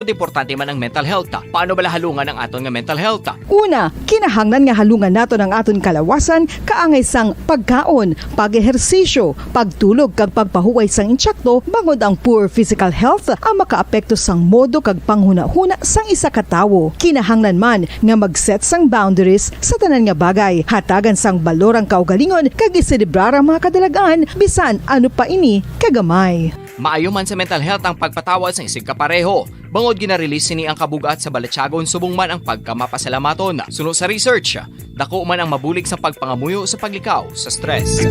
Importante man ang mental health. Paano bala halungan ang aton nga mental health? Una, kinahanglan nga halungan nato ng aton kalawasan kaangay sang pagkaon, pag-ehersisyo, pagtulog kag pagpahuway sang insyakto bangod ang poor physical health ang makaapekto sang modo kag panghuna-huna sang isa ka tawo. Kinahanglan man nga mag-set sang boundaries sa tanan nga bagay, hatagan sang balorang kaugalingon kag iselebrar ang mga kadalagaan bisan ano pa ini kagamay. Maayo man sa mental health ang pagpatawad sa isig kapareho. Bangod gina-release ni ang kabugat sa Balatsyagon subong man ang pagkamapasalamaton. Sunod sa research, dako man ang mabulig sa pagpangamuyo sa paglikaw sa stress.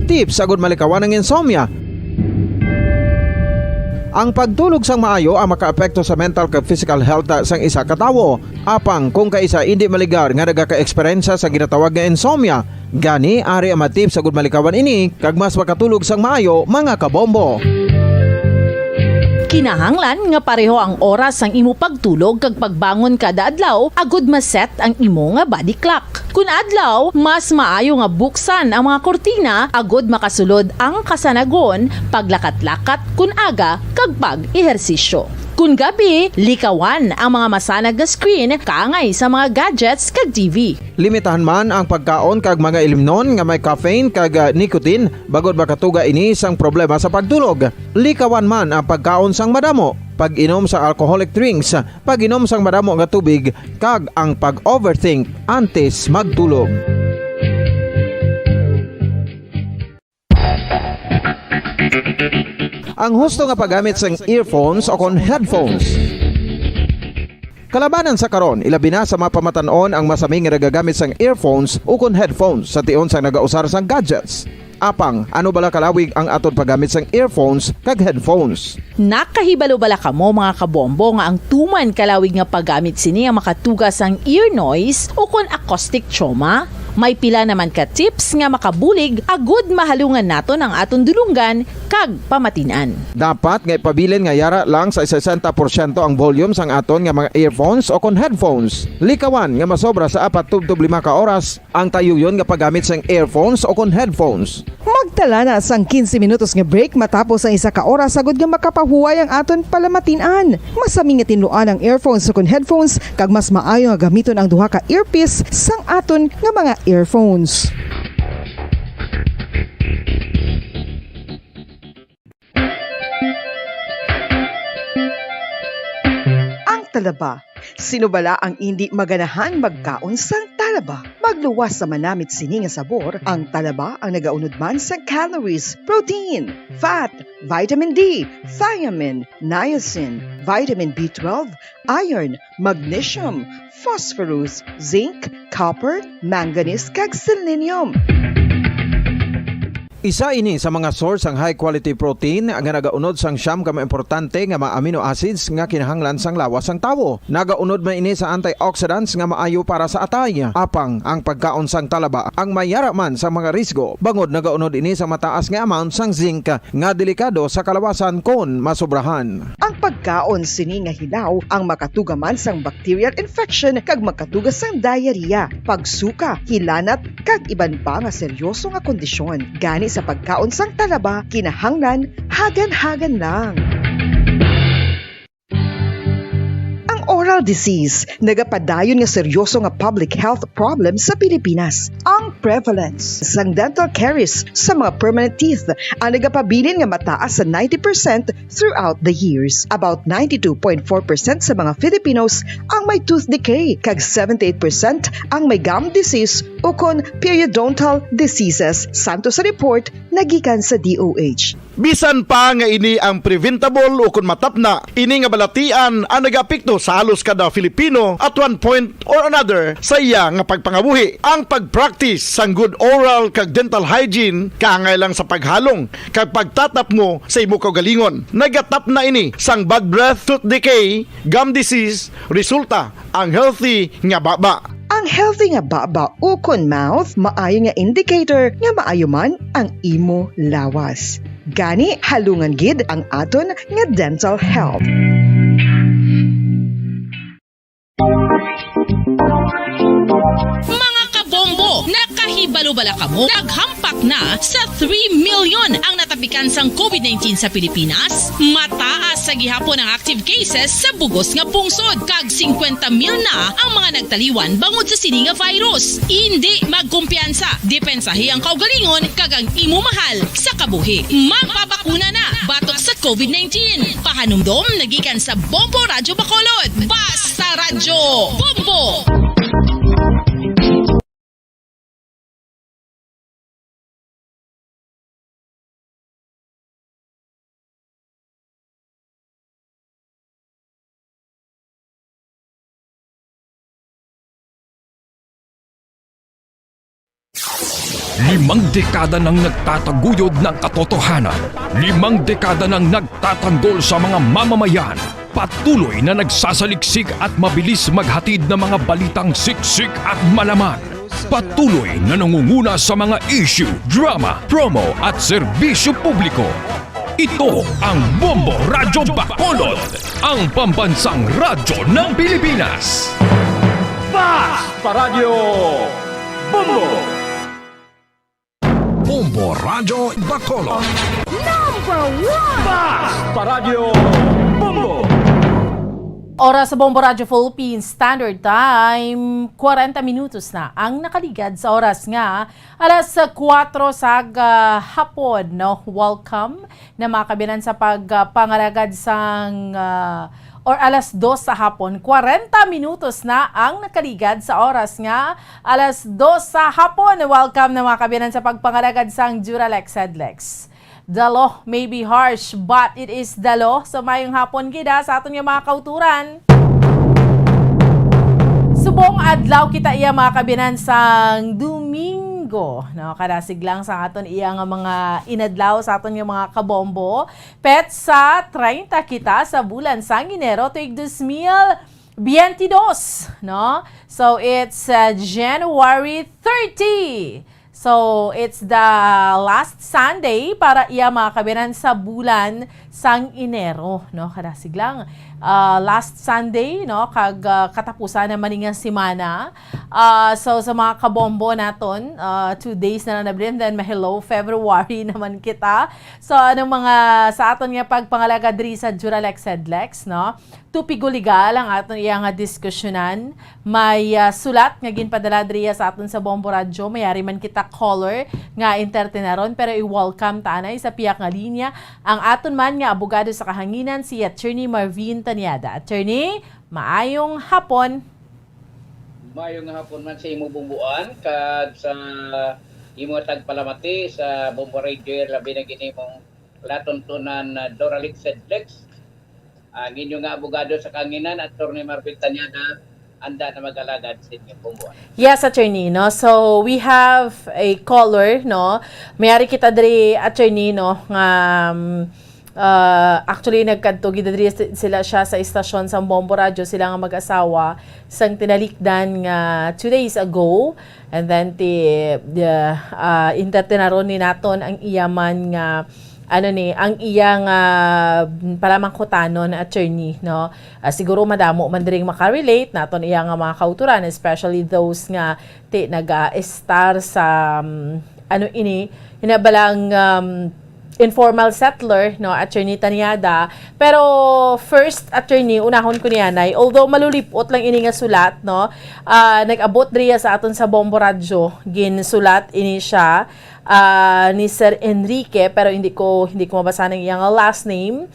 Tips sagud malikawan ng insomnia. Ang pagtulog sang maayo ang makaapekto sa mental kag physical health sang isa ka tawo. Apang kung kaisa hindi maligar nga nagaka-eksperyensya sa ginatawag nga insomnia, gani ari ang matip sagud malikawan ini kag mas makatulog sang maayo mga kabombo. Kinahanglan nga pareho ang oras ang imo pagtulog kag pagbangon kada adlaw agud maset ang imo nga body clock. Kun adlaw, mas maayo nga buksan ang mga kortina agud makasulod ang kasanagon, paglakat-lakat kun aga kag pag-ehersisyo. Kun gabi, likawan ang mga masanag nga screen kaangay sa mga gadgets kag TV. Limitahan man ang pagkaon kag mga ilimnon nga may caffeine kag nicotine bagod makatuga ini sang problema sa pagtulog. Likawan man ang pagkaon sang madamo, pag-inom sa alcoholic drinks, pag-inom sang madamo nga tubig kag ang pag-overthink antes magtulog. Ang husto nga paggamit sang earphones o kon headphones. Kalabanan sa karon, ilabi na sa mga pamatanon ang masaming nga nagagamit sang earphones o kon headphones sa tion sang nagausar sang gadgets. Apang, ano bala kalawig ang aton paggamit sang earphones kag headphones? Nakahibalo bala kamo mga kabombo nga ang tuman kalawig nga paggamit sini ang makatugas ang ear noise o kon acoustic trauma? May pila naman ka tips nga makabulig agud mahalungan naton ang aton dulunggan kag pamatinan. Dapat nga ipabilin nga yara lang sa 60% ang volume sang aton nga mga earphones o kon headphones. Likawan nga masobra sa 4-5 ka oras ang tayuyon nga paggamit sang earphones o kon headphones. Magtala na sang 15 minutos nga break matapos ang isa ka oras sagud nga makapahuway ang aton palamatinan. Masami nga tinluan ang earphones o kon headphones kag mas maayo nga gamiton ang duha ka earpiece sang aton nga mga earphones. Ang talaba. Sino bala ang hindi maganahan magkaon sang talaba? Magluwas sa manamit sini nga sabor, ang talaba ang nagaunod man sa calories, protein, fat, vitamin D, thiamine, niacin, vitamin B12, iron, magnesium, phosphorus, zinc, copper, manganese kag selenium. Isa ini sa mga source ang high quality protein nga nagaunod sang siyam ka importante nga mga amino acids nga kinahanglan sang lawas sang tawo. Nagaunod man ini sa antioxidants nga maayo para sa atay. Apang ang pagkaon sang talaba ang mayara man sa mga risgo. Bangod nagaunod ini sa mataas nga amount sang zinc nga delikado sa kalawasan kon masobrahan. Ang pagkaon sini nga hilaw ang makatuga man sang bacterial infection kag makatuga sang diarrhea, pagsuka, hilanat kag iban pa nga seryoso nga kondisyon. Gani sa pagkaon sang talaba, kinahanglan hagan-hagan lang. Oral disease, nagapadayon nga seryoso nga public health problem sa Pilipinas. Ang prevalence sang dental caries sa mga permanent teeth ang nagapabilin nga mataas sa 90% throughout the years. About 92.4% sa mga Filipinos ang may tooth decay, kag 78% ang may gum disease o kon periodontal diseases. Santo sa report nagikan sa DOH. Bisan pa nga ini ang preventable o kung matapna, ini nga balatian ang nagapikto sa halos kada Filipino at one point or another sa iya nga pagpangabuhi. Ang pagpractice sang good oral kag dental hygiene kaangay lang sa paghalong kag pagtatap mo sa imo kaugalingon. Nagatap na ini sang bad breath, tooth decay, gum disease, resulta ang healthy nga baba. Ang healthy nga baba o kon mouth, maayo nga indicator nga maayo man ang imo lawas. Gani halungan gid ang aton nga dental health. Mga kabombo, nakahibalo Ano bala kamo? Naghampak na sa 3 million ang natapikan sang COVID-19 sa Pilipinas. Mataas sa gihapon ang active cases sa bugos nga pungsod. Kag 50 mil na ang mga nagtaliwan bangod sa sini nga virus. Hindi magkumpiyansa. Depensahi ang kaugalingon kag ang imo mahal sa kabuhi. Magpabakuna na batok sa COVID-19. Pahanumdom nagikan sa Bombo Radyo Bacolod. Basta Radyo Bombo! Limang dekada nang nagtataguyod ng katotohanan. 5 dekada nang nagtatanggol sa mga mamamayan. Patuloy na nagsasaliksik at mabilis maghatid ng mga balitang siksik at malaman. Patuloy na nangunguna sa mga issue, drama, promo at serbisyo publiko. Ito ang Bombo Radyo Bacolod, ang pambansang radyo ng Pilipinas. Basta Radio Bombo! Bombo Radyo Bacolod. Basta Radio Bombo! Oras sa Bombo Radyo Philippines Standard Time, 40 minutos na ang nakaligad sa oras nga alas 4 sa hapon. No? Welcome na mga kabinan sa pagpangalagad sang or alas 2 sa hapon. 40 minutos na ang nakaligad sa oras nga alas 2 sa hapon. Welcome na mga kabinan sa pagpangalagad sang Duralex Sedlex. The law may be harsh, but it is the law. So mayong hapon gida sa aton yung mga kauturan. Subong adlaw kita iya mga kabinan sang Domingo. No, kadasig lang sa aton iya nga mga inadlaw sa aton yung mga kabombo. Pet sa 30 kita sa bulan sang Enero tuig 2022. No? So it's January 30. So, it's the last Sunday para iya mga kabinan sa bulan sang Enero, no? Kadasig lang. Last Sunday, no? Katapusan naman nga semana. So, sa mga kabombo naton, 2 days na nabrin, then hello February naman kita. So, anong mga sa aton nga pagpangalaga diri sa Duralex Sedlex, no? Tupigo legal ang aton iya nga diskusyonan. May sulat nga ginpadala diri sa aton sa Bombo Radyo. Mayari man kita caller nga entertaineron pero i-welcome tanay sa piyak nga linya ang aton man nga abogado sa kahanginan si Attorney Marvin Taniada. Attorney, maayong hapon. Maayong hapon man sa imo bumbuan kag sa imo tagpalamati sa Bombo Radio labi na gini mong latuntunan Duralex Sedlex. Ang inyong nga abogado sa kanginan, Attorney Marvin Taniada, anda na mag-alagad sa inyong bumbuan. Yes, Attorney, no? So, we have a caller, no? Mayari kita diri, Attorney, no? Nga, actually, nagkadto, gidadri sila siya sa istasyon sa Bombo Radio, sila nga mag-asawa, sang tinalikdan nga 2 days ago, and then, entertainaron ni naton ang iyaman nga ang iyang palamangkutanon na attorney, no? Siguro madamo man diring makarelate naton iyang mga kauturan, especially those nga nag-star sa hinabalang informal settler, no, Attorney Taniada. Pero first, Attorney, unahon ko niyanay, although malulipot lang ini nga sulat, no, nag-abot driya sa aton sa Bombo Radyo, ginsulat ini siya ni Sir Enrique, pero hindi ko mabasa ng iyang last name.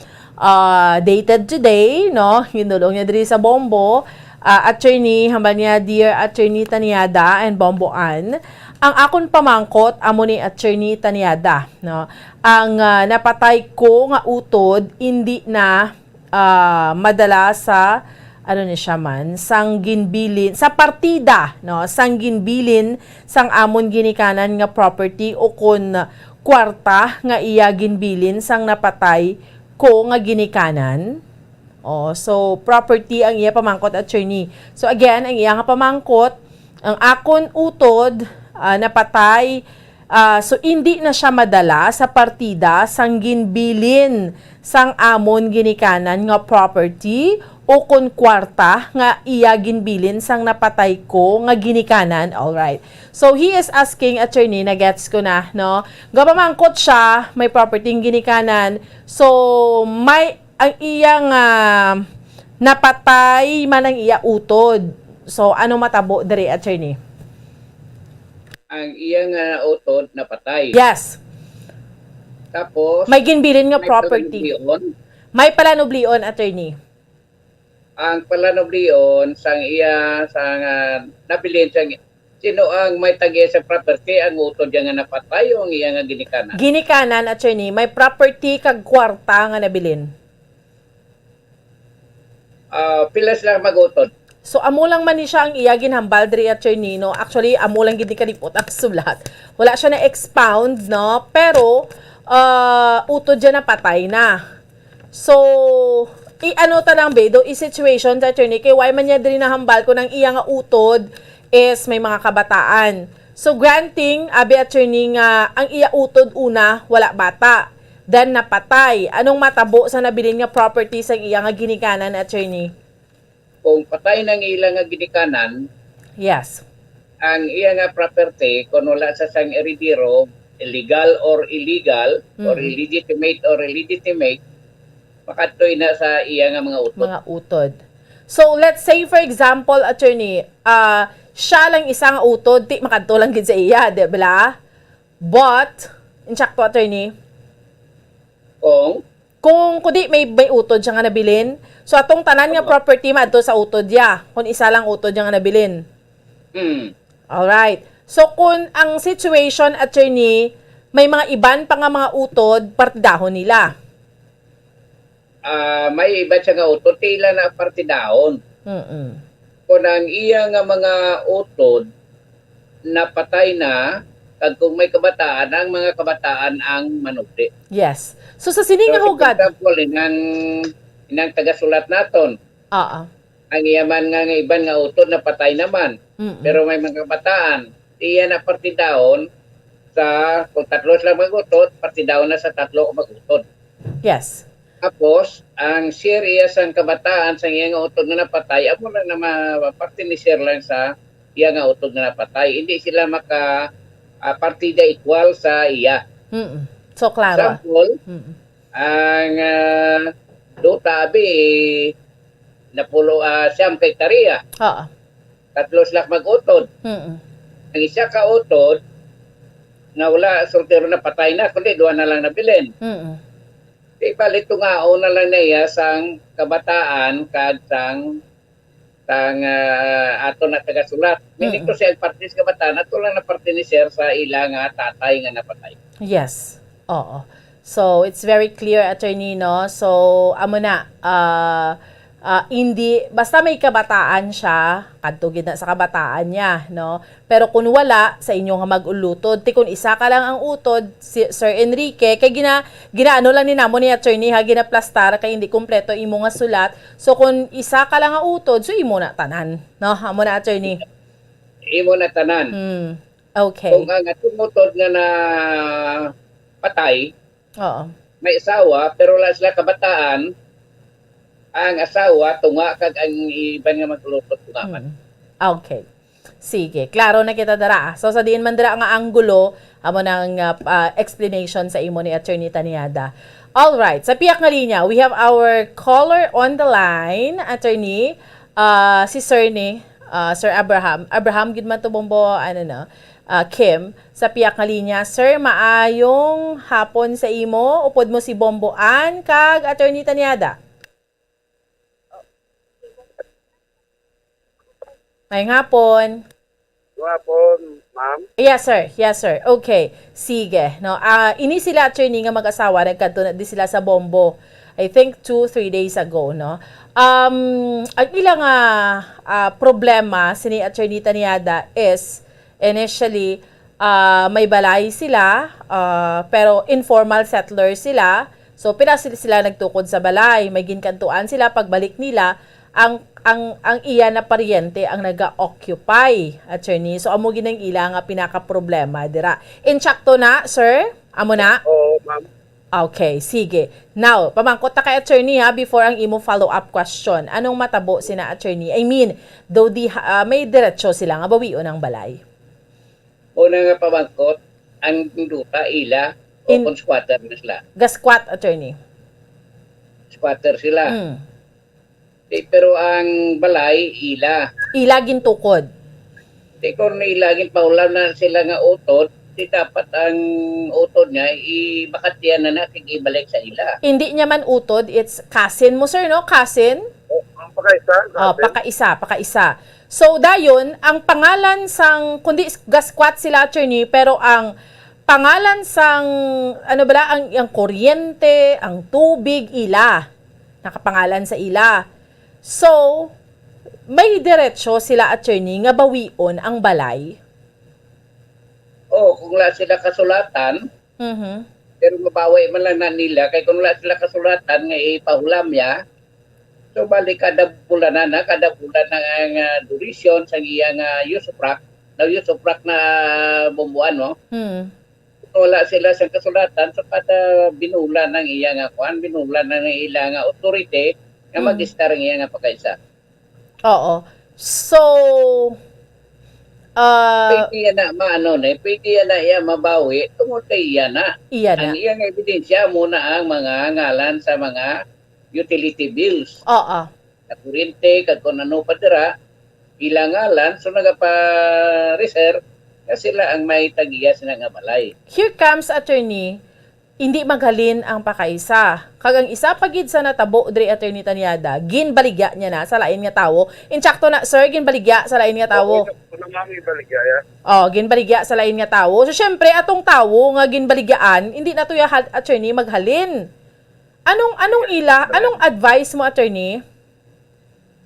Dated today, no, hinulong niya diri sa Bombo. Attorney, hambal niya, Dear Attorney Taniada and Bomboan, ang akon pamangkot amo ni Attorney Taniada, no. Ang napatay ko nga utod hindi na madala sa sang ginbilin sa partida, no, sang ginbilin sang amon ginikanan nga property o kun kwarta nga iya ginbilin sang napatay ko nga ginikanan. So property ang iya pamangkot, Attorney. So again, ang iya nga pamangkot, ang akon utod napatay, so hindi na siya madala sa partida sang ginbilin sang amon ginikanan nga property o kun kwarta nga iya ginbilin sang napatay ko nga ginikanan. All right. So he is asking, attorney, na gets ko na, no? Gapamangkot siya, may property ng ginikanan. So may ang iyang napatay man ang iya utod. So ano matabo diri, attorney? Ang iyang utod napatay. Yes. Tapos May ginbilin nga may property. palanublion. May palanublion, attorney. Ang palanublion sang iya sang nabilin sang sino ang may tagi sa property, ang utod niya nga napatay o ang iya nga ginikanan? Ginikanan, attorney, may property kag kwarta nga nabilin. Pilas lang magutod. So amo lang man ni siya ang iya ginhambal diri, attorney, no. Actually amo lang gid ni kalipot ang sulat. Wala siya na expound, no, pero utod dyan na patay na. So i-ano ta lang be, do i-situation, attorney, kay why man niya diri nahambal ko ng iya nga utod is may mga kabataan. So granting, abi, attorney, nga ang iya utod una wala bata, then napatay. Anong matabo sa nabilin nga property sa iya nga ginikanan, attorney? Kung patay ng ilang nga ginikanan, Yes. ang iya nga property kung wala sa sang heredero, illegal or illegal, or illegitimate or illegitimate, makatoy na sa iya nga mga utod. Mga utod. So let's say for example, attorney, siya lang isang utod, ti makadto lang gid sa iya, di ba? But insakto, attorney, kung kudi may utod siya nga nabilin, so atong tanan nga property madto sa utod ya, kung isa lang utod siya nga nabilin. Alright. So kung ang situation, attorney, may mga iban pa nga mga utod, partidahon nila. May iba siya nga utod, tila na partidahon. Kung ang iya nga mga utod napatay na, kag kung may kabataan, ang mga kabataan ang manugdi. Yes. So sa sining nga hugad. For example, inang tagasulat naton. Ang iyaman nga iban nga utod napatay naman. Pero may mga kabataan, iya na partidahon sa kung tatlo sila mag-utod, partidahon na sa tatlo mag-utod. Yes. Tapos, ang serious ang kabataan sa iya nga utod nga napatay, amo lang na mapartinisir lang sa iya nga utod nga napatay. Hindi sila partida equal sa iya. So, klaro. Example, ang duta abi napulo siyam kay Taria. Tatlo sila mag-utod. Ang isa ka utod na wala soltero na patay na, kundi duha na lang nabilin. Ipalit nga una lang na iya sang kabataan kag sang ato na tagasulat. Meaning to siya partis kabataan, ato lang na partinisir sa ilang tatay nga napatay. Yes. Oo. So, it's very clear, attorney, no? So, amo na, hindi, basta may kabataan siya, kadtugid na sa kabataan niya, no? Pero kung wala, sa inyo nga mag-ulutod, ti kung isa ka lang ang utod, si Sir Enrique, kay ginaano lang ni namo ni attorney, ginaplastar, kay hindi kompleto imo nga sulat. So, kung isa ka lang ang utod, so imo na tanan, no? Amo na, attorney. Imo na tanan. Okay. Kung ang utod nga na patay, may asawa, pero wala sila kabataan, ang asawa, tunga kag ang iban nga maglutod tungaman. Okay. Sige, klaro na kita dara. So sa diin man dira nga anggulo amo nang explanation sa imo ni Attorney Taniada. All right, sa piyak nga linya, we have our caller on the line, attorney, si Sir ni Sir Abraham. Abraham gid man to bombo Kim, sa piyak nga linya. Sir, maayong hapon sa imo. Upod mo si Bomboan kag Attorney Taniada. Ngayong hapon. Hapon, ma'am. Yes, sir. Yes, sir. Okay. Sige. No, ini sila, attorney, nga mag-asawa. Nagkanto na din sila sa Bombo. I think 2-3 days ago, no? Ang ilang problema sini Attorney Taniada is initially may balay sila, pero informal settlers sila. So pila sila nagtukod sa balay, may ginkantuan sila, pagbalik nila ang iya na paryente ang naga-occupy, attorney. So amo ginang ila nga pinaka problema dira. Insakto na, sir? Amo na? Oo, ma'am. Okay, sige. Now, pamangkot na kay attorney ha before ang imo follow-up question. Anong matabo sina attorney? I mean, though may diretso sila nga bawion ang balay. Una nga pamangkot, ang duta ila o kung squatter na sila. Gasquat attorney. Squatter sila. Mm. Pero ang balay, ila. Ila gintukod. Kung nailagin paulam na sila nga utod, di dapat ang utod niya, bakat yan na natin ibalik sa ila. Hindi niya man utod, it's cousin mo sir, no? Cousin? Ang pagkaisa, Pakaisa. So, dayon, ang pangalan sang, kundi gasquat sila attorney, pero ang pangalan sang, ang kuryente, ang tubig, ila. Nakapangalan sa ila. So, may diretsyo sila attorney nga bawion ang balay. Kung wala sila kasulatan, Mhm. pero mabawi man lang na nila, kaya kung wala sila kasulatan nga ipahulam niya, so balik kada bulan na ang duration sa iyang usufruct na bumbuan, no? Hmm. Kung wala sila sa kasulatan, so kada binulan ng iyang binulan ng ilang authority nga mag-istar ng iyang pagkaisa. Oo. So, Pwede yan na pwede yan na iya mabawi, tungkol kay iyan na. iyan na. Ang iyang ebidensya muna ang mga ngalan sa mga utility bills. Oo. Na kuryente, kung ano pa dira, ilang ngalan, so nagapa-reserve na sila ang may tagiya sa nga balay. Here comes attorney, hindi maghalin ang pakaisa. Kagang isa pagid sa natabo diri attorney Tanyada, ginbaligya niya na sa lain nga tawo. Insakto na sir, ginbaligya sa lain nga tawo. Kung naman ibaligaya, Oh, ginbaligya sa lain nga tawo. So syempre atong tawo nga ginbaligyaan, hindi na tuya attorney maghalin. Anong advice mo attorney?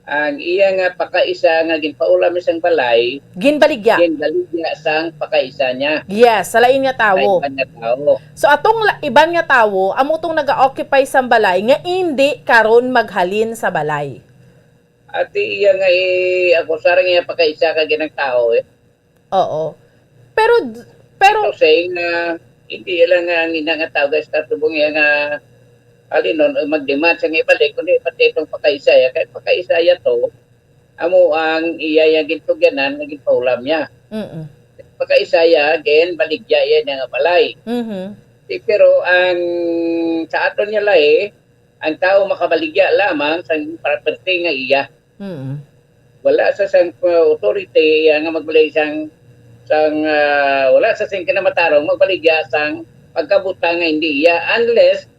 Ang iya nga pakaisa nga ginpaulam isang balay, Ginbaligya. ginbaligya sang pakaisa niya. Yes, sa lain nga tawo. Sa iban nga tao. So atong iban nga tawo, amo tong naga-occupy sa balay nga hindi karon maghalin sa balay. At iya nga ako sarang iya pakaisa ka ginang tao Oo. Pero So saying na hindi lang nga ang ina nga tao guys katubong iya nga alinon mag-demand sa nga ibalik kundi pati itong pakaisa ya. Kahit pakaisa ya to, amo ang iya yang gintugyanan nga ginpaulam niya. mm. Pakaisa ya, gen baligya ya nga balay. Mhm. Pero ang sa aton niya ang tao makabaligya lamang sa property nga iya. Mm. Wala sa sang authority nga magbalay sang wala sa sing kinamatarong magbaligya sang pagkabuta nga hindi iya unless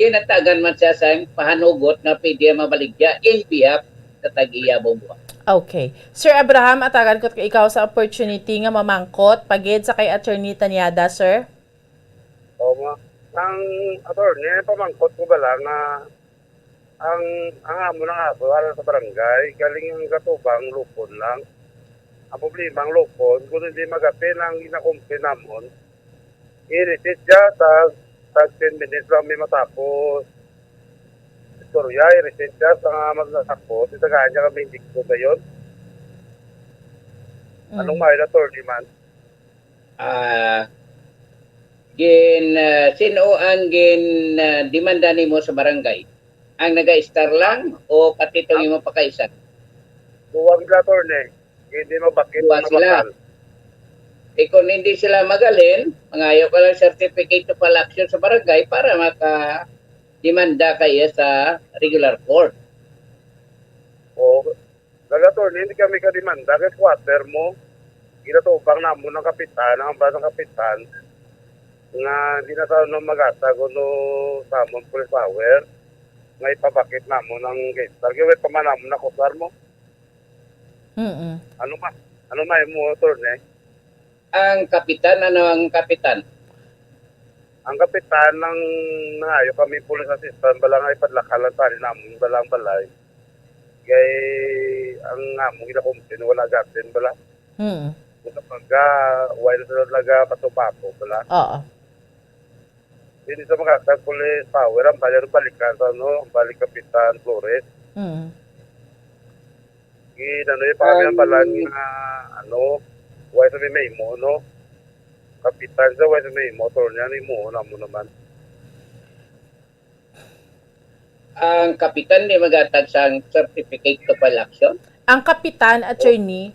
kinatagan man siya sang pahanugot na pwede mabaligya in behalf sa tag-iya bumbuha. Okay. Sir Abraham, atagan ko ikaw sa opportunity nga mamangkot pagid sa kay attorney Tanyada, sir. ang attorney, pamangkot ko bala nga ang amo ng aso aral sa barangay, galing yung katubang lupon lang. Ang problema ang lupon, kung hindi magapi ng inakumpi namon, i-resit siya, tag 10 minutes lang may matapos. Istorya, i-resit siya, sa nga magnatakot, itagahan niya kami indikto na yun. Anong mahal attorney man? Sino ang demanda nimo sa barangay? Ang naga-star lang o pati itong imo pakaisa? Huwag sila attorney, hindi mabakit Huwag na sila. bakal. Kung hindi sila magalin, mangayo ka lang certificate of election sa barangay para maka-demanda kayo sa regular court. O, attorney, hindi kami kadimanda, kahit quarter mo, ginatubang na mo ng kapitan, ang ambas ng kapitan, nga hindi na sa magata kung sa among police power, nga ipabakit na mo ng gate. Target pa man na mo na kusar mo. Mm. Ano mo, attorney? Ang kapitan, ano ang kapitan? Ang kapitan ng nangayo kami police assistant, balang ay padlakalan tani namin, balang balay. Kay ang among ginakumsin, wala gatin bala. Mm. Kapag wala na talaga patupapo bala. Oo. Hindi sa mga police power, ang balikan sa balik kapitan Flores. Mm. Yung kami ang balang wala sa may mo, no? Kapitan sa wala sa may motor niya, mo na mo naman. Ang kapitan di magatag sang certificate to file action. Ang kapitan, attorney,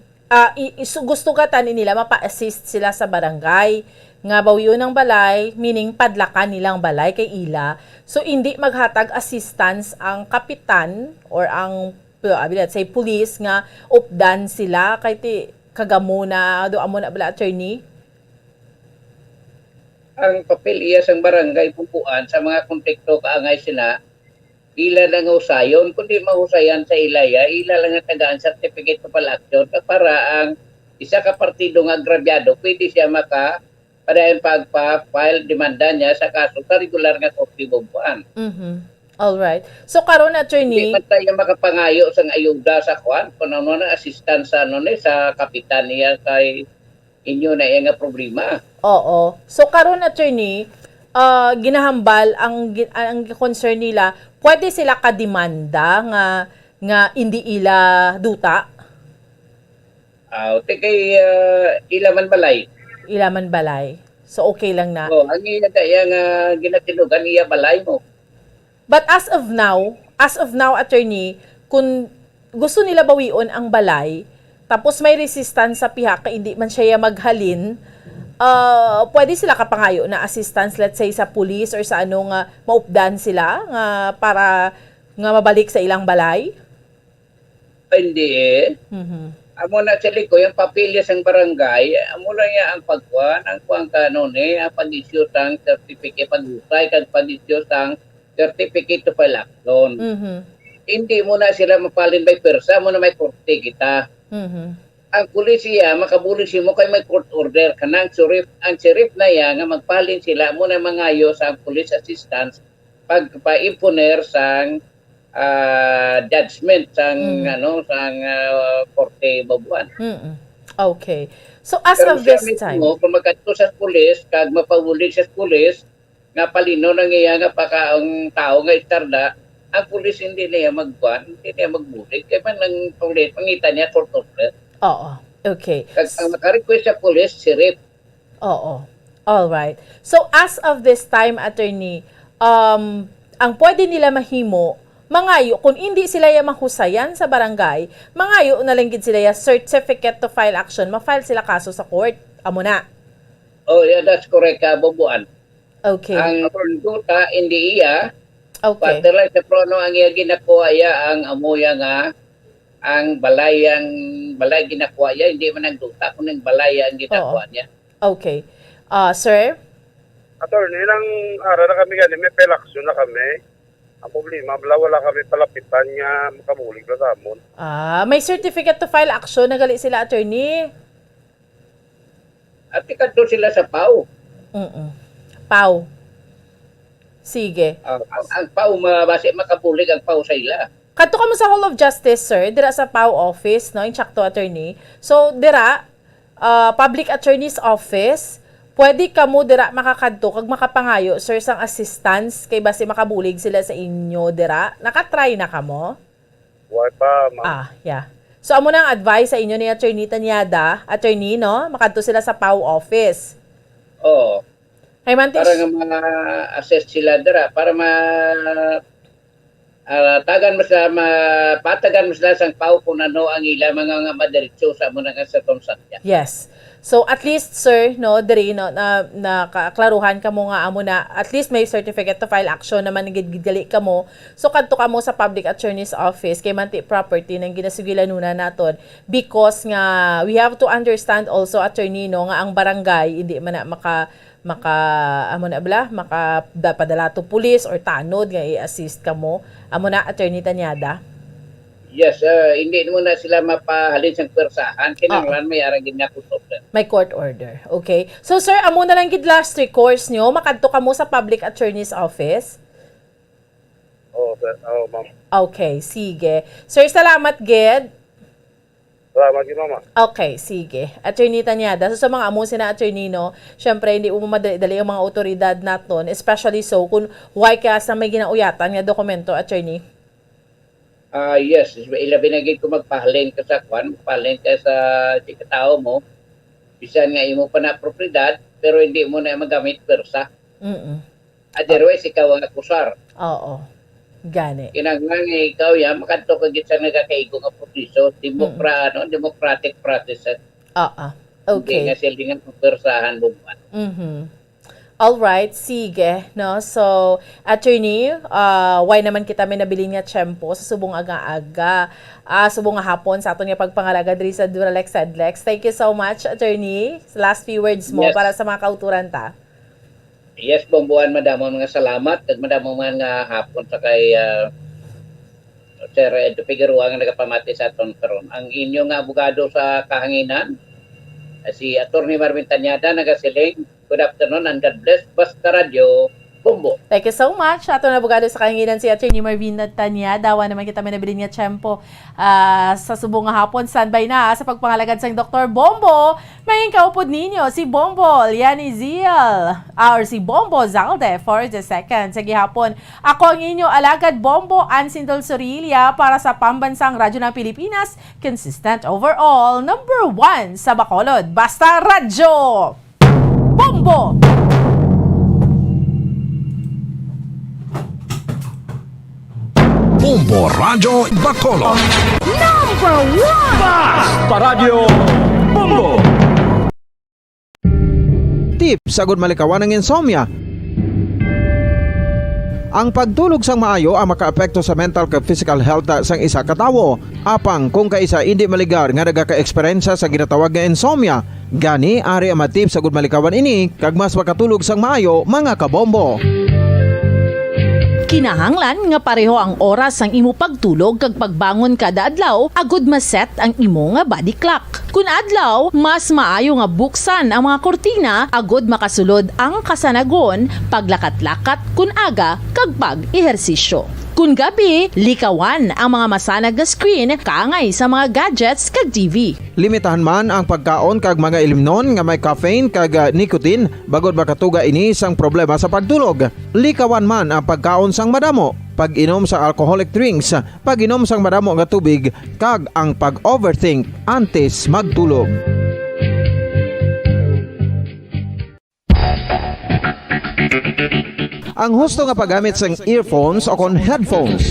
gusto gatan nila mapa-assist sila sa barangay nga bawiyon ng balay, meaning padlakan nilang balay kay ila. So hindi maghatag assistance ang kapitan or ang let's say police nga updan sila kay ti kagamuna do amo na bala attorney. Ang papel iya sang barangay pupuan sa mga konteksto kaangay sila ila lang usayon kundi mahusayan sa ilaya ila lang nga tagaan certificate to file action para ang isa ka partido nga agrabyado pwede siya maka para yung pagpa-file demanda niya sa kaso sa regular nga korte bubuan. All right. So karon attorney, Hindi man tayo makapangayo sang ayuda sa kwan kung ano na assistance sa sa kapitan niya kay inyo na nga problema. oo. So karon attorney, ginahambal ang concern nila, pwede sila kademanda nga hindi ila duta, Kay ilaman balay. ilaman balay. So okay lang na. Ang iya kaya nga ginatinugan iya balay mo. But as of now, attorney, kung gusto nila bawion ang balay, tapos may resistance sa pihak, hindi man siya maghalin, pwede sila kapangayo na assistance, let's say sa police or sa ano nga maupdan sila nga para nga mabalik sa ilang balay? Hindi Amo na sa liko, yung papilya sang barangay, amo na niya ang pagkuhan, ang kuang kanone, ang pag-issue sang certificate, pag-usay, kag pag-issue sang certificate to file action. Hindi mo na sila mapalin by persa, mo na may korte kita. Ang pulisya, makabulis mo kay may court order, kanang ang sheriff na yan, nga magpalin sila, mo na mangayo sa police assistance, pagpa-imponer sang judgment sang sang korte babuan. Okay. So as Pero of this siya time, mismo, kung magkadto sa pulis, kag mapawuli sa pulis, nga palino nang iya nga pakaang tao nga istarda, ang pulis hindi niya magbuan, hindi niya magbulig, kaya man ang pulis, mangita niya court order. oo. Okay. Kag ang makarequest sa pulis, sheriff. Oo. All right. So as of this time, attorney, ang pwede nila mahimo, mangayo kung hindi sila ya mahusayan sa barangay, mangayo na lang gid sila ya certificate to file action, ma-file sila kaso sa court. Amo na. Oh, yeah, that's correct, babuan. Okay. Ang duta, hindi iya, Okay. patela sa prono ang iya ginakuha iya, ang amuya nga, ang balay ginakuha iya, hindi man ang duta, kung ang balay ang ginakuha niya. Okay. Sir? Attorney, ilang araw na kami gani, may pelaksyon na kami. Ang problema, wala kami palapitan nga makabulig na damon. May certificate to file action na gali sila, attorney. At ikadto sila sa PAW. Pau. Sige. Ang PAW, base makabulig ang PAW sa ila. Kadto ka mo sa Hall of Justice, sir, dira sa PAW office, no, in Chacto attorney. So, dira, Public Attorney's Office, pwede ka mo dira makakadto kag makapangayo, sir, sang assistance kay base makabulig sila sa inyo dira. Nakatry na ka mo? Why pa, ma'am? Yeah. So, amo na ang advice sa inyo ni Attorney Tanyada, attorney, no? Makadto sila sa PAW office. Oo. Hey, Mantis. Para nga ma-assess sila dira, para patagan mo sila sang PAW kung ano ang ila mga madiretso sa mga circumstance. Yes. So at least, sir, no, diri no, na kaklaruhan ka mo nga amo na at least may certificate to file action naman gidgali ka mo. So kadto ka mo sa Public Attorney's Office kay manti property nang ginasugilanuna naton because nga we have to understand also, attorney, no, nga ang barangay hindi man na makapadala to police or tanod nga i-assist ka mo. Amo na, Attorney Tanyada. Yes, hindi mo na sila mapahalin sa persahan. Kinanglan may aragin nga kusog. May court order. Okay. So, sir, amo na lang gid last recourse nyo. Makadto ka mo sa Public Attorney's Office. Ma'am. Okay, sige. Sir, salamat, gid. Salamat yun, mama. Okay, sige. Attorney Tanyada, so sa mga amo sina attorney, no, syempre hindi mo madali ang mga otoridad naton, especially so kung why kaya sa may ginauyatan nga dokumento, attorney. Yes, ilabi na gid ko magpahalin ka sa kwan, magpahalin ka sa tao mo. Bisan nga imo pa na propriedad, pero hindi mo na magamit persa. Otherwise, ikaw ang akusar. Oo. Gani. Kinahanglan nga ikaw makadto ka gid sa nagakaigo nga proseso, democratic process. Okay. Hindi nga sila nga pagpersahan bumbuan. All right, sige, no? So, attorney, why naman kita may nabili nga tiyempo sa subong aga-aga, subong nga hapon sa aton nga pagpangalaga diri sa Duralex Sedlex. Thank you so much, attorney. Last few words mo Yes. para sa mga kauturan ta. Yes, bumbuan madamo mga salamat at madamo mga hapon sa kay Sir Edo Figueroa nga nagapamati sa aton karon. Ang inyong abogado sa kahanginan, si Attorney Marvin Tanyada nagasiling. Good afternoon and God bless. Basta Radio, Bumbo. Thank you so much. Ato na abogado sa kahanginan si Attorney Marvin Tanya. Dawa naman kita may nabili nga tiyempo sa subong nga hapon. Standby na sa pagpangalagad sa Dr. Bombo. May kaupod ninyo si Bombo Liani Ziel or si Bombo Zalde for the second. Sige hapon. Ako ang inyo alagad Bombo Ansindol Sorilia para sa Pambansang Radyo ng Pilipinas. Consistent overall. Number 1 sa Bacolod. Basta Radyo! Bombo! Bombo Radyo Bacolod. Tips sagud malikawan ng insomnia. Ang pagtulog sang maayo ang makaapekto sa mental kag physical health sang isa ka tawo. Apang kung kaisa hindi maligar nga nagaka-eksperyensya sa ginatawag nga insomnia, gani ari ang matip sagud malikawan ini kag mas makatulog sang maayo mga kabombo. Kinahanglan nga pareho ang oras ang imo pagtulog kag pagbangon kada adlaw agud maset ang imo nga body clock. Kun adlaw, mas maayo nga buksan ang mga kortina agud makasulod ang kasanagon, paglakat-lakat kun aga kag pag-ehersisyo. Kun gabi, likawan ang mga masanag nga screen kaangay sa mga gadgets kag TV. Limitahan man ang pagkaon kag mga ilimnon nga may caffeine kag nicotine bagod makatuga ini sang problema sa pagtulog. Likawan man ang pagkaon sang madamo, pag-inom sa alcoholic drinks, pag-inom sang madamo nga tubig kag ang pag-overthink antes magtulog. Ang husto nga paggamit sang earphones o kon headphones.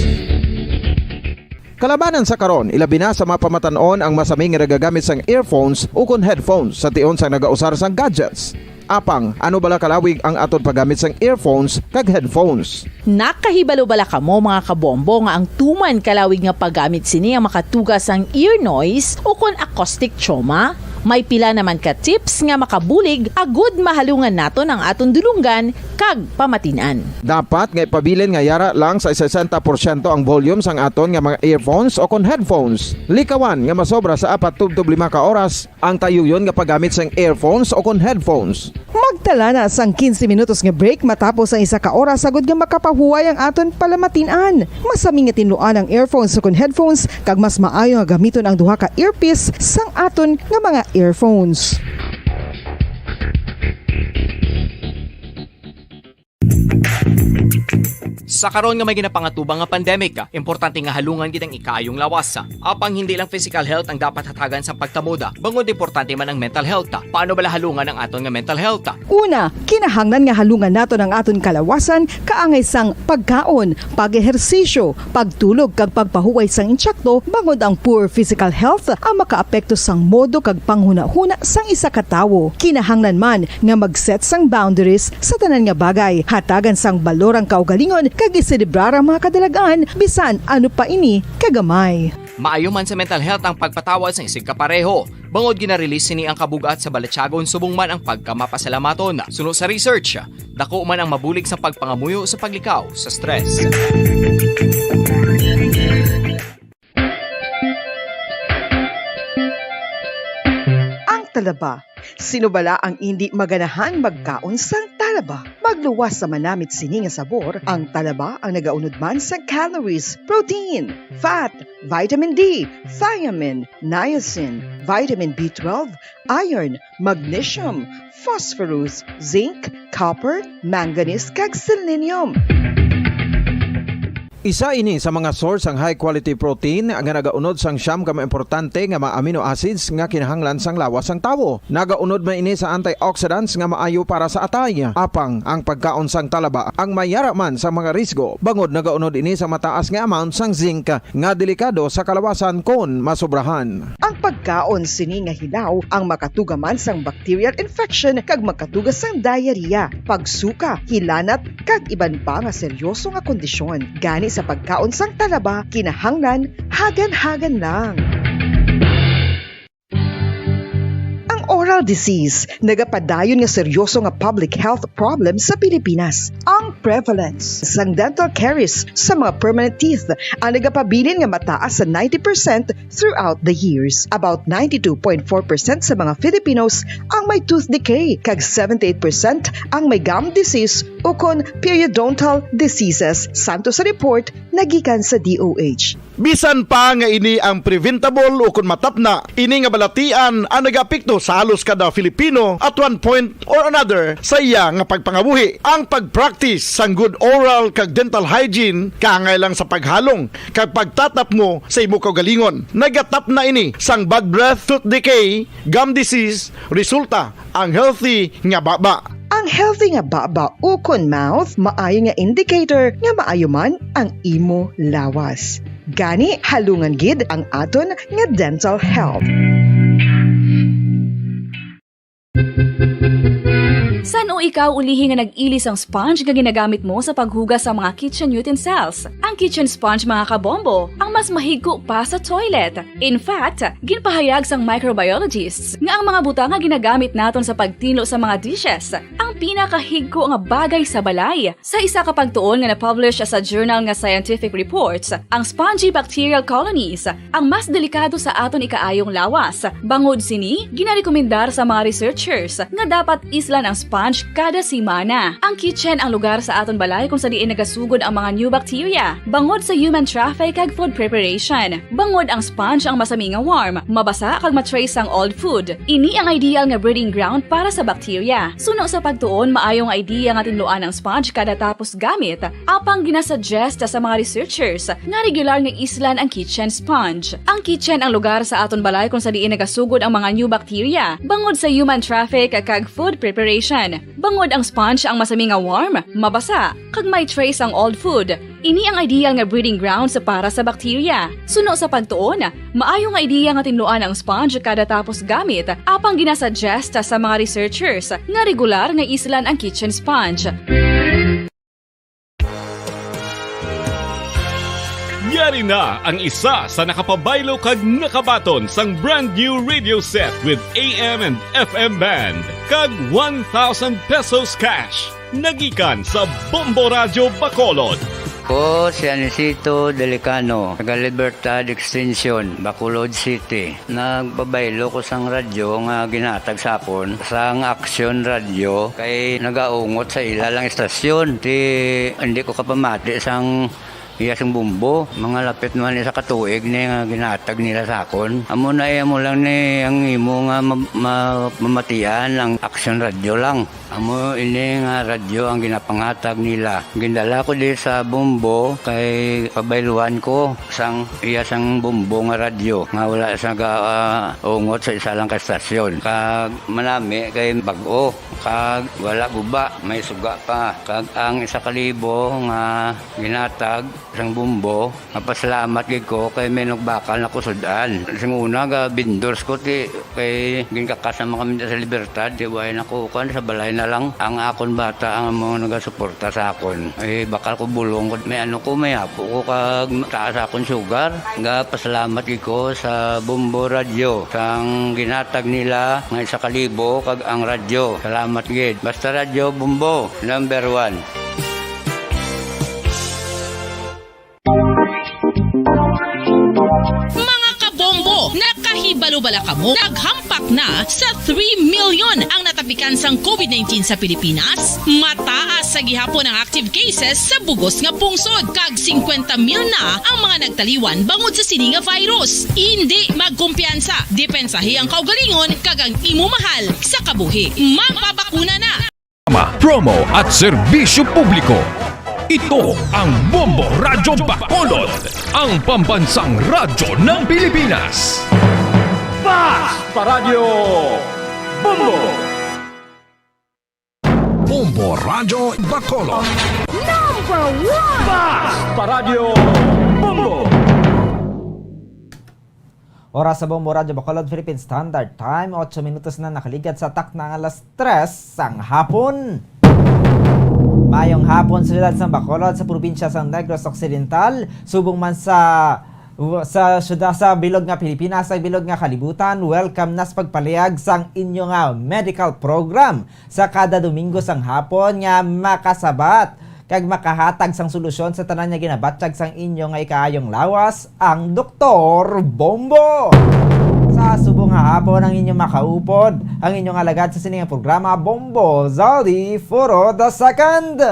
Kalabanan sa karon, ilabi na sa mga pamatanon ang masami nga nagagamit sang earphones o kon headphones sa tion sang nagausar sang gadgets. Apang, ano bala kalawig ang aton paggamit sang earphones kag headphones? Nakahibalo bala kamo mga kabombo nga ang tuman kalawig nga paggamit sini ang makatugas ang ear noise o kon acoustic trauma? May pila naman ka tips nga makabulig agud mahalungan naton ang aton dulunggan kag pamatinan. Dapat nga ipabilin nga yara lang sa 60% ang volume sang aton nga mga earphones o kon headphones. Likawan nga masobra sa 4 to 5 ka oras ang tayuyon nga paggamit sang earphones o kon headphones. Magtala na sang 15 minutos nga break matapos ang 1 ka oras sagud nga makapahuway ang aton palamatinan. Masami nga tinluan ang earphones o kon headphones kag mas maayo nga gamiton ang duha ka earpiece sang aton nga mga earphones. Sa karon nga may ginapangatubang nga pandemic, importante nga halungan gid ang ikayong lawas. Apang hindi lang physical health ang dapat hatagan sa pagtamuda, bangod importante man ang mental health. Paano bala halungan ang aton nga mental health? Una, kinahanglan nga halungan naton ang aton kalawasan kaangay sang pagkaon, pag-ehersisyo, pagtulog kag pagpahuway sang insyakto bangod ang poor physical health ang makaapekto sang modo kag panghuna-huna sang isa ka tawo. Kinahanglan man nga mag-set sang boundaries sa tanan nga bagay, hatagan sang balorang kaugalingon kag iselebrar ang mga kadalagaan bisan ano pa ini kagamay. Maayo man sa mental health ang pagpatawad sa isig kapareho. Bangod ginarelease sini ang kabugat sa Balechagon subong man ang pagkamapasalamaton. Sunod sa research, dako man ang mabulig sa pagpangamuyo sa paglikaw sa stress. Ang talaba. Sino bala ang hindi maganahan magkaon sang talaba? Magluwas sa manamit sini nga sabor, ang talaba ang nagaunod man sa calories, protein, fat, vitamin D, thiamine, niacin, vitamin B12, iron, magnesium, phosphorus, zinc, copper, manganese kag selenium. Isa ini sa mga source ang high quality protein nga nagaunod sang siyam ka importante nga mga amino acids nga kinahanglan sang lawas sang tawo. Nagaunod man ini sa antioxidants nga maayo para sa atay. Apang ang pagkaon sang talaba ang mayara man sa mga risgo. Bangod nagaunod ini sa mataas nga amount sang zinc nga delikado sa kalawasan kon masobrahan. Ang pagkaon sini nga hilaw ang makatugaman sang bacterial infection kag makatugas sang diarrhea, pagsuka, hilanat kag iban pa nga seryoso nga kondisyon. Gani sa pagkaon sang talaba kinahanglan hagan-hagan lang. Oral disease, nagapadayon nga seryoso nga public health problem sa Pilipinas. Ang prevalence sang dental caries sa mga permanent teeth ang nagapabilin nga mataas sa 90% throughout the years. About 92.4% sa mga Filipinos ang may tooth decay, kag 78% ang may gum disease o kon periodontal diseases, santo sa report nagikan sa DOH. Bisan pa nga ini ang preventable o kung matapna, ini nga balatian ang nagapikto sa halos kada Filipino at one point or another sa iya nga pagpangabuhi. Ang pag-practice sang good oral kag dental hygiene kaangay lang sa paghalong kag pagtatap mo sa imo kaugalingon. Nagatap na ini sang bad breath, tooth decay, gum disease, resulta ang healthy nga baba. Ang healthy nga baba o kon mouth, maayo nga indicator nga maayo man ang imo lawas. Gani halungan gid ang aton nga dental health. San o ikaw ulihi nga nag-ilis ang sponge nga ginagamit mo sa paghugas sa mga kitchen utensils? Ang kitchen sponge mga kabombo, ang mas mahigko pa sa toilet. In fact, ginpahayag sang microbiologists nga ang mga butang nga ginagamit naton sa pagtinlo sa mga dishes ang pinakahigko nga bagay sa balay. Sa isa ka pagtuon nga na-publish sa journal nga Scientific Reports, ang spongy bacterial colonies ang mas delikado sa aton ikaayong lawas. Bangod sini, ginarekomendar sa mga researchers nga dapat islan ang sponge kada simana. Ang kitchen ang lugar sa aton balay kung sa diin nagasugod ang mga new bacteria. Bangod sa human traffic kag food preparation. Bangod ang sponge ang masami nga warm, mabasa kag matrace ang old food. Ini ang ideal nga breeding ground para sa bacteria. Suno sa pagtuon, maayong idea nga tinluan ang sponge kada tapos gamit. Apang ginasuggest sa mga researchers nga regular nga islan ang kitchen sponge. Ang kitchen ang lugar sa aton balay kung sa diin nagasugod ang mga new bacteria. Bangod sa human traffic kag food preparation. Bangod ang sponge ang masami nga warm, mabasa, kag may trace ang old food. Ini ang ideal nga breeding grounds para sa bacteria. Suno sa pagtuon, maayo nga idea nga tinluan ang sponge kada tapos gamit, apang ginasuggest sa mga researchers nga regular nga islan ang kitchen sponge. Yari na ang isa sa nakapabaylo kag nakabaton sang brand new radio set with AM and FM band kag 1,000 pesos cash. Nagikan sa Bombo Radio Bacolod. Ko si Anisito Delicano, taga Libertad Extension, Bacolod City. Nagbabaylo ko sang radyo nga ginatag sapon sang Action Radio kay nagaungot sa ilalang estasyon. Hindi ko kapamati sang iyasang bumbo, mga lapit naman sa katuig ni nga ginatag nila sa akon. Amo na mo lang ni ang imo nga mamatian ang Action Radio lang. Amo ini nga radyo ang ginapangatag nila. Gindala ko di sa bumbo kay pabayluan ko sang iyasang bumbo nga radyo nga wala sa ungot sa isa lang ka estasyon. Kag manami kay bag-o, kag wala guba, may suga pa. Kag ang 1,000 nga ginatag sang bumbo, mapasalamat gid ko kay may nagbakal na kusudan. Sing una ga bindors ko ti kay ginkakasama kami sa Libertad, di way nako kan sa balay na lang ang akon bata ang mga nagasuporta sa akon. Eh bakal ko bulong ko may ano ko may apo ko kag taas akon sugar. Ga pasalamat gid ko sa Bombo Radio sang ginatag nila nga 1,000 kag ang radyo. Salamat gid. Basta Radio Bombo number 1. Mga kabombo, nakahibalo-bala ka mo. Naghampak na sa 3 million ang natapikan sang COVID-19 sa Pilipinas. Mataas sa gihapon ang active cases sa bugos nga pungsod. Kag 50 mil na ang mga nagtaliwan bangod sa sini nga virus. Hindi magkumpiyansa. Depensahi ang kaugalingon kag ang imo mahal sa kabuhi. Magpabakuna na! Promo at serbisyo publiko. Ito ang Bombo Radyo Bacolod, ang pambansang radyo ng Pilipinas. Bombo Radyo Bacolod. Oras sa Bombo Radyo Bacolod, Philippine Standard Time, 8 minutos na nakaligat sa tak ng alas 3 sang hapon. Mayong hapon sa siyudad ng Bacolod sa probinsya ng Negros Occidental, subong man sa syudad sa bilog nga Pilipinas, sa bilog nga kalibutan. Welcome na sa pagpalihag sang inyo nga medical program sa kada Domingo sang hapon nga makasabat kag makahatag sang solusyon sa tanan nga ginabatsyag sang inyo nga ikaayong lawas, ang Dr. Bombo. Sa subong nga hapon ang inyong makaupod, ang inyong alagad sa siningang programa, Bombo Zaldi Foro the Second.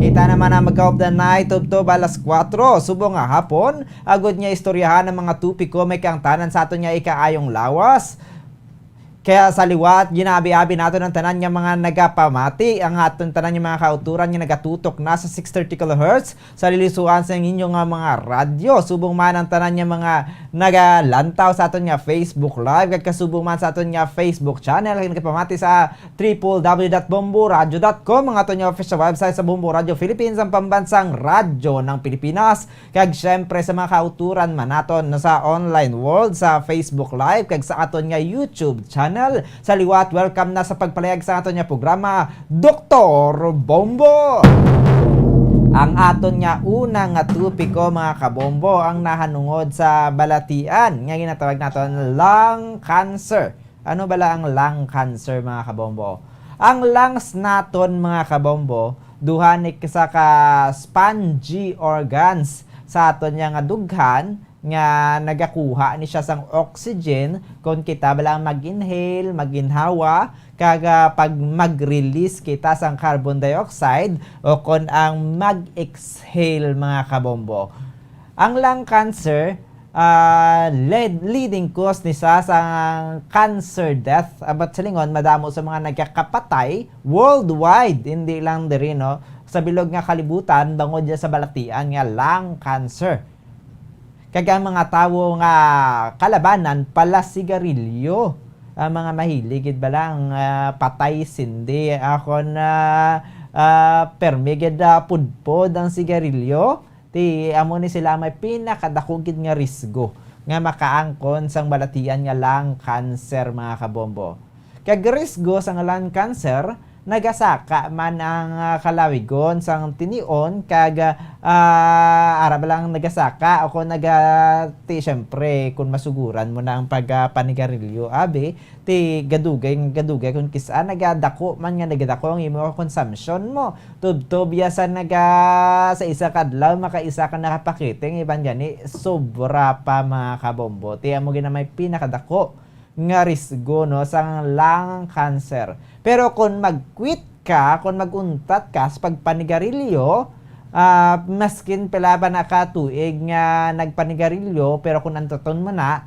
Kita naman na magkaupdan na itubtob alas 4, subong nga hapon, agod niya istoryahan ng mga tupiko may kang tanan sa aton nga ikaayong lawas. Kaya sa liwat, ginabi-abi nato ng tanan nga mga nagapamati, ang aton tanan nga mga kauturan nga nagatutok na sa 630 kHz sa lilisuan sa inyong nga mga radyo. Subong man ang tanan nga mga nagalantaw sa aton nga Facebook Live, kag kasubong man sa aton nga Facebook channel, kag nagapamati sa www.bomboradio.com, ang aton nga official website sa Bombo Radio Philippines, ang pambansang radyo ng Pilipinas. Kag syempre sa mga kauturan man naton sa online world, sa Facebook Live, kag sa aton nga YouTube channel. Sa liwat, welcome na sa pagpalayag sa aton nga programa, Dr. Bombo. Ang aton nga unang nga tupiko, mga kabombo, ang nahanungod sa balatian nga ginatawag naton lung cancer. Ano bala ang lung cancer, mga kabombo? Ang lungs naton, mga kabombo, duhanik sa ka spongy organs sa aton nga dughan nga nagakuha ni siya sang oxygen kung kita bala mag-inhale, mag-inhawa, kaga pag mag-release kita sang carbon dioxide o kung ang mag-exhale, mga kabombo. Ang lung cancer, leading cause ni sa cancer death. Abat sa lingon, madamo sa mga nagkakapatay worldwide, hindi lang diri, no? Sa bilog nga kalibutan, bangod sa balatian nga lung cancer. Kag ang mga tawo nga kalabanan pala sigarilyo. Ang mga mahiligid ba lang patay sindi ako na permigid pudpod ang sigarilyo. Ti amo ni sila may pinakadakugid nga risgo nga makaangkon sang balatian nga lung cancer, mga kabombo. Kag risgo sang lung cancer, nagasaka man ang kalawigon sang tinion, kag arab lang nagasaka o kung ti syempre kung masuguran mo na ang pagpanigarilyo abi ti gadugay kung kisa nagadako man nga nagadako ang imo consumption mo tubtob sa sa isa kadlaw makaisa ka nakapakiting iban gani sobra pa, mga kabombo. Ti amo ginamay pinakadako nga risgo, no, sa lung cancer. Pero kung mag-quit ka, kung mag-untat ka sa pagpanigarilyo, maskin pala ba nakatuig nga nagpanigarilyo, pero kung antoton mo na,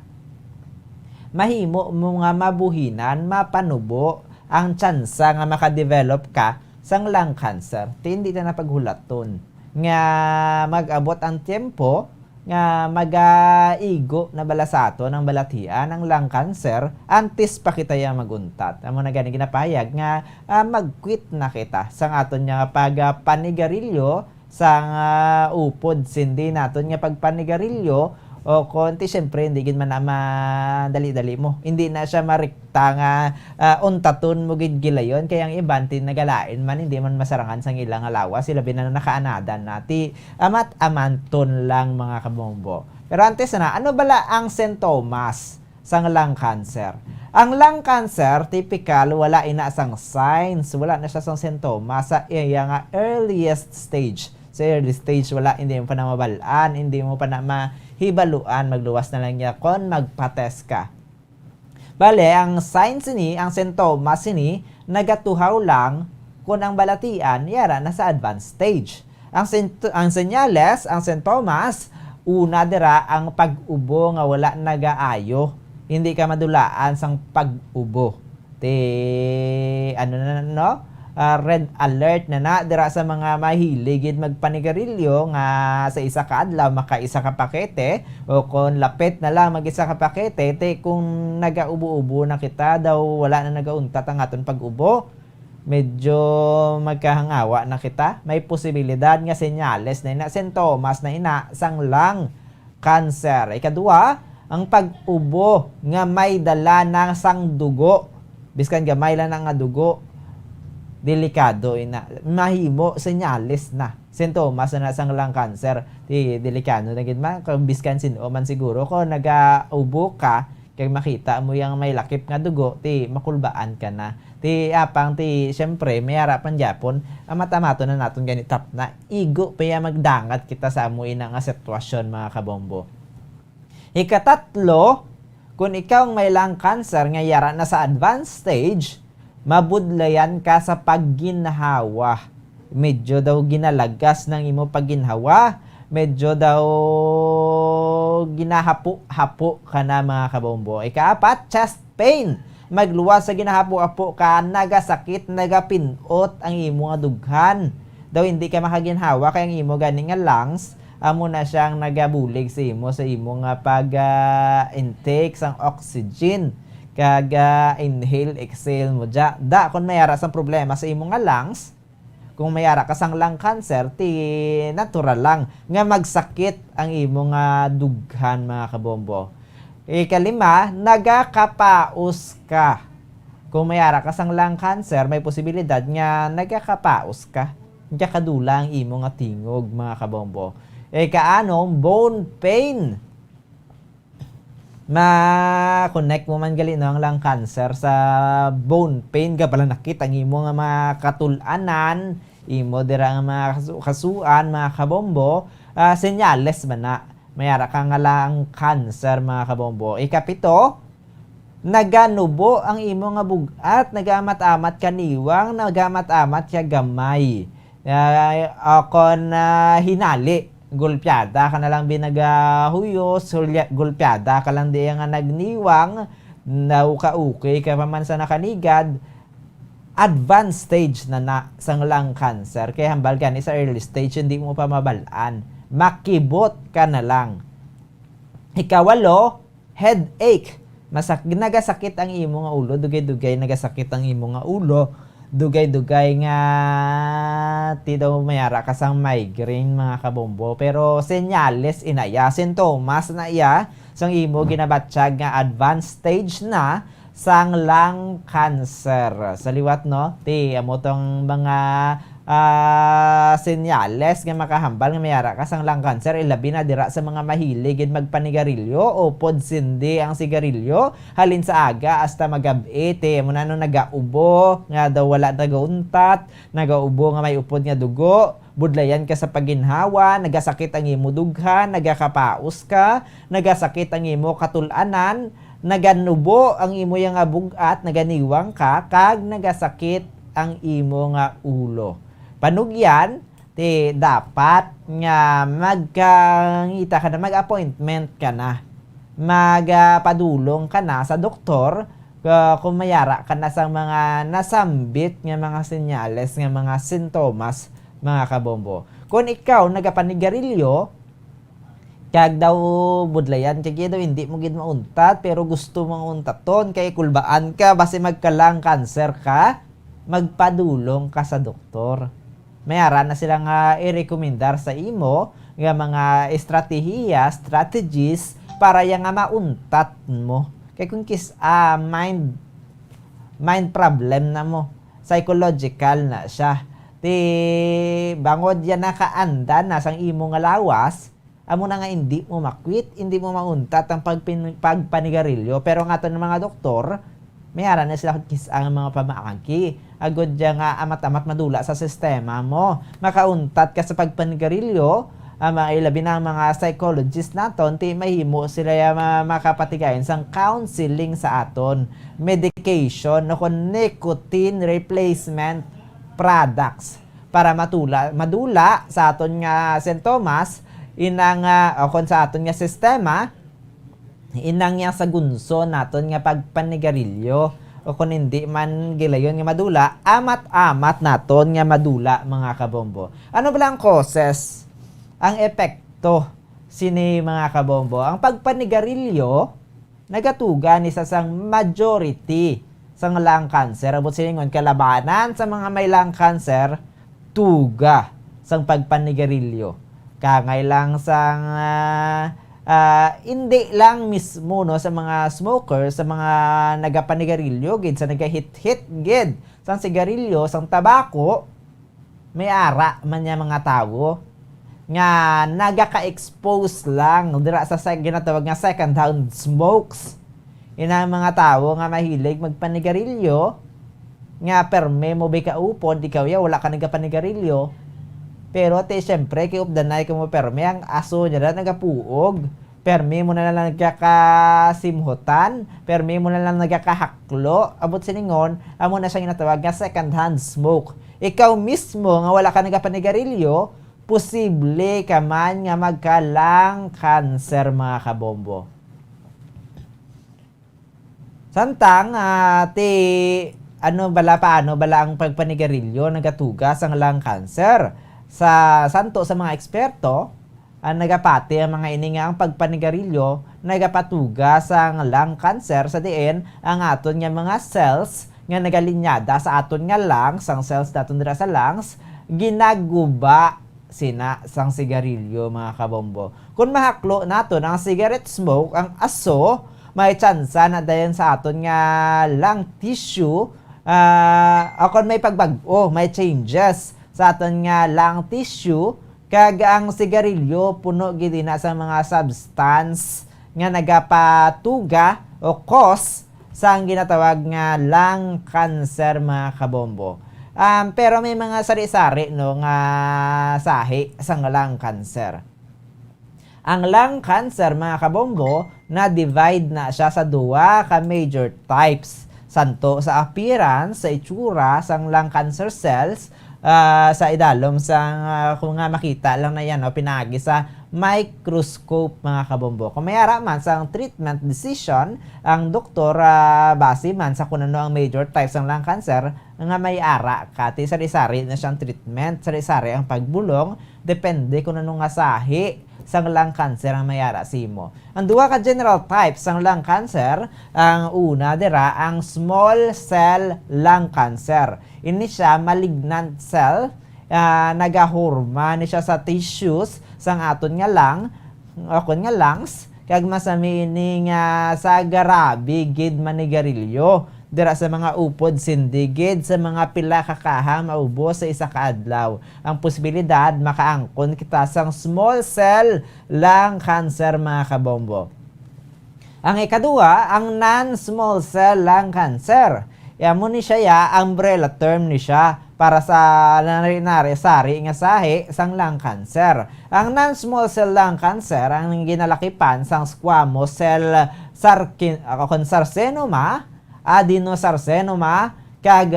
mahimo mo nga mabuhinan, mapanubo ang tsansa nga makadevelop ka sang lung cancer. Hindi na napaghulaton nga mag-abot ang tiempo nga mag-igo na bala sa ato ng balatian ng lung cancer antes pa kita yung maguntat. Amo na gani ginapayag nga mag-quit na kita sang aton nga pagpanigarilyo sang upod sindi naton nga pagpanigarilyo o konti syempre hindi gid man na madali-dali mo. Hindi na siya marikta nga untaton mo gid gilayon kaya ang iban tin nagalain man hindi man masarangan sang ilang lawas sila binan nakaanadan nati amat amanton lang, mga kabombo. Pero antes na ano bala ang sintomas sang lung cancer? Ang lung cancer typical wala ina sang signs, wala na siya sang sintomas sa iya nga earliest stage. Sa early stage wala, hindi mo pa na mabalaan, hindi mo pa na mahibaluan, magluwas na lang niya kung magpa-test ka. Bale, ang signs ni, ang sintomas ni, nagatuhaw lang kung ang balatian, yara na sa advanced stage. Ang senyales, ang sintomas, una dira ang pag-ubo nga wala nagaayo. Hindi ka madulaan sang pag-ubo. Ano na, no? red alert na dira sa mga mahiligid magpanigarilyo nga sa isa ka adlaw maka-isa ka pakete o kung lapit na lang mag-isa ka pakete kung nagaubo-ubo na kita daw wala na nagauntat ang aton pag-ubo medyo magkahangawa na kita may posibilidad nga senyales na ina sintomas na ina sang lang cancer. Ikadua ang pag-ubo nga may dala ng sang dugo biskan gamay lang nga dugo delikado ina mahimo senyales na sintomas na sang lang cancer ti delikado na gid man kung biskan sino man siguro ko nagaubo ka kay makita mo yang may lakip nga dugo ti makulbaan ka na ti apang ti syempre may harapan Japon ang matamato na naton ganitap na igo pa ya magdangat kita sa amuin nga sitwasyon mga kabombo. Ikatatlo, kung ikaw may lang cancer nga yara na sa advanced stage mabudlayan ka sa pagginhawa. Medyo daw ginalagas ng imo pagginhawa. Medyo daw ginahapo-hapo ka na mga kabombo. Ikaapat, chest pain. Magluwas sa ginahapo-hapo ka, nagasakit, nagapinot ang imo nga dughan. Daw hindi ka makaginhawa kaya ang imo gani nga lungs amo na siyang nagabulig sa imo nga pag-intake sang oxygen. Kaga inhale, exhale mo dya. Kung mayara sang problema sa imo nga lungs, kung mayara ka sang lung cancer, ti natural lang nga magsakit ang imo nga dughan mga kabombo. Ikalima, nagakapaos ka. Kung mayara ka sang lung cancer, may posibilidad nga nagakapaos ka. Kaya kadula ang imo nga tingog mga kabombo. Ikaano, bone pain. Ma-connect mo man gali no ang lung cancer sa bone pain ka pala nakita ang imo nga makatulanan imo dira nga mga kasuan mga kabombo senyales man na mayara ka nga lang cancer mga kabombo. Ikapito, naganubo ang imo nga bugat nagamat-amat kaniwang nagamat-amat kya gamay kon hinali gulpyada ka na lang binagahuyos, gulpyada ka lang diya nga nagniwang, nauka-ukay ka pa man sa nakanigad, advanced stage na sang lung cancer. Kaya hambal ka sa early stage, hindi mo pa mabalaan. Makibot ka na lang. Ikawalo, headache. Nagasakit ang imo nga ulo, dugay-dugay nagasakit ang imo nga ulo, dugay-dugay nga ti daw mayara ka sang migraine mga kabombo pero senyales inaya sintomas na iya sang imo ginabatsyag nga advanced stage na sang lung cancer sa liwat no ti amo tong mga senyales nga makahambal nga mayara ka sang lung cancer ilabi na dira sa mga mahilig magpanigarilyo o podsindi ang sigarilyo halin sa aga hasta magabi ti mo na no nagaubo nga daw wala nagauntat nagaubo nga may upod nga dugo budlayan ka sa paginhawa nagasakit ang imo dughan nagakapaos ka nagasakit ang imo katulanan naganubo ang imo nga bugat naganiwang ka kag nagasakit ang imo nga ulo. Panugyan, dapat nga magkangita ka na, mag-appointment ka na. Magpadulong ka na sa doktor kung mayara ka na sa mga nasambit nga mga senyales, nga mga sintomas, mga kabombo. Kung ikaw nagapanigarilyo, kag daw budlayan, kaya daw hindi mo gid mauntat, pero gusto mong untaton, kay kulbaan ka, basi magkalang cancer ka, magpadulong ka sa doktor. Mayara na silang i-rekomendar sa imo nga mga strategies para yang nga mauntat mo. Kaya kung mind problem na mo, psychological na siya. Ti bangod yan nakaanda na sang imo nga lawas, amo na nga hindi mo makwit, hindi mo mauntat ang pagpanigarilyo. Pero nga to ng mga doktor, mayara na sila ang mga pamaangki. Agod dyan nga amat-amat madula sa sistema mo. Makauntat ka sa pagpanigarilyo, ilabi na mga psychologist naton, ti mahimo sila makapatigayon sang counseling sa aton. Medication, no kon nicotine replacement products para madula sa aton nga sintomas, inang kon sa aton nga sistema, inang nga sa gunso naton nga pagpanigarilyo o kung hindi man gilayon nga madula, amat-amat naton nga madula mga kabombo. Ano ba ang causes? Ang epekto sini mga kabombo. Ang pagpanigarilyo nagatuga ni sa sang majority sang lung cancer. Abot siningon kalabanan sa mga may lung cancer, tuga sang pagpanigarilyo. Kangay lang sang hindi lang mismo no sa mga smokers, sa mga nagapanigarilyo gid, sa nagahit-hit gid sang sigarilyo, sang tabako, may ara man niya mga tawo nga nagaka-expose lang dira sa ginatawag nga second-hand smokes. Ina mga tawo nga mahilig magpanigarilyo nga perme mo ba kaupod, ikaw ya wala ka nagapanigarilyo. Pero te syempre kay updanay ko mo perme ang aso niya na nagapuog. Perme mo na lang nagkakasimhutan, perme mo na lang nagkakahaklo. Abot siningon, amo na siya ginatawag nga second hand smoke. Ikaw mismo nga wala ka nagapanigarilyo, posible ka man nga magkalang cancer mga kabombo. Santang paano bala ang pagpanigarilyo nagatugas ang lung cancer? Sa mga eksperto, nagapati ang mga ini nga ang pagpanigarilyo nagapatugas ang lung cancer sa diin ang aton nga mga cells nga nagalinyada sa aton nga lungs, ang cells daton dira sa lungs ginaguba sina sang sigarilyo mga kabombo. Kung mahaklo naton ang cigarette smoke, ang aso may tsansa na dayon sa aton nga lung tissue kung may pagbago, may changes sa aton nga lung tissue, kag ang sigarilyo puno gid na sa mga substance nga nagapatuga o cause sa ginatawag nga lung cancer mga kabombo. Pero may mga sari-sari no nga sahi sa lung cancer. Ang lung cancer mga kabombo na divide na siya sa duwa ka major types. Santo sa appearance, sa itsura sang lung cancer cells, sa idalom sang kung nga makita lang na yan pinagi sa microscope mga kabombo. Kung may ara man sang treatment decision, ang doktor base man sa kung ano ang major types ng lung cancer nga may ara kati sari-sari na siyang treatment, sari-sari ang pagbulong, depende kung ano nga sahi sang lung cancer ang may ara simo. Ang duwa ka general types sang lung cancer, ang una dira ang small cell lung cancer. Ini siya malignant cell, nagahurma ni siya sa tissues sang aton nga lungs, kag masami ini nga sa garabi gid manigarilyo dira sa mga upod sindigid sa mga pila ka kaha maubos sa isa ka adlaw. Ang posibilidad makaangkon kita sang small cell lung cancer mga kabombo. Ang ikaduwa, ang non-small cell lung cancer. Amo ni siya umbrella term ni siya para sa sari nga sahi sang lung cancer. Ang non-small cell lung cancer ang ginalakipan sang squamous cell carcinoma, adenocarcinoma, kag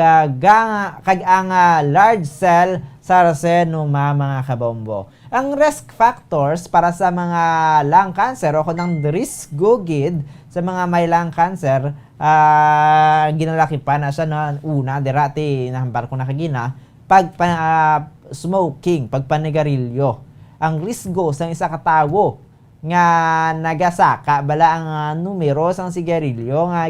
ang large cell carcinoma mga kabombo. Ang risk factors para sa mga lung cancer o kung risgo gid sa mga may lung cancer, ginalaki pa na siya na una, derati, nahambar ko na kagina, smoking, pagpanigarilyo. Ang risgo sa isa katawo nga nagasaka bala ang numero sang sigarilyo nga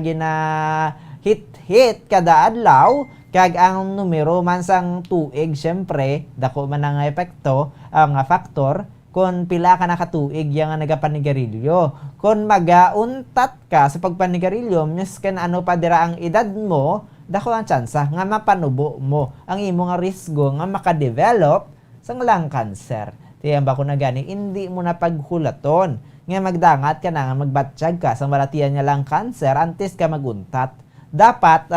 hit kada adlaw, kag ang numero man sang tuig syempre dako man ang epekto ang factor kung pila ka nakatuig yang nagapanigarilyo. Kung magauntat ka sa pagpanigarilyo, misken ano pa dira ang edad mo, dako ang tsansa nga mapanubo mo ang imo nga risgo nga makadevelop sang lung cancer. Tiyan ba ko na gani, hindi mo na paghulaton nga magdangat ka na nga magbatsyag ka sa malatian nga lung cancer antes ka maguntat. Dapat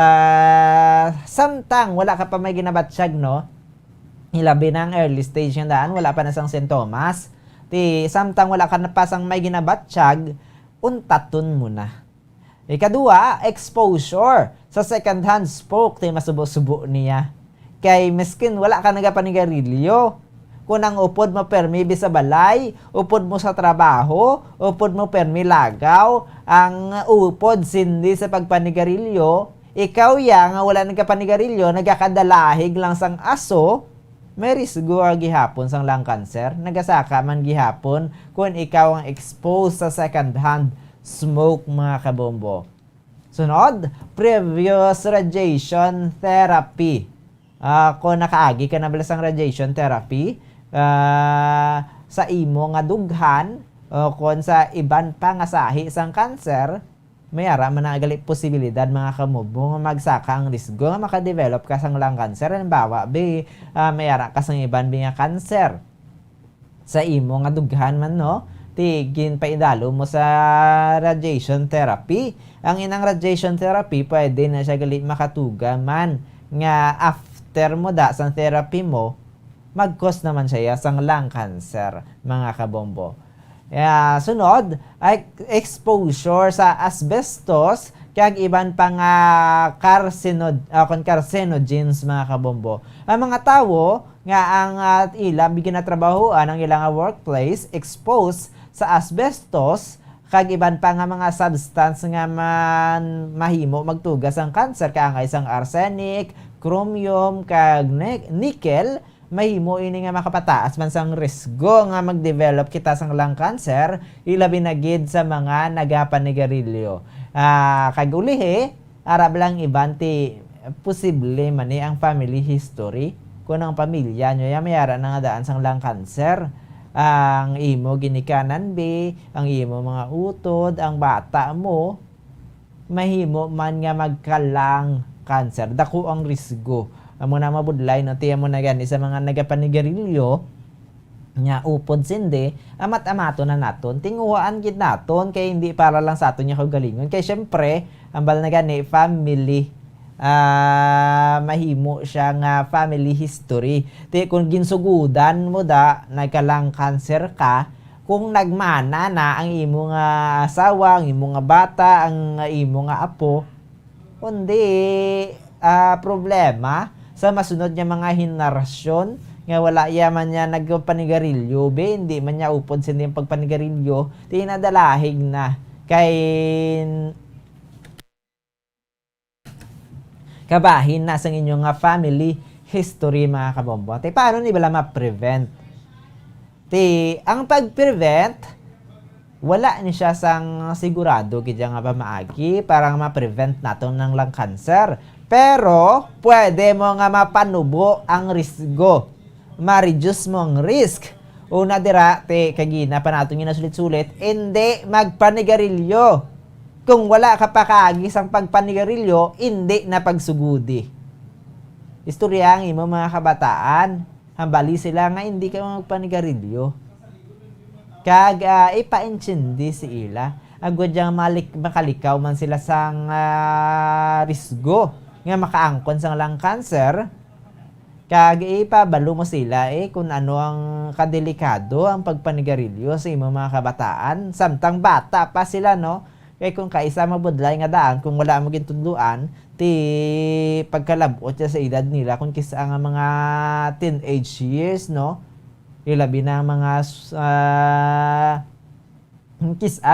samtang wala ka pa may ginabatsyag no, ilabi ng early stage yung daan, wala pa na sang sintomas. Samtang wala ka na pa sang may ginabatsyag, untaton mo na. Ikaduwa, exposure sa second hand smoke, masubo-subo niya. Kay miskin wala ka nagapanigarilyo. Kung ang upod mo permi sa balay, upod mo sa trabaho, upod mo permi lagaw, ang upod sindi sa pagpanigarilyo, ikaw nga wala nagkapanigarilyo, nagakadalahig lang sang aso, may risgo gihapon sang lung cancer. Nagasaka man gihapon kung ikaw ang exposed sa second-hand smoke, mga kabombo. Sunod, previous radiation therapy. Kung nakaagi ka na balasang radiation therapy, sa imo nga dughan, o kung sa iban pa nga sahi sang cancer, mayara man nagali posibilidad, mga kamubo, nga magsaka ang risgo nga makadevelop ka sang lung cancer. Halimbawa, mayara ka sang iban nga cancer sa imo nga dughan man, no? Tigin pa idalo mo sa radiation therapy. Ang inang radiation therapy, pwede na siya gali makatuga man nga after mo sang therapy mo, mag-cause naman siya sang lung cancer, mga kabombo. Sunod ay exposure sa asbestos kag iban pang carcinogens, mga kabombo. Ang mga tawo nga ang ila ginatrabahoan ang ilang workplace exposed sa asbestos kag iban pa nga mga substance nga mahimo magtugas ang cancer, kaangay sang arsenic, chromium kag nickel, mahimo ini nga makapataas man sang risgo nga magdevelop kita sang lung cancer, ilabi na gid sa mga nagapanigarilyo. Kag ulihi, arab lang iban ti posible man ang family history. Kung ang pamilya nyo mayara na nga daan sang lung cancer, ang imo ginikanan ang imo mga utod, ang bata mo, mahimo man nga magkalang cancer. Dako ang risgo. Amo na mabudlay, no, tiyan mo na gani sa mga nagapanigarilyo nga upod sindi, amat-amato na naton, tinguhaan gid naton, kay hindi para lang sa aton niya kagalingon. Kay syempre, ang bal na gani, family, mahimo siya nga family history. Ti kung ginsugudan mo nagkalang cancer ka, kung nagmana na ang imo nga asawa, ang imo nga bata, ang imo nga apo, kundi problema sa masunod niya mga henerasyon nga wala yaman niya nagpanigarilyo, hindi man niya upod sa niyang pagpanigarilyo, tinadalahig na kay kabahin na sa inyong family history, mga kabombo. Paano ni bala ma-prevent? Ang pag-prevent, wala ni siya sang sigurado kaya nga ba maagi para ma-prevent natin ng lung cancer. Pero, pwede mo nga mapanubo ang risgo. Ma-reduce mo ang risk. Una dira, kagina pa natin yung nasulit-sulit, hindi magpanigarilyo. Kung wala ka pa kaagis ang pagpanigarilyo, hindi na pagsugudi. Istorya ang imo, mga kabataan. Hambali sila nga hindi ka magpanigarilyo. Kag ipaintindi si ila. Agad yung makalikaw man sila sang risgo nga makaangkon sang lung cancer, kag ipabalo mo sila kung ano ang kadelikado ang pagpanigarilyo sa imo, mga kabataan. Samtang bata pa sila, no? Kaya kung kaisa mabudlay nga daan, kung wala mo gintudluan, pagkalabot sa edad nila, kung kisa nga mga teenage years, no? Ilabi na mga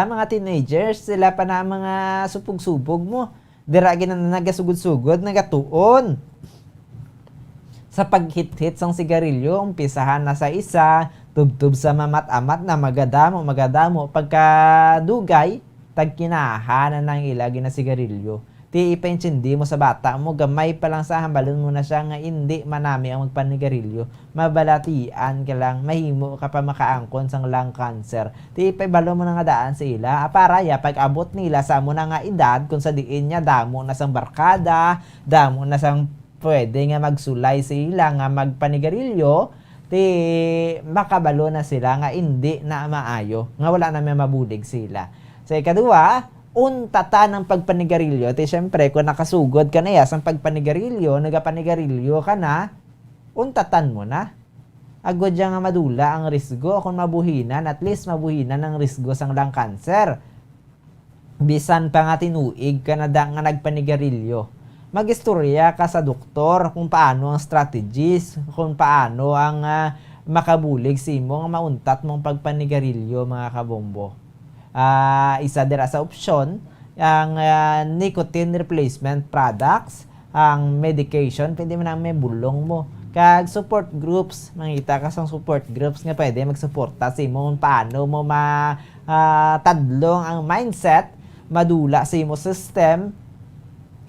mga teenagers, sila pa na mga supog-subog mo. Diragi na nagasugod-sugod, nagatuon. Sa paghit-hit sang sigarilyo, umpisahan na sa isa, tubtub sa mamat-amat na magadamo. Pagkadugay, tagkinahan na ng ilagi na sigarilyo. Ti ipaintindi mo sa bata mo, gamay pa lang sa hambalon mo na siya nga hindi manami ang magpanigarilyo. Mabalatian ka lang, mahimo ka pa makaangkon sang lung cancer. Ti ipabalo mo na nga daan sa ila, para pag abot nila sa mo na nga edad, kung sa diin niya, damo na sang barkada, damo na sang pwede nga magsulay sa ila nga magpanigarilyo, ti makabalo na sila nga hindi na maayo, nga wala na may mabulig sila. Sa ikadua, untata ng pagpanigarilyo. Siyempre, kung nakasugod ka na ang pagpanigarilyo, nagapanigarilyo ka na, untatan mo na. Agad nga madula ang risgo. Kung mabuhinan, at least mabuhinan ang risgo sang lung cancer. Bisan pa nga tinuig ka na nga nagpanigarilyo. Mag-istorya ka sa doktor kung paano ang strategies, kung paano ang makabulig sa imo nga mauntat mong pagpanigarilyo, mga kabombo. Isa dira sa opsyon, ang nicotine replacement products, ang medication, pwede mo na may bulong mo. Kag support groups, mangita ka sa support groups nga pwede magsuporta sa imo paano mo tadlong ang mindset, madula sa imo system,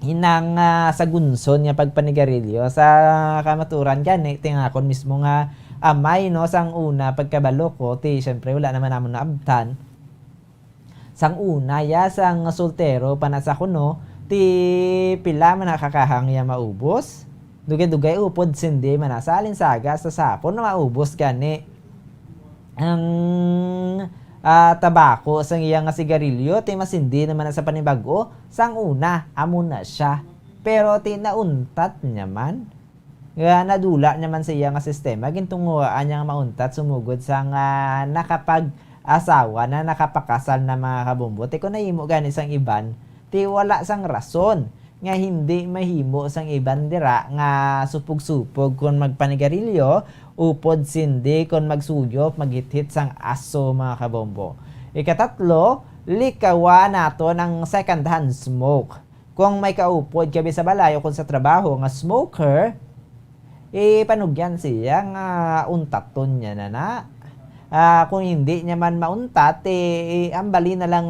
hinang sa gunson nga pagpanigarilyo. Sa kamaturan gani, tingakon mismo nga amay no sang una pagkabalo ko, syempre wala naman namon naabtan. Sang una ya sang soltero panasa kuno, pila man nakakahang ya maubos. Dugay-dugay upod sindi manasalin saga sa sapon na maubos gani. Ang tabako sang iyang nga sigarilyo, masindi naman sa panibago, sang una, amo na siya. Pero nauntat naman. Nadula naman sa iyang nga sistema, gintunguan niya mauntat, sumugod sang nakapag-asawa na nakapakasal na mga kabumbo. Kung nahimo gani sang iban, wala sang rason nga hindi mahimo sang iban dira nga supog-supog kung magpanigarilyo, upod sindi kung magsuyop, maghithit sang aso mga kabombo. Ikatatlo, likawa nato ng second hand smoke. Kung may kaupod kabi sa balayo kung sa trabaho nga smoker, panugyan siya nga untaton niya na. Kung hindi niya man mauntat, ang bali na lang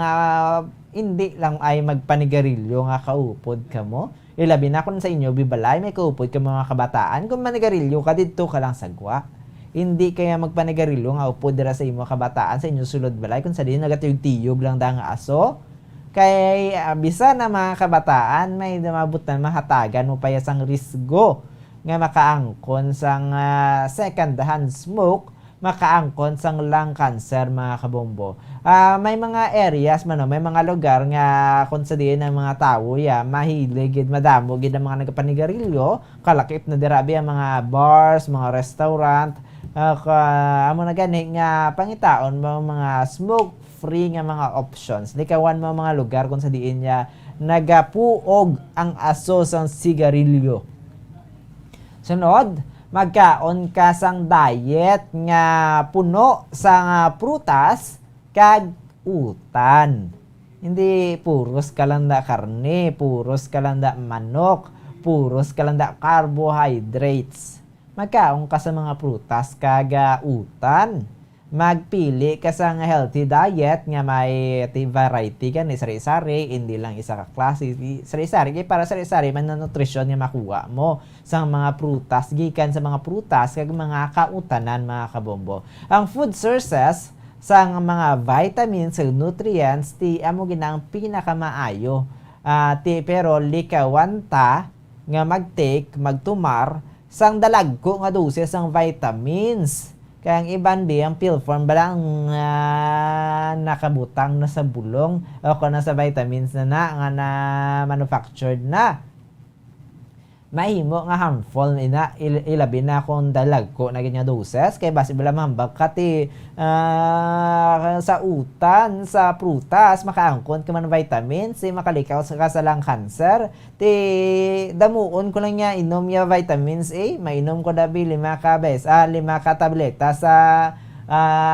hindi lang ay magpanigarilyo nga kaupod ka mo. Ilabi na kung sa inyo, bibalay, may kaupod ka mga kabataan. Kung manigarilyo ka, dito ka lang sagwa. Hindi kaya magpanigarilyo nga upod dira sa inyo kabataan, sa inyo sulod balay. Kung sa din, nagatiyog-tiyog lang da nga aso. Kaya, bisa na mga kabataan, may mabutan, mahatagan mo pa yasang risgo nga makaangkon sang second hand smoke, makaangkon sang lung cancer mga kabombo. May mga areas man, may mga lugar nga kung sa diin ang mga tao mahilig madamo gid ang mga nagapanigarilyo, kalakip na dirabi ang mga bars, mga restaurant, amo na gani nga pangitaon mga smoke free nga mga options. Likawan mo mga lugar kung sa diin nagapuog ang aso sang sigarilyo. Sunod, magkaon ka sang diet nga puno sa prutas kag utan. Hindi puros kalanda karne, puros kalanda manok, puros kalanda carbohydrates. Magkaon ka sa mga prutas kag utan. Magpili ka sa healthy diet nga may variety ka ni sari-sari, hindi lang isa ka klase. Sari-sari para sari-sari man na nutrisyon nga makuha mo sa mga prutas, gikan sa mga prutas kag mga kautanan mga kabombo. Ang food sources sa mga vitamins ug nutrients amo ginang pinakamaayo. Pero likawan ta nga magtumar sang dalagko nga doses sang vitamins. Kaya ang iban di, ang pill form balang nakabutang na sa bulong o kung nasa vitamins na manufactured na. Mahimo nga harmful ilabi na kung dalag ko na ganyan doses. Kaya basi bala mambag kati sa utan, sa prutas, makaangkon ka man vitamins, makalikaw sa lung cancer. Damuon ko lang niya inom niya vitamins A, mainom ko dabi 5 ka tableta sa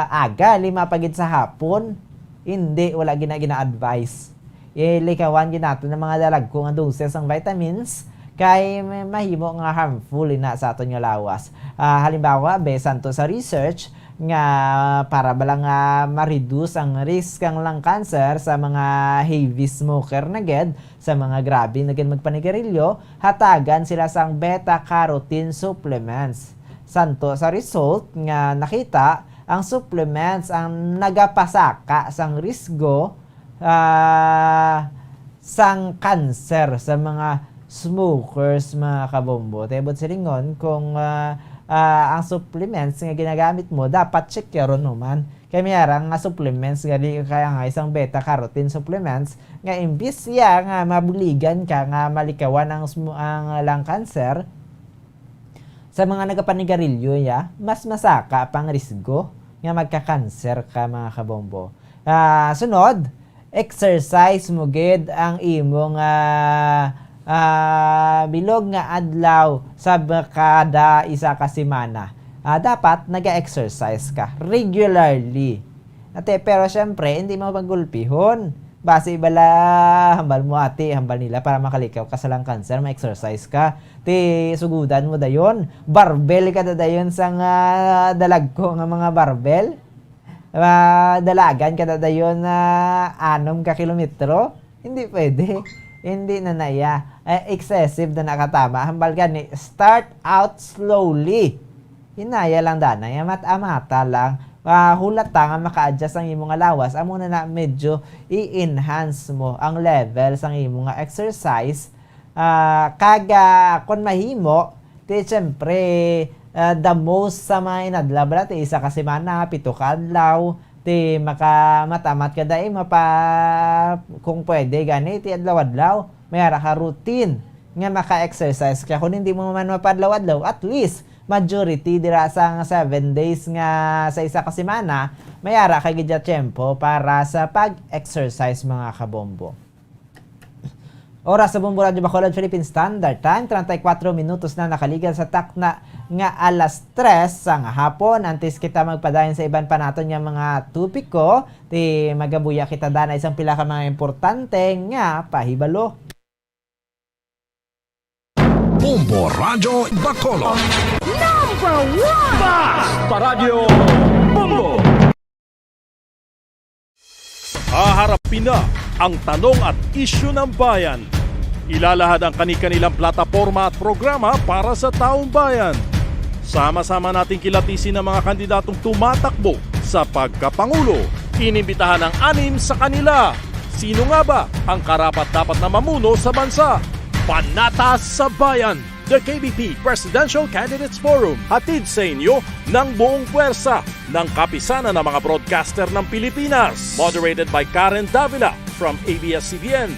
aga, 5 pagid sa hapon. Hindi, wala gina-advise. Likawan ginato ng mga dalag ko nga doses ang vitamins, kay mahimo nga harmful na sa aton nga lawas. Halimbawa, besanto sa research nga para balang ma-reduce ang risk ang lung cancer sa mga heavy smoker na ged, sa mga grabe na ged magpanigarilyo, hatagan sila sang beta-carotene supplements. Santo sa result nga nakita, ang supplements ang nagapasaka sang risgo sang cancer sa mga smokers mga kabombo. Tebot silingon kung ang supplements nga ginagamit mo dapat check yaron naman. Kaya mayarang nga supplements nga di kaya nga isang beta-carotene supplements nga imbis nga mabuligan ka nga malikawan ang lung cancer sa mga nagapanigarilyo mas masaka pang risgo nga magka-cancer ka mga kabombo. Sunod, exercise mo gid ang imong bilog nga adlaw sa kada isa ka semana. Dapat nag-exercise ka regularly. Pero syempre, hindi mo magulpihon. Base ibala hambal mo ati, hambal nila para makalikaw ka sa lang cancer, ma-exercise ka. Ti sugudan mo dayon, barbell ka dayon sang dalag ko nga mga barbell. Dalagan ka dayon na 6 ka kilometro. Hindi pwede. Hindi na naya. Excessive na nakatama. Hambal gani, start out slowly. Hinaya lang danay, mata-mata lang. Hulat nga maka-adjust ang imong lawas, amo na medyo i-enhance mo ang levels ang imong exercise. Kaga kon mahimo, ti syempre the most sa mga inadlaw ti isa ka semana, 7 ka adlaw, ti matamat ka dai kung pwede gani ti adlaw-adlaw, mayara ka routine nga maka-exercise ka. Kung hindi mo man mapadlaw-adlaw, at least majority dira sa 7 days nga sa isa ka semana, mayara kay gidya tiyempo para sa pag-exercise mga kabombo. Oras sa Bombo Radio Bacolod Philippine Standard Time, 34 minutos na nakaligal sa takna nga alas 3 sang hapon. Antes kita magpadayon sa iban pa naton nga mga tupiko, ti magabuya kita dana isang pila ka mga importante nga pahibalo. Bombo Radio Bacolod. Number 1! Basta Radio Bombo! Haharapin na ang tanong at isyu ng bayan. Ilalahad ang kani-kanilang plataporma at programa para sa taong bayan. Sama-sama nating kilatisin ang mga kandidatong tumatakbo sa pagkapangulo. Inimbitahan ang 6 sa kanila. Sino nga ba ang karapat-dapat na mamuno sa bansa? Panatas sa Bayan, the KBP Presidential Candidates Forum, hatid sa inyo ng buong puwersa ng kapisanan ng mga broadcaster ng Pilipinas. Moderated by Karen Davila from ABS-CBN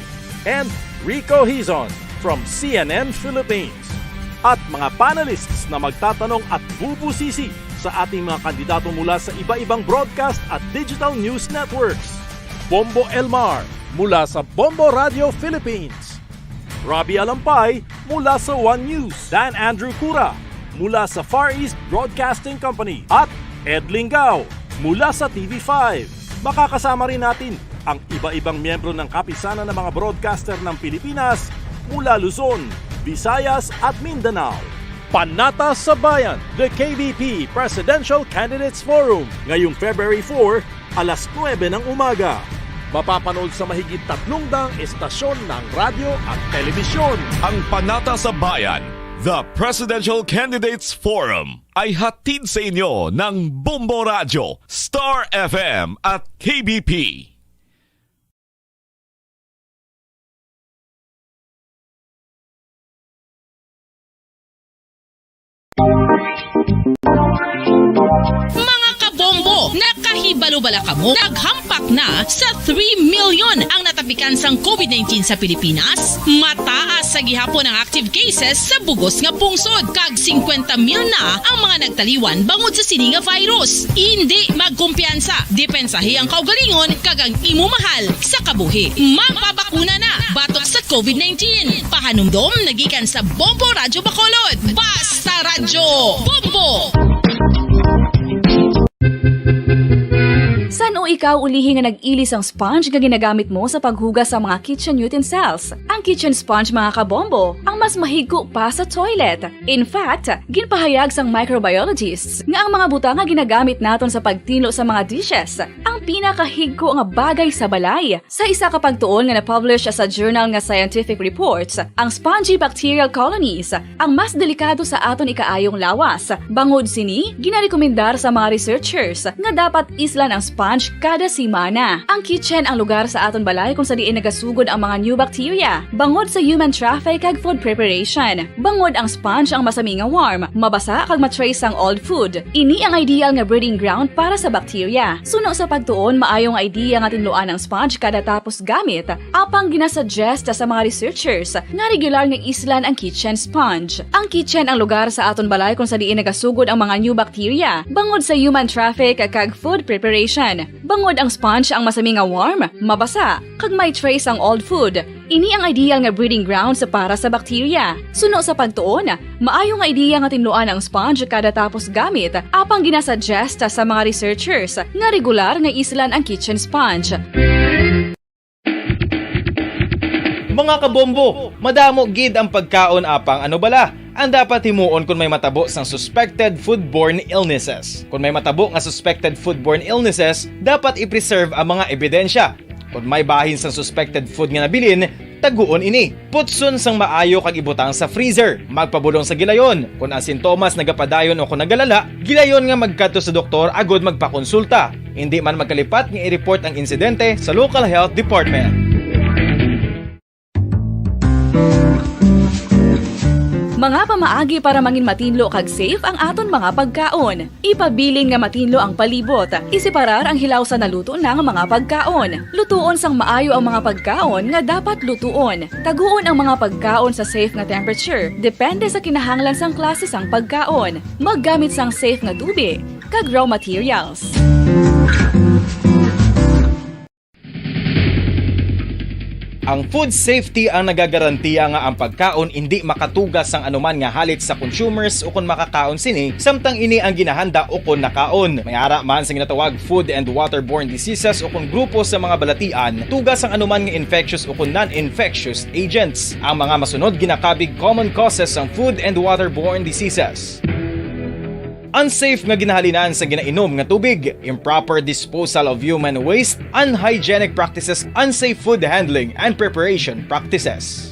and Rico Hizon from CNN Philippines. At mga panelists na magtatanong at bubusisi sa ating mga kandidato mula sa iba-ibang broadcast at digital news networks. Bombo Elmar mula sa Bombo Radio Philippines. Robbie Alampay mula sa One News, Dan Andrew Cura mula sa Far East Broadcasting Company at Ed Lingao mula sa TV5. Makakasama rin natin ang iba-ibang miyembro ng kapisanan ng mga broadcaster ng Pilipinas mula Luzon, Visayas at Mindanao. Panatas sa Bayan, the KBP Presidential Candidates Forum, ngayong February 4, alas 9 ng umaga. Mapapanood sa mahigit 300 estasyon ng radyo at telebisyon. Ang Panatas sa Bayan, the Presidential Candidates Forum, ay hatid sa inyo ng Bombo Radio, Star FM at KBP. Mga kabombo, nakahibalo-bala ka mo? Naghampak na sa 3 million ang natapikan sang COVID-19 sa Pilipinas. Mataas sa gihapon ang active cases sa bugos nga pungsod. Kag 50 mil na ang mga nagtaliwan bangod sa sini nga virus. Hindi magkumpiyansa. Depensahi ang kaugalingon kag ang imo mahal sa kabuhi. Magpabakuna na batok sa COVID-19. Pahanumdom nagikan sa Bombo Radio Bacolod. Basta Radio Bombo! San o ikaw ulihi nga nag-ilis ang sponge nga ginagamit mo sa paghugas sa mga kitchen utensils? Ang kitchen sponge mga kabombo, ang mas mahigko pa sa toilet. In fact, ginpahayag sang microbiologists nga ang mga butang nga ginagamit naton sa pagtilo sa mga dishes ang pinakahigko nga bagay sa balay. Sa isa ka pagtuon nga na-publish sa journal nga Scientific Reports, ang spongy bacterial colonies ang mas delikado sa aton ikaayong lawas. Bangod sini, ginarekomendar sa mga researchers nga dapat islan ang sponge kada simana. Ang kitchen ang lugar sa aton balay kung sa diin nagasugod ang mga new bacteria. Bangod sa human traffic kag food preparation. Bangod ang sponge ang masami nga warm, mabasa kag matrace ang old food. Ini ang ideal nga breeding ground para sa bacteria. Suno sa pagtuon, maayong idea nga tinluan ang sponge kada tapos gamit. Apang ginasuggest sa mga researchers nga regular nga islan ang kitchen sponge. Ang kitchen ang lugar sa aton balay kung sa diin nagasugod ang mga new bacteria. Bangod sa human traffic kag food preparation. Bangod ang sponge ang masami nga warm, mabasa, kag may trace ang old food. Ini ang ideal nga breeding ground sa para sa bacteria. Suno sa pagtuon, maayo nga ideya nga tinluan ang sponge kada tapos gamit, apang ginasuggest sa mga researchers nga regular nga islan ang kitchen sponge. Mga kabombo, madamo gid ang pagkaon apang ano bala ang dapat himuon kung may matabo sang suspected foodborne illnesses. Kung may matabo nga suspected foodborne illnesses, dapat i-preserve ang mga ebidensya. Kung may bahin sang suspected food nga nabilin, taguon ini. Putson sang maayo kag ibutang sa freezer. Magpabulong sa gilayon. Kung ang sintomas nagapadayon o kung nagalala, gilayon nga magkadto sa doktor agod magpakonsulta. Hindi man magkalipat nga i-report ang insidente sa local health department. Mga pamaagi para mangin matinlo kag safe ang aton mga pagkaon. Ipabilin nga matinlo ang palibot. Isiparar ang hilaw sa naluto ng mga pagkaon. Lutuon sang maayo ang mga pagkaon nga dapat lutuon. Taguon ang mga pagkaon sa safe nga temperature. Depende sa kinahanglan sang klase sang pagkaon. Maggamit sang safe nga tubig kag raw materials. Ang food safety ang nagagarantiya nga ang pagkaon hindi makatugas sang anuman nga halit sa consumers o kung makakaon sini, samtang ini ang ginahanda o kung nakaon. Mayara man sa ginatawag food and waterborne diseases o kung grupo sa mga balatian, tugas ang anuman nga infectious o kung non-infectious agents. Ang mga masunod ginakabig common causes ng food and waterborne diseases. Unsafe nga ginahalinan sa ginainom nga tubig, improper disposal of human waste, unhygienic practices, unsafe food handling, and preparation practices.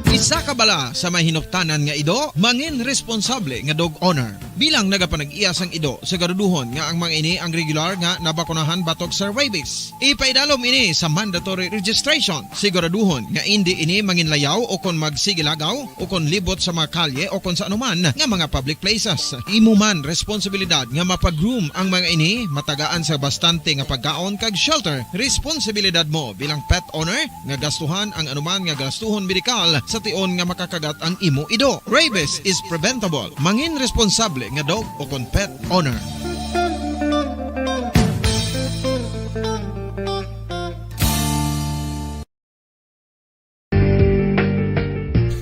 Isa ka bala sa may hinuptanan nga ido, mangin responsable nga dog owner. Bilang nagapanag-iyas ang ido, siguraduhon nga ang mga ini ang regular nga nabakunahan batok sa rabies. Ipaidalom ini sa mandatory registration. Siguraduhon nga hindi ini manginlayaw o kon magsigilagaw o kon libot sa mga kalye o kon sa anuman nga mga public places. Imo man responsibilidad nga mapag-groom ang mga ini, matagaan sa bastante nga pagkaon kag shelter. Responsibilidad mo bilang pet owner nga gastuhan ang anuman nga gastuhon medikal sa tion nga makakagat ang imo ido. Rabies is preventable. Mangin responsable nga dog o kon pet owner.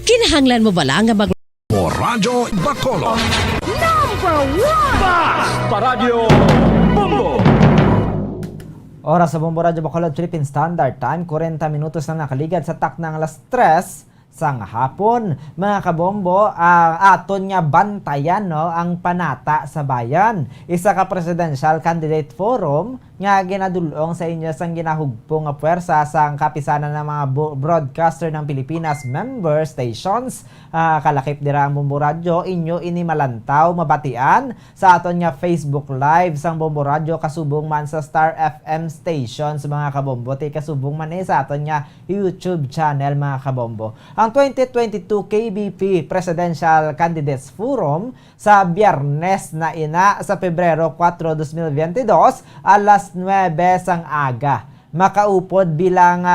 Kinahanglan mo bala nga mag O Radyo Bacolod. Number 1! Basta Radio Bombo! Oras sa Bombo Radio Bacolod Philippine Standard Time, 40 minutos na nakaligad sa taknang alas 3 sang hapon. Mga kabombo, aton nga bantayan no, ang panata sa bayan. Isa ka Presidential Candidate Forum nga ginadulong sa inyo sang ginahugpong nga puwersa sang kapisanan ng mga broadcaster ng Pilipinas member stations. Kalakip dira ang Bombo Radio, inyo ini malantaw, mabatian sa aton nga Facebook Live sang Bombo Radio, kasubong man sa Star FM stations mga kabombo, ti kasubong man sa aton nga YouTube channel mga kabombo. Ang 2022 KBP Presidential Candidates Forum sa Biyernes na ina sa Pebrero 4, 2022 alas 9 sang aga. Makaupod bilang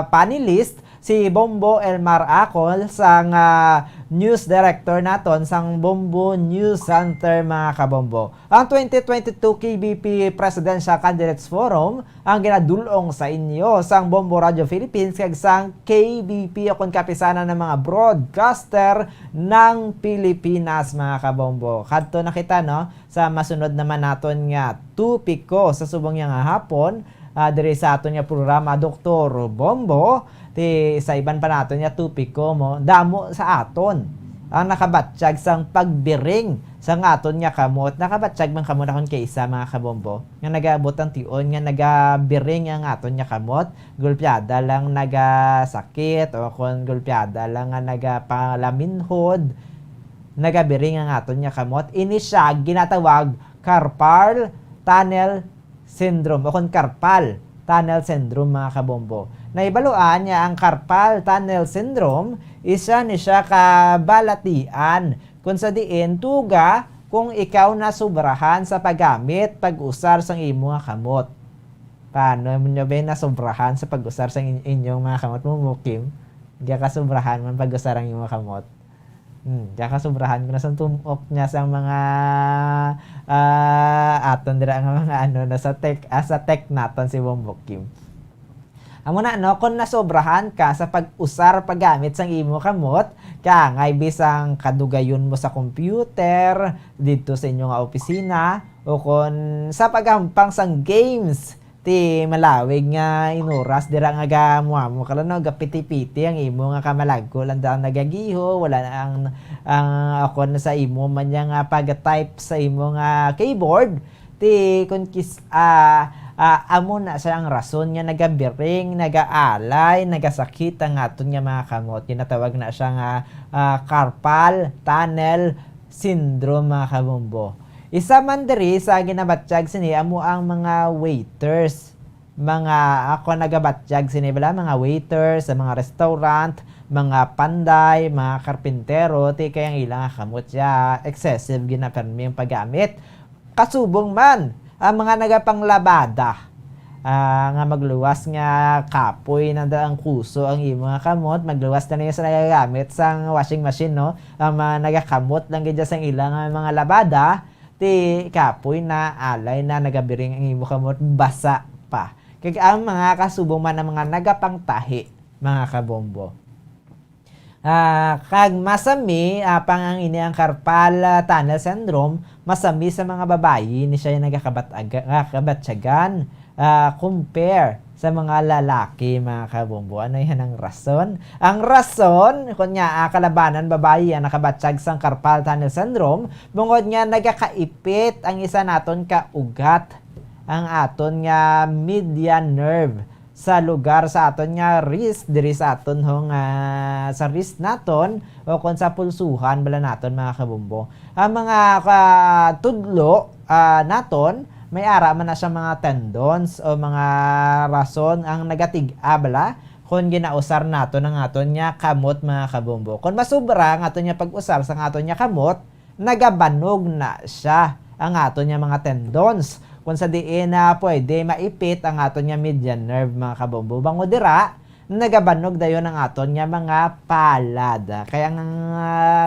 panelist si Bombo Elmar Acol sang news director naton sang Bombo News Center mga kabombo. Ang 2022 KBP Presidential Candidates Forum ang ginadulong sa inyo sang Bombo Radio Philippines kag sang KBP o kon kapisanan ng mga broadcaster ng Pilipinas mga kabombo. Kadto nakita no sa masunod naman naton nga tupiko sa subong nga hapon diri sa aton nga programa Dr. Bombo. Ti sa iban pa naton nga tupiko mo damo sa aton ang nakabatsyag sang pagbiring sa aton nga kamot. Nakabatsyag man kamo na kon kaysa mga kabombo nga nagaabot ang tion nga nagabiring ang aton nga kamot, gulpyada lang nagasakit o kon gulpyada lang nga nagapalaminhod, nagabiring ang aton nga kamot. Ini siya ginatawag carpal tunnel syndrome o kon carpal tunnel syndrome mga kabombo. Naibaluan niya ang carpal tunnel syndrome, isa ni siya kabalatian kung sa diin tuga kung ikaw na sobrahan sa paggamit, pag-usar sang imo nga kamot. Paano mo nyo ba nasobrahan sa pag-usar sang inyong mga kamot mo, Mukim? Diya ka sobrahan man pag-usar ang imo kamot. Diya ka sobrahan ko na sa tumok niya sa mga aton dira nga mga ano na sa tech naton si Mukim. Amo na no, kung nasobrahan ka sa pag-usar paggamit sang imo kamot, kaya ngay bisang kadugayon mo sa computer dito sa inyong opisina o kung sa pagampang sang games ti malawig nga inuras dira nga gamuamo kala no gapiti-piti ang imo nga kamalagko lang daw nagagiho wala na ang ako na sa imo man nga pag-type sa imo nga keyboard ti kun amo na siya ang rason nga nagabiring, nagaalay, nagasakit ang aton nga mga kamot. Kinatawag na siya nga carpal tunnel syndrome mga kabombo. Isa man diri sa ginabatsyag sini amo ang mga waiters. Mga ako nagabatsyag sini bala mga waiters sa mga restaurant, mga panday, mga karpintero, ti kayang ilang kamot siya excessive ginapermi ang paggamit. Kasubong man ang mga nagapanglabada nga magluwas nga kapoy na ang kuso ang imo nga kamot magluwas na niya sa nagagamit sang washing machine no ang mga nagakamot lang gid sang ilang mga labada ti kapoy na alay na nagabiring ang imo kamot basa pa kag ang mga kasubong man ang mga nagapangtahi mga kabombo. Kag masami pang ang ini ang carpal tunnel syndrome masami sa mga babayi ni siya nagakabatsyagan compare sa mga lalaki mga kabombo. Ano yan ang rason? Ang rason kunya kalabanan babayi ang nakabatsyag sang carpal tunnel syndrome bungod nga nagakaipit ang isa naton ka ugat ang aton nga median nerve sa lugar sa aton nga wrist diri sa aton sa wrist naton o kon sa pulsuhan bala naton mga kabombo. Ang mga tudlo naton may ara man na siya mga tendons o mga rason ang nagatig-a bala kung ginausar naton ang aton nga kamot mga kabombo. Kung masubra ang aton nga pag-usar sa aton nga kamot nagabanog na siya ang aton nga mga tendons kung sa diin na pwede maipit ang aton nga median nerve mga kabombo. Bango dira, nagabanog dayon ang aton nga mga palad. Kaya ang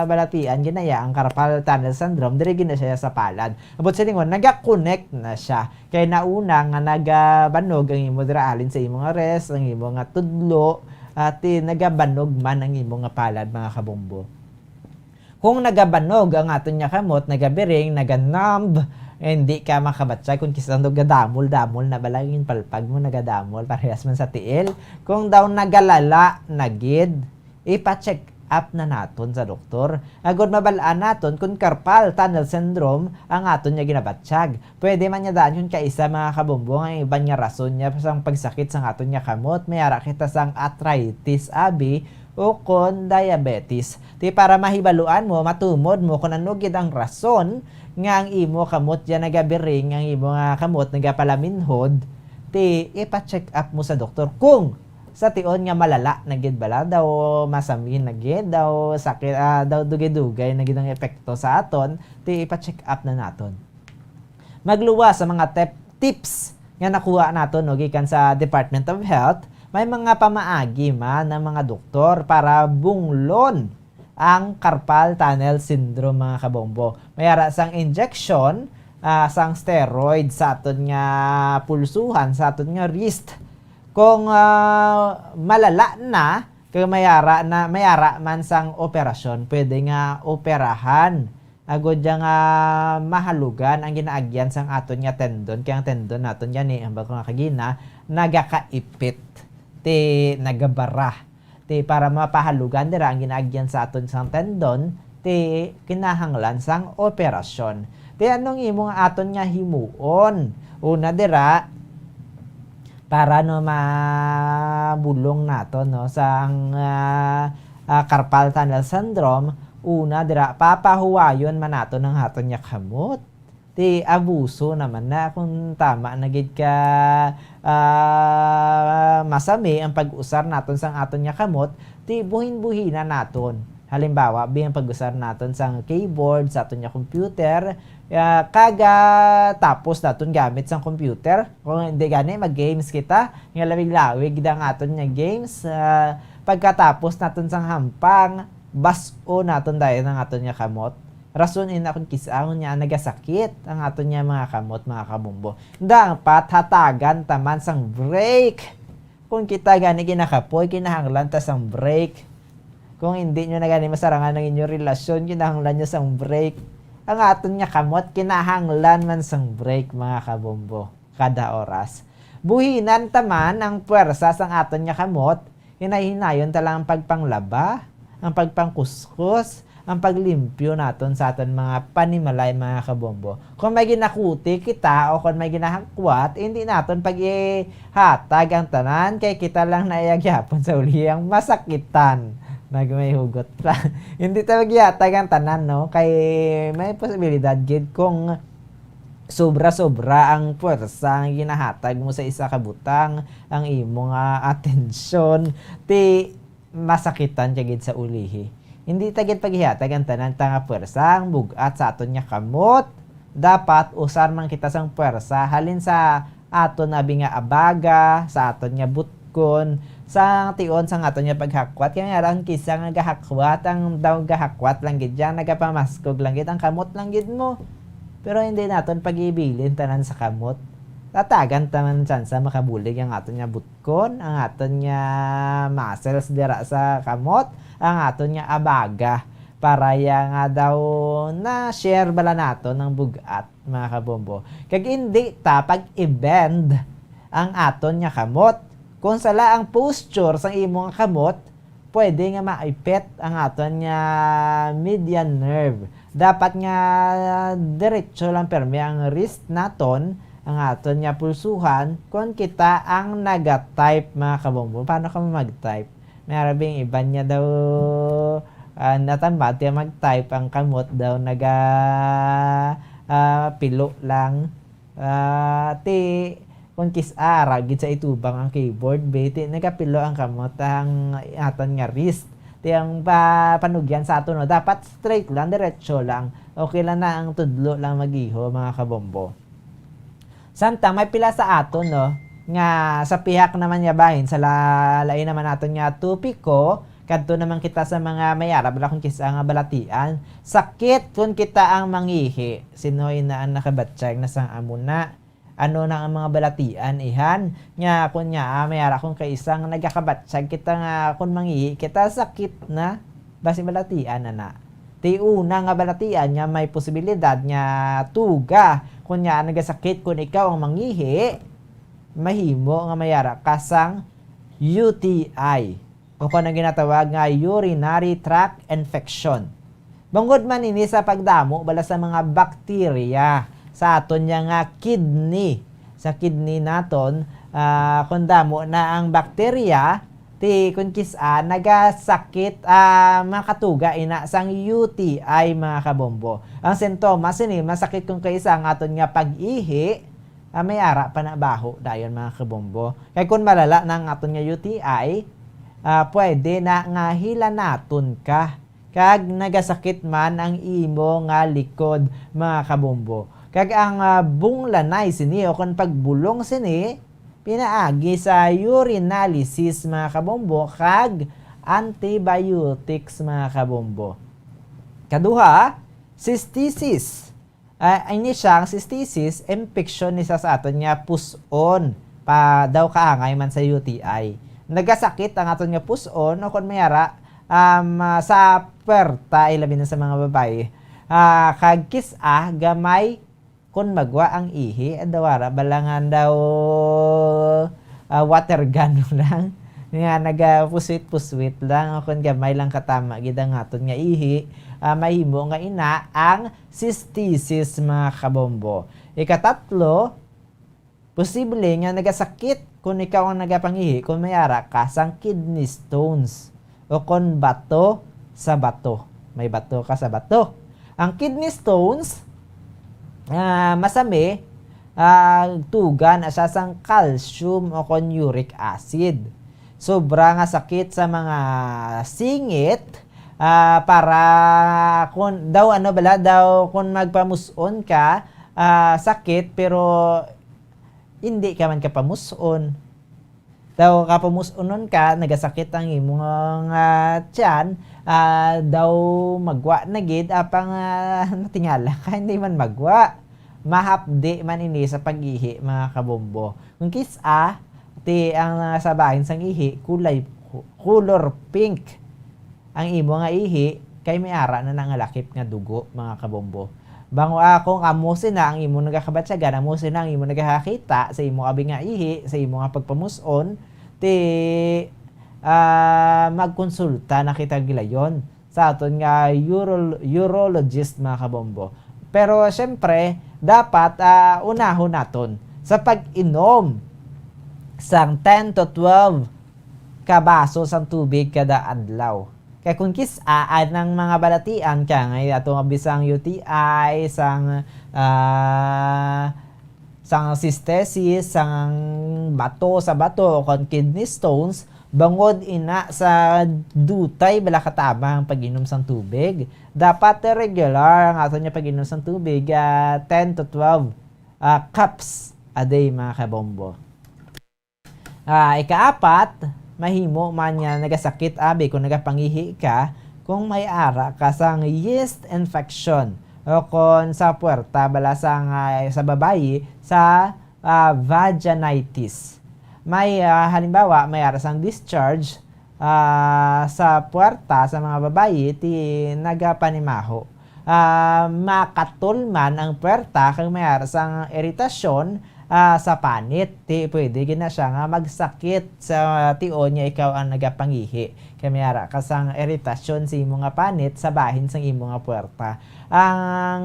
balatian ginaya ang carpal tunnel syndrome diri gina siya sa palad. Abot sa lingon naga-connect na siya. Kaya nauna nga nagabanog ang imo dira alin sa imo nga rest, ang imo nga tudlo at nagabanog man ang imo nga palad mga kabombo. Kung nagabanog ang aton nga kamot, nagabiring, naganumb, hindi ka makabatsay kung kisang gadamol na balangin palpag mo nagadamol parehas man sa tiil. Kung daw nagalala nagid, ipa-check up na naton sa doktor. Agod mabalaan naton kung carpal tunnel syndrome ang aton niya ginabatsyag. Pwede man niya daan yun kaisa mga kabombo ang iba niya rason niya sang pagsakit sang aton niya kamot. Mayara kita sang arthritis abi o kon diabetes. Ti para mahibaluan mo, matumod mo kung ano gid ang rason nga ang imo kamot ya nagabiring ang imo nga kamot nagapalaminhod ti ipa-check up mo sa doktor kung sa tion nga malala na gid bala daw masami na gid daw sakit daw dugay-dugay na gid ang epekto sa aton ti ipa-check up na naton. Magluwas sa mga tips nga nakuha naton no gikan sa Department of Health. May mga pamaagi man ng mga doktor para bunglon ang carpal tunnel syndrome mga kabombo. Mayara sang injection, sang steroid sa aton nga pulsuhan, sa aton nga wrist. Kung malala na, kung mayara man sang operasyon, pwede nga operahan. Agod nga mahalugan ang ginaagyan sang aton nga tendon. Kaya ang tendon naton yan ang bago nga kagina, nagakaipit, nagabara. Para mapahalugan dira ang ginaagyan sa aton sang tendon kinahanglan sang operasyon. Anong imong aton nga himuon? Una dira para no mabulong naton no sang carpal tunnel syndrome. Una dira papahuwayon man naton ang aton nga kamot. Abuso naman na kung tama na gid ka masami ang pag-usar naton sang aton nga kamot, buhin-buhina naton. Halimbawa, ang pag-usar naton sang keyboard sa aton nga computer, tapos naton gamit sang computer. Kung hindi gani mag-games kita, nga lawig-lawig ang aton nga games, pagkatapos naton sang hampang, bas-o naton dayon ang aton nga kamot. Rason ina kung kisaon niya nagasakit ang aton niya mga kamot mga kabombo. Dapat hatagan taman sang break. Kung kita gani kinakapoy, kinahanglan ta sang break. Kung hindi nyo na gani masarangan ng inyong relasyon, kinahanglan nyo sang break. Ang aton niya kamot, kinahanglan man sang break mga kabombo. Kada oras. Buhinan taman ang puwersa sang aton nga kamot, hinay-hinayon talang ang pagpanglaba, ang pagpangkuskus, ang paglimpyo naton sa aton mga panimalay mga kabombo. Kung may ginakuti kita o kung may ginahakwat, hindi naton pag-ihatag ang tanan kay kita lang naiagyapon sa uli ang masakitan. May hugot pa. Hindi tayo mag-ihatag ang tanan, no? Kay may posibilidad gid kung sobra-sobra ang puwersa ang ginahatag mo sa isa ka butang, ang imo nga atensyon, ti masakitan kagid sa ulihi. Hindi tagid paghihatag ang tanan nga puwersa ang bugat sa aton nga kamot. Dapat usar man kita sang puwersa halin sa aton abi nga abaga, sa aton nga butkon, sa tion sang aton nga paghakwat. Kaya ang kisa nga gahakwat, ang daw gahakwat lang gid yan, nagapamaskog lang gid ang kamot lang gid mo. Pero hindi naton pag-ibilin tanan sa kamot. Tatagan taman sa makabulig ang aton nga butkon, ang aton nga muscles dira sa kamot, ang aton nga abaga para nga daw na share bala nato ng bugat mga kabombo. Kag hindi ta pag-i-bend ang aton nga kamot. Kung sala ang posture sang imong kamot, pwede nga maipit ang aton nga median nerve. Dapat nga diretso lang permi ang wrist naton, ang aton nga pulsuhan kung kita ang naga-type mga kabombo. Paano ka mag-type? Mayroon iba niya daw natambati mag-type ang kamot daw pilo lang. Kung kisara gid sa itubang ang keyboard beti nagapilo ang kamot ang aton nga wrist. Ti ang panugyan sa aton no, dapat straight lang, diretso lang. Okay lang na ang tudlo lang magiho mga kabombo. Samtang may pila sa aton no nga sa pihak naman niya bahin sa lain naman naton nga tupiko kadto naman kita sa mga mayara bala kung kisa nga balatian sakit kung kita ang mangihi sinoy na ang nakabatsyag na sang amuna ano na ang mga balatian ihan nya kunya mayara kung kaisang nagakabatsyag kita nga kung mangihi kita sakit na basi balatian na ti una nga balatian nya may posibilidad nya tuga kunya nagasakit kung ikaw ang mangihi mahimo nga mayara kasang UTI o kung ang ginatawag nga urinary tract infection. Bangod man ini sa pagdamo bala sa mga bakterya sa aton nga kidney. Sa kidney naton kung damo na ang bakterya ti kung kisa nagasakit makatuga ina sang UTI mga kabombo. Ang sintomas ini masakit kung kaisa ang aton nga pag-ihi may ara pa na baho dayon mga kabombo. Kaya kung malala na ang aton nga UTI, pwede na nga hilanaton ka. Kag nagasakit man ang imo nga likod mga kabombo. Kag ang bunglanay sini o kung pagbulong sini, pinaagi sa urinalysis mga kabombo kag antibiotics mga kabombo. Kaduha, cystitis. Ini siyang cystitis, infection ni sa aton nga puson pa daw kaangay man sa UTI. Nagasakit ang aton nga puson o kung mayara sa perta ilabi na sa mga babae. Kag kisa gamay kung magwa ang ihi adawara balangan daw water gun lang nga nagapuswit-puswit lang o kung gamay lang katama gid ang aton nga ihi. Mahimo nga ina ang cystitis mga kabombo. Ikatatlo, posible nga nagasakit kung ikaw ang nagapangihi kung mayara ka sang kidney stones o kung bato sa bato. May bato ka sa bato. Ang kidney stones, masami, tugan asa sang calcium o kung uric acid. Sobra nga sakit sa mga singit, para kung daw kung magpamuson ka sakit pero hindi ka man kapamuson daw kapamusonon ka nagasakit ang imong tiyan daw magwa na gid apang natingala ka hindi man magwa mahapdi man ini sa pag-ihi mga kabombo kung kisa ti ang sabahin sang ihi color pink ang imo nga ihi kay may ara na nangalakip nga dugo mga kabombo. Bango kung amusin na ang imo nagakabatsagan, amusin na ang imo nagakakita sa imo abi nga ihi, sa imo nga pagpamuson, ti magkonsulta na kita gilayon sa aton nga urologist mga kabombo. Pero syempre, dapat unahon naton sa pag-inom sang 10 to 12 ka baso sang tubig kada adlaw. Kaya kung kisaan ng mga balatian kaya ngay atong bisang UTI, sang cystitis, sang bato sa bato, kon kidney stones, bangod ina sa dutay bala katabang pag-inom sang tubig. Dapat regular ang aton nga pag-inom sang tubig, 10 to 12 cups a day mga kabombo. Ikaapat, mahimo man nga nagasakit abi kung nagapangihi ka kung may ara ka sang yeast infection o kung sa puwerta bala sang sa babayi sa vaginitis. May halimbawa may ara sang discharge sa puwerta sa mga babayi ti nagapanimaho. Makatulman ang puwerta kung may ara sang iritasyon sa panit, ti pwede gina siya nga magsakit sa tion niya ikaw ang nagapangihi. Kaya mayara ka sang iritasyon sa imo nga panit sa bahin sang imo nga puwerta. Ang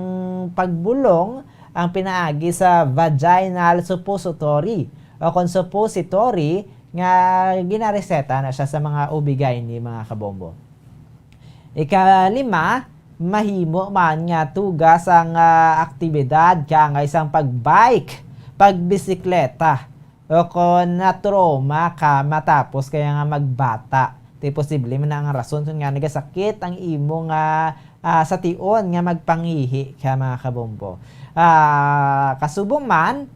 pagbulong ang pinaagi sa vaginal suppository o kung suppository nga ginareseta na siya sa mga OB-GYN mga kabombo. Ikalima, mahimo man nga tugas ang aktibidad kaya nga isang pagbike, pagbisikleta o kung na-trauma ka matapos kaya nga magbata. Di posible man ang rason nga nagasakit ang imo nga sa tion nga magpangihi ka mga kabombo. Kasubong man,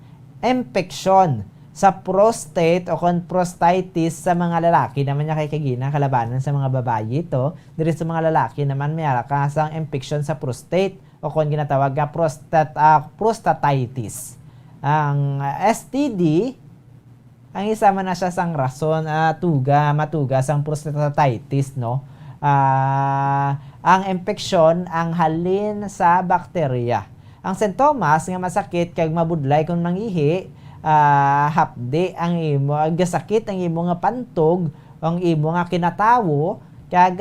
infection sa prostate o kung prostatitis sa mga lalaki naman niya kay kagina kalabanan sa mga babayi ito. Diri sa mga lalaki naman may kasang infection sa prostate o kung ginatawag nga prostatitis. Ang STD, ang isama na siya sang rason matuga sang prostatitis, no? Ang infeksyon ang halin sa bakterya. Ang sintomas nga masakit kag mabudlay kung mangihi, hapde ang imo, gasakit ang imo nga pantog, ang imo nga kinatawo, kag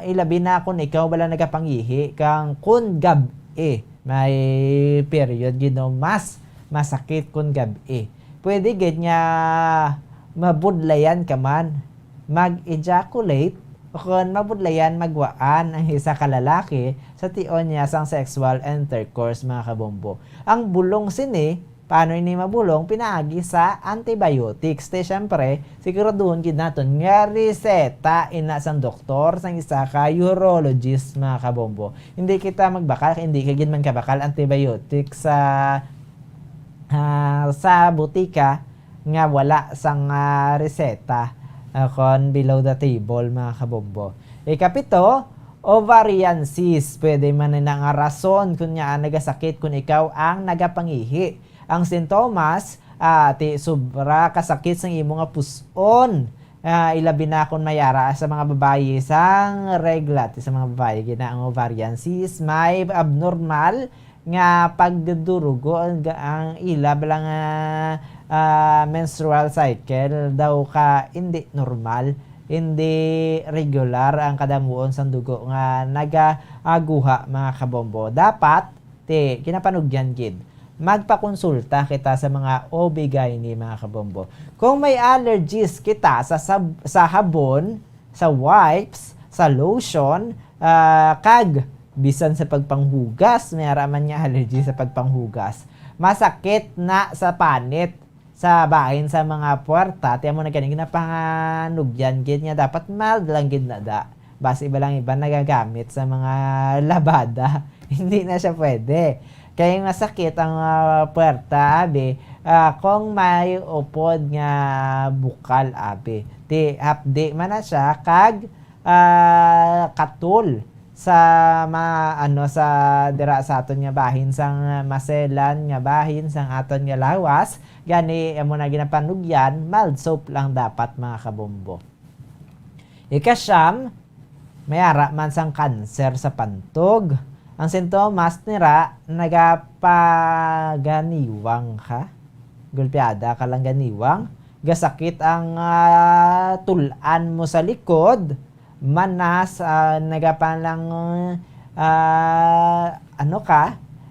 ilabi na kung ikaw bala nagapangihi kang kun gab-e. May period mas masakit kung gabi. Pwede gid nga mabudlayan ka man, mag-ejaculate o kung mabudlayan magwaan ang isa ka lalaki sa tion niya sang sexual intercourse mga kabombo. Ang bulong sini, paano ini mabulong? Pinaagi sa antibiotics. Siyempre, siguraduhon gid naton nga reseta ina sang doktor sang isa ka urologist mga kabombo. Hindi kita magbakal, hindi ka gid man kabakal antibiotics sa butika nga wala sang reseta kon below the table mga kabombo. Ikapito, ovarian cyst. Pwede man na nga rason kung nga nagasakit kung ikaw ang nagapangihi. Ang sintomas, ti sobra kasakit sang imo nga puson. Ilabi na kung mayara sa mga babayi sang regla. Sa mga babayi, gina ang ovarian cyst. May abnormal nga pagdurugo ang ilab lang menstrual cycle daw ka hindi normal, hindi regular ang kadamuon sang dugo nga nagaguha mga kabombo. Dapat kinapanugyan gid magpakonsulta kita sa mga OB-GYN mga kabombo. Kung may allergies kita sa habon, sa wipes, sa lotion, kag bisan sa pagpanghugas, may araman niya allergy sa pagpanghugas. Masakit na sa panit sa bahin sa mga puwerta, tiyan mo na ganing ginapanganugyan gid niya dapat mild lang gid na da. Basta iba lang iba nagagamit sa mga labada. Hindi na siya pwede. Kaya masakit ang puwerta abi kung may upod nga bukal abi. Ti hapdi man na siya kag katul sa sa dira sa aton nga bahin sang maselan nga bahin sang aton nga lawas gani amo na ginapanugyan mild soap lang dapat mga kabombo. Ikasyam, may ara man sang kanser sa pantog. Ang sintomas nira, nagapaganiwang ka. Gulpiada ka lang ganiwang. Gasakit ang tulan mo sa likod. Manas, nagapalang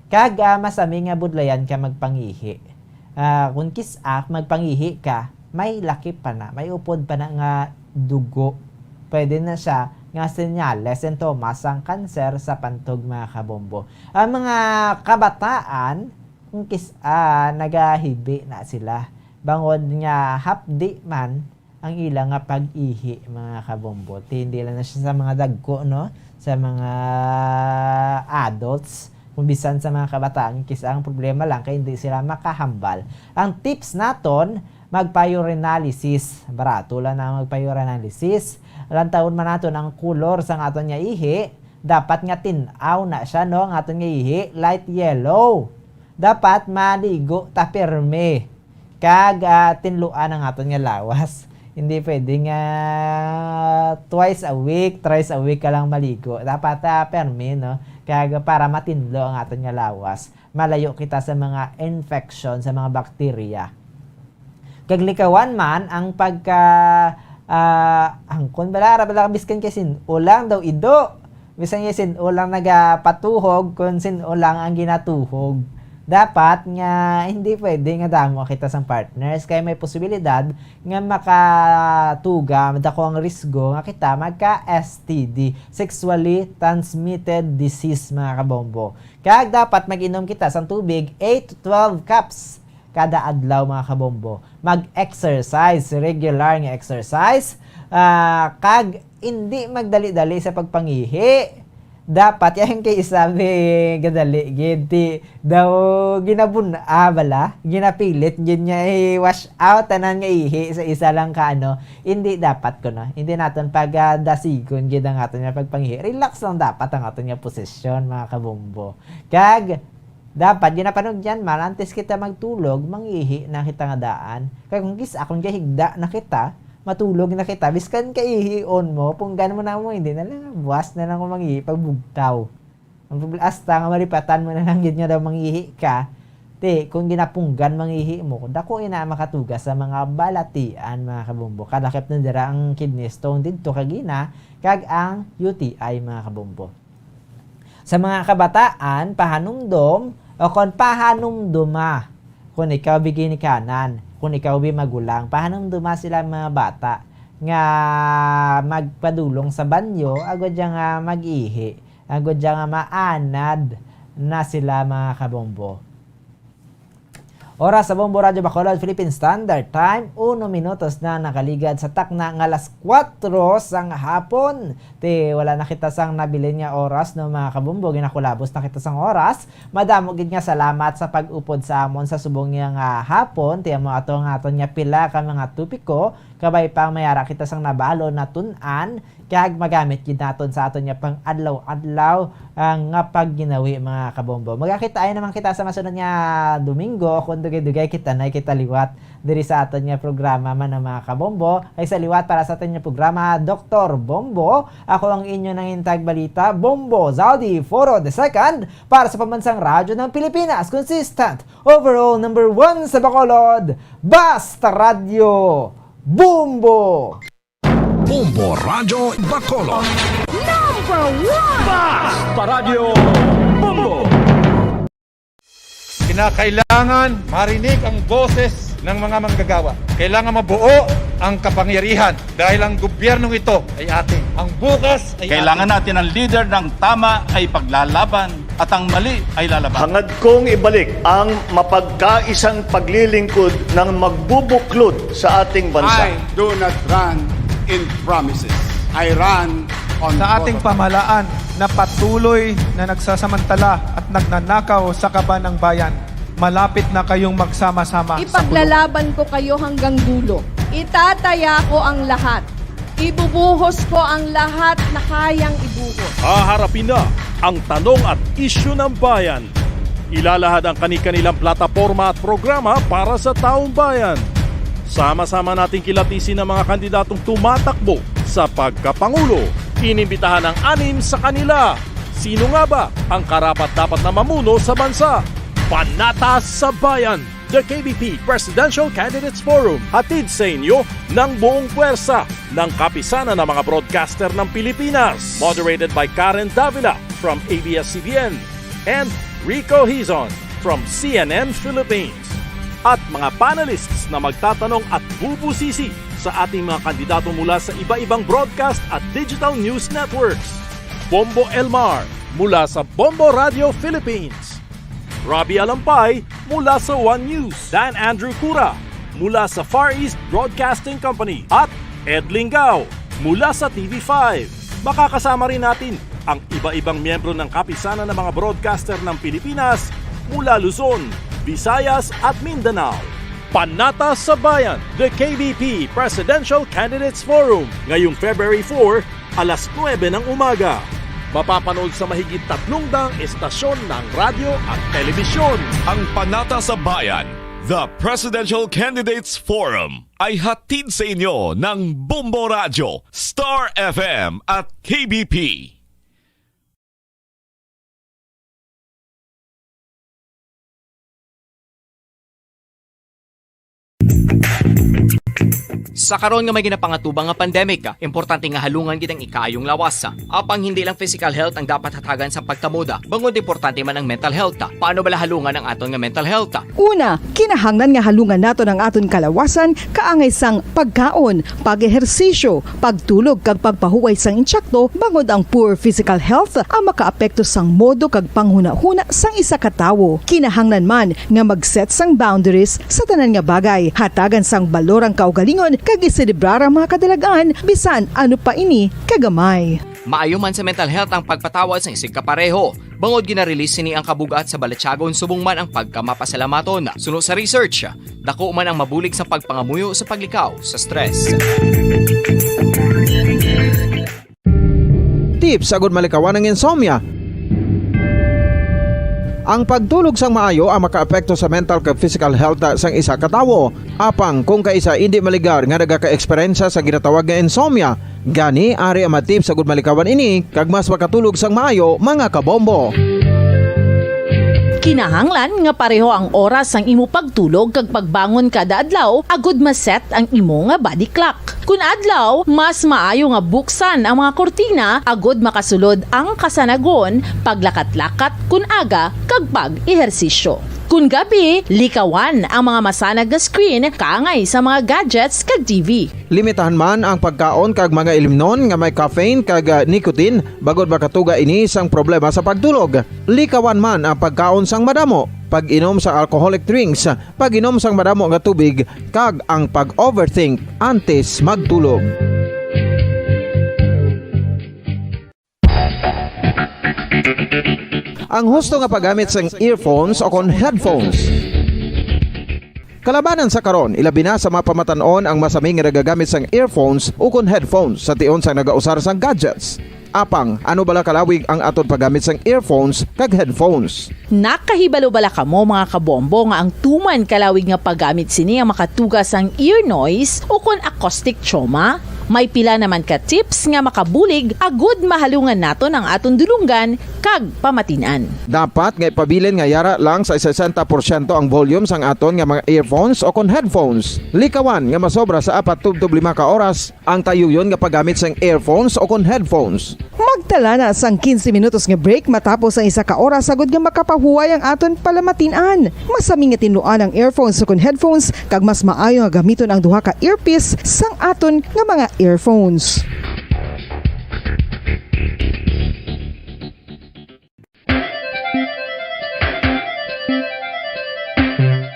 kag masami nga budlayan ka magpangihi. Kung kisak, magpangihi ka, may laki pa na, may upod pa na nga dugo. Pwede na siya nga senyales, sintomas ang kanser sa pantog, mga kabombo. Ang mga kabataan, kung nagahibi na sila. Bangod nga hapdi man ang ilang nga pag-ihi, mga kabombo. Hindi lang na siya sa mga dagko, no? Sa mga adults. Kung bisan sa mga kabataan, ang problema lang kaya hindi sila makahambal. Ang tips naton, magpa-urinalysis. Barato lang na magpa-urinalysis. Alang taon man naton ang color sa aton nga ihi, dapat nga tinaw na siya, no? Ang aton nga ihi, light yellow. Dapat maligo ta perme. Kag tinluan ang aton nga lawas. Hindi pwedeng twice a week, thrice a week ka lang maligo. Dapat perme, no? Kag para matinlo ang aton nga lawas. Malayo kita sa mga infection, sa mga bakterya. Kaglikawan man ang angkon bala biskan kay sinulang daw ido. Bisan kay sinulang nagapatuhog kun sinulang ang ginatuhog. Dapat nga hindi pwede nga damo kita sang partners kay may posibilidad nga makatuga dako ang risgo nga kita magka STD, sexually transmitted disease, mga kabombo. Kag dapat mag-inom kita sang tubig 8 to 12 cups kada adlaw, mga kabombo. Mag-exercise, regular nga exercise. Kag hindi magdali-dali sa pagpangihi. Dapat yan kay isabi gadali gidi daw ginapilit gid niya wash out tanan nga ihi sa isa lang ka hindi dapat ko, no? Hindi naton dasigon gid ang aton nga pagpangihi. Relax lang dapat ang aton nga posisyon, mga kabombo. Kag dapat ginapanog dyan man antes kita magtulog mangihi na kita nga daan. Kaya kung akong higda na kita matulog na kita, biskan ka ihion mo, punggan mo na mo, hindi na lang, buwas na lang kung mangihi pagbugtaw. Hasta nga maripatan mo na lang yun nga daw mangihi ka, kung ginapunggan mangihi mo, dako ina makatugas sa mga balatian, mga kabombo. Kadakip na dira ang kidney stone dito kagina, kag ang UTI, mga kabombo. Sa mga kabataan, pahanumdom, o kung pahanumduma, kung ikaw bigay ni kanan, kung ikaw magulang, pahanumduma sila mga bata nga magpadulong sa banyo, agad dyan nga mag-ihi, agad dyan nga maanad na sila, mga kabombo. Oras sa Bombo Radio Bacolod, Philippine Standard Time, 1 minutos na nakaligad sa takna ng alas 4 sang hapon. Wala na kita sang nabili niya oras, no, mga kabombo, ginakulabos na kita sang oras. Madamo gid nga salamat sa pag-upod sa amon sa subong nga hapon. Mo aton nga pila ka mga tupiko, kabay pang mayara kita sang nabalo na tun-an, kag magamit gid naton sa aton nga pang adlaw-adlaw nga pagginawi, mga kabombo. Magkakita naman kita sa masunod nga Domingo kung dugay-dugay kita na kita liwat diri sa aton nga programa man, mga kabombo. Ay sa liwat para sa aton nga programa Dr. Bombo. Ako ang inyo nang intag balita, Bombo Zaldi Foro II para sa pambansang radyo ng Pilipinas. Consistent overall number 1 sa Bacolod, Basta Radio Bombo. Bombo Radio Bacolod. Number 1! Basta Radio Bombo. Kinakailangan marinig ang boses ng mga manggagawa. Kailangan mabuo ang kapangyarihan dahil ang gobyernong ito ay ating. Ang bukas ay kailangan natin ang leader ng tama ay paglalaban at ang mali ay lalaban. Hangad kong ibalik ang mapagkaisang paglilingkod ng magbubuklod sa ating bansa. I do not run in promises. I run on sa ating pamahalaan na patuloy na nagsasamantala at nagnanakaw sa kaban ng bayan. Malapit na kayong magsama-sama. Ipaglalaban ko kayo hanggang dulo. Itataya ko ang lahat. Ibubuhos ko ang lahat na kayang ibuhos. Haharapin na ang tanong at isyu ng bayan. Ilalahad ang kani-kanilang plataporma at programa para sa taong bayan. Sama-sama nating kilatisin ang mga kandidatong tumatakbo sa pagkapangulo. Inimbitahan ang 6 sa kanila Sino nga ba ang karapat-dapat na mamuno sa bansa? Panata sa Bayan, the KBP Presidential Candidates Forum, hatid sa inyo ng buong puwersa ng kapisanan ng mga broadcaster ng Pilipinas. Moderated by Karen Davila from ABS-CBN and Rico Hizon from CNN Philippines. At mga panelists na magtatanong at bubusisi sa ating mga kandidato mula sa iba-ibang broadcast at digital news networks. Bombo Elmar mula sa Bombo Radio Philippines. Robbie Alampay mula sa One News. Dan Andrew Cura mula sa Far East Broadcasting Company. At Ed Lingao mula sa TV5. Makakasama rin natin ang iba-ibang miyembro ng kapisanan ng mga broadcaster ng Pilipinas mula Luzon, Visayas at Mindanao. Panata sa Bayan, the KBP Presidential Candidates Forum, ngayong February 4, alas 9 ng umaga. Mapapanood sa mahigit 300 estasyon ng radyo at telebisyon. Ang Panata sa Bayan, the Presidential Candidates Forum, ay hatid sa inyo ng Bombo Radio, Star FM at KBP. Sa karon nga may ginapangatubang nga pandemic, importante nga halungan gid ang ikaayong lawas. Apang hindi lang physical health ang dapat hatagan sa pagtamuda, bangod importante man ang mental health. Paano bala halungan ang aton nga mental health? Una, kinahanglan nga halungan nato ang aton kalawasan kaangay sang pagkaon, pag-ehersisyo, pagtulog kag pagpahuway sang insyakto, bangod ang poor physical health ang makaapekto sang modo kag panghuna-huna sang isa ka tawo. Kinahanglan man nga mag-set sang boundaries sa tanan nga bagay, hatagan sang balorang kaugalingon kag iselebrar ang mga kadalagaan bisan ano pa ini kagamay. Maayo man sa mental health ang pagpatawad sa isig kapareho. Bangod ginarelease ni ang kabugat sa Balechagon subong man ang pagkamapasalamaton. Suno sa research, dako man ang mabulig sa pagpangamuyo sa paglikaw sa stress. Tips agud malikawan ng insomnia. Ang pagtulog sang maayo ang makaapekto sa mental kag physical health sang isa ka tawo. Apang kung kaisa hindi maligar nga nagaka-eksperyensya sa ginatawag nga insomnia, gani ari ang matip sa gud malikawan ini kag mas makatulog sang maayo mga kabombo. Kinahanglan nga pareho ang oras sang imo pagtulog kag pagbangon kada adlaw agud maset ang imo nga body clock. Kun adlaw, mas maayo nga buksan ang mga kortina agud makasulod ang kasanagon, paglakat-lakat kun aga kag pag-ehersisyo. Kun gabi, likawan ang mga masanag nga screen kaangay sa mga gadgets kag TV. Limitahan man ang pagkaon kag mga ilimnon nga may caffeine kag nicotine bagod makatuga ini sang problema sa pagtulog. Likawan man ang pagkaon sang madamo, pag-inom sa alcoholic drinks, pag-inom sang madamo nga tubig kag ang pag-overthink antes magtulog. Ang husto nga paggamit sang earphones o kon headphones. Kalabanan sa karon, ilabi na sa mga pamatanon ang masami nga nagagamit sang earphones o kon headphones sa tion sang nagausar sang gadgets. Apang, ano bala kalawig ang aton paggamit sang earphones kag headphones? Nakahibalo bala kamo mga kabombo nga ang tuman kalawig nga paggamit sini ang makatugas sang ear noise o kon acoustic trauma? May pila naman ka tips nga makabulig agud mahalungan naton ang aton dulunggan kag pamatinan. Dapat nga ipabilin nga yara lang sa 60% ang volume sang aton nga mga earphones o kon headphones. Likawan nga masobra sa 4-5 ka oras ang tayuyon nga paggamit sang earphones o kon headphones. Magtala na sang 15 minutos nga break matapos ang isa ka oras agud nga makapahuway ang aton palamatinan. Masami nga tinluan ang earphones o kon headphones kag mas maayo nga gamiton ang duha ka earpiece sang aton nga mga earphones.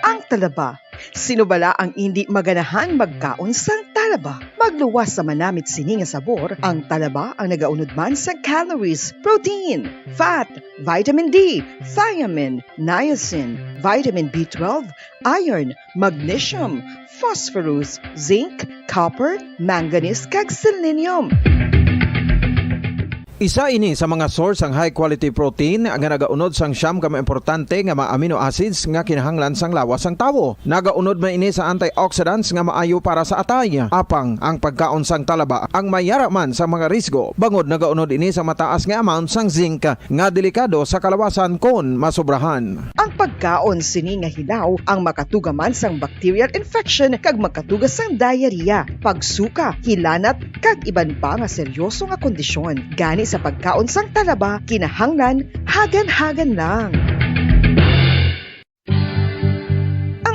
Ang talaba. Sino bala ang hindi maganahan magkaon sang talaba? Magluwas sa manamit sini nga sabor, ang talaba ang nagaunod man sa calories, protein, fat, vitamin D, thiamine, niacin, vitamin B12, iron, magnesium, phosphorus, zinc, copper, manganese kag selenium. Isa ini sa mga source ang high quality protein nga nagaunod sang siyam ka mga importante nga mga amino acids nga kinahanglan sang lawas sang tawo. Nagaunod man ini sa antioxidants nga maayo para sa atay. Apang ang pagkaon sang talaba ang mayara man sa mga risgo. Bangod nagaunod ini sa mataas nga amount sang zinc nga delikado sa kalawasan kon masobrahan. Ang pagkaon sini nga hilaw ang makatugaman sang bacterial infection kag makatugas sang diarrhea, pagsuka, hilanat kag iban pa nga seryoso nga kondisyon. Gani sa pagkaon sang talaba, kinahanglan hagan-hagan lang.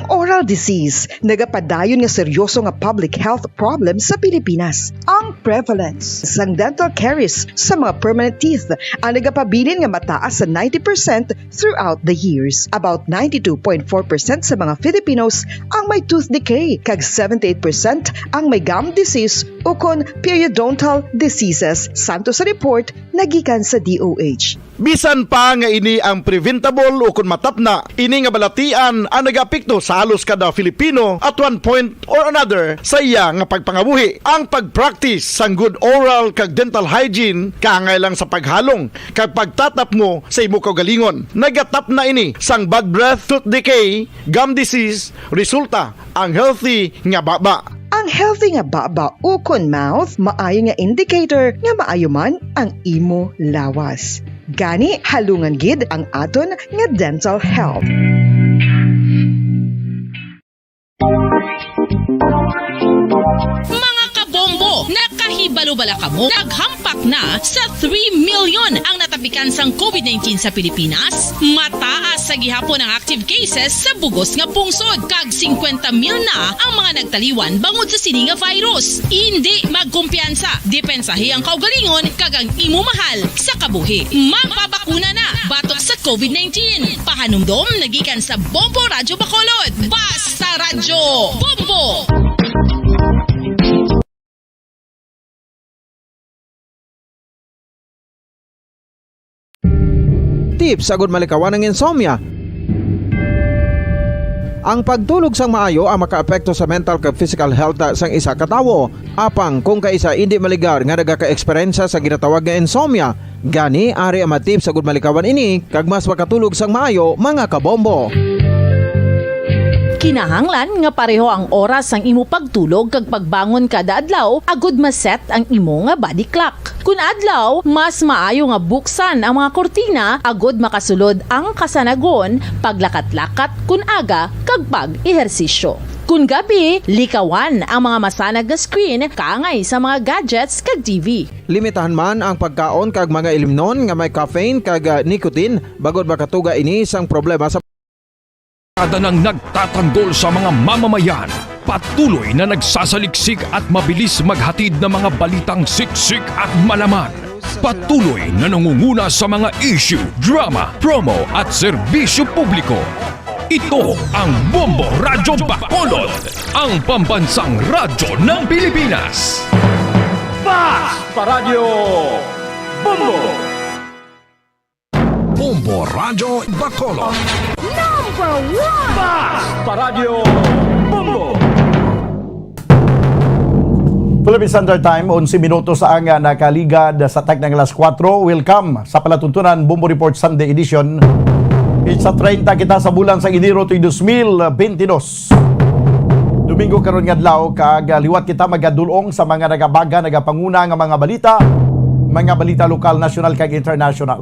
Oral disease, nagapadayon nga seryoso nga public health problem sa Pilipinas. Ang prevalence sang dental caries sa mga permanent teeth ang nagapabilin nga mataas sa 90% throughout the years. About 92.4% sa mga Filipinos ang may tooth decay, kag 78% ang may gum disease o kon periodontal diseases, santo sa report nagikan sa DOH. Bisan pa nga ini ang preventable o kung matapna, ini nga balatian ang nagapikto sa halos kada Filipino at one point or another sa iya nga pagpangabuhi. Ang pagpractice sang good oral kag dental hygiene kaangay lang sa paghalong kag pagtatap mo sa imo kaugalingon. Nagatap na ini sang bad breath, tooth decay, gum disease, resulta ang healthy nga baba. Ang healthy nga baba o kon mouth maayo nga indicator nga maayo man ang imo lawas. Gani halungan gid ang aton nga dental health. Mga kabombo, nakahibalo-bala ka mo? Naghampak na sa 3 million ang natapikan sang COVID-19 sa Pilipinas. Mataas sa gihapon ang active cases sa bugos nga pungsod. Kag 50 mil na ang mga nagtaliwan bangod sa sini nga virus. Hindi magkumpiyansa. Depensahi ang kaugalingon kag ang imo mahal sa kabuhi. Magpabakuna na batok sa COVID-19. Pahanumdom nagikan sa Bombo Radyo Bacolod. Basta Radyo Bombo! Tips agud malikawan ng insomnia. Ang pagtulog sang maayo ang makaapekto sa mental kag physical health sang isa ka tawo. Apang kung kaisa hindi maligar nga nagaka-eksperyensya sa ginatawag nga insomnia, gani ari ang tips agud malikawan ini kag mas makatulog sang maayo mga kabombo. Kinahanglan nga pareho ang oras ang imo pagtulog kag pagbangon kada adlaw agud maset ang imo nga body clock. Kun adlaw, mas maayo nga buksan ang mga kortina agud makasulod ang kasanagon, paglakat-lakat kun aga kag pag-ehersisyo. Kun gabi, likawan ang mga masanag nga screen kaangay sa mga gadgets kag TV. Limitahan man ang pagkaon kag mga ilimnon nga may caffeine kag nicotine bagod makatuga ini sang problema sa Kada nang nagtatanggol sa mga mamamayan, patuloy na nagsasaliksik at mabilis maghatid ng mga balitang siksik at malaman. Patuloy na nangunguna sa mga issue, drama, promo at serbisyo publiko. Ito ang Bombo Radyo Bacolod, ang pambansang radyo ng Pilipinas. Basta Radio Bombo! Bombo Radyo Bacolod. Number 1! Basta Radio Bombo! Philippine Standard Time, 11 minutos ang nakaligad sa tag ng alas 4. Welcome sa palatuntunan Bombo Report Sunday Edition. Sa 30 kita sa bulan sa Enero 2022. Domingo karon nga adlaw kag liwat kita magadulong sa mga nagabaga nagapanguna nga mga balita lokal, national kag international.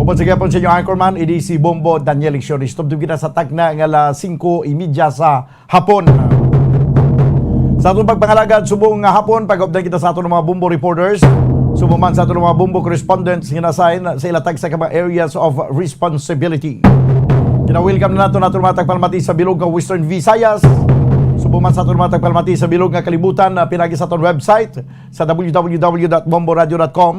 Upod sa gapon sa inyo anchorman, idi si Bombo Daniel Lecciones. Tubtub kita sa tag na nga alas 5:30 sa hapon. Sa atong pagpangalagad subong nga hapon, pag-update kita sa atong mga Bombo reporters, subong man sa atong mga Bombo correspondents hinasayn sa ilatag sa mga areas of responsibility. Kina-welcome na nato atong mga tagpalmati sa bilog nga Western Visayas. Subong man sa atong mga tagpalmati sa bilog nga kalibutan na pinagi sa atong website sa www.bomboradio.com.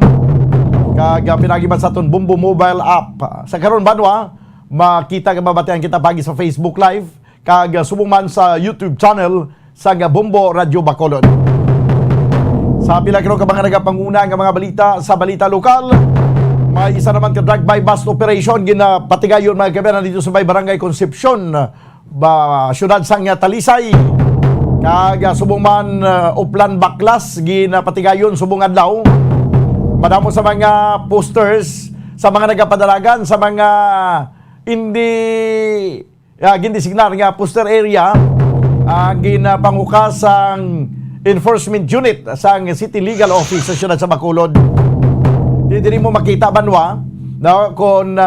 Kag pinagi man sa atong Bombo mobile app. Sa karon banwa, makita ka mabatian kita pagi sa Facebook Live kag subong man sa YouTube channel sa Bombo Radyo Bacolod. Sa pila karon ka mga nagapanguna nga mga balita sa balita lokal, may isa naman ka drive-by bus operation ginapatigayon mga kabayan dito sa may Barangay Concepcion, syudad sang Talisay. Kag subong man Uplan Baklas ginapatigayon subong adlaw. Madamo sa mga posters, sa mga nagapadalagan, sa mga hindi gindesignar nga poster area, ginapangukas ang enforcement unit sa City Legal Office sa siyudad sa Bacolod. Dili mo makita banwa, no, kung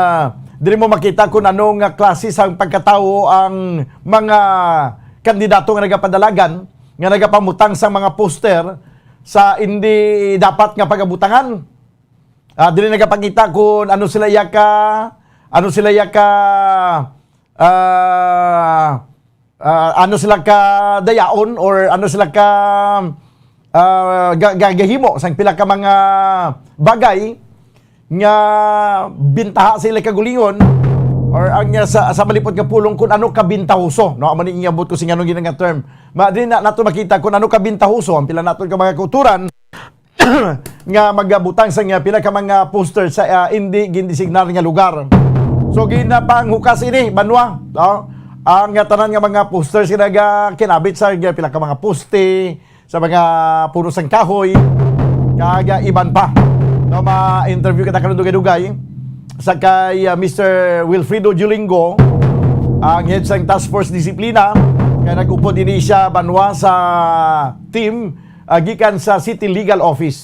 dili mo makita kung anong klase sang pagkatao ang mga kandidato nga nagapadalagan, nga nagapamutang sa mga poster sa hindi dapat nga pagabutangan. Dili nagapakita kung ano sila dayaon or ano sila ka gagahimo sang pila ka mga bagay nga bintaha sila kagulingon or ang sa malipot nga pulong kung ano kabintahuso, no, amo ni iabot ko sing anong ginang term. Di na nato makita kung ano kabintahuso ang pila naton ka mga kauturan nga magabutang sa nga pila ka mga poster sa hindi gindesignar nga lugar. So ginapanghukas ini banwa, no? Ang tanan nga mga posters kinabit sa pila ka mga poste, sa mga puno sang kahoy, kaga iban pa. No, ma-interview kita karon dugay-dugay sa kay Mr. Wilfredo Julingo, ang head sang Task Force Disiplina, kaya nag-upod din siya banwa sa team gikan sa City Legal Office.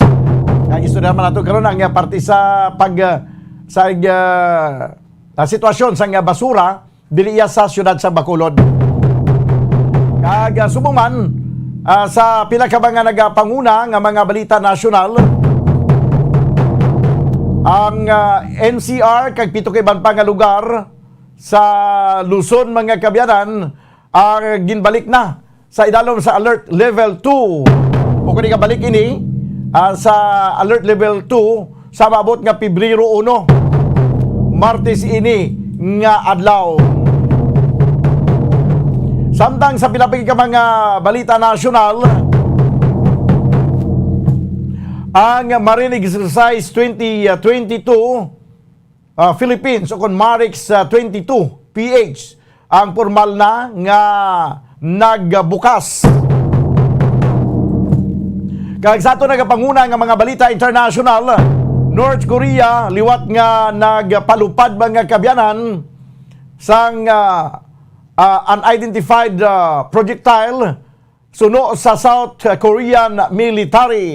Kaya istorya man nato karon ang parte sa sitwasyon sang basura dili sa siyudad sa Bacolod. Kag sumuman sa pila ka mga nagapanguna nga mga balita nasyonal, ang NCR kag pito kay ban pa nga lugar sa Luzon mga kabyanan ginbalik na sa idalom sa alert level 2. O kung balik ini sa alert level 2 sa maabot nga Pebrero 1, Martes ini nga adlaw. Samtang sa pilapig ka mga balita nasyonal, ang Marine Exercise 2022 Philippines o kung MARIX 22 PH ang formal na nga nagbukas. Kag sa ato nagapanguna nga mga balita international, North Korea liwat nga nagpalupad mga kabyanan sang unidentified projectile suno sa South Korean military.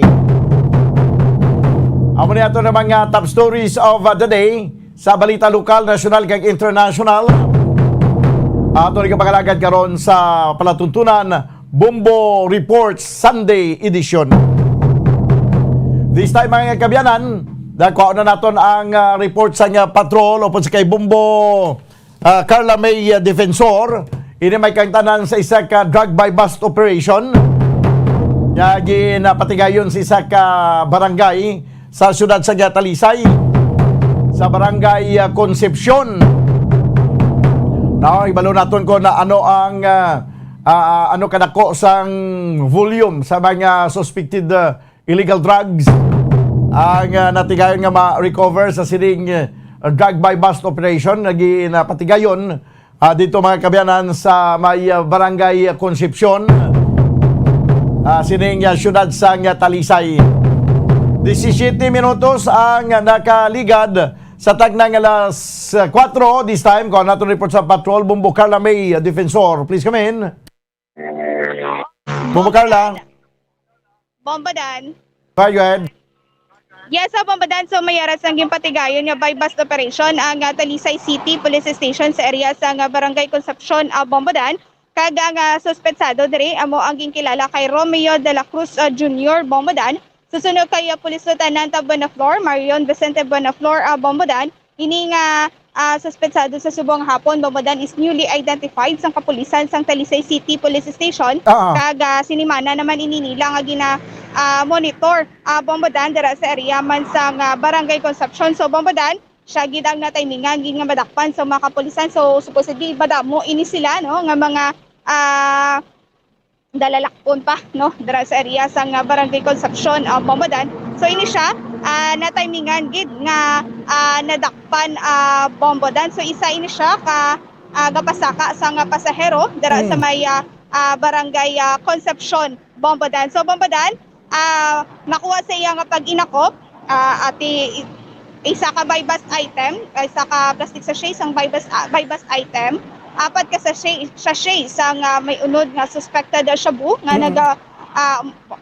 Amo ni ato na mga top stories of the day sa balita lokal, national kag international. Ato ni kapagalagad karon sa palatuntunan Bombo Reports Sunday edition. This time mga kabyanan, dako na naton ang report sa nga patrol o sa kay Bombo Carla May Defensor. Ini may kangtanan sa isa ka drug by bust operation. Yagi napatigayon sa isa ka barangay sa siyudad sa Talisay, sa barangay Concepcion. Ibalo naton ko na ano ang kadako sang volume sa mga suspected illegal drugs ang natigayon nga ma-recover sa sining drug by bust operation patigayon dito mga kabyanan sa may barangay Concepcion, sining siyudad sa Talisay. 17 minutos ang nakaligad sa tagnang alas 4 this time. Kung natin report sa patrol, Bombo Carla May Defensor. Please come in. Bombo Carla. Bombadan. Go ahead. Yes, Bombadan. So mayaras ang patigayon nga by bust operation ang Talisay City Police Station sa area sa Barangay Concepcion, Bombadan. Kag ang suspetsado diri amo ang ginkilala kay Romeo de la Cruz Jr. Bombadan. Susunod kay Police Lieutenant Bonaflor, Marion Vicente Bonaflor, Bombadan. Ini nga suspetsado sa subong hapon, Bombadan is newly identified sang kapulisan sang Talisay City Police Station. Kag sinimana naman ininila nga monitor Bombadan dira sa area man sang Barangay Concepcion. So Bombadan, siya gid ang natimingan gid nga madakpan sa mga kapulisan. So supposedly badamo ini sila no nga mga dalalakpon pa no dira sa area sang Barangay Concepcion, Bombadan. So ini siya natimingan gid nga nadakpan Bombadan. So isa ini siya ka gapasaka sang pasahero dira sa may Barangay Concepcion, Bombadan. So Bombadan, nakuha sa iya nga pag-inakop ati isa ka buy-bust item, isa ka plastic sachet sang buy-bust item, apat ka sachet sang may unod nga suspected shabu nga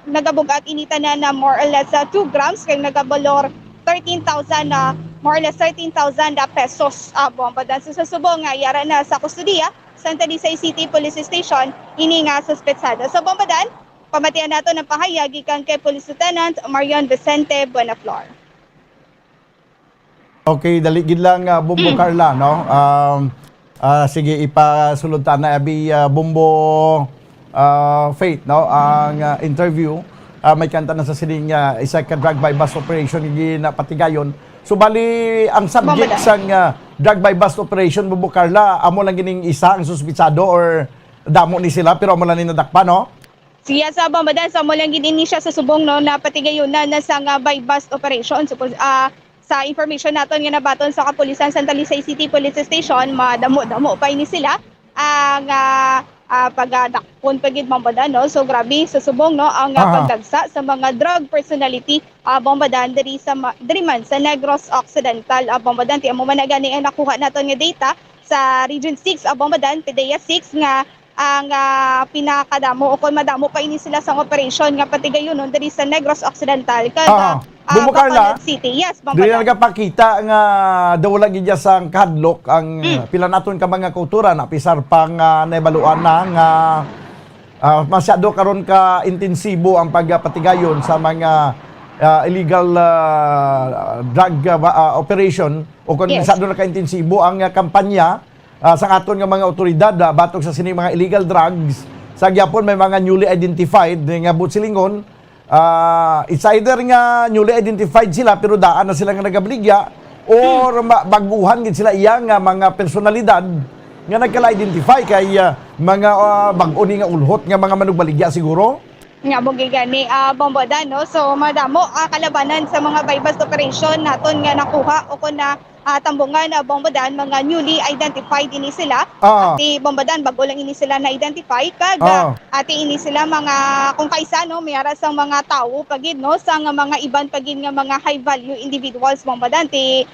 nagabugat inita na more or less 2 grams kay nagabalor 13,000 more or less 13,000 pesos bombadan. So sa subong nga yara na sa kustudiya Santa Talisay City Police Station ini nga suspetsado. So bombadan, pamatian nato ng pahayag gikan kay Police Lieutenant Marion Vicente Buenaflor. Okay, daligid lang Bumbo Carla, no? Sige, ipasulod ta na abi Bumbo Faith, no? Ang interview, may kanta na sa sining isa ka drug by bus operation na patigayon. So bali ang subject sang drug by bus operation Bumbo Carla, amo lang gining isa ang suspitsado or damo ni sila pero amo lang ni nadakpa, no? Siya sa bombadan sa mo lang gini siya sa subong no na patigayon na sang by bus operation. So sa information naton nga nabaton sa kapulisan Santa Talisay City Police Station, madamo-damo pa ini sila ang pagdakpon pagid bombadan, no. So grabe sa subong no ang pagdagsa sa mga drug personality bombadan diri man sa Negros Occidental bombadan. Ti amo man na gani ang nakuha naton nga data sa Region 6 bombadan, PDEA 6 nga ang pinakadamo o kung madamo pa ini sila sa operation nga patigayon no diri sa Negros Occidental kada Bumbo Carla, City. Yes, dili nagapakita nga daw lagi dya sang kahadlok ang pila naton ka mga kultura na pisar pang naibaluan na nga masyado karon ka intensibo ang pagpatigayon sa mga illegal drug operation o kung masyado na ka-intensibo ang kampanya sa aton nga mga otoridad batok sa sini mga illegal drugs. Sa gyapon may mga newly identified nga butsilingon. It's either nga newly identified sila pero daan na sila nga nagabligya or baguhan gid sila iya nga mga personalidad nga nagkala-identify kay mga bag-o ni nga ulhot nga mga manugbaligya siguro. Nga bugi gani bombodan, no. So madamo kalabanan sa mga bypass operation naton nga nakuha o kun na tambungan bombodan mga newly identified ini sila. Ati bombodan bago lang ini sila na identify kag ati ini sila mga kung kaisa no mayara sang mga tawo pagid no sang mga iban pagid nga mga high value individuals bombodan ti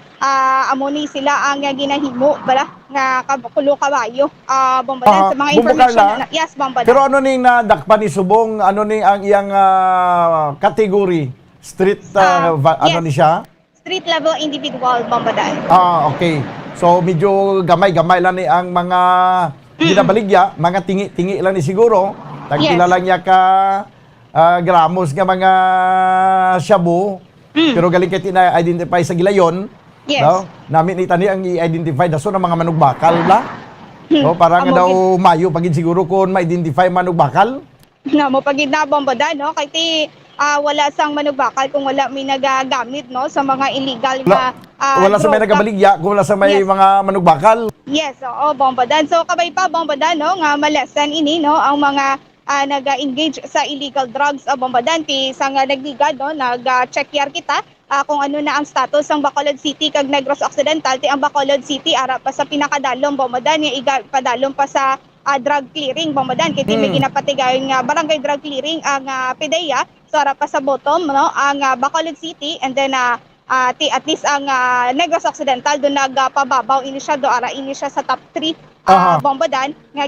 amo ni sila ang ginahimo bala nga kabukulo kabayo bombodan sa mga information yes bombodan. Pero ano ning nadakpa ni subong ano ni ang iyang category street ano ni siya? Street level individual bombadan. Okay. So medyo gamay-gamay lang ni ang mga ginabaligya, mga tingi-tingi lang ni siguro. Tagkilala niya ka gramos nga mga shabu. Pero galing kay tina-identify sa gilayon. Yes. No? Namin itani ang i-identify daso ng mga manugbakal la. No, parang daw mayo pagid siguro kung ma-identify manugbakal. Na mo pagid na bombadan no kay ti wala sang manugbakal kung wala may nagagamit no sa mga illegal na wala sa may nagabaligya kung wala sa may mga manugbakal. Yes, oo bombadan. So kabay pa bombadan no nga malesan ini no ang mga naga-engage sa illegal drugs bombadan ti sang nagligad no nag-check yar kita kung ano na ang status ng Bacolod City kag Negros Occidental. Ti ang Bacolod City ara pa sa pinakadalom bombadan nga ipadalom pa sa drug clearing bombadan kay may ginapatigayon nga barangay drug clearing ang PDEA. So ara pa sa bottom no ang Bacolod City and then at least ang Negros Occidental do nagpababaw ini siya do ara ini siya sa top 3 bombadan nga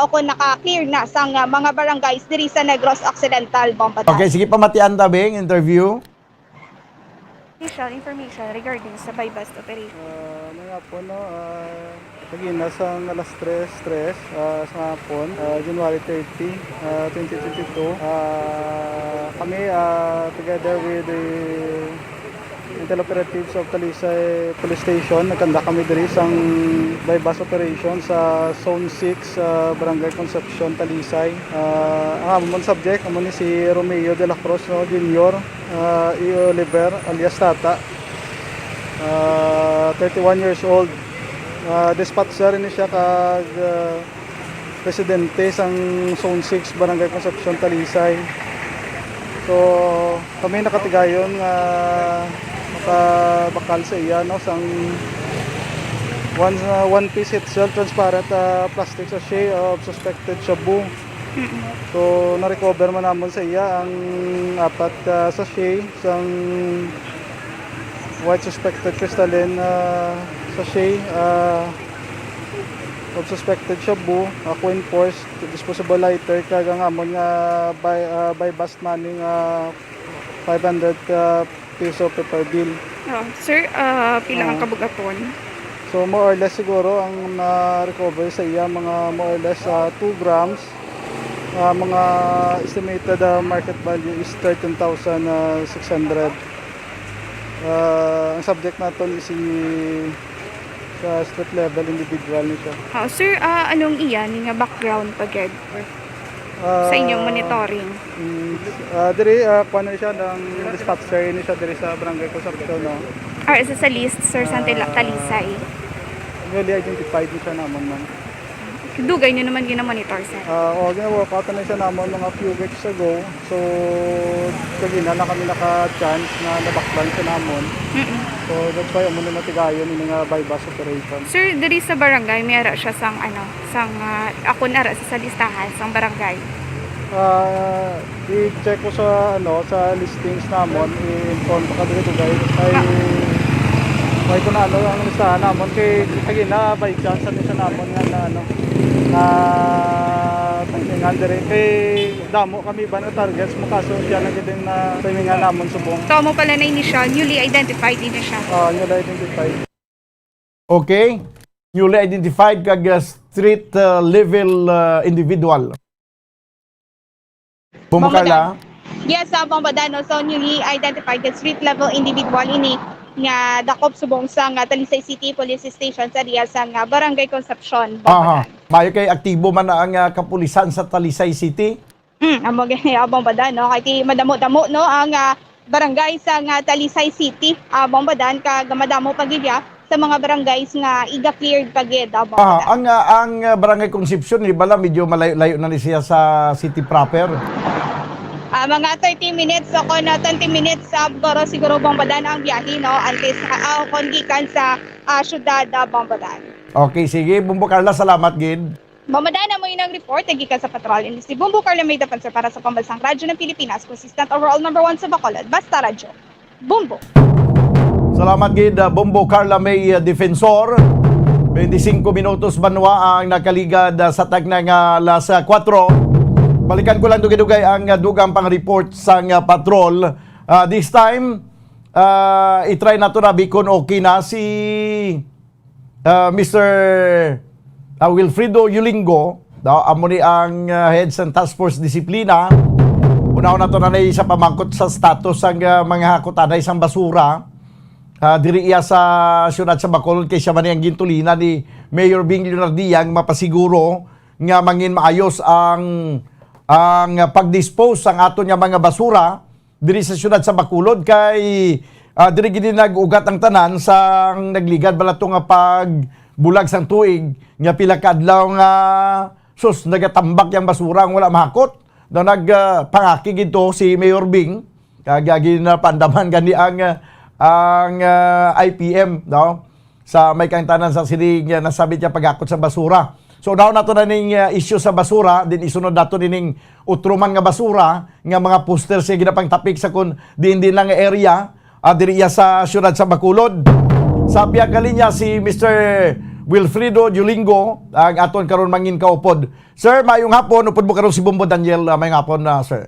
o kung naka-clear na sang mga barangays diri sa Negros Occidental bombadan. Okay, sige pamatian tabing interview. Official information regarding sa bypass operation. Mga po no lagi nasa alas 3 sa hapon, January 30, 2022. Kami together with the intel operatives of Talisay Police Station, nagkanda kami diri sang bypass operation sa Zone 6, Barangay Concepcion, Talisay. Ang amon subject, amon ni si Romeo de la Cruz no, Jr., E. Oliver alias Tata, 31 years old. Dispatcher ini siya kag presidente sang Zone 6 Barangay Concepcion Talisay. So kami nakatigayon nga makabakal sa iya no sang one piece itself transparent plastic sachet of suspected shabu So na-recover man namon sa iya ang 4 sachet sang white suspected crystalline sachet of suspected shabu, coin purse, disposable lighter, kag ang amon nga by bust money 500 peso per bill. Sir, pila ang kabugaton? So more or less siguro ang na-recover sa iya mga more or less 2 grams. Mga estimated market value is 13,600. Ang subject natin is sa street level individual ni siya. Sir, anong iyan nga background pagad sa inyong monitoring? Diri kuno siya ng dispatcher ni siya diri sa barangay Concepcion, no. Isa sa list, Sir, sa Talisay. Newly identified ni siya namon man. Dugay niyo naman gina-monitor, sir. Gina-work out na siya namon mga few weeks ago. So, kagina na kami naka-chance na nabaklan siya namon. So, that's why amo na natigayon ni nga by bus operation. Sir, diri sa barangay may ara siya sang ako na ara sa listahan sang barangay. I-check ko sa sa listings namon, i-inform pa ka dito guys. Ay ko na ang listahan namon kay kagina by chance ano siya namon nga timingan dire kay damo kami ba na targets mo kaso siya na gid na timingan namon subong. So mo pala na initial newly identified din na siya. Newly identified. Okay. Newly identified kag street level individual. Bumukala. Yes, Bombodan. So newly identified the street level individual ini nga dakop subong sa Talisay City Police Station sa area sa Barangay Concepcion. Mayo kay aktibo man na ang kapulisan sa Talisay City. Amo gani Bombodan, no, kay madamo-damo no ang barangay sa Talisay City. Bombodan kag madamo pagidya sa mga barangays nga iga-cleared pagid. Ang Barangay Concepcion ni bala medyo malayo-layo na ni siya sa city proper. Mga 30 minutes o kung 20 minutes siguro Bombodan ang biyahe, no, antes kung gikan sa syudad Bombodan. Okay, sige. Bumbo Carla, salamat, Gid. Bombodan mo yun ang report, gikan sa Patrol Industry. Bumbo Carla may dapansa para sa Pambansang Radyo ng Pilipinas, consistent overall number 1 sa Bacolod, Basta Radyo. Bumbo. Salamat, Gid. Bumbo Carla may defensor. 25 minutos banwa ang nakaligad sa tag ng alas 4. Balikan ko lang dugay-dugay ang dugang pang-report sa patrol. This time, itry na ito na bikon okay na si Mr. Wilfredo Yulingo. Amo ni ang heads and task force disiplina. Una-una ito na sa pamangkot sa status ang mga hakutanay sa basura. Diri iya sa syudad sa Bacolod kay siya man ang gintulina ni Mayor Bing Leonardiang mapasiguro nga mangin maayos ang pag-dispose ang ato niya mga basura diri sa syudad sa Bacolod kay diri gid nag-ugat ang tanan sa nagligad balato nga pagbulag sang tuig nga pila ka adlaw nga nagatambak yang basura ang wala mahakot daw nagpangaki gito si Mayor Bing kag ginapandaman gani ang IPM daw sa may kaintanan sa siling nasabi niya pagakot sa basura. So daw nato na ning issue sa basura, din isunod nato ning utroman nga basura nga mga poster siya ginapang tapik sa kun din lang nga area diri sa syudad sa Bacolod. Sa piyag kalinya si Mr. Wilfredo Yulingo ang aton karon mangin kaupod. Sir, mayong hapon upod mo karon si Bombo Daniel, mayong hapon na sir.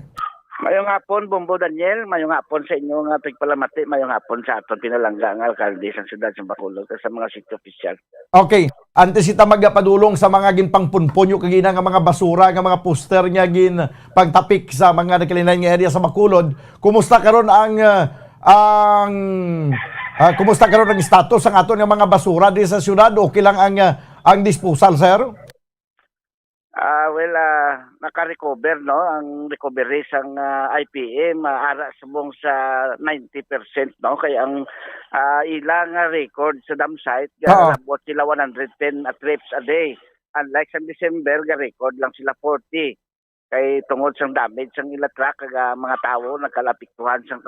Mayong hapon, Bombo Daniel. Mayong hapon sa inyo nga pagpalamati. Mayong hapon sa aton pinalangga nga alkalde sa siyudad sa Bacolod sa mga city official. Okay. Antes ita magpadulong sa mga ginpangpunpunyo kagina nga mga basura, nga mga poster nga gin pagtapik sa mga nakalinay nga area sa Bacolod. Kumusta karon kumusta karon ang status ang aton nga mga basura di sa siyudad? Okay lang ang disposal, sir? Naka-recover, no? Ang recovery sang IPM ara subong sa 90%, no? Kaya ang ilang record sa dam site abot sila 110 trips a day. Unlike sa December, record lang sila 40. Kay tungod sang damage sang ila truck kag mga tawo nagkalapiktuhan sang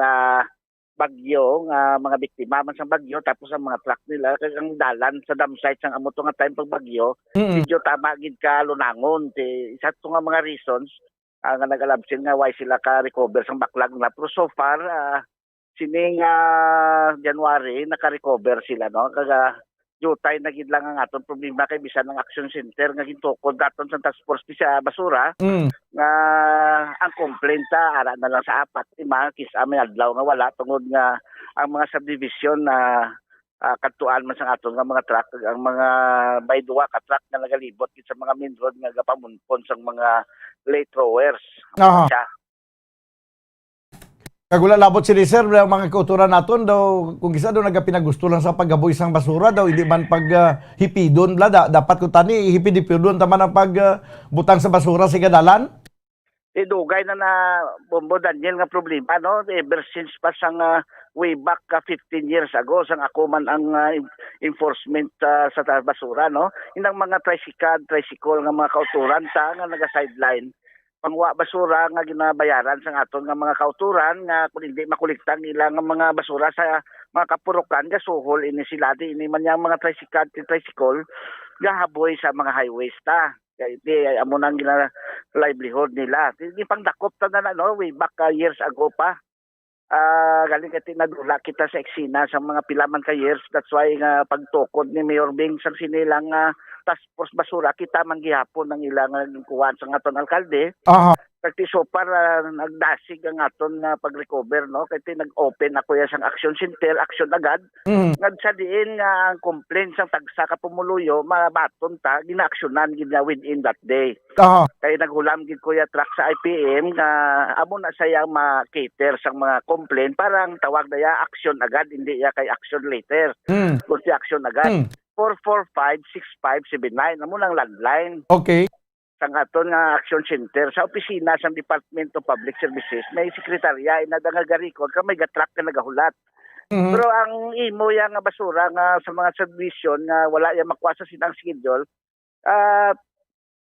bagyo nga mga biktima man sa bagyo tapos ang mga truck nila kag ang dalan sa dam site sang amo to nga time pag bagyo medyo tama gid ka lunangon isa to nga mga reasons nga nagalabsin nga why sila ka recover sang backlog na pero so far sining January naka-recover sila no kaga jutay na gid lang ang aton problema kay bisan ng action center nga gintukod daton sa task force sa basura nga ang complaint ara na lang sa 4-5 kisa may adlaw nga wala tungod nga ang mga subdivision na katuan man sa aton nga mga truck ang mga may duwa ka truck nga nagalibot gid sa mga main road nga gapamunpon sa mga late throwers. Kagula labot si Sir, mga kauturan naton daw kung isa daw nagapinagusto lang sa paggaboy sang basura daw hindi man pag hipidon bla dapat ko tani hipidipidon taman ang pag butang sa basura sa kadalan. Dugay na Bombo Daniel nga problema no ever since pa sang way back 15 years ago sang ako man ang enforcement sa basura no inang mga tricycle nga mga kauturan nga naga-sideline pangwa basura nga ginabayaran sa aton nga mga kauturan nga kung hindi makolekta nila nga mga basura sa mga kapurukan gasuhol ini sila ini man yang mga tricycle gahaboy sa mga highways ta kay di amo nang gina livelihood nila hindi pang dakop ta na no way back years ago pa galing kati nadula kita sa eksena sa mga pilaman ka years that's why nga pagtukod ni Mayor Bing sa sinilang task force basura kita man gihapon ang ilang kuwan sa aton alkalde kay so para nagdasig ang aton pag-recover no kay nag-open ako ya sang action center action agad nagsadiin nga ang complaint sang tagsa ka pumuluyo mabaton ta ginaaksyonan gid within that day kay naghulam gid ko ya truck sa IPM nga amo na sayang ma-cater sang mga complaint parang tawag na ya action agad hindi ya kay action later kundi action agad 445-6579 amo nang landline. Okay. Sang aton nga action center sa opisina sa Department of Public Services may sekretarya inadangagari ko may gatrak ka nagahulat. Pero ang imo yang nga basura nga sa mga subdivision nga wala ya makuha sa sinang schedule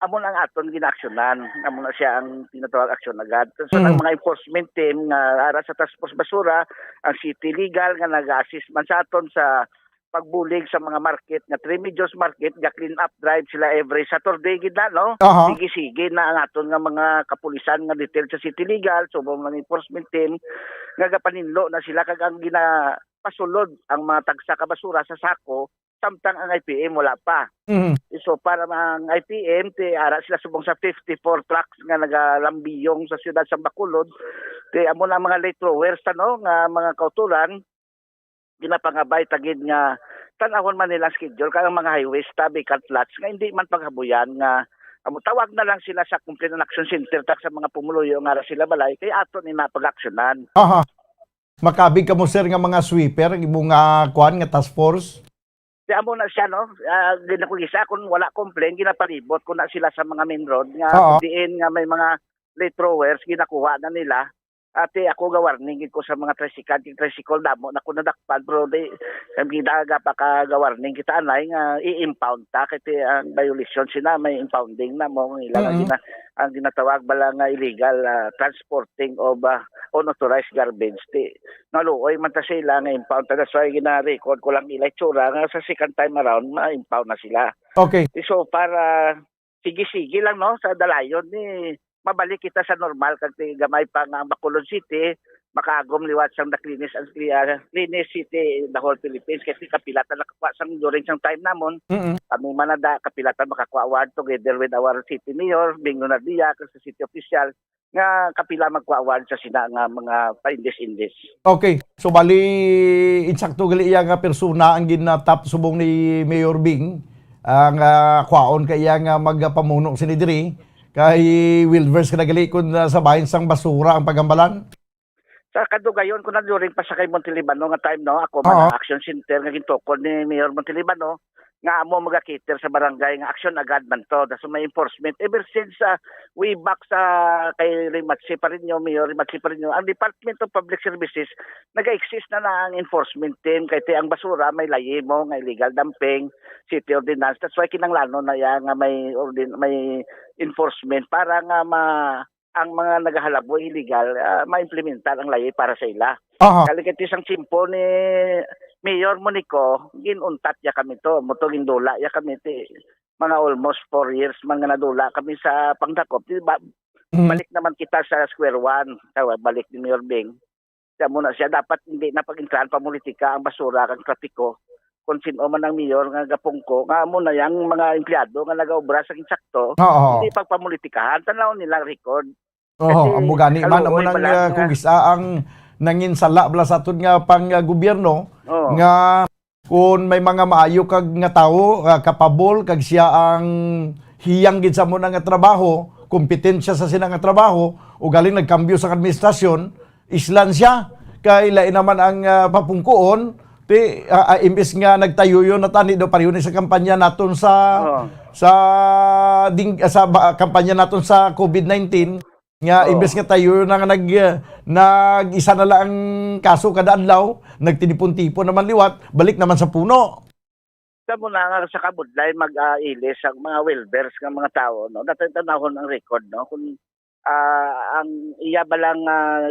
amo ang aton ginaaksyonan amo na siya ang tinatawag aksyon agad. So ang mga enforcement team nga ara sa task force basura ang city legal nga nag-assist man sa aton sa pagbulig sa mga market nga Tremedios Market ga clean up drive sila every Saturday gid na no sige na ang aton nga mga kapulisan nga detail sa city legal subong ng enforcement team nga gapaninlo na sila kag ang ginapasulod ang mga tagsa ka basura sa sako samtang ang IPM wala pa so para ang IPM ara sila subong sa 54 trucks nga nagalambiyong sa siyudad sa Bacolod amo na mga late throwers no nga mga kautulan ginapangabay tagid nga tan-awon man nila schedule kay ang mga highways tabi cut lots nga hindi man paghabuyan nga tawag na lang sila sa complaint action center tak sa mga pumuluyo nga sila balay kay ato ni mapag-aksyonan. Makabig ka mo sir nga mga sweeper imong kuan nga task force. Di amo na siya no ginakugisa kun wala complaint ginapalibot kun na sila sa mga main road nga diin nga may mga late throwers ginakuha na nila. Ate ako gawarning ko sa mga tricycle damo na ko nadakpan bro di gidaga pa ka gawarning kita anay nga i-impound ta kay ang violation sina may impounding na mo ilang ang ginatawag bala nga illegal transporting of unauthorized garbage ti naluoy man ta sila nga impound ta so gina-record ko lang ila itsura nga sa second time around ma-impound na sila. Okay. So para sige lang no sa dalayon ni mabalik kita sa normal kag gamay pa nga Bacolod City makaagom liwat sang Clinis and Clinis City the whole Philippines kasi kapilatan nakakuha sang during sang time namon kami manada kapilatan makakuha award together with our city mayor Bing Lunardia sa city official nga kapila magkuha award sa sina nga mga pa-indis. Okay, so bali insakto gali iya nga persona ang ginatap subong ni Mayor Bing ang kwaon kay iya nga magpamuno sini diri kay Wilvers kanagali kun sa bahin sang basura ang pagambalan. Sa kadugayon ko na during pa sa kay Montelibano nga time no ako man action center nga gintokod ni Mayor Montelibano nga amo magakiter sa barangay nga action agad man to so may enforcement ever since way back sa kay Rimatsi pa rin Mayor Rimatsi pa rin ang Department of Public Services nag-exist na ang enforcement team kay ang basura may layimo nga illegal dumping city ordinance that's why kinanglanon na ya nga may enforcement para nga ang mga nagahalabo illegal maimplementar ang lahi para sa ila. Aha. Kalikati sang simpo ni Mayor Monico, ginuntat ya kami to, muto gindula ya kami ti mga almost 4 years mga nadula kami sa pangdakop. Balik naman kita sa square one, balik ni Mayor Beng. Kaya muna siya dapat hindi na pag-intrahan pa politika ang basura kang trapiko. Kung sino man ang mayor nga gapungko, nga muna yang mga empleyado nga nagaobra sa insakto, hindi pagpapolitikahan, tanaw nilang record. Ang bugani man amo nang kung isa ang nanginsala bala sa aton nga pang gobyerno nga kung may mga maayo kag nga tawo kapabol kag siya ang hiyang gid sa mo nga trabaho, kompetensya sa sina nga trabaho o galing nagkambyo sa administrasyon, islan siya kay lain naman ang papungkoon imbes nga nagtayo yun na tani do pareho ni sa kampanya naton sa kampanya naton sa COVID-19 nga imbes nga tayo na nag-isa na lang ang kaso kada adlaw, nagtinipon-tipon naman liwat, balik naman sa puno. Kamo na nga sa kabudlay mag-ilis ang mga welbers ng mga tao, no? Natanahon ang record, no? Kung ang iya ba lang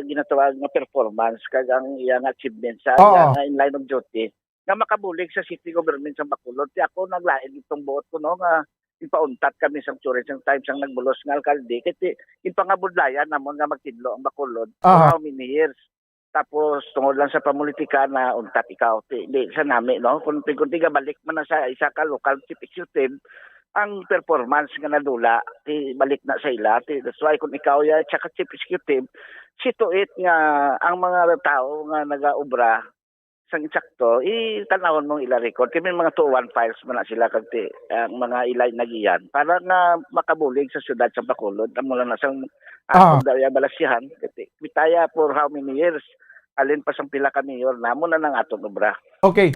ginatawag nga performance kag ang iya nga achievement sa iya nga in line of duty nga makabulig sa city government sa Bacolod. Ti ako naglain itong buot ko, no, nga ipauntat kami sang Chores ang times ang nagbulos nga alkalde kiti impangabudlayan namon nga magtidlo ang Bacolod for how many years. Tapos tungod lang sa pamulitika na untat ikaw di sa nami, no, kung tiga balik man na sa isa ka local chief executive ang performance nga nadula ti balik na sa ila. That's why kung ikaw ya tsaka chief executive situit nga ang mga tao nga nagaobra sang insakto tanawon mong ila record kami mga 2-1 files man na sila kag ang mga ilay nagiyan para nga makabulig sa syudad sa Bacolod amo lang na sang daya balasihan kitaya for how many years alin pa sang pila ka mayor namo na nang atong obra. Okay.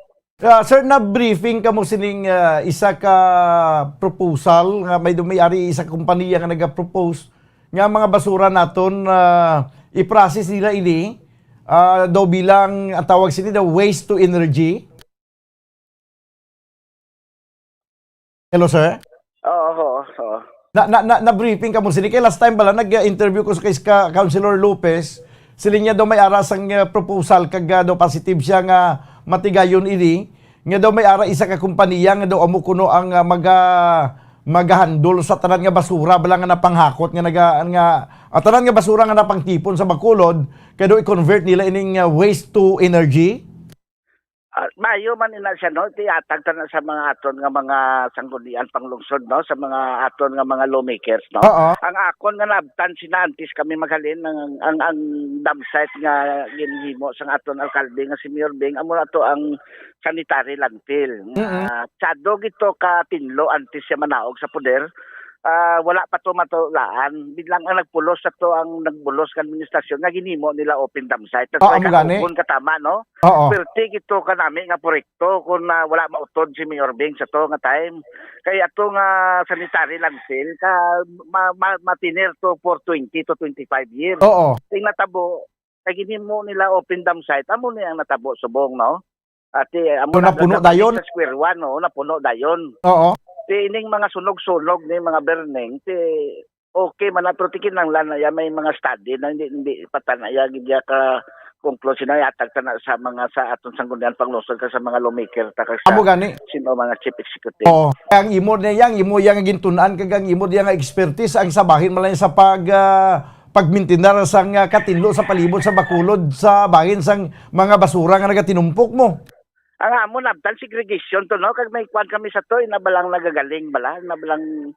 Sir, na-briefing ka mo sining isa ka proposal nga may dumayari isa kompanya nga nag-propose nga mga basura naton i-process nila ini daw bilang ang tawag sini daw waste to energy. Hello, sir? Oo. Na-briefing ka mo sini kay last time bala nag-interview ko sa Councilor Lopez sila niya daw may arasang proposal kag daw positive siya nga matigayon ini nga daw may ara isa ka kompanya nga daw amo kuno ang magahandol sa tanan nga basura bala nga napanghakot nga tanan nga basura nga napangtipon sa Bacolod kay daw i-convert nila ining waste to energy. Mayo man ina siya, no, tiatag ta na sa mga aton nga mga sanggunian panglungsod, no, sa mga aton nga mga lawmakers, no. Ang akon nga nabtan sinantis kami maghalin ang dam site nga ginhimo sa aton alkalde nga si Mayor Beng amo na to ang sanitary landfill. Tsadog ito ka tinlo antes siya manaog sa poder. Wala pa to matulaan. Biglang ang nagpulos sa to ang nagbulos ng administrasyon nga ginimo nila open dam site. That's why kakupon katama, no? Pero ito ka namin nga proyekto kung wala mautod si Mayor Beng sa to nga time. Kaya ito nga sanitary landfill ka matinir to for 20 to 25 years. Ting natabo, kaya ginimo nila open dam site, amo niya ang natabo subong, no? At amo napuno dayon sa square one, no? Napuno dayon. Ining mga sunog-sunog ni mga burning okay man ato tikin lang ya may mga study na hindi patanaya gidya ka conclusion na yatag na sa mga sa aton sanggunian panglungsod ka sa mga lawmaker ta ka sa sino mga chief executive. Ang imo yang gintunan kag ang imo yang expertise ang sabahin man sa pagmintinar sang katinlo sa palibot sa Bacolod sa bahin sang mga basura nga nagatinumpok mo. Ang amo nabtan segregation to, no, kag may kwan kami sa to nabalang nagagaling nabalang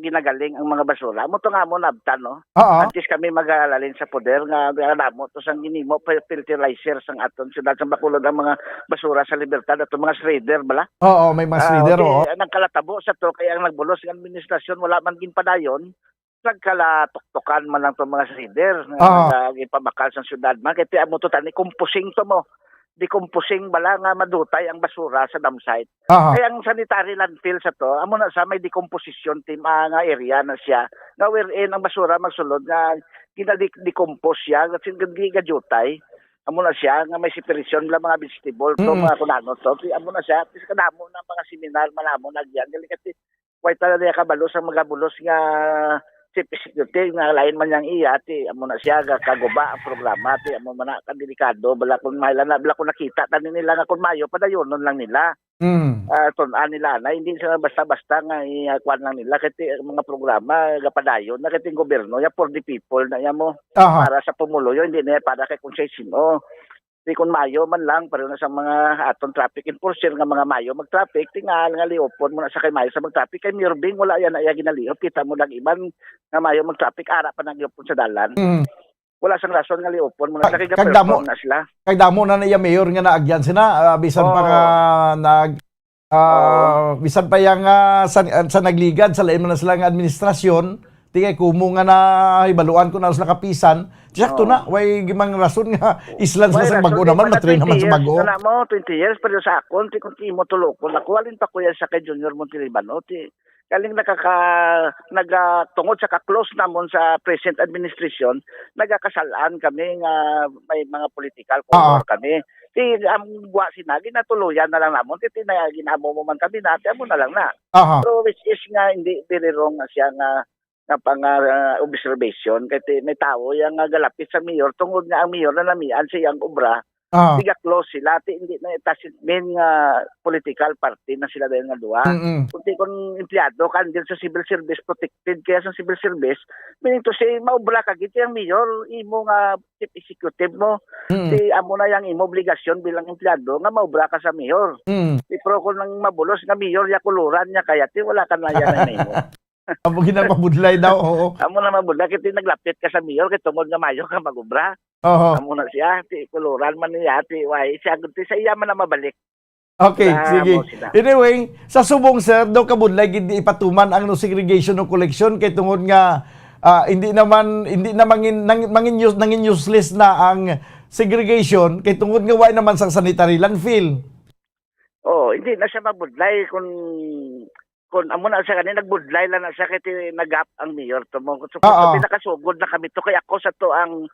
ginagaling ang mga basura mo to nga mo nabtan, no. Antes kami magalalin sa poder nga namo to sang ginimo fertilizer sang aton syudad sa Bacolod ang mga basura sa Libertad at mga shredder bala. May mga shredder nagkalatabo sa to kaya ang nagbulos ng administrasyon wala man ginpadayon nagkalatuktukan man lang to mga shredder nga ipabakal sa syudad man kay amo to tani composing to mo. Decomposing bala nga madutay ang basura sa dam site. Kaya ang sanitary landfill sa to, amo na sa may decomposition team nga area na siya. Nga wherein ang basura magsulod nga gina-decompose siya kasi gagutay. Amo na siya nga may separation la mga vegetable to mga kunano to. Amo na siya kasi kadamo na mga seminar malamo nagyan. Kasi why talaga kabalo sa mga bulos nga chief executive nga lain man yang iya ti amo na siya kaguba ang programa ti amo man na delikado bala kun mailan na bala kun nakita tanin nila nga kun mayo padayonon lang nila. Tunan nila na hindi sila basta-basta nga iakwan lang nila kiti mga programa gapadayon na kiti gobyerno ya for the people na ya mo para sa pumuluyo hindi na para kay kung sino. Di kun mayo man lang pareho na sa mga aton traffic enforcer nga mga mayo mag-traffic tingal nga liopon mo na sa kay mayo sa mag-traffic kay Mirbing wala yan ay ginaliop kita mo lang iban nga mayo mag-traffic ara pa nang liopon sa dalan. Wala sang rason nga liopon mo na sa kay perform na sila. Kay damo na niya mayor nga naagyan sina bisan pa nga bisan pa yang sa nagligad sa lain man na sila nga administrasyon tingay kumo nga na hibaluan ko na sa kapisan. Sakto na, way gimang rason nga islan sila sa bago naman, matrain naman sa bago. Wala mo, 20 years, pero sa akon, ti mo tulokon. Nakuhalin pa ko yan sa kay Junior Montelibano, kaling nagatungod sa ka-close namon sa present administration, nagakasalaan kami nga may mga political corridor kami. Ang buwa sinagi na tuluyan na lang namon, ginamo mo man kami natin, amo na lang na. Pero which is nga, hindi wrong nga siya nga pang observation kay may tao yang galapit sa mayor tungod nga ang mayor na namian siyang obra tiga close sila hindi na tasit men nga political party na sila dayon nga duwa kundi kun empleyado kan din sa civil service protected kaya sa civil service meaning to say maobra ka gid ang mayor imo nga chief executive mo si amo na yang imo obligasyon bilang empleyado nga maobra ka sa mayor pero kun nang mabulos nga mayor ya kuluran niya kaya wala kan layan na imo. Amo ginapabudlay daw, oo. Amo na mabudlay, kiti naglapit ka sa mayor, kiti tungod nga mayo ka magubra. Amo na siya, ti kuluran man niya, ti way, siya sa iya man na mabalik. Okay, sige. Anyway, sa subong sir, daw kabudlay, hindi ipatuman ang no segregation o collection, kay tungod nga, hindi na mangin useless na ang segregation, kay tungod nga way naman sa sanitary landfill. Hindi na siya mabudlay kung amo na siya kanina nagbudlay lang na siya kaya nag-up ang mayor to mo. So, pinakasugod na kami to kaya ako sa to ang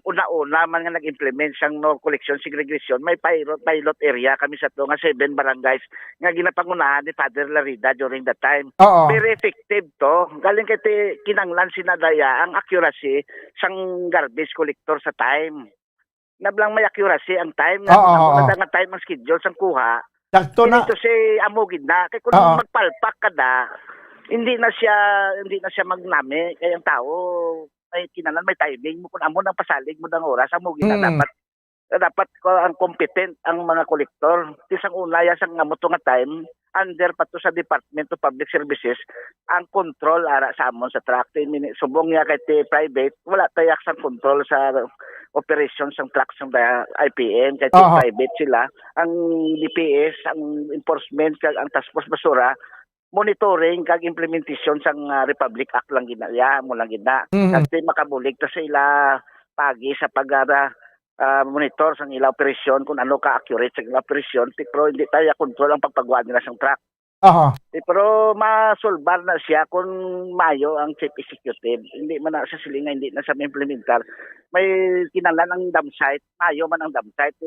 una-una man nga nag-implement siyang no collection segregation. May pilot area kami sa to nga 7 barangays nga ginapangunahan ni Father Larida during that time. Very effective to. Galing kay kinanglan sinadaya ang accuracy sang garbage collector sa time. Nablang may accuracy ang time nga time ang schedule sang kuha. Sakto na. Ito si amugid na. Kaya kung magpalpak ka na, hindi na siya magnami. Kaya ang tao, may kinalan, may timing mo. Kung amo ng pasalig mo ng oras, amugid na dapat ang competent ang mga kolektor. Tisang unaya sang amuto nga time, under pa to sa Department of Public Services, ang control ara sa amon sa truck. Subong niya kay private, wala tayak sang control sa operations ng trucks ng IPM kay private sila. Ang DPS, ang enforcement, ang task force basura, monitoring kag implementation sang Republic Act lang ginaya mo lang gina. Kasi makabulig ta sa ila pagi sa monitor sang ila operasyon kung ano ka accurate sa ila operasyon pero hindi tayo control ang pagpagawa nila sang truck. Pero masolbar na siya kung mayo ang chief executive. Hindi man na sa silingan, hindi na sa implementar. May kinalan ang dam site, mayo man ang dam site.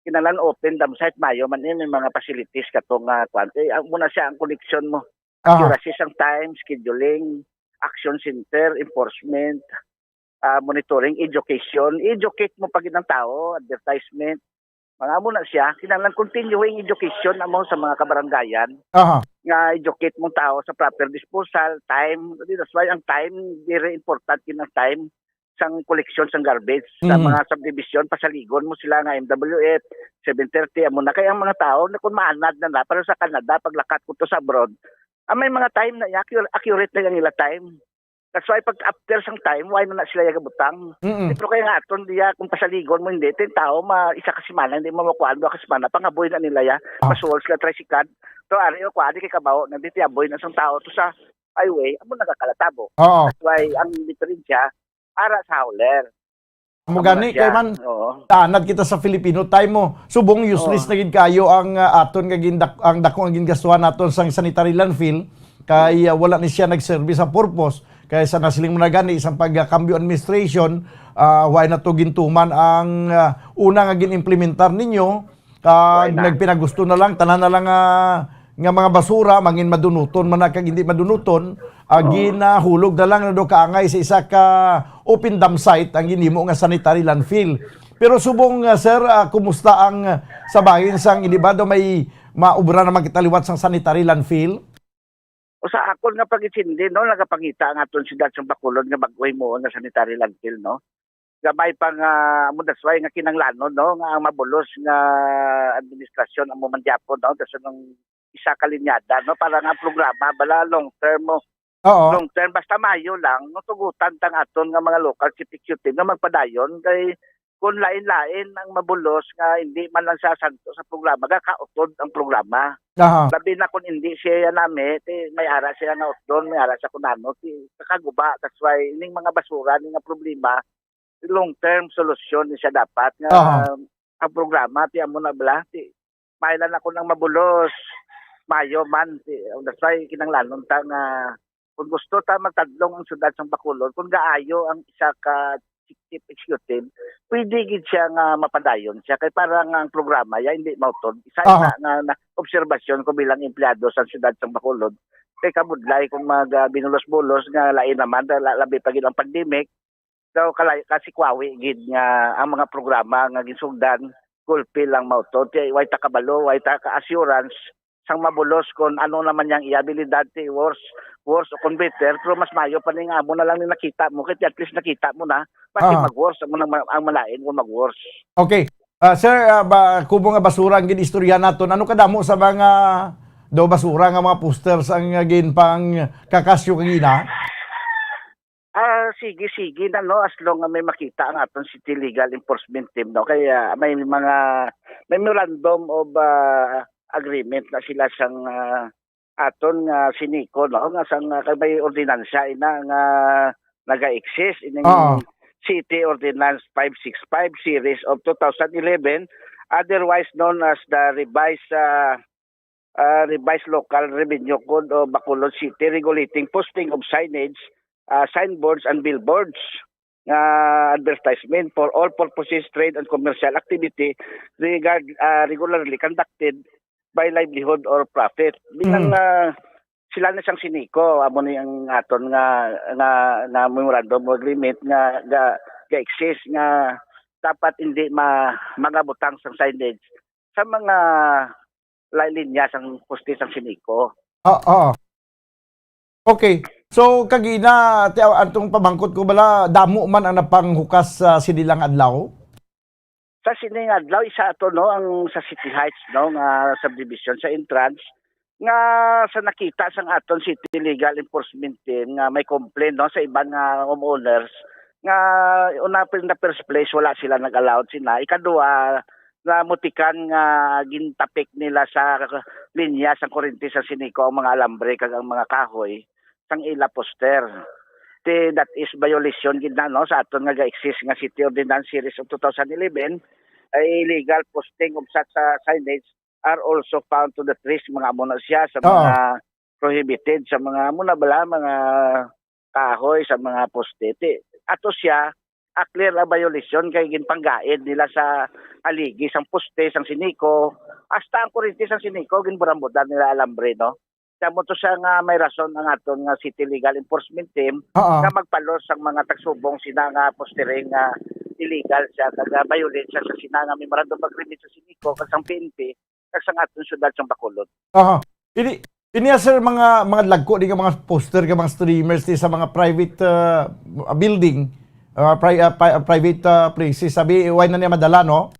Kinalan open dam site, mayo man may mga facilities katong kwante. Muna siya ang connection mo. Accuracy sang time, scheduling, action center, enforcement, monitoring, education. Educate mo pag ng tao, advertisement. Mga mo na siya, kinalang continuing education mo sa mga kabarangayan. Nga educate mong tao sa proper disposal, time. That's why ang time, very important yun ang time sang collection sang garbage. Sa mga subdivision, pasaligon mo sila nga MWF, 730, amo na. Kaya ang mga tao, kung maanad na pero sa Canada, paglakat ko to sa abroad, may mga time na accurate na yung nila time. That's why pag after sang time, why na sila yagabutang. Pero kaya nga aton diya kung pasaligon mo hindi, tao isa ka semana hindi mo makuan do ka semana pangaboy na nila ya. Masuwal sila tricycle. To ari ko adi kay kabaw nandito aboy na sang tao to sa highway, amo nagakalatabo. That's why ang diferensya ara sa hauler. Mo gani kay man. Tanad kita sa Filipino time mo. Subong useless na gid kayo ang aton nga ang dako ang gingastuhan naton sang sanitary landfill kay wala ni siya nag-service sa purpose. Kaya sa nasiling mo na gani, isang pagkambyo administration, why na to gintuman ang una nga ginimplementar ninyo, nagpinagusto na lang, tanan na lang nga mga basura mangin madunuton man na kag hindi madunuton ginahulog na lang na do kaangay sa isa ka open dump site ang ginhimo nga sanitary landfill. Pero subong sir, kumusta ang sa bahin sang hindi ba do may maubra naman kitaliwat sang sanitary landfill? O sa akon nga pagitsindi no, nagapangita ang aton siyudad sa Bacolod nga bag-oy mo nga sanitary landfill no. Gamay pang that's why nga kinanglanon no nga ang mabulos nga administrasyon ang mumandyapon no kasi nung isa ka linyada no para nga programa bala long term mo. Oo. Long term basta Mayo lang no tugutan tang aton nga mga local executive nga magpadayon kay kung lain-lain ang mabulos nga hindi man lang sasanto sa programa ga kautod ang programa. Labi na kung hindi siya nami may ara siya nga utdon may ara sa kunano kakaguba that's why ining mga basura ning nga problema long-term solusyon siya dapat nga ang programa ti amo na bala ti mailan ako nang mabulos Mayo man ti that's why kinanglanon ta nga kung gusto ta magtadlong ang syudad sa Bacolod kung gaayo ang isa ka chief executive pwede gid siya nga mapadayon siya kay parang ang programa ya hindi mautod isa na obserbasyon ko bilang empleyado sa syudad sa Bacolod kay kamudlay kung binulos-bulos nga lain naman labi pa gid ang pandemic. So kasi kwawi gid nga ang mga programa nga gisugdan gulpi lang mautod way ta kabalo way ta ka assurance sang mabulos kon ano naman yang iabilidad ti worse o kung better pero mas mayo pa ning amo na lang ni nakita mo kay at least nakita mo na pati mag-worse ang malain kung mag-worse. Okay. Sir, kubo nga basura ang ginistorya naton ano kadamo sa mga do basura nga mga posters ang ginpang kakasyo kagina? Sige na no as long as may makita ang aton city legal enforcement team no kaya may memorandum of agreement na sila sang aton siniko no nga sang may ordinansa ina nga naga-exist ining City Ordinance 565 series of 2011 otherwise known as the revised local revenue code of Bacolod City regulating posting of signage signboards and billboards advertisement for all purposes trade and commercial activity regularly conducted by livelihood or profit bilang sila na siyang siniko amo ni ang aton nga memorandum of agreement nga exist nga dapat hindi magabutang sa signage sa mga linya sang poste sang siniko. Okay. So kagina atong pamangkot ko bala damo man ang napanghukas sa sinilang adlaw. Sa sining adlaw isa ato no ang sa City Heights no nga subdivision sa entrance nga sa nakita sang aton City Legal Enforcement Team nga may complaint no sa ibang homeowners nga una in the first place wala sila nag-allowed sina ikaduha na mutikan nga gintapik nila sa linya sa kuryente sa siniko ang mga alambre kag ang mga kahoy sang ila poster. That is violation gid na no sa aton nga ga-exist nga City Ordinance Series of 2011 illegal posting of such signage are also found to the trees mga amo na siya sa mga prohibited sa mga amo na bala mga kahoy sa mga poste. Ato siya a clear violation kay ginpanggaid nila sa aligi sang poste sang siniko hasta ang kuryente sang siniko ginburambudan nila alambre no. Kamo to siya nga may rason ang aton nga City Legal Enforcement Team nga magpalos sang mga tagsubong sina nga postering nga illegal siya kag violate siya sa sina nga memorandum of agreement sa siniko kag sang PNP kag sang aton syudad sang Bacolod. Ini sir mga lagko di ka mga poster ka mga streamers di sa mga private building private places sabi why na niya madala no?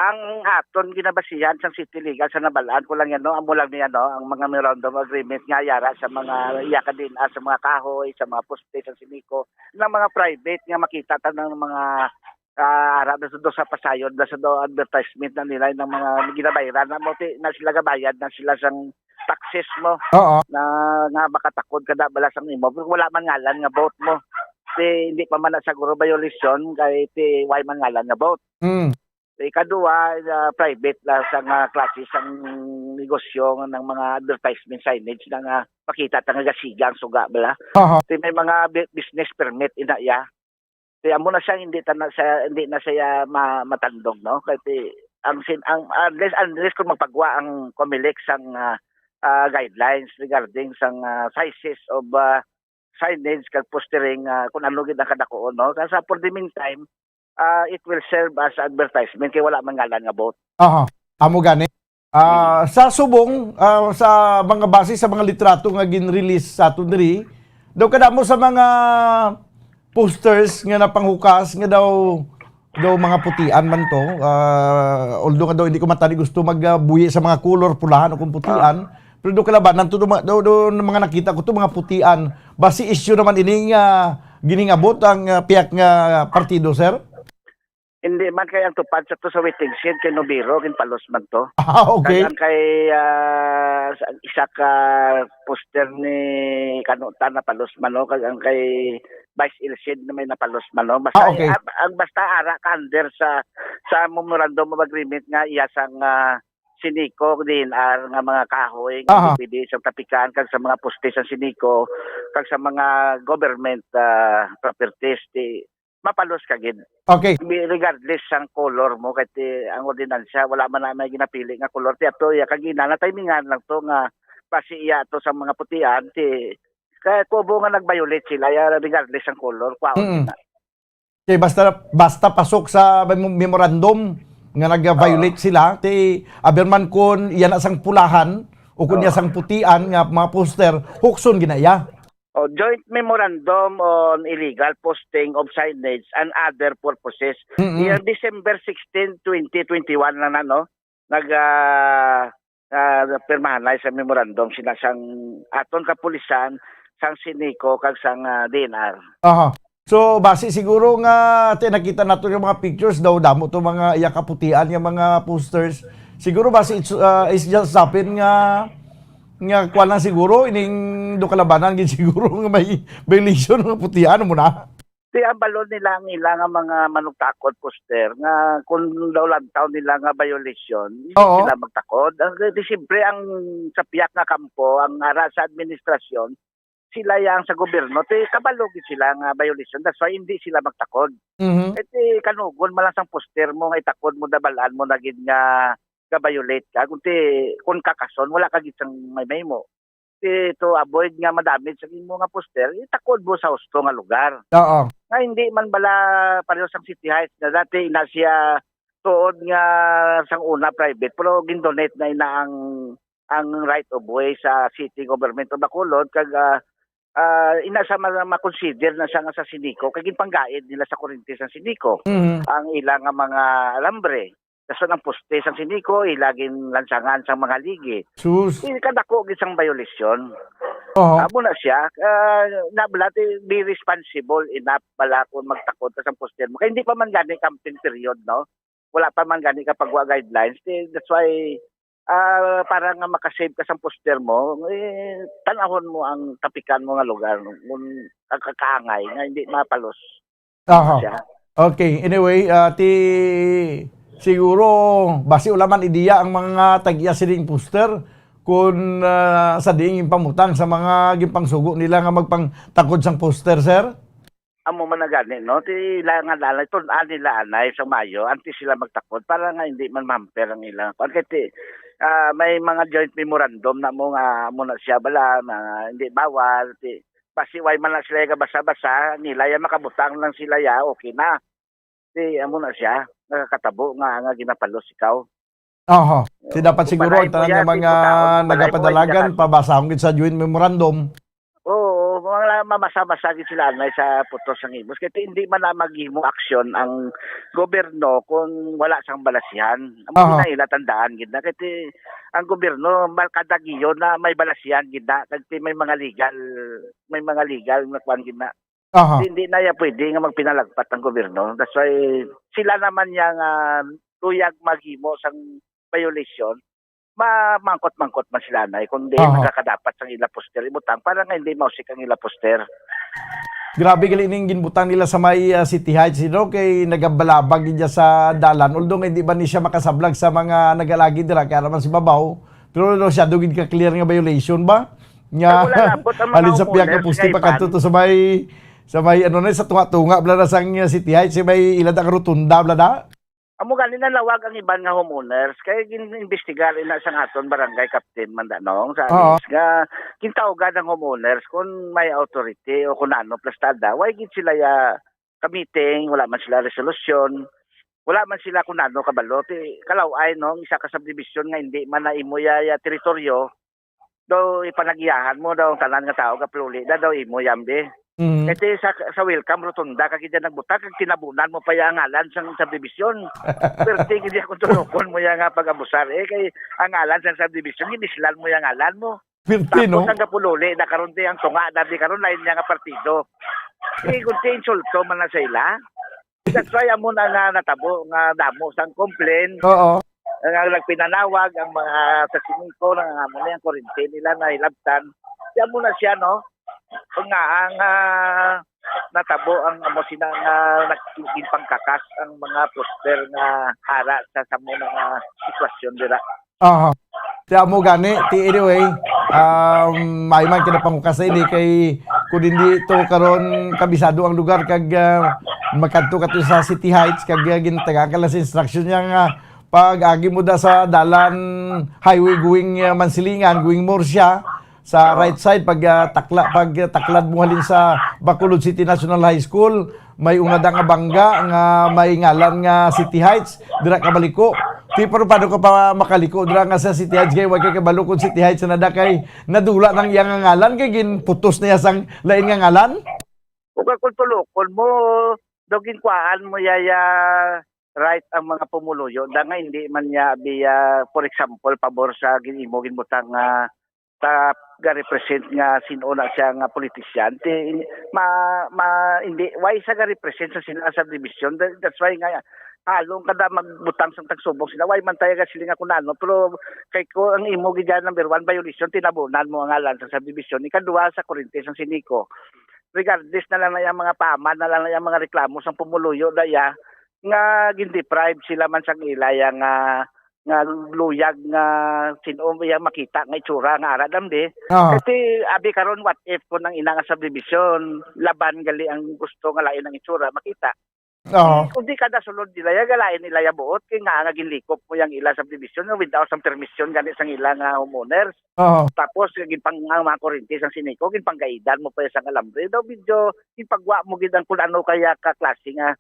Ang aton ginabasihan sa City Legal sa nabalaan ko lang yan no amo lang niya no ang mga memorandum of agreement nga yara sa mga yakadin sa mga kahoy sa mga poste sa siniko ng mga private nga makita ta ng mga arab do sa pasayod sa do advertisement na nila ng mga ginabayaran na sila gabayad na sila sang taxes mo na nga makatakod kada bala sang imo wala man ngalan nga vote mo hindi pa man sa guro violation kay why man ngalan nga vote. Ikaduha, private la sa klase sang negosyo ng mga advertisement signage na nga makita ta nga gasigang suga bala. May mga business permit inaya. Kaya amo na siya hindi na siya matandog no kay unless kung magpagwa ang Comelec sang guidelines regarding sang sizes of signage kag postering kung ano gid ang kadako no. Kasi for the meantime it will serve as advertisement kay wala man ngalan nga boat. Aha. Amo gani. Sa subong sa mga base sa mga litrato nga gin-release sa aton diri, daw kada mo sa mga posters nga napanghukas nga daw mga putian man to. Although nga daw hindi ko matali gusto magbuhi sa mga color pulahan o kung putian, pero do kalaban nanto do mga nakita ko to mga putian. Basi issue naman ini nga giningabot ang piyak nga partido, sir. Hindi man kay ang tupad sa to sa waiting shed kay Nobiro kin palos man to. Okay. Kaya kay isa ka poster ni Kanuta na palos man no kag ang kay Vice Ilshed na may napalos man no. Basta okay. ang basta ara ka under sa memorandum of agreement nga iya sang Siniko din nga mga kahoy nga pwede sa tapikan kag sa mga poste sa Siniko kag sa mga government properties mapalos ka gid. Okay. Regardless sang color mo kay ang ordinansya wala man na may ginapili nga color ti ato ya kag ina na timingan lang to nga basi iya to sa mga putian ti kaya kubo nga nag-violate sila ya regardless sang color kwaon na. Okay, basta pasok sa memorandum nga nag-violate sila ti aberman kun iyan asang pulahan o kun iya sang putian nga mga poster hukson ginaya. Joint Memorandum on Illegal Posting of Signage and Other Purposes. Yung December 16, 2021 na no? Pirmahan na sa memorandum sila sang aton kapulisan, sang Siniko, kag sang DNR. Aha. So, base siguro nga nakita nato yung mga pictures daw damo to mga yakaputian yung mga posters. Siguro base it's just happen nga kuan lang siguro ining do kalabanan gid siguro nga may violation ng putian mo na. Di ang balon nila ang ilang mga manugtakod poster nga kung daw lantaw nila nga violation, hindi sila magtakod. Di siyempre ang sa piyak nga kampo, ang ara sa administrasyon, sila yang sa gobyerno, kabalogin sila nga violation. That's why hindi sila magtakod. Kanugon malang sang poster mo nga itakod mo dabalaan mo na gid nga ka-violate ka. Kung kakason, wala ka gitsang may mo. To avoid nga madamage sa imo nga poster, itakod mo sa husto nga lugar. Oo. Nga hindi man bala pareho sang City Heights na dati ina siya tuod nga sang una private pero gindonate na ina ang right of way sa city government of Bacolod kag ina sa ma-consider na siya nga sa Siniko kag ginpanggaid nila sa kuryente sa Siniko. Ang ilang nga mga alambre kaso ng poste sang Siniko, ilagin lansangan sang mga ligi. Sus. Kadako gisang violation. Amo na siya, nablat, be responsible enough pala kung magtakot ka sa poster mo. Kaya hindi pa man gani campaign period, no? Wala pa man gani kapag guidelines. That's why, para nga makasave ka sa poster mo, tanahon mo ang tapikan mo nga lugar kung kakaangay nga hindi mapalos. Okay, anyway, siguro, basi ulaman ideya ang mga tag-iya siling poster kung sa diing pamutang sa mga gimpangsugo nila nga magpangtakod sang poster, sir? Amo man na gani, no? Ilangan lalay, tunan nila anay sa Mayo, anti sila magtakod para nga hindi man mamper ang ilang. Kasi may mga joint memorandum na mo nga muna siya bala, hindi bawal. Basi way man na sila basa-basa, nila ya makabutang lang sila ya, okay na. Amo na siya. Nakakatabo nga ginapalos ikaw. Dapat siguro ang tanan ng mga nagapadalagan pabasahon gid sa joint memorandum. Oo, mga mamasa-masa gid sila na sa putos sang imos kay hindi man na maghimo aksyon ang gobyerno kung wala sang balasihan. Amo na ila tandaan gid na kay ang gobyerno malkada giyon na may balasihan gid na kay may mga legal na kwan gid na. Hindi na ya pwede nga magpinalagpat ng gobyerno. That's why sila naman yang tuyag maghimo sang violation, mangkot-mangkot man sila na kundi nakakadapat sang ila poster ibutang para nga hindi mausik ang ila poster. Grabe gali ning ginbutang nila sa may City Heights kay nagabalabag niya sa dalan. Although hindi ba ni siya makasablag sa mga nagalagi dira kaya naman si babaw. Pero siya dugid ka clear nga violation ba? Nga alin sa piyak nga poste pa kadto sa may sa tunga-tunga bla na sang City Heights, may ilad ang rotunda bla na? Amo ganin na lawag ang iban nga homeowners kay ginimbestigar ina sang aton barangay captain Mandanong sa alis nga kintawgan ang homeowners kung may authority o kung ano plastada why gid sila ya ka-meeting, wala man sila resolusyon, wala man sila kung ano kabalo kalaway no isa ka subdivision nga hindi man na imo ya teritoryo daw ipanagiyahan mo daw ang tanan nga tao kapululi daw imo yambe. Kasi sa welcome rotunda kag diyan nagbuta kag tinabunan mo pa yang ngalan sang subdivision. Pero tingin di ako tulokon mo yang pag-abusar kay ang ngalan sang subdivision ginislan mo yang ngalan mo. Pilpino. Tapos ang kapululi nakaron ti ang tunga dati karon lain nga partido. Kung ti insulto man na sa ila. That's why amo na nga natabo nga damo sang complaint. Oo. Nga nagpinanawag ang mga sa siniko nga amo na yung kurente nila na ilabtan. Diyan mo na siya no. Kung nga ang natabo ang amo sina nga nagiging pangkakas ang mga poster nga hara sa samo nga sitwasyon dira. Aha. Kaya mo gani, anyway, may man kinapangukas ini kay kung hindi to karon kabisado ang lugar kag magkadto kato sa City Heights kag gintaga kala sa instruction niya nga pag agi mo da sa dalan highway going Mansilingan, going Murcia sa right side pag taklad mo halin sa Bacolod City National High School may unad nga bangga nga may ngalan nga City Heights dira ka baliko pero paano ka pa makaliko dira nga sa City Heights kay wa kay kabalo kun City Heights na kay nadula nang iyang nga ngalan kay ginputos niya sang lain nga ngalan ug kung tulokon mo dogin kuan mo yaya right ang mga pumuluyo da nga hindi man niya biya for example pabor sa ginimo ginbutang nga ta ga-represent nga sino na siya nga politician hindi why sa ga-represent sa sila sa division that's why nga halong kada magbutang sa tagsubok sila why man tayo sila nga kunano pero kay ko ang imo gid number 1 violation tinabunan mo ang ngalan sa subdivision ikaduha sa kurente sang siniko regardless na lang na yung mga paman na lang na yung mga reklamo sang pumuluyo daya nga gin-deprive sila man sang ilaya nga luyag nga sino yang makita nga itsura nga ara damde kasi abi karon what if kun ang ina nga subdivision laban gali ang gusto nga lain ang itsura makita kung di kada sulod nila ya galain nila ya buot kay nga ginlikop mo yang ila subdivision without some permission gani sang ila nga homeowners tapos ginpang mga kurente sang siniko ginpanggaidan mo pa sang alambre daw video ginpagwa mo gid ang kun ano kaya ka klase nga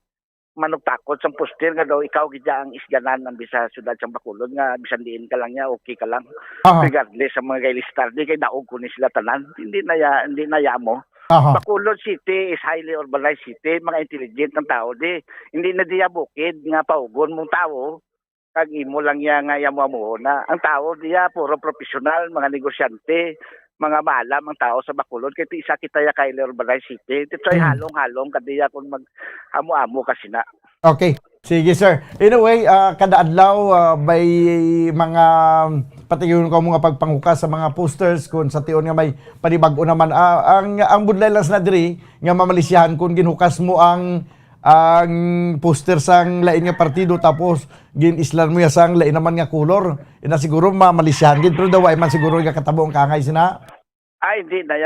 manugtakot sa poster nga daw ikaw gidya ang isganan ng bisa syudad sa Bacolod nga bisan diin ka lang niya okay ka lang regardless sa mga gaylistar di kay daog ko ni sila tanan hindi na ya mo Bacolod City is highly urbanized city mga intelligent ng tao di hindi na diya bukid nga paugon mong tao kag imo lang ya nga yamo na ang tao diya puro professional mga negosyante mga maalam ang tao sa Bacolod kay isa kita ya kay urbanized city ito ay halong-halong kadiya kung mag-amo-amo kasi na. Okay. Sige sir. Anyway, kada adlaw may mga patiyon ko mga pagpanghukas sa mga posters kung sa tion nga may panibag-o naman ang budlay lang na diri nga mamalisyahan kung ginhukas mo ang poster sang lain nga partido tapos ginislan mo ya sang lain naman nga color ina siguro mamalisyahan gid pero daw ay man siguro nga katabo ang kangay sina hindi na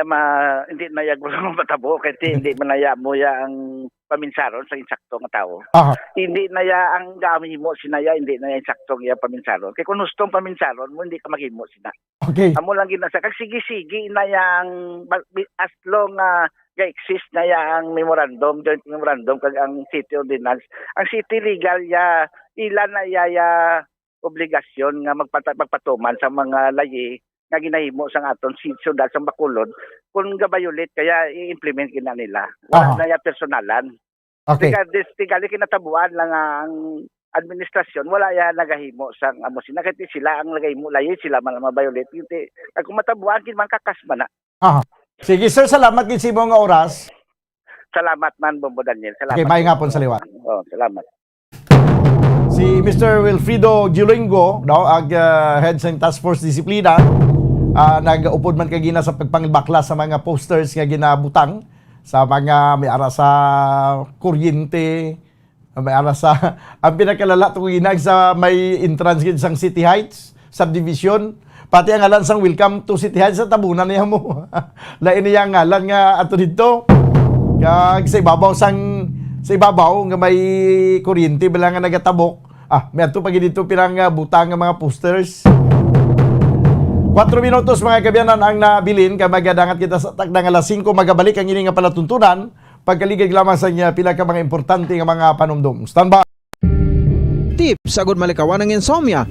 ya gusto matabo kasi hindi man na mo ya ang paminsaron sa insakto nga tao. Hindi na ya ang gamimo sinaya hindi na ya insakto nga paminsaron. Kay kung gustong paminsaron mo hindi ka maghimo sina. Okay. Amo lang ginasa kag sige na yang as long ga-exist na yang memorandum, joint memorandum kag ang city ordinance. Ang city legal ya ilan na ya obligasyon nga magpatuman sa mga layi nga ginahimo sang aton syudad sa Bacolod kung gabayulit kaya i-implement kina nila wala na ya personalan regardless tigali kinatabuan lang ang administrasyon wala ya nagahimo sang amo sina kay sila ang nagahimo layi sila man mabayulit kung matabuan kin man kakasma na sige sir salamat gid sa imong nga oras salamat man Bombo Daniel salamat okay bye nga pon sa liwat salamat. Si Mr. Wilfrido Gilingo, ag head sa Task Force Disiplina, nag-upod man kagina sa pagpangibakla sa mga posters nga ginabutang sa mga may ara sa kuryente, may ara sa ang pinakalala tuginag sa may entrance gid sang City Heights subdivision, pati ang ngalan sang Welcome to City Heights sa tabunan niya mo. Lain niya ngalan nga ato dito. Kag sa ibabaw nga may kuryente bala nga nagatabok May ato pag dito pirang butang nga mga posters. 4 minutos mga kabyanan ang nabilin kay magadangat kita sa takdang alas 5 magabalik ang ini nga palatuntunan pagkaligay lamang sa niya pila ka mga importante nga mga panumdum. Stand by. Tips sagud malikawan ng insomnia.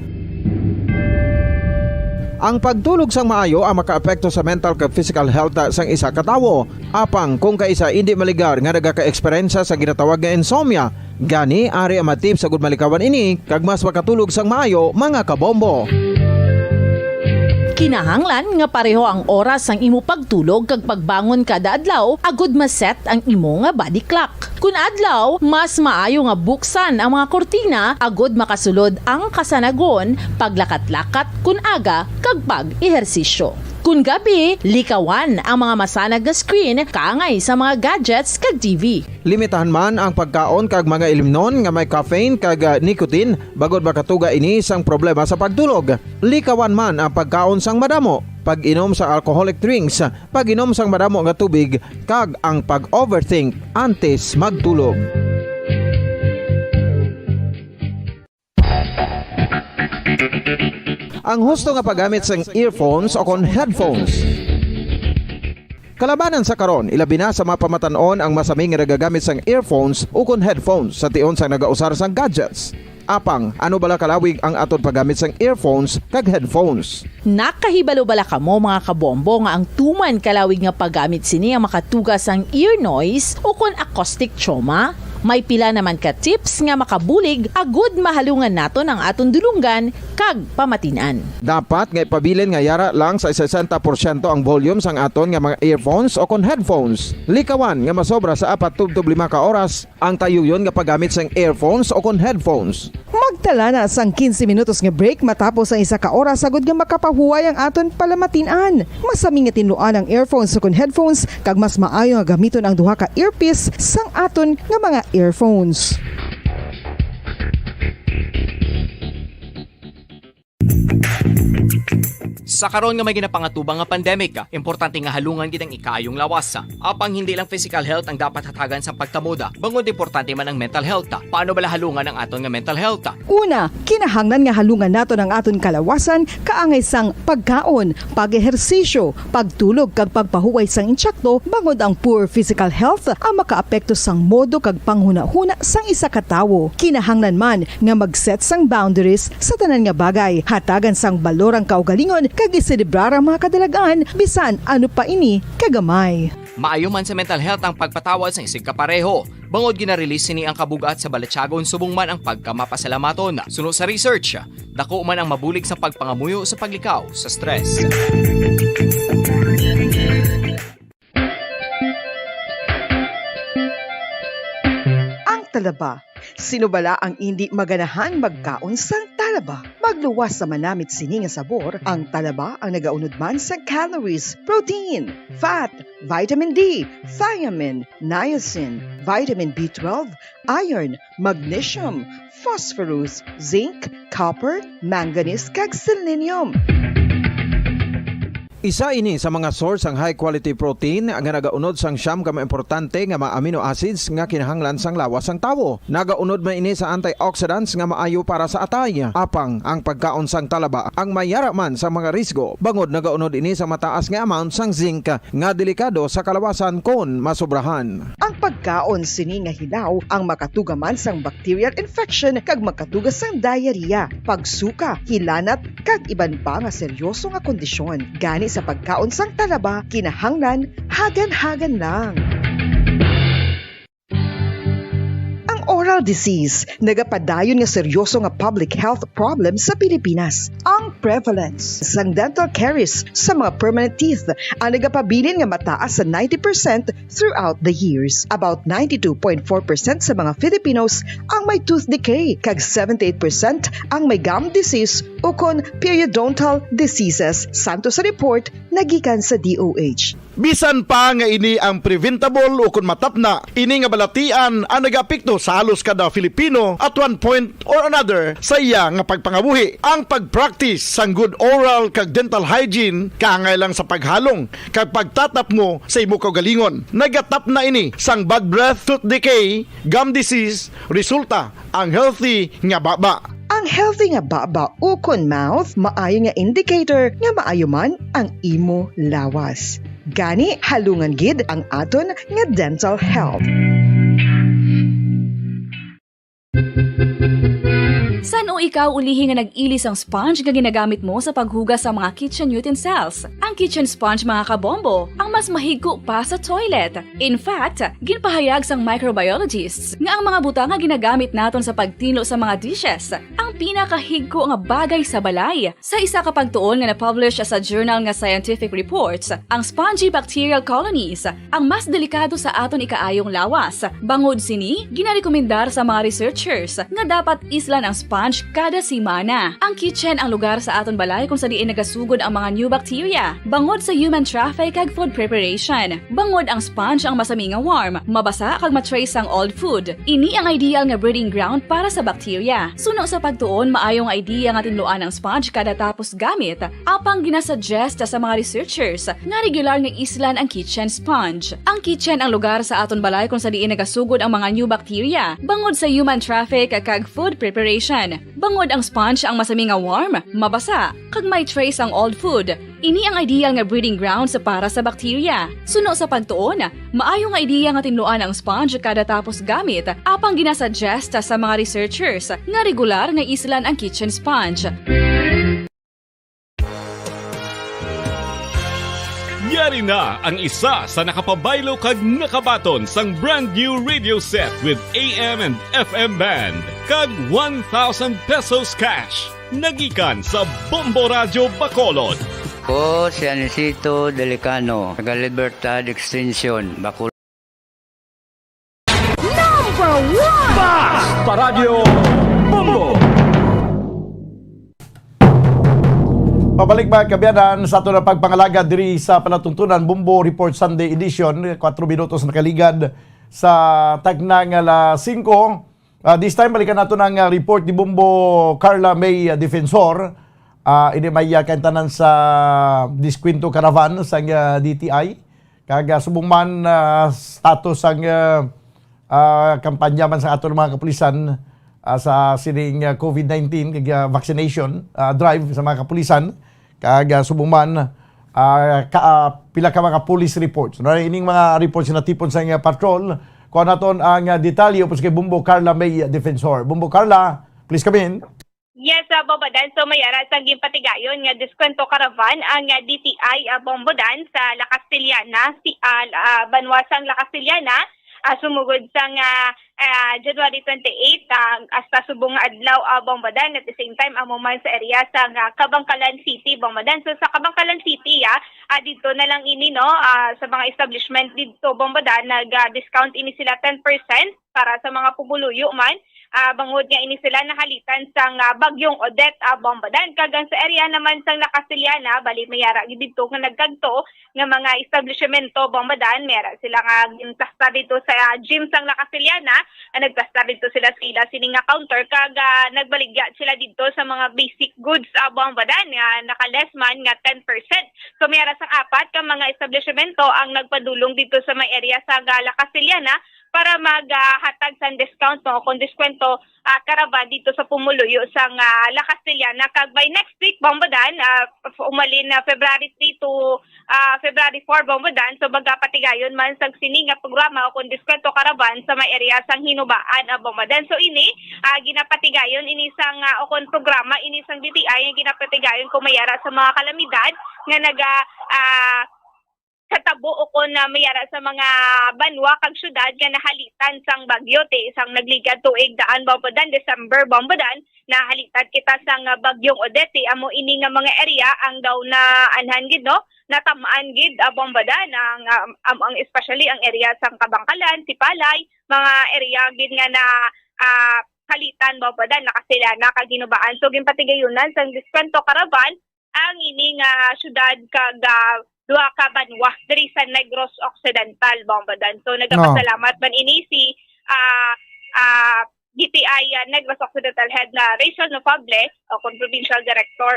Ang pagtulog sang maayo ang makaapekto sa mental kag physical health sang isa ka tawo. Apang kung kaisa hindi maligar nga nagaka-eksperyensya sa ginatawag nga insomnia, gani ari ang matip sagud malikawan ini kag mas makatulog sang maayo mga kabombo. Kinahanglan nga pareho ang oras ang imo pagtulog kag pagbangon kada adlaw agud maset ang imo nga body clock. Kun adlaw, mas maayo nga buksan ang mga kortina agud makasulod ang kasanagon, paglakat-lakat kun aga kag pag-ehersisyo. Kun gabi, likawan ang mga masanag nga screen kaangay sa mga gadgets kag TV. Limitahan man ang pagkaon kag mga ilimnon nga may caffeine kag nicotine bagod makatuga ini sang problema sa pagtulog. Likawan man ang pagkaon sang madamo, pag-inom sa alcoholic drinks, pag-inom sang madamo nga tubig kag ang pag-overthink antes magtulog. Ang husto nga paggamit sang earphones o kon headphones. Kalabanan sa karon, ilabi na sa mapamatanon ang masami nga nagagamit sang earphones o kon headphones sa tion sang nagausar sang gadgets. Apang, ano bala kalawig ang aton paggamit sang earphones kag headphones? Nakahibalo bala kamo mga kabombo nga ang tuman kalawig nga paggamit sini ang makatugas ang ear noise o kon acoustic trauma? May pila naman ka tips nga makabulig agud mahalungan naton ang aton dulunggan kag pamatinan. Dapat nga ipabilin nga yara lang sa 60% ang volume sang aton nga mga earphones o kon headphones. Likawan nga masobra sa 4 to 5 ka oras ang tayuyon nga paggamit sang earphones o kon headphones. Magtala na sang 15 minutos nga break matapos ang 1 ka oras sagud nga makapahuway ang aton palamatinan. Masami nga tinluan ang earphones o kon headphones kag mas maayo nga gamiton ang duha ka earpiece sang aton nga mga earphones. Sa karon nga may ginapangatubang nga pandemic, importante nga halungan gid ang ikayong lawas. Apang hindi lang physical health ang dapat hatagan sa pagtamuda, bangod importante man ang mental health. Paano bala halungan ang aton nga mental health? Una, kinahanglan nga halungan naton ang aton kalawasan kaangay sang pagkaon, pag-ehersisyo, pagtulog kag pagpahuway sang insyakto bangod ang poor physical health ang makaapekto sang modo kag panghuna-huna sang isa ka tawo. Kinahanglan man nga mag-set sang boundaries sa tanan nga bagay, hatagan sang balorang kaugalingon kag iselebrar ang mga kadalagaan bisan ano pa ini kagamay. Maayo man sa mental health ang pagpatawad sa isig kapareho. Bangod ginarelease sini ang kabugat sa Balechagon subong man ang pagkamapasalamaton. Sunod sa research, dako man ang mabulig sa pagpangamuyo sa paglikaw sa stress. Ang talaba. Sino bala ang hindi maganahan magkaon sang talaba? Magluwas sa manamit sini nga sabor, ang talaba ang nagaunod man sa calories, protein, fat, vitamin D, thiamine, niacin, vitamin B12, iron, magnesium, phosphorus, zinc, copper, manganese kag selenium. Isa ini sa mga source ang high quality protein nga nagaunod sang siyam ka importante nga mga amino acids nga kinahanglan sang lawas sang tawo. Nagaunod man ini sa antioxidants nga maayo para sa atay. Apang ang pagkaon sang talaba ang mayara man sa mga risgo. Bangod nagaunod ini sa mataas nga amount sang zinc nga delikado sa kalawasan kon masobrahan. Ang pagkaon sini nga hilaw ang makatuga man sang bacterial infection kag makatuga sang diarrhea, pagsuka, hilanat kag iban pa nga seryoso nga kondisyon. Gani sa pagkaon sang talaba, kinahanglan hagan-hagan lang. Oral disease, nagapadayon nga seryoso nga public health problem sa Pilipinas. Ang prevalence sang dental caries sa mga permanent teeth ang nagapabilin nga mataas sa 90% throughout the years. About 92.4% sa mga Filipinos ang may tooth decay, kag 78% ang may gum disease o kon periodontal diseases, santo sa report nagikan sa DOH. Bisan pa nga ini ang preventable o kung matapna, ini nga balatian ang nag-apekto sa halos kada Filipino at one point or another sa iya nga pagpangabuhi. Ang pag-practice sang good oral kag dental hygiene kaangay lang sa paghalong kag pagtatap mo sa imo kaugalingon. Nagatap na ini sang bad breath, tooth decay, gum disease, resulta ang healthy nga baba. Ang healthy nga baba ukon mouth maayo nga indicator nga maayo man ang imo lawas. Gani halungan gid ang aton nga dental health. San o ikaw ulihi nga nag-ilis ang sponge nga ginagamit mo sa paghugas sa mga kitchen utensils? Ang kitchen sponge mga kabombo, ang mas mahigko pa sa toilet. In fact, ginpahayag sang microbiologists nga ang mga butang nga ginagamit naton sa pagtino sa mga dishes ang pinakahigko nga bagay sa balay. Sa isa ka pagtuon nga na-publish sa journal nga Scientific Reports, ang spongy bacterial colonies ang mas delikado sa aton ikaayong lawas. Bangod sini, ginarekomendar sa mga researchers nga dapat islan ang sponge kada simana. Ang kitchen ang lugar sa aton balay kung sa diin nagasugod ang mga new bacteria. Bangod sa human traffic kag food preparation. Bangod ang sponge ang masami nga warm, mabasa kag matrace ang old food. Ini ang ideal nga breeding ground para sa bacteria. Suno sa pagtuon, maayong idea nga tinluan ang sponge kada tapos gamit. Apang ginasuggest sa mga researchers nga regular nga islan ang kitchen sponge. Ang kitchen ang lugar sa aton balay kung sa diin nagasugod ang mga new bacteria. Bangod sa human traffic kag food preparation. Bangod ang sponge ang masami nga warm, mabasa, kag may trace ang old food. Ini ang ideal nga breeding grounds para sa bacteria. Suno sa pagtuon, maayo nga idea nga tinluan ang sponge kada tapos gamit, apang ginasuggest sa mga researchers nga regular nga islan ang kitchen sponge. Yari na ang isa sa nakapabaylo kag nakabaton sang brand new radio set with AM and FM band kag 1,000 pesos cash. Nagikan sa Bombo Radio Bacolod. Ko si Anisito Delicano, taga Libertad Extension, Bacolod. Number 1! Basta Radio Bombo! Pabalik ba kabyanan sa ato na pagpangalaga diri sa panatuntunan Bumbo Report Sunday Edition, 4 minutos nakaligad sa tagnang 5. This time balikan nato ng report ni Bumbo Carla May Defensor. Ini may kantanan sa Diskwento Caravan sa DTI. Kag subong man status ang kampanya man sa ato ng mga kapulisan sa sining COVID-19 kag vaccination drive sa mga kapulisan kag subong man pila ka mga police reports. No, ining mga reports na tipon sa patrol. Kuha naton ang detalye upos kay Bumbo Carla May Defensor. Bumbo Carla, please come in. Yes, Bombodan. So may aras ang gimpatigayon nga Diskwento Caravan ang DTI Bombodan sa La Castellana, Banwasang La Castellana. Sumugod sa January 28 hasta subong adlaw Bombodan. At the same time amo man sa area sa Kabangkalan City Bombodan. So sa Kabangkalan City dito na lang ini no sa mga establishment dito Bombodan nag-discount ini sila 10% para sa mga pumuluyo man. Bangod nga ini sila nahalitan sang bagyong Odette Bombodan. Kagang sa area naman sang La Castellana bali mayara dito nga nagkagto nga mga establishmento Bombodan mera sila nga gintasta dito sa gym sang La Castellana nagtasta dito sila sining counter kag nagbaligya sila dito sa mga basic goods Bombodan nga naka-less man nga 10%. So mayara sang apat ka mga establishmento ang nagpadulong dito sa may area sa La Castellana para maghatag sa discount mo kung diskwento karavan dito sa pumuluyo sa La Castellana. Kag by next week, Bombodan, umalin na February 3 to February 4, Bombodan. So magpatigayon man sa sininga programa o kung diskwento karavan sa may area sang Hinubaan, Bombodan. So ini, ginapatigayon, inisang o kung programa, inisang DTI, ginapatigayon kung mayara sa mga kalamidad nga katabo o kung mayara sa mga banwa kag syudad nga nahalitan sang bagyo isang nagligad tuig daan Bombodan December Bombodan nahalitan kita sang bagyong Odette amo ini nga mga area ang daw na anhan gid no natamaan gid Bombodan ang especially ang area sang Kabangkalan, Sipalay, mga area gid nga na halitan Bombodan Nakasilana kag Hinubaan. So ginpatigayunan sang Diskwento Caravan ang ining syudad kag duha ka banwa diri sa Negros Occidental, Bombadan. So nagapasalamat man ini si DTI Negros Occidental Head na Rachel Nofable o Provincial Director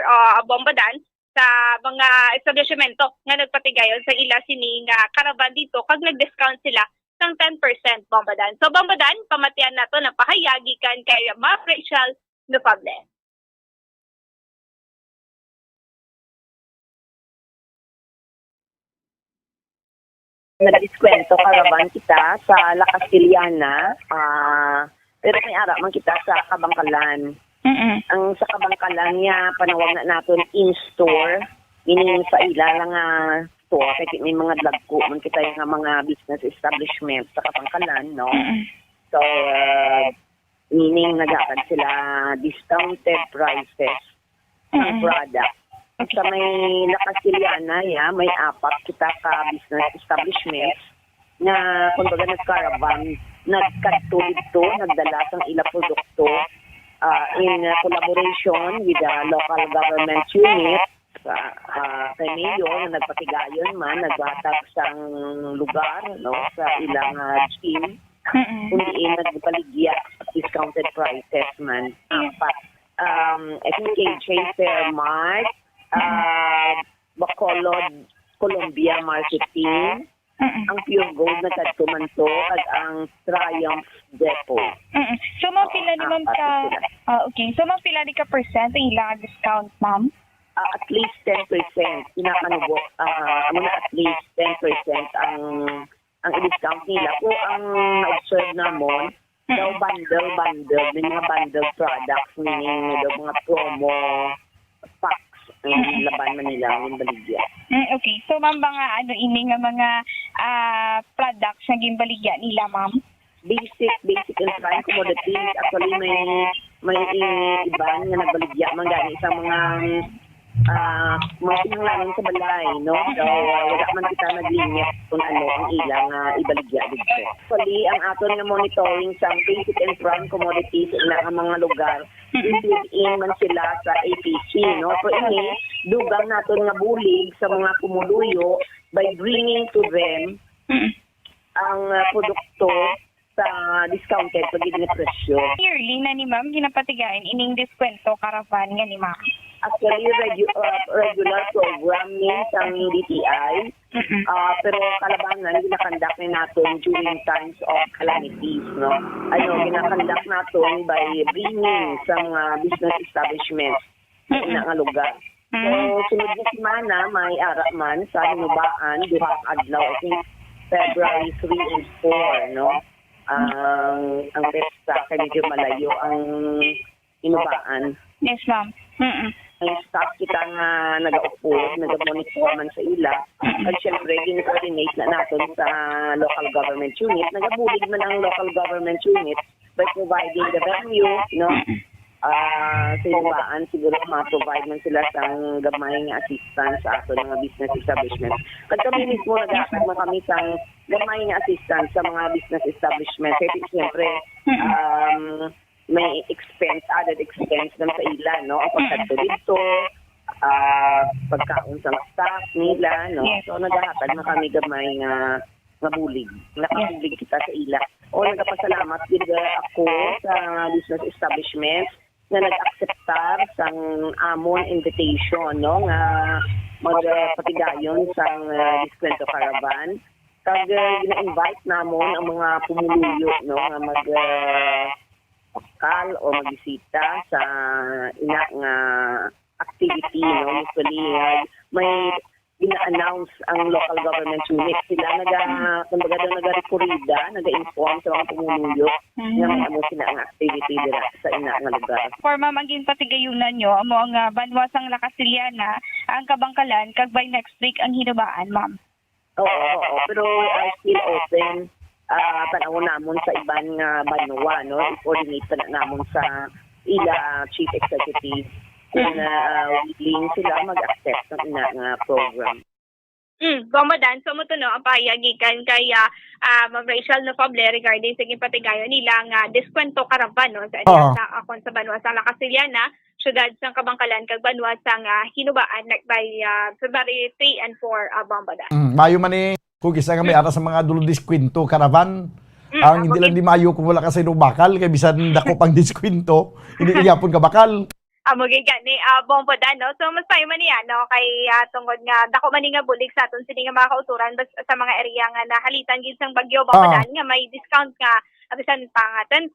Bombadan sa mga establishmento nga nagpatigayon sa ila sining caravan dito kag nag-discount sila ng 10% Bombadan. So Bombadan, pamatian nato na pahayagi kan kay Ma'am Rachel Nofable. Nag-diskwento caravan kita sa La Castillana, pero may ara man kita sa Kabangkalan. Ang sa Kabangkalan niya, panawag na natin in-store, meaning sa ila lang store, kaya may mga dagko man kita yung mga business establishment sa Kabangkalan, no? So, meaning naghatag sila discounted prices ng product. Sa may La Castillana, may apat kita ka business establishments na kumbaga nag-caravan, nagkadto dito, nagdala sang ila produkto in collaboration with the local government unit kay Mayor na nagpatigayon man, nagbatag sang lugar no, sa ilang team, kundi nagpaligya discounted prices man. Apat. FKJ Fairmart, Bacolod, Columbia Marketing, ang Pure Gold na kadtumanto at ang Triumph Depot. So mga pila ni ma'am ka so mga pila ni ka percent ang ilang discount, ma'am? At least 10%. Pinakanubok at least 10% ang i-discount nila. Kung ang na-observe namon, daw bundle, may mga bundle products, meaning daw mga promo packs ang laban man nila ang baligya. Okay. So ma'am, mga ini nga mga products na ginbaligya nila, ma'am? Basic and prime commodities. Actually, may iba nga nagbaligya man gani sa mga sinanglanan sa balay, no? So, wala man kita naglinyat kung ano ang ilang ibaligya dito. Actually, ang aton nga monitoring sa basic and prime commodities na ang mga lugar, in man sila sa APC, no? So, ini, dugang naton nga bulig sa mga kumuluyo by bringing to them ang produkto sa discounted pag na presyo. Yearly na ni ma'am, ginapatigayan ining diskwento caravan nga ni ma'am? Actually, regular programming sa DTI, pero kalabangan, ginakandak na natin during times of calamities, no? Ginakandak natin by bringing sa mga business establishments na nga lugar. So, sunod na semana, may ara man sa Hinubaan, duhang adlaw, I think, February 3 and 4, no? Ang pesta, kaya medyo malayo ang Hinubaan. Yes, ma'am. May staff kita nga nag-aupo, nag-monitor man sa ila. At syempre, gin-coordinate na natin sa local government unit. Nagabulig man ang local government unit by providing the venue, no? Sa Hinubaan, siguro ma-provide man sila sa gamay nga assistance sa ato ng mga business establishment. At kami mismo nag-aakad mo kami sa gamay nga assistance sa mga business establishment. Kasi syempre, may added expense naman sa ila, no? Ang pagkadto dito, pagkaon sa staff nila, no? So, naghahatag na kami gamay nga bulig. Nakabulig kita sa ila. O, nagpasalamat din ako sa business establishment na nag-acceptar sa amon invitation, no? Nga magpatigayon sa diskwento caravan. Kag gina-invite namon ang mga pumuluyo, no? Nga pakal o magbisita sa ina nga activity, no? Usually, may ina-announce ang local government unit. Sila nag-rekurida, nag-inform sa mga pumuluyo na may amo sila ang activity dira sa ina nga lugar. For mamaging patigayunan nyo, amo ang banwasang La Castillana, ang Kabangkalan, kag by next week ang Hinubaan, ma'am? Oo, pero still open. Panahon namon sa ibang banwa, no? I-coordinate pa na namon sa ila chief executive kung willing sila mag-accept ng ina program. Bombadan, so mo to no, ang pahayagikan kay Ma'am Rachel Nofable regarding sa patigayon nilang diskwento caravan, no? Sa banwa sa La Castillana. syudad sang Kabangkalan kag Banwa sang hinubaan by February 3 and 4 Bombadan. Mayo man ni kung isa nga may ara sa mga dulong diskwento caravan. Ang hindi lang di mayo kung wala ka sa inong bakal kay bisan dako pang diskwento, hindi iyapon ka bakal. Magiging ni Bombadan, no? So mas payo man niya, no, kay tungod nga dako man ni nga bulig sa aton sini nga mga kauturan sa mga area nga nahalitan gid sang bagyo Bombadan nga may discount nga bisan pa nga 10%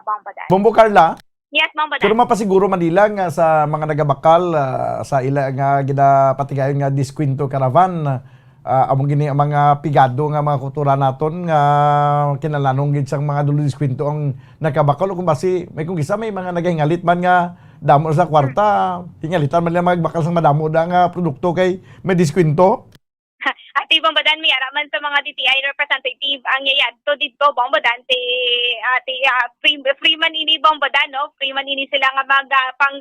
Bombadan. Bombo Carla. Yes, Bombadan. Pero mapasiguro Manila nga sa mga nagabakal sa ila nga ginapatigayon nga diskwento caravan among gini ang mga pigado nga mga kultura naton nga kinalanong gid sang mga dulo diskwento ang nakabakal kung basi may kung isa may mga nagahingalit man nga damo sa kwarta hingalitan man lang magbakal sang madamo da nga produkto kay may diskwento. At Bombadan may araman sa mga DTI representative ang yayadto dito Bombadan free man ini Bombadan, no? Free man ini sila nga pang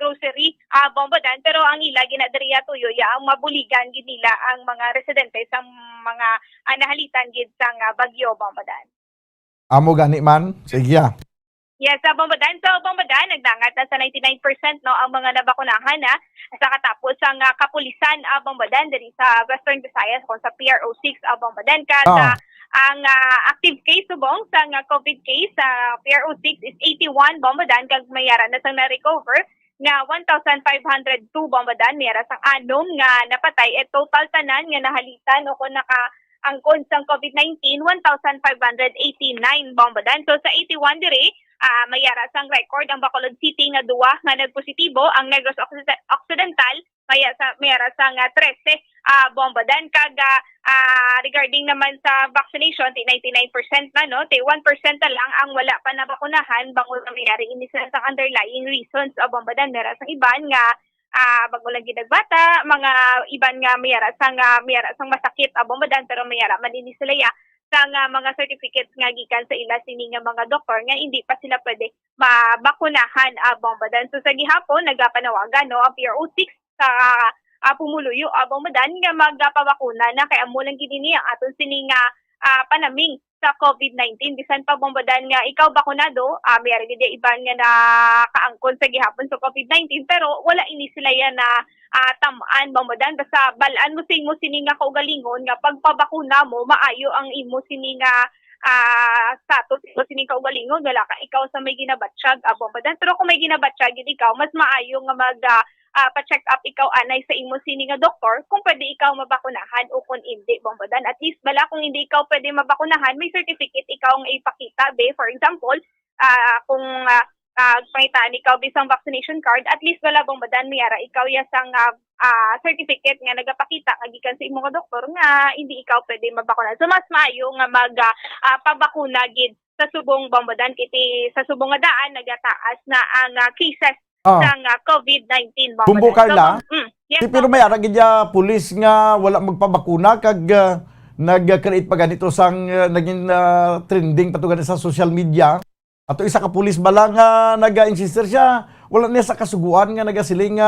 grocery Bombadan, pero ang ila ginadriya tuyo ang mabuligan gid nila ang mga residente sa mga nahalitan gid sang bagyo Bombadan. Amo gani man sige ya. Yes, Bombadan. So, Bombadan, nagdangat na sa 99% no, ang mga nabakunahan sa katapos ang kapulisan Bombadan diri sa Western Visayas kung sa PRO6 Bombadan. Kada ang active case subong sa COVID case sa PRO6 is 81 Bombadan kag mayara na sang na-recover nga 1,502 Bombadan, mayara sang 6 nga napatay at total tanan nga nahalitan o kung angkon sang COVID-19 1,589 Bombadan. So sa 81 diri mayara sang record ang Bacolod City nga duwa nga nagpositibo, ang Negros Occidental mayara sang 13 Bombadan kag regarding naman sa vaccination 99% na, no, 1% na lang ang wala pa nabakunahan bangod na mayari ini sa underlying reasons Bombadan, mayara sang iban nga bago lang gidagbata, mga iban nga mayara sang masakit Bombadan, pero mayara man ini sila sa mga certificates nga gikan sa ila sini nga mga doktor nga hindi pa sila pwede mabakunahan Bombadan. So sa gihapon nagapanawagan, no, ang PRO6 sa pumuluyo Bombadan nga magpabakuna na kay amo lang gid ni ang aton sini nga panaming sa COVID-19 bisan pa Bombadan nga ikaw bakunado mayari gid iban nga nakaangkon sa gihapon sa COVID-19 pero wala ini sila yan na tamaan Bombadan basta balaan mo sini nga kaugalingon nga pagpabakuna mo maayo ang imo sini nga status mo sini kaugalingon wala ka ikaw sa may ginabatsyag Bombadan, pero kung may ginabatsyag ikaw mas maayo nga mag pa-check up ikaw anay sa imo sini nga doktor kung pwede ikaw mabakunahan o kung hindi Bombadan. At least bala kung hindi ikaw pwede mabakunahan may certificate ikaw ang ipakita for example kung pangitaan ikaw bisang vaccination card, at least wala Bombadan mayara ikaw sang certificate nga nagapakita nga gikan sa imong doktor nga hindi ikaw pwede mabakunahan. So mas maayo nga pabakuna gid sa subong Bombadan kiti sa subong nga daan nagataas na ang cases sang COVID-19 Bombadan. Bumbo Carla. Yes, pero may ara gid pulis nga wala magpabakuna kag nag-create pa ganito sang naging trending patugan sa social media. Ato isa ka pulis bala nga naga-insister siya wala niya sa kasuguan nga nagasiling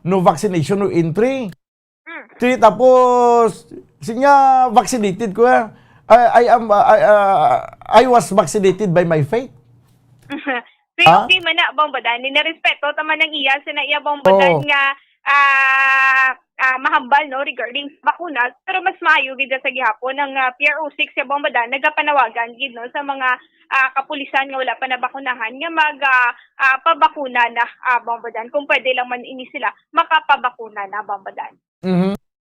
no vaccination no entry. Tapos sinya vaccinated ko I was vaccinated by my faith. Okay man na Bombadan, nirespeto taman ng iya sa iya Bombadan nga mahambal, no, regarding bakuna, pero mas maayo gid sa gihapon ng PRO6 sa Bombadan nagapanawagan gid, no, sa mga kapulisan nga wala pa nabakunahan nga pabakuna na Bombadan kung pwede lang man ini sila makapabakuna na Bombadan.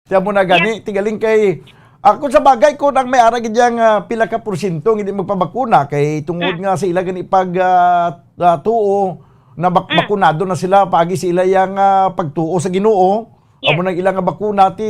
Tiyan mo na gani tigaling kay ako sa bagay ko nang may ara gid yang pila ka porsyento hindi magpabakuna kay tungod nga sa ila gani pag tuo na bakunado na sila pagi sila yang pagtuo sa Ginoo. Amo nang ilang bakuna ti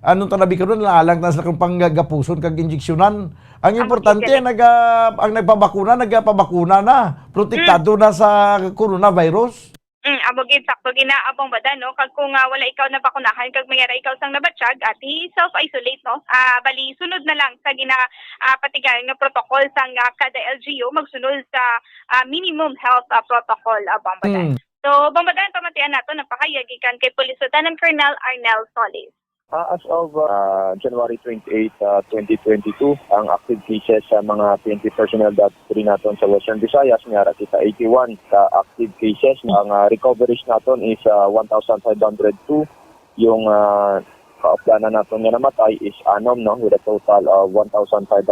anong tanabi karon naalang na sila kung panggagapuson kag injeksyonan. Ang importante ang nagpabakuna nagpabakuna na protektado na sa coronavirus. Abogid sakto gina Bombadan, no, kag kung wala ikaw na bakunahan kag mayara ikaw sang nabatsyag at self-isolate, no, bali sunod na lang sa gina patigayon nga protocol sang kada LGU magsunod sa minimum health protocol Bombadan. So Bombadan pamatian nato napakayag ikan kay Police Lieutenant Colonel Arnel Solis. As of January 28, 2022, ang active cases sa mga PNP personnel dati natin sa Western Visayas, mayara kita 81 ka active cases. Ang recoveries natin is 1,502. Yung kaoplanan natin nga namatay is 6, no, with a total of 1,589.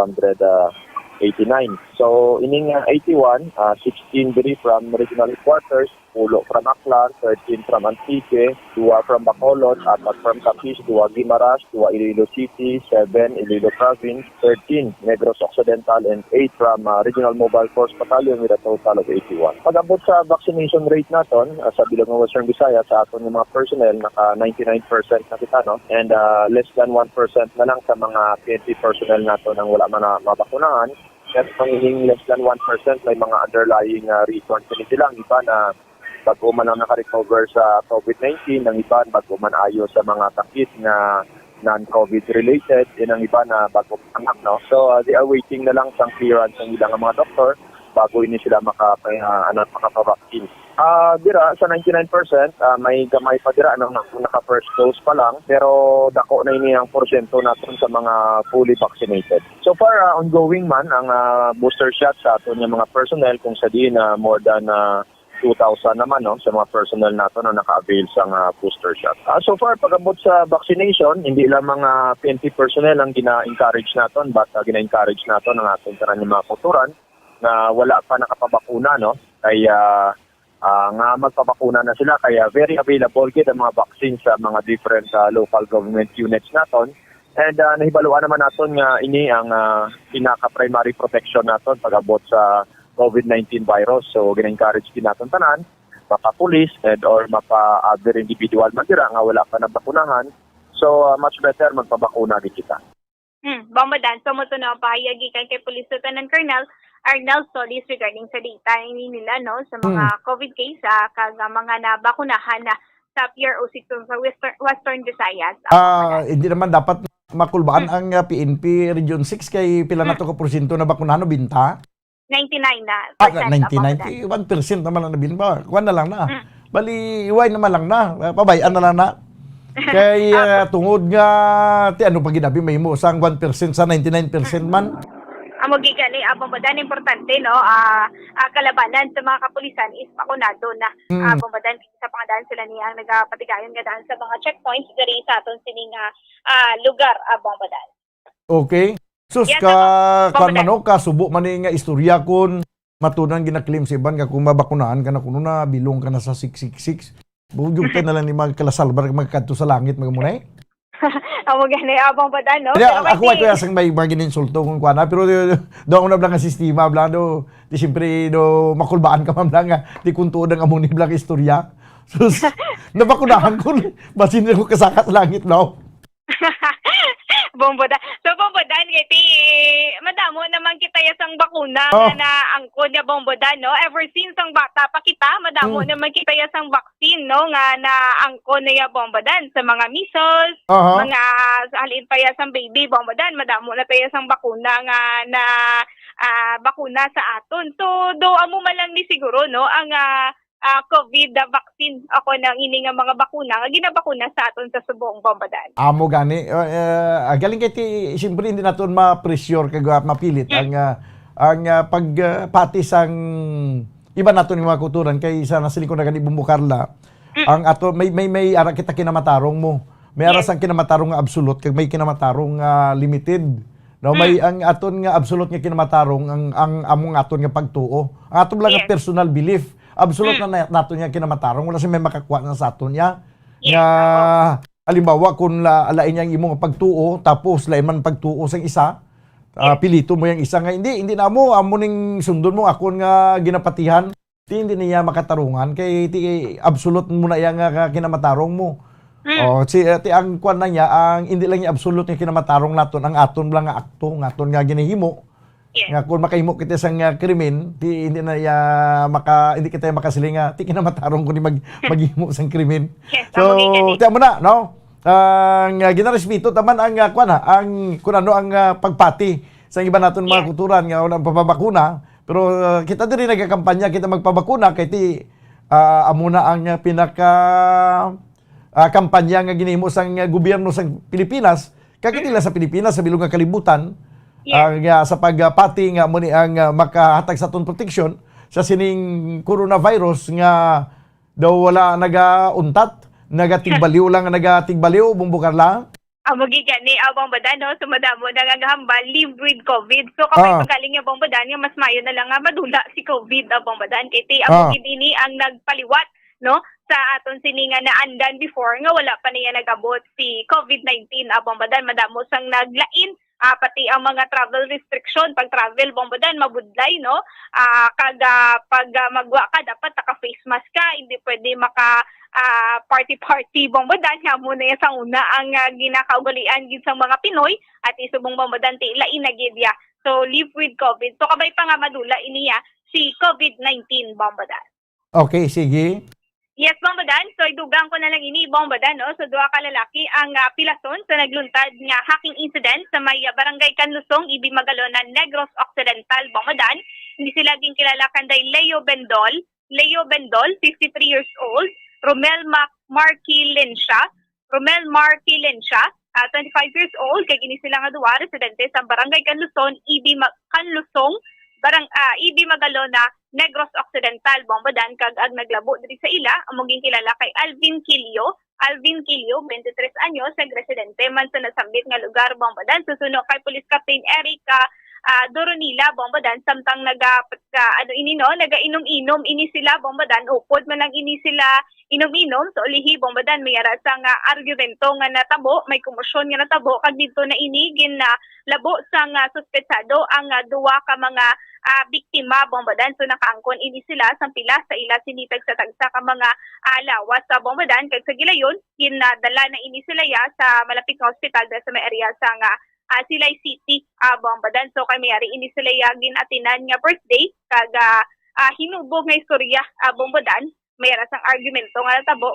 So, ining 81, 16 diri from regional headquarters, 10 from Aklan, 13 from Antique, 2 from Bacolod, 4 from Capiz, 2 Guimaras, 2 Iloilo City, 7 Iloilo Province, 13 Negros Occidental, and 8 from Regional Mobile Force Battalion with a total of 81. Pag-abot sa vaccination rate natin, sa bilog ng Western Visayas, sa aton yung mga personnel, naka 99% na kita, no? And less than 1% na lang sa mga PNP personnel natin ang wala man na mabakunahan. At panghiling less than 1% may mga underlying reasons. Sila ang iba na bago man ang naka-recover sa COVID-19, ang iba bago man ayo sa mga sakit na non-COVID related, yun ang iba na bago anak, no? So they are waiting na lang sa clearance ng ilang mga doktor bago ini sila makapavaccine. Dira sa 99%, may gamay pa dira naka-first dose pa lang, pero dako na ini ang porsyento natin sa mga fully vaccinated. So far, ongoing man ang booster shot sa aton yung mga personnel, kung sa di na more than 2,000 naman, no, sa mga personnel nato na naka-avail sa booster shot. So far, pag-abot sa vaccination, hindi lang mga PNP personnel ang gina-encourage naton, but gina-encourage naton ang ating karanyang mga kulturan na wala pa nakapabakuna, no? Kaya nga magpabakuna na sila, kaya very available gid ang mga vaccine sa mga different local government units naton. And nahibaluan naman naton nga ini ang pinaka-primary protection naton pag-abot sa COVID-19 virus. So, gina-encourage din natin tanan, mapa-police or mapa-other individual matira nga wala pa nabakunahan. So, much better magpabakuna din kita. Bombadan, so mo na pahayagikan kay Police Lieutenant Colonel Arnel Solis regarding sa data ini nila, no, sa mga COVID case kag mga nabakunahan na sa PRO6 sa Western Visayas. Hindi naman dapat makulbaan ang PNP Region 6 kay pila na to ka porsyento na bakunahan o binta? 99 na. 99, 1% naman lang na binba. Kuwan na lang na. Bali, iway naman lang na. Pabayaan na lang na. Kay tungod nga, ano pag ginabi may mo, sang 1% sa 99% man. Amo gigani Bombadan, importante, no, kalabanan sa mga kapulisan is bakunado na. Bombadan, sa pangadaan sila niya ang nagapatigayon nga daan sa mga checkpoints diri sa aton sining lugar, Bombadan. Okay. Sus Yes, kan manok ka subo man nga istorya kon matunan gina-claim si Iban nga kung mabakunahan ka na kuno na bilong ka na sa 666. Bugyong na lang ni magkalasalbar magkadto sa langit magamunay. Amo gani Bombadan, no. Ako ay kaya sang may bargain insulto kung kuana pero do ako na blang sistema blang do di siyempre do makulbaan ka man blang nga di kuntuod ang among ni blang istorya. Sus nabakunahan ko basin ko kasakat langit no. Bombadan. So, Bombadan, kiti, madamo naman kita yasang bakuna na angkod nga Bombadan, no? Ever since ang bata pa kita, madamo naman kita yasang vaccine, no? Nga na angkod na ya Bombadan sa mga measles, mga halin pa yasang baby Bombadan, madamo na tayo yasang bakuna nga na bakuna sa aton. So, do amo man lang ni siguro, no? Ang COVID vaccine ako nang ini nga mga bakuna nga ginabakuna sa aton sa subong Bombadan. Amo gani galing kay siyempre hindi naton ma-pressure kag mapilit ang pagpati sang iba naton nga mga kulturan kay sa nasilikon na gani Bumbukarla. Ang ato may ara kita kinamatarong mo. May ara sang kinamatarong nga absolute kag may kinamatarong limited. No, may ang aton nga absolute nga kinamatarong ang among aton nga pagtuo. Ang aton lang nga personal belief. Absolute na nato niya kinamatarong wala si may makakuha na sa aton niya. Nga halimbawa kung alain niya ang imong pagtuo tapos lain man pagtuo sa isa, pilito mo yung isa nga hindi na mo amo ning sundon mo akon nga ginapatihan. Hindi niya makatarungan kay absolute mo na yang kinamatarong mo. Ang kwan na niya ang hindi lang niya absolute nga kinamatarong naton ang aton lang nga akto nga aton nga ginahimo. Nga kung makahimo kita sang krimen, hindi hindi kita makasiling nga ti kinamatarong ko ni maghimo sang krimen. So, tiyan mo na, no? Ang ginarespeto taman ang ang kun ano ang pagpati sa iba naton mga kulturan nga unang pababakuna, pero kita diri nagakampanya kita magpabakuna kay ti amo na ang pinaka kampanya nga ginihimo sang gobyerno sa Pilipinas, kakatila sa Pilipinas sa bilog nga kalibutan, nga sa pagpati nga muni ang makahatag sa atong protection sa sining coronavirus nga daw wala nagauntat, nagatigbaliw lang, nagatigbaliw, bumbukar lang. Magigan ni Abang Badan, no? So, madamo nangangahamba, live with COVID. So, kapag magaling yung Abang Badan, yung mas mayo na lang nga madula si COVID, Abang Badan. Kaya amogid ini ang nagpaliwat, no? Sa aton sininga na andan before, nga wala pa niya nagabot si COVID-19, Abang Badan. Madamo sang naglain, pati ang mga travel restriction, pag travel, Bombadan, mabudlay, no? Pag magwa ka, dapat naka-face mask ka, hindi pwede party-party, Bombadan, nga muna yan sa una ang ginakaugalian gid sa mga Pinoy, at isubong Bombadan, lain na gid ya. So, live with COVID. So, kabay pa nga madula iniya si COVID-19, Bombadan. Okay, sige. Yes, Bombadan. So, idugang ko na lang ini, Bombadan, no? So, duha ka lalaki ang pilason sa nagluntad nga hacking incident sa may barangay Canlusong, Ibi Magalonan, Negros Occidental, Bombadan. Hindi sila din kilala kanday Leo Bendol, 53 years old, Romel Marky Lensha, 25 years old, kay gini sila nga duwa, residente sa barangay Canlusong, Ibi Magalona, Negros Occidental, Bombadan, kag ag naglabo diri sa ila, among kilala kay Alvin Kilio, 23 anyos, residente man sa nasambit nga lugar, Bombadan. Susuno kay Police Captain Eric Doronila, Bombadan, samtang nagainom-inom ini sila, Bombadan, upod man lang ini sila inom-inom, so ulihi, Bombadan, may ara sa nga argumento nga natabo, may komosyon nga natabo, kag dito na inigin na labo sa nga suspetsado ang duwa ka mga biktima, Bombadan. So nakaangkon ini sila sa pila sa ila sinitag sa tagsa ka mga lawas sa Bombadan, kag sa gilayon ginadala na ini sila ya sa malapit nga hospital sa may area sa nga Silay City, Bombadan. So kay mayari ini sila ya ginatinan nga birthday, kag hinubog nga istorya, Bombadan, may sang argumento nga natabo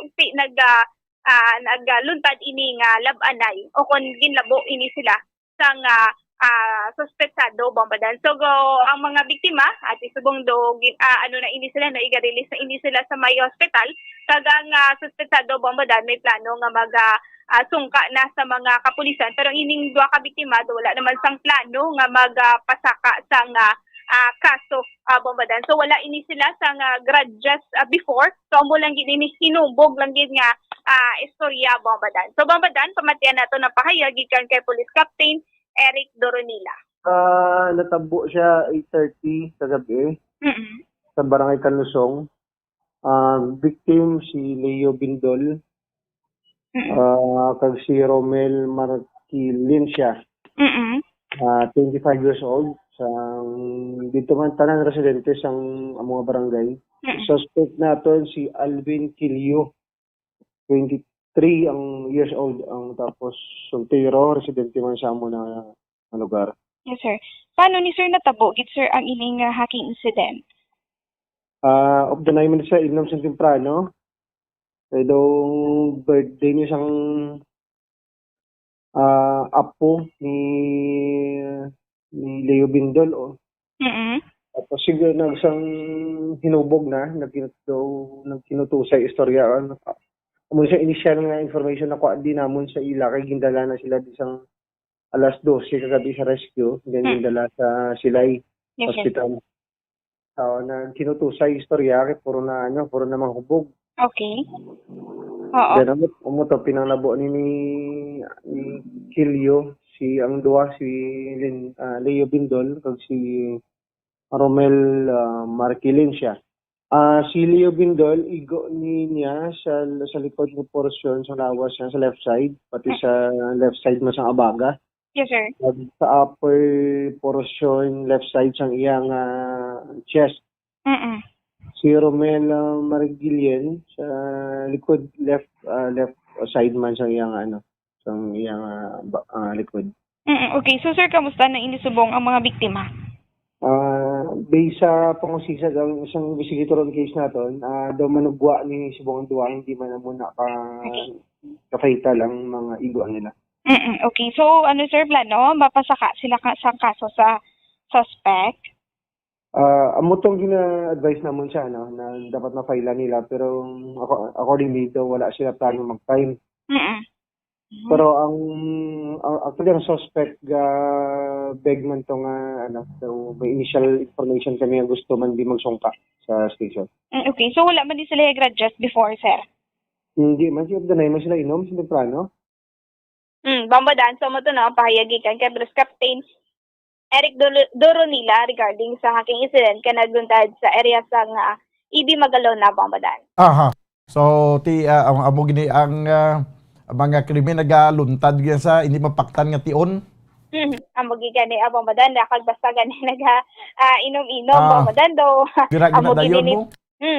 nagluntad ini nga labanay o kon ginlabo ini sila sang suspetsado, Bombadan. So ang mga biktima at isubong ini sila na iga-release na ini sila sa may hospital, kag ang suspetsado, Bombadan, may plano nga sungka na sa mga kapulisan, pero ining duha ka biktima wala naman sang plano nga magpasaka sang kaso, Bombadan. So wala ini sila sa grudges before, so amo lang gid ini hinubog lang gid nga istorya, Bombadan. So Bombadan, pamatian nato na pahayag gikan kay Police Captain Eric Doronila. Natabo siya 8:30 sa gabi sa barangay Canlusong. Victim si Leo Bindol, kag si Romel Marky Lensha, 25 years old. Dito man tanan residente sang mga barangay. Suspect naton si Alvin Kilio, 23 ang years old, ang tapos soltero, residente man sa amo na lugar. Yes, sir. Paano ni sir natabo gid sir ang ining hacking incident? Of the 9 minutes sa inom sa temprano, kaya daw birthday niya sang apo ni Leo Bindol. Tapos siguro nagsang hinubog na, nagkinutusay istorya. Kung sa initial nga information na kuha din namon sa ila, kay gindala na sila isang alas 12 kagabi sa rescue, then gindala sa Silay Hospital. So, nagkinutusay istorya, kay puro na mga hubog. Okay. Oo. Then umuto pinanglabo ni Kilio, ang duwa si Leo Bindol, kag si Romel Marky Lensha. Si Leo Bindol, igo niya sa likod ng portion sa lawas niya sa left side, pati sa left side mo sa abaga. Yes, sir. Sa upper portion, left side sang iyang chest. Si Romel Margilien sa likod left side man sang iyang likod. Okay, so sir, kamusta na inisubong ang mga biktima? Based sa pangusisa ng isang investigator on case naton, daw manugwa ni subong duwa, hindi man muna ka-fatal ang mga iguan nila. Okay, so ano sir, plano mapasaka sila sa kaso sa suspect? Amo tong gina-advise namon siya na dapat na-file nila pero accordingly daw wala sila plano mag-file. Pero actually ang suspect beg man to nga so may initial information kami nga gusto man di magsungka sa station. Okay, so wala man di sila grudges before, sir? Hindi man siya danay man sila inom sa plano. Bambadan, so mo to na pahayagikan kay Bruce Captain Eric Doronila regarding sa haking incident ka nagluntad sa area sa EB Magalon na Bambadan. Aha. So ang amo gini ang mga krimen nagaluntad gyud sa hindi mapaktan nga tion. Amo gani Bambadan kag basta gani inom-inom Bambadan do. Amo gini mo.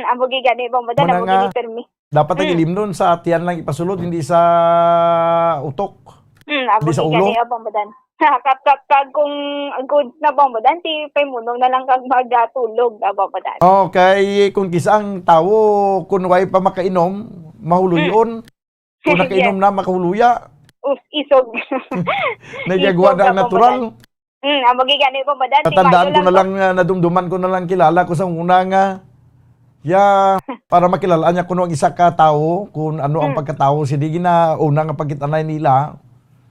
Amo gani Bambadan amo gini permi. Dapat ang ilim nun sa tiyan lang ipasulod hindi sa utok. Amo Hindi sa ulo. gani Bambadan. Kag kung good na Bambadan, ti paymunong na lang kag magatulog na Bambadan. Okay, kung kisang tao kung way pa makainom, mahuluyon. Kung nakainom na makahuluya. Isog. Nagagawa na ang natural. Amo gani Bambadan. Natandaan ko na lang, nadumduman ko na lang kilala ko sa una nga. Para makilalaan niya kuno ang isa ka tao, kung ano ang pagkatao, sige na una nga pagkitanay nila.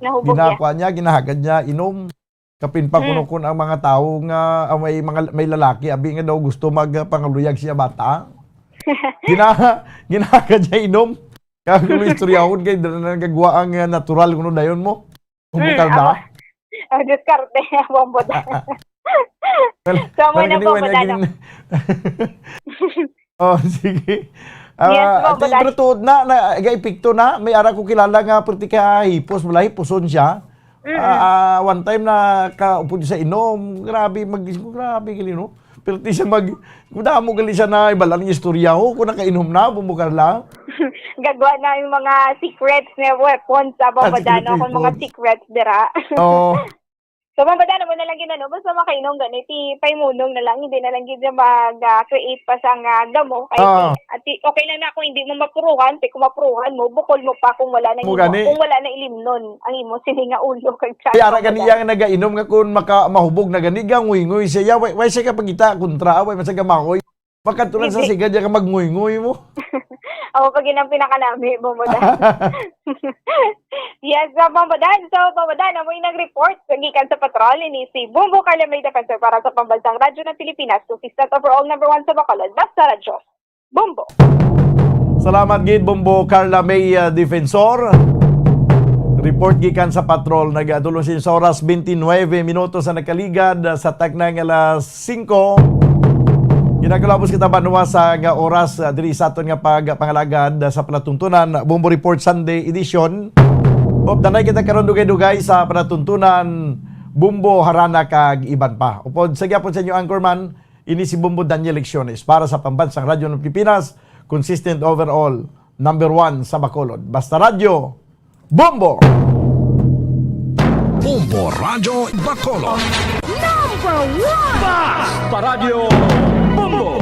Ginakuha niya, ginahagad niya, inom. Kapin pa kuno kun ang mga tao nga may lalaki, abi nga daw gusto magpangaluyag siya bata. Ginahagad niya inom. Kaya kung istoryahon kay nagagawa ang natural kuno dayon mo. Humukal na. Diskarte Bambadan. So mo na Bambadan. Sige. Yes, pero tuod na epekto na may ara ko kilala nga perti ka hipos mula hiposon siya. One time na kaupo sa inom, grabe gali no. Pero ti siya mo gali siya na ibalang istorya ho kung nakainom na bumukar lang. Gagawa na yung mga secrets na weapons sa Bambadan kung mga secrets dira. So Bambadan mo na lang ginano basta makainom ganiti paymunong na lang hindi na lang gid mag-create pa sang damo kay okay lang na kung hindi mo mapuruhan kung mapuruhan mo bukol mo pa kung wala na kung wala na ilimnon ang imo sini nga ulo kag kaya ara ganiya nga nagainom nga kun mahubog na gani ganguy-nguy siya way siya ka pagita kontra way masaga makoy makatulan sa sigad ka magnguy-nguy mo. Ako pag yun ang pinakanami, Bambadan. Yes, Bambadan. So, Bambadan, amoy nag-report sa gikan sa patrol ni si Bumbo Carla May Defensor para sa Pambansang Radyo ng Pilipinas, consistent overall number 1 sa Bacolod, basta radyo. Bumbo. Salamat gid Bumbo Carla May Defensor. Report gikan sa patrol nagadulo sa oras 29 minutos sa nakaligad sa taknang alas 5. Ginagalabos kita banwa sa nga oras diri sa aton nga pangalagad sa panatuntunan Bumbo Report Sunday edition. Danay kita karon dugay-dugay sa panatuntunan Bumbo Harana kag iban pa. Upod sa gyapon sa inyo anchorman ini si Bumbo Daniel Lecciones para sa Pambansang Radyo ng Pilipinas, consistent overall number 1 sa Bacolod. Basta radyo, Bumbo. Bumbo Radyo Bacolod. Number 1! Basta radyo, Bumbo.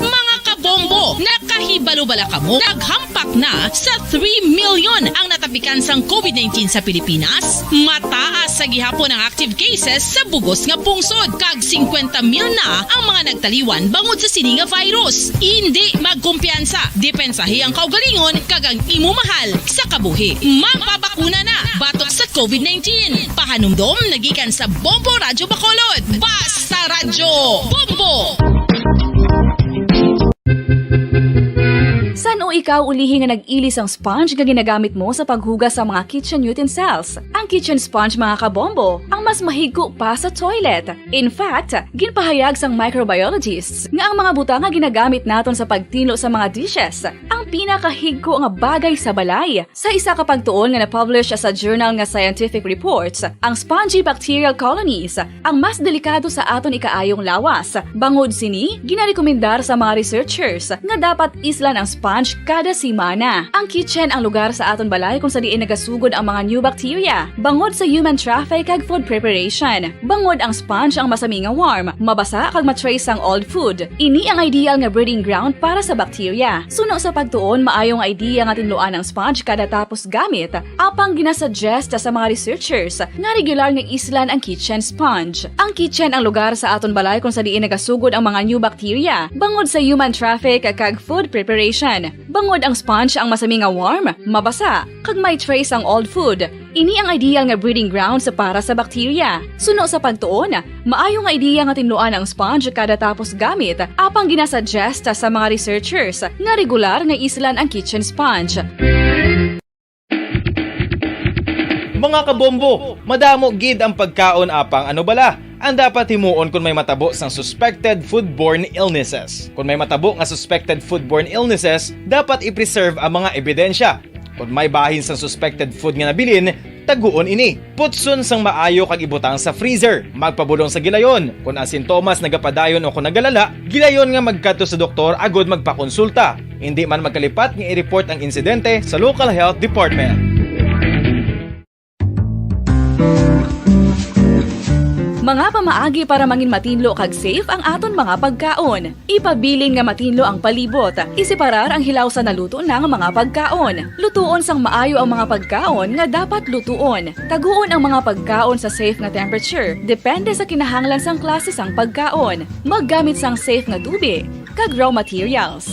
Mga kabombo, nakahibalo-bala ka mo, naghampak na sa 3 million ang natapikan sang COVID-19 sa Pilipinas. Mataas sa gihapon ang active cases sa bugos nga pungsod. Kag 50 mil na ang mga nagtaliwan bangod sa sini nga virus. Hindi magkumpiyansa, depensahi ang kaugalingon kag ang imo mahal sa kabuhi. Magpabakuna na batok sa COVID-19. Pahanumdom nagikan sa Bumbo Radyo Bacolod. Basta Radyo Bumbo. San o ikaw ulihi nga nag-ilis ang sponge nga ginagamit mo sa paghugas sa mga kitchen utensils? Ang kitchen sponge mga kabombo, ang mas mahigko pa sa toilet. In fact, ginpahayag sang microbiologists nga ang mga butang nga ginagamit naton sa pagtilo sa mga dishes ang pinakahigko nga bagay sa balay. Sa isa ka pagtuon nga na-publish sa journal nga Scientific Reports, ang spongy bacterial colonies ang mas delikado sa aton ikaayong lawas. Bangod sini, ginarekomendar sa mga researchers nga dapat islan ang sponge kada simana. Ang kitchen ang lugar sa aton balay kung sa diin nagasugod ang mga new bacteria. Bangod sa human traffic kag food preparation. Bangod ang sponge ang masami nga warm, mabasa kag matrace ang old food. Ini ang ideal nga breeding ground para sa bacteria. Suno sa pagtuon, maayong idea nga tinluan ang sponge kada tapos gamit. Apang ginasuggest sa mga researchers nga regular nga islan ang kitchen sponge. Ang kitchen ang lugar sa aton balay kung sa diin nagasugod ang mga new bacteria. Bangod sa human traffic kag food preparation. Bangod ang sponge ang masami nga warm, mabasa, kag may trace ang old food. Ini ang ideal nga breeding ground sa para sa bacteria. Suno sa pagtuon, maayo nga ideya nga tinluan ang sponge kada tapos gamit. Apang ginasuggest sa mga researchers nga regular nga islan ang kitchen sponge. Mga kabombo, madamo gid ang pagkaon apang ano bala ang dapat himuon kung may matabo sang suspected foodborne illnesses. Kung may matabo nga suspected foodborne illnesses, dapat i-preserve ang mga ebidensya. Kung may bahin sang suspected food nga nabilin, taguon ini. Putson sang maayo kag ibutang sa freezer. Magpabulong sa gilayon. Kung ang sintomas nagapadayon o kung nagalala, gilayon nga magkadto sa doktor agod magpakonsulta. Hindi man magkalipat nga i-report ang insidente sa local health department. Mga pamaagi para mangin matinlo kag safe ang aton mga pagkaon. Ipabilin nga matinlo ang palibot. Isiparar ang hilaw sa naluto ng mga pagkaon. Lutuon sang maayo ang mga pagkaon nga dapat lutuon. Taguon ang mga pagkaon sa safe nga temperature. Depende sa kinahanglan sang klase sang pagkaon. Maggamit sang safe nga tubig kag raw materials.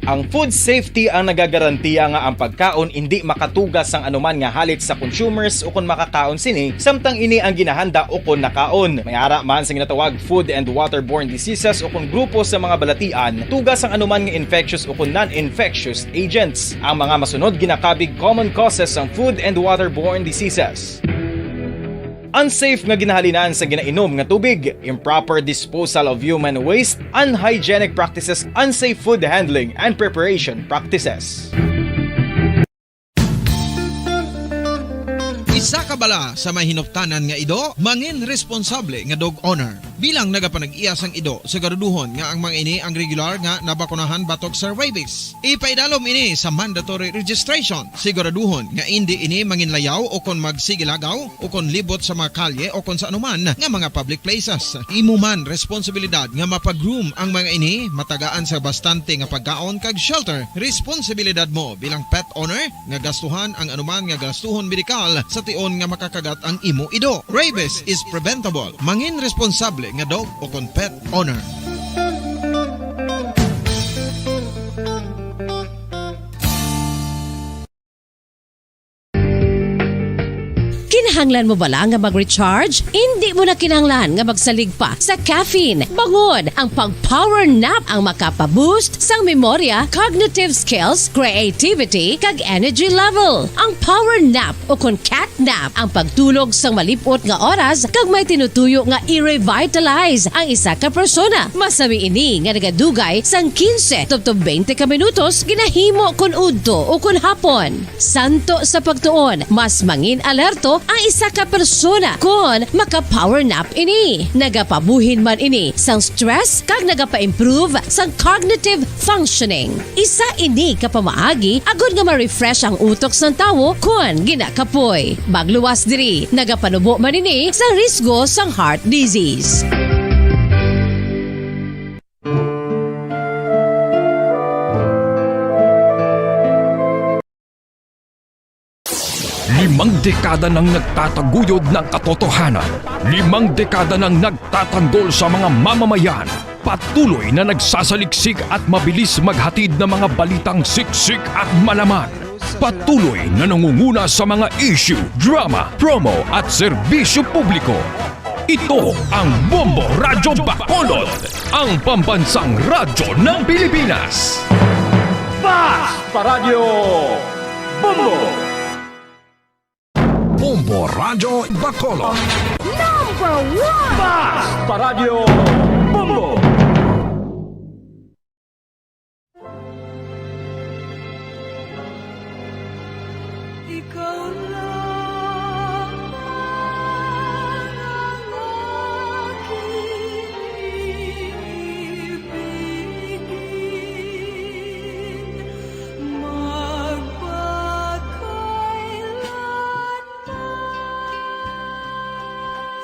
Ang food safety ang nagagarantiya nga ang pagkaon hindi makatugas sang anuman nga halit sa consumers o kung makakaon sini, samtang ini ang ginahanda o kung nakaon. May ara man sa ginatawag food and waterborne diseases o kung grupo sa mga balatian, tugas ang anuman nga infectious o kung non-infectious agents. Ang mga masunod ginakabig common causes ng food and waterborne diseases. Unsafe nga ginahalinan sa ginainom nga tubig, improper disposal of human waste, unhygienic practices, unsafe food handling and preparation practices. Isa ka bala sa may hinuptanan nga ido, mangin responsable nga dog owner. Bilang nagapanag-iyas ang ido, siguraduhon nga ang mga ini ang regular nga nabakunahan batok sa rabies. Ipaidalom ini sa mandatory registration. Siguraduhon nga hindi ini manginlayaw o kon magsigilagaw o kon libot sa mga kalye o kon sa anuman nga mga public places. Imo man responsibilidad nga mapag-groom ang mga ini, matagaan sa bastante nga pagkaon kag shelter. Responsibilidad mo bilang pet owner nga gastuhan ang anuman nga gastuhon medikal sa tion nga makakagat ang imo ido. Rabies is preventable. Mangin responsable nga dog o kon pet owner. Kinahanglan mo bala nga mag-recharge? Hindi mo na kinahanglan nga magsalig pa sa caffeine. Bangod ang pag-power nap ang makapaboost sang memorya, cognitive skills, creativity, kag energy level. Ang power nap o kon cat nap ang pagtulog sang malipot nga oras kag may tinutuyo nga i-revitalize ang isa ka persona. Masami ini nga nagadugay sang 15 to 20 ka minutos ginahimo kun udto o kun hapon. Santo sa pagtuon, mas mangin alerto ang isa ka persona kung maka-power nap ini. Nagapabuhin man ini sang stress kag nagapa-improve sang cognitive functioning. Isa ini kapamaagi agud nga ma-refresh ang utok sang tawo kung ginakapoy. Bagluwas diri, nagapanubo man ini sa risgo sang heart disease. Limang dekada nang nagtataguyod ng katotohanan. 5 dekada nang nagtatanggol sa mga mamamayan. Patuloy na nagsasaliksik at mabilis maghatid ng mga balitang siksik at malaman. Patuloy na nangunguna sa mga issue, drama, promo at serbisyo publiko. Ito ang Bombo Radyo Bacolod, ang pambansang radyo ng Pilipinas. Fast Paradyo Bombo! Bombo Radyo Bacolod. Number 1! Fast Paradyo Bombo! Ikaw lang ang aking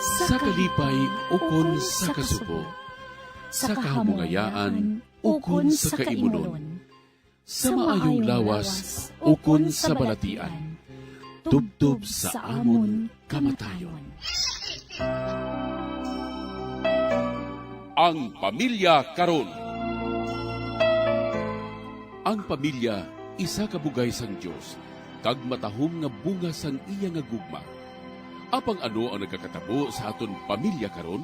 sa kalipay ukon sa kasubo, sa kahamungayaan ukon sa kaimunon, sa maayong lawas ukon sa balatian, tubtob sa amon kamatayon. Ang Pamilya Karon. Ang pamilya isa ka bugay sang Dios, kag matahom nga bunga sang iya nga gugma. Apang ano ang nagkakatabo sa aton pamilya karon?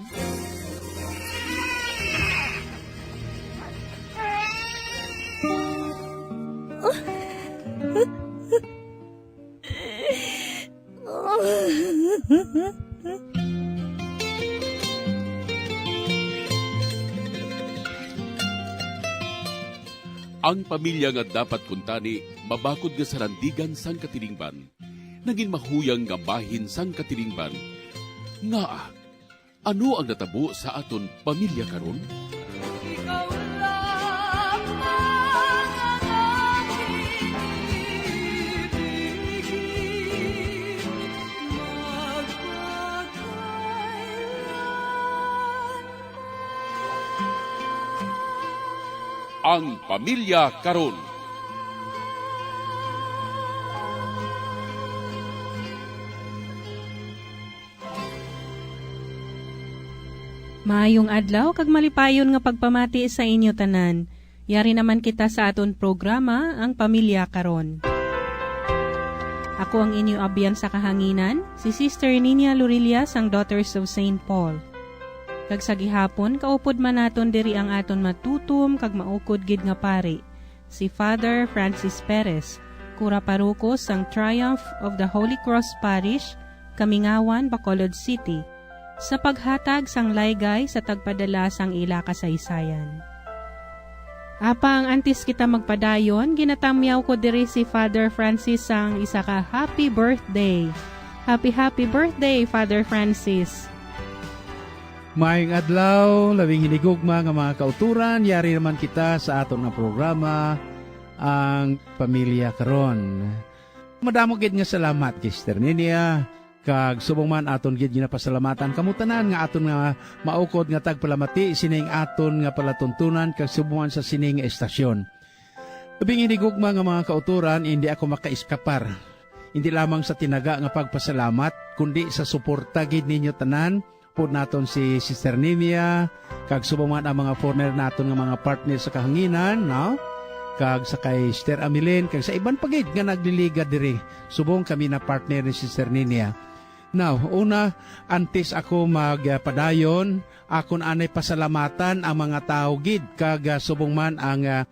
Ang pamilya nga dapat kuntani, mabakod nga sarandigan sang katilingban, naging mahuyang nga bahin sang katilingban. Nga, ano ang natabo sa aton pamilya karon? Ikaw lang ang aking ibigin, Ang Pamilya Karon. Maayong adlaw kag malipayon nga pagpamati sa inyo tanan. Yari naman kita sa aton programa, Ang Pamilya Karon. Ako ang inyo abyan sa kahanginan, si Sister Nina Lorillas, ang Daughters of St. Paul. Kag sa gihapon, kaupod man naton diri ang aton matutom kag maukod gid nga pari, si Father Francis Perez, Kura Parukos sang Triumph of the Holy Cross Parish, Kamingawan, Bacolod City, sa paghatag sang laygay sa tagpadala sang ila kasaysayan. Apang antes kita magpadayon, ginatamyaw ko diri si Father Francis sang isa ka happy birthday. Happy birthday, Father Francis. Maayong adlaw, labing hinigugma nga mga kauturan, yari naman kita sa aton nga programa, Ang Pamilya Karon. Madamo gid nga salamat, Sister Ninia, kag subong man aton gid ginapasalamatan kamutanan nga aton nga maukod nga tagpalamati sining aton nga palatuntunan kag subong sa sining estasyon. Labing hinigugma nga mga kauturan, hindi ako makaiskapar. Hindi lamang sa tinaga nga pagpasalamat, kundi sa suporta gid ninyo tanan. Po naton si Sister Nimia, kag subuman ang mga foreigner naton nga mga partner sa kahanginan, no? Kag sa kay Sister Amilin, kag sa iban pagid nga nagliliga diri. Subong kami na partner ni Sister Nimia. Now, una, antes ako magpadayon, akon anay pasalamatan ang mga tao gid, kag subong man ang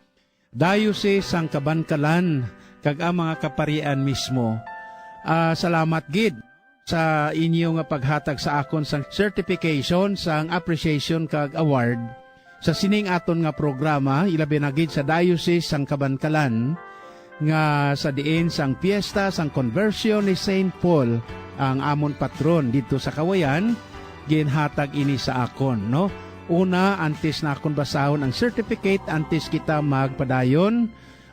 Diocese sang Kabankalan, kag ang mga kaparian mismo. Salamat gid sa inyo nga paghatag sa akon sang certification sang appreciation kag award sa sining aton nga programa, ilabi na gid sa Diocese sang Kabankalan nga sa diin sang piyesta sang conversion ni St. Paul, ang amon patron dito sa Kawayan, ginhatag ini sa akon, no? Una, antes na akon basahon ang certificate, antes kita magpadayon.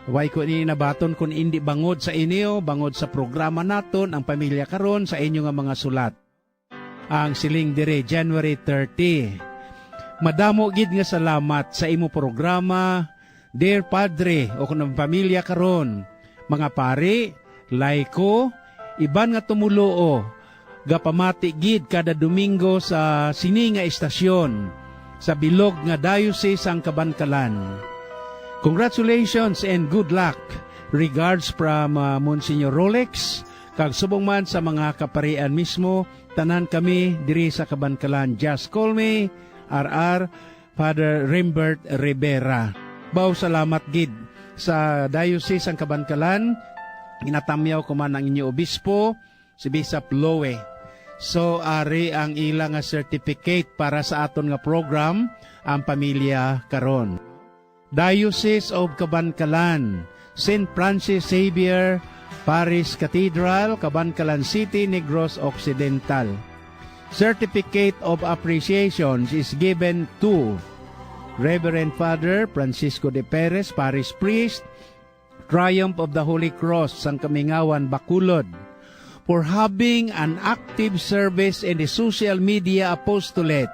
Way ko ini nabaton kung hindi bangod sa inyo, bangod sa programa naton, Ang Pamilya Karon, sa inyo nga mga sulat. Ang siling dire, January 30. Madamo gid nga salamat sa imo programa, Dear Padre, o kung Ang Pamilya Karon, mga pari, laiko, iban nga tumuloo, gapamati gid kada Domingo sa sini nga estasyon, sa bilog nga Diocese sang Kabankalan. Congratulations and good luck. Regards from Monsignor Rolex, kag subong man sa mga kaparian mismo, tanan kami diri sa Kabankalan. Just call me, RR, Father Rimbert Rivera. Baw salamat gid sa Diocese ang Kabankalan, inatamyaw ko man ang inyo obispo, si Bishop Lowe. So, ari ang ilang certificate para sa aton nga program, Ang Pamilya Karon. Diocese of Kabankalan, St. Francis Xavier Parish Cathedral, Kabankalan City, Negros Occidental. Certificate of Appreciation is given to Reverend Father Francisco de Perez, Parish Priest, Triumph of the Holy Cross, sang Kamingawan, Bacolod. for having an active service in the social media apostolate.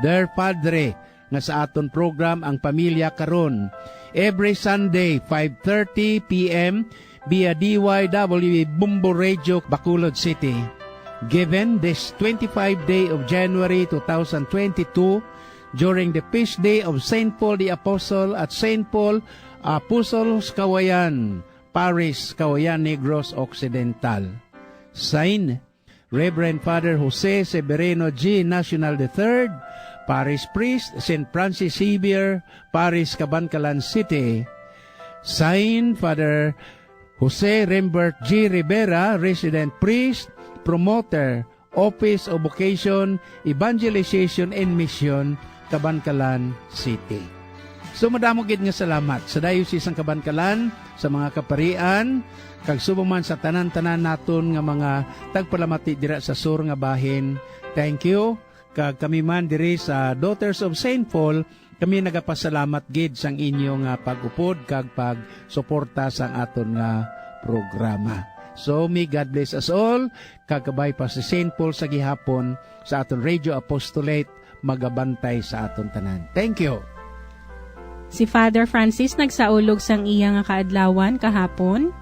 Their Padre, nga sa aton program ang Pamilya Karon. Every Sunday, 5:30 p.m. via DYWB Bumbo Radio, Bacolod City. Given this 25th day of January 2022, during the feast day of St. Paul the Apostle at St. Paul Apostles Kawayan, Parish, Kawayan Negros Occidental. Sign, Reverend Father Jose Severino G. National III, Parish Priest, St. Francis Xavier, Parish, Cabancalan City. Sign, Father Jose Rembert G. Rivera, Resident Priest, Promoter, Office of Vocation, Evangelization and Mission, Cabancalan City. So madamo gid nga salamat sa Diocese ng Cabancalan, sa mga kaparian, kag subong man sa tanan-tanan naton nga mga tagpalamati dira sa sur nga bahin. Thank you. Kag kami man diri sa Daughters of St. Paul, kami nagapasalamat gid sang inyo nga pag-upod kag pag-suporta sang aton nga programa. So may God bless us all. Kagabay pa si St. Paul sa gihapon sa aton Radio Apostolate magabantay sa aton tanan. Thank you. Si Father Francis nagsaulog sang iya nga kaadlawan kahapon,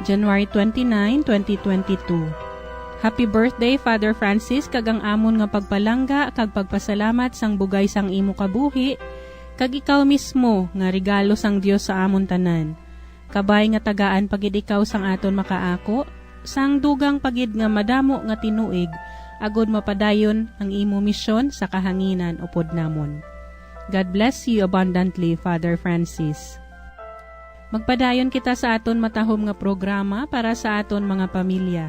January 29, 2022. Happy birthday, Father Francis, kag ang amon nga pagpalangga kag pagpasalamat sang bugay sang imo kabuhi, kag ikaw mismo nga regalo sang Dios sa amon tanan. Kabay nga tagaan pagid ikaw sang aton makaako, sang dugang pagid nga madamo nga tinuig, agod mapadayon ang imo misyon sa kahanginan upod namon. God bless you abundantly, Father Francis. Magpadayon kita sa aton matahom nga programa para sa aton mga pamilya.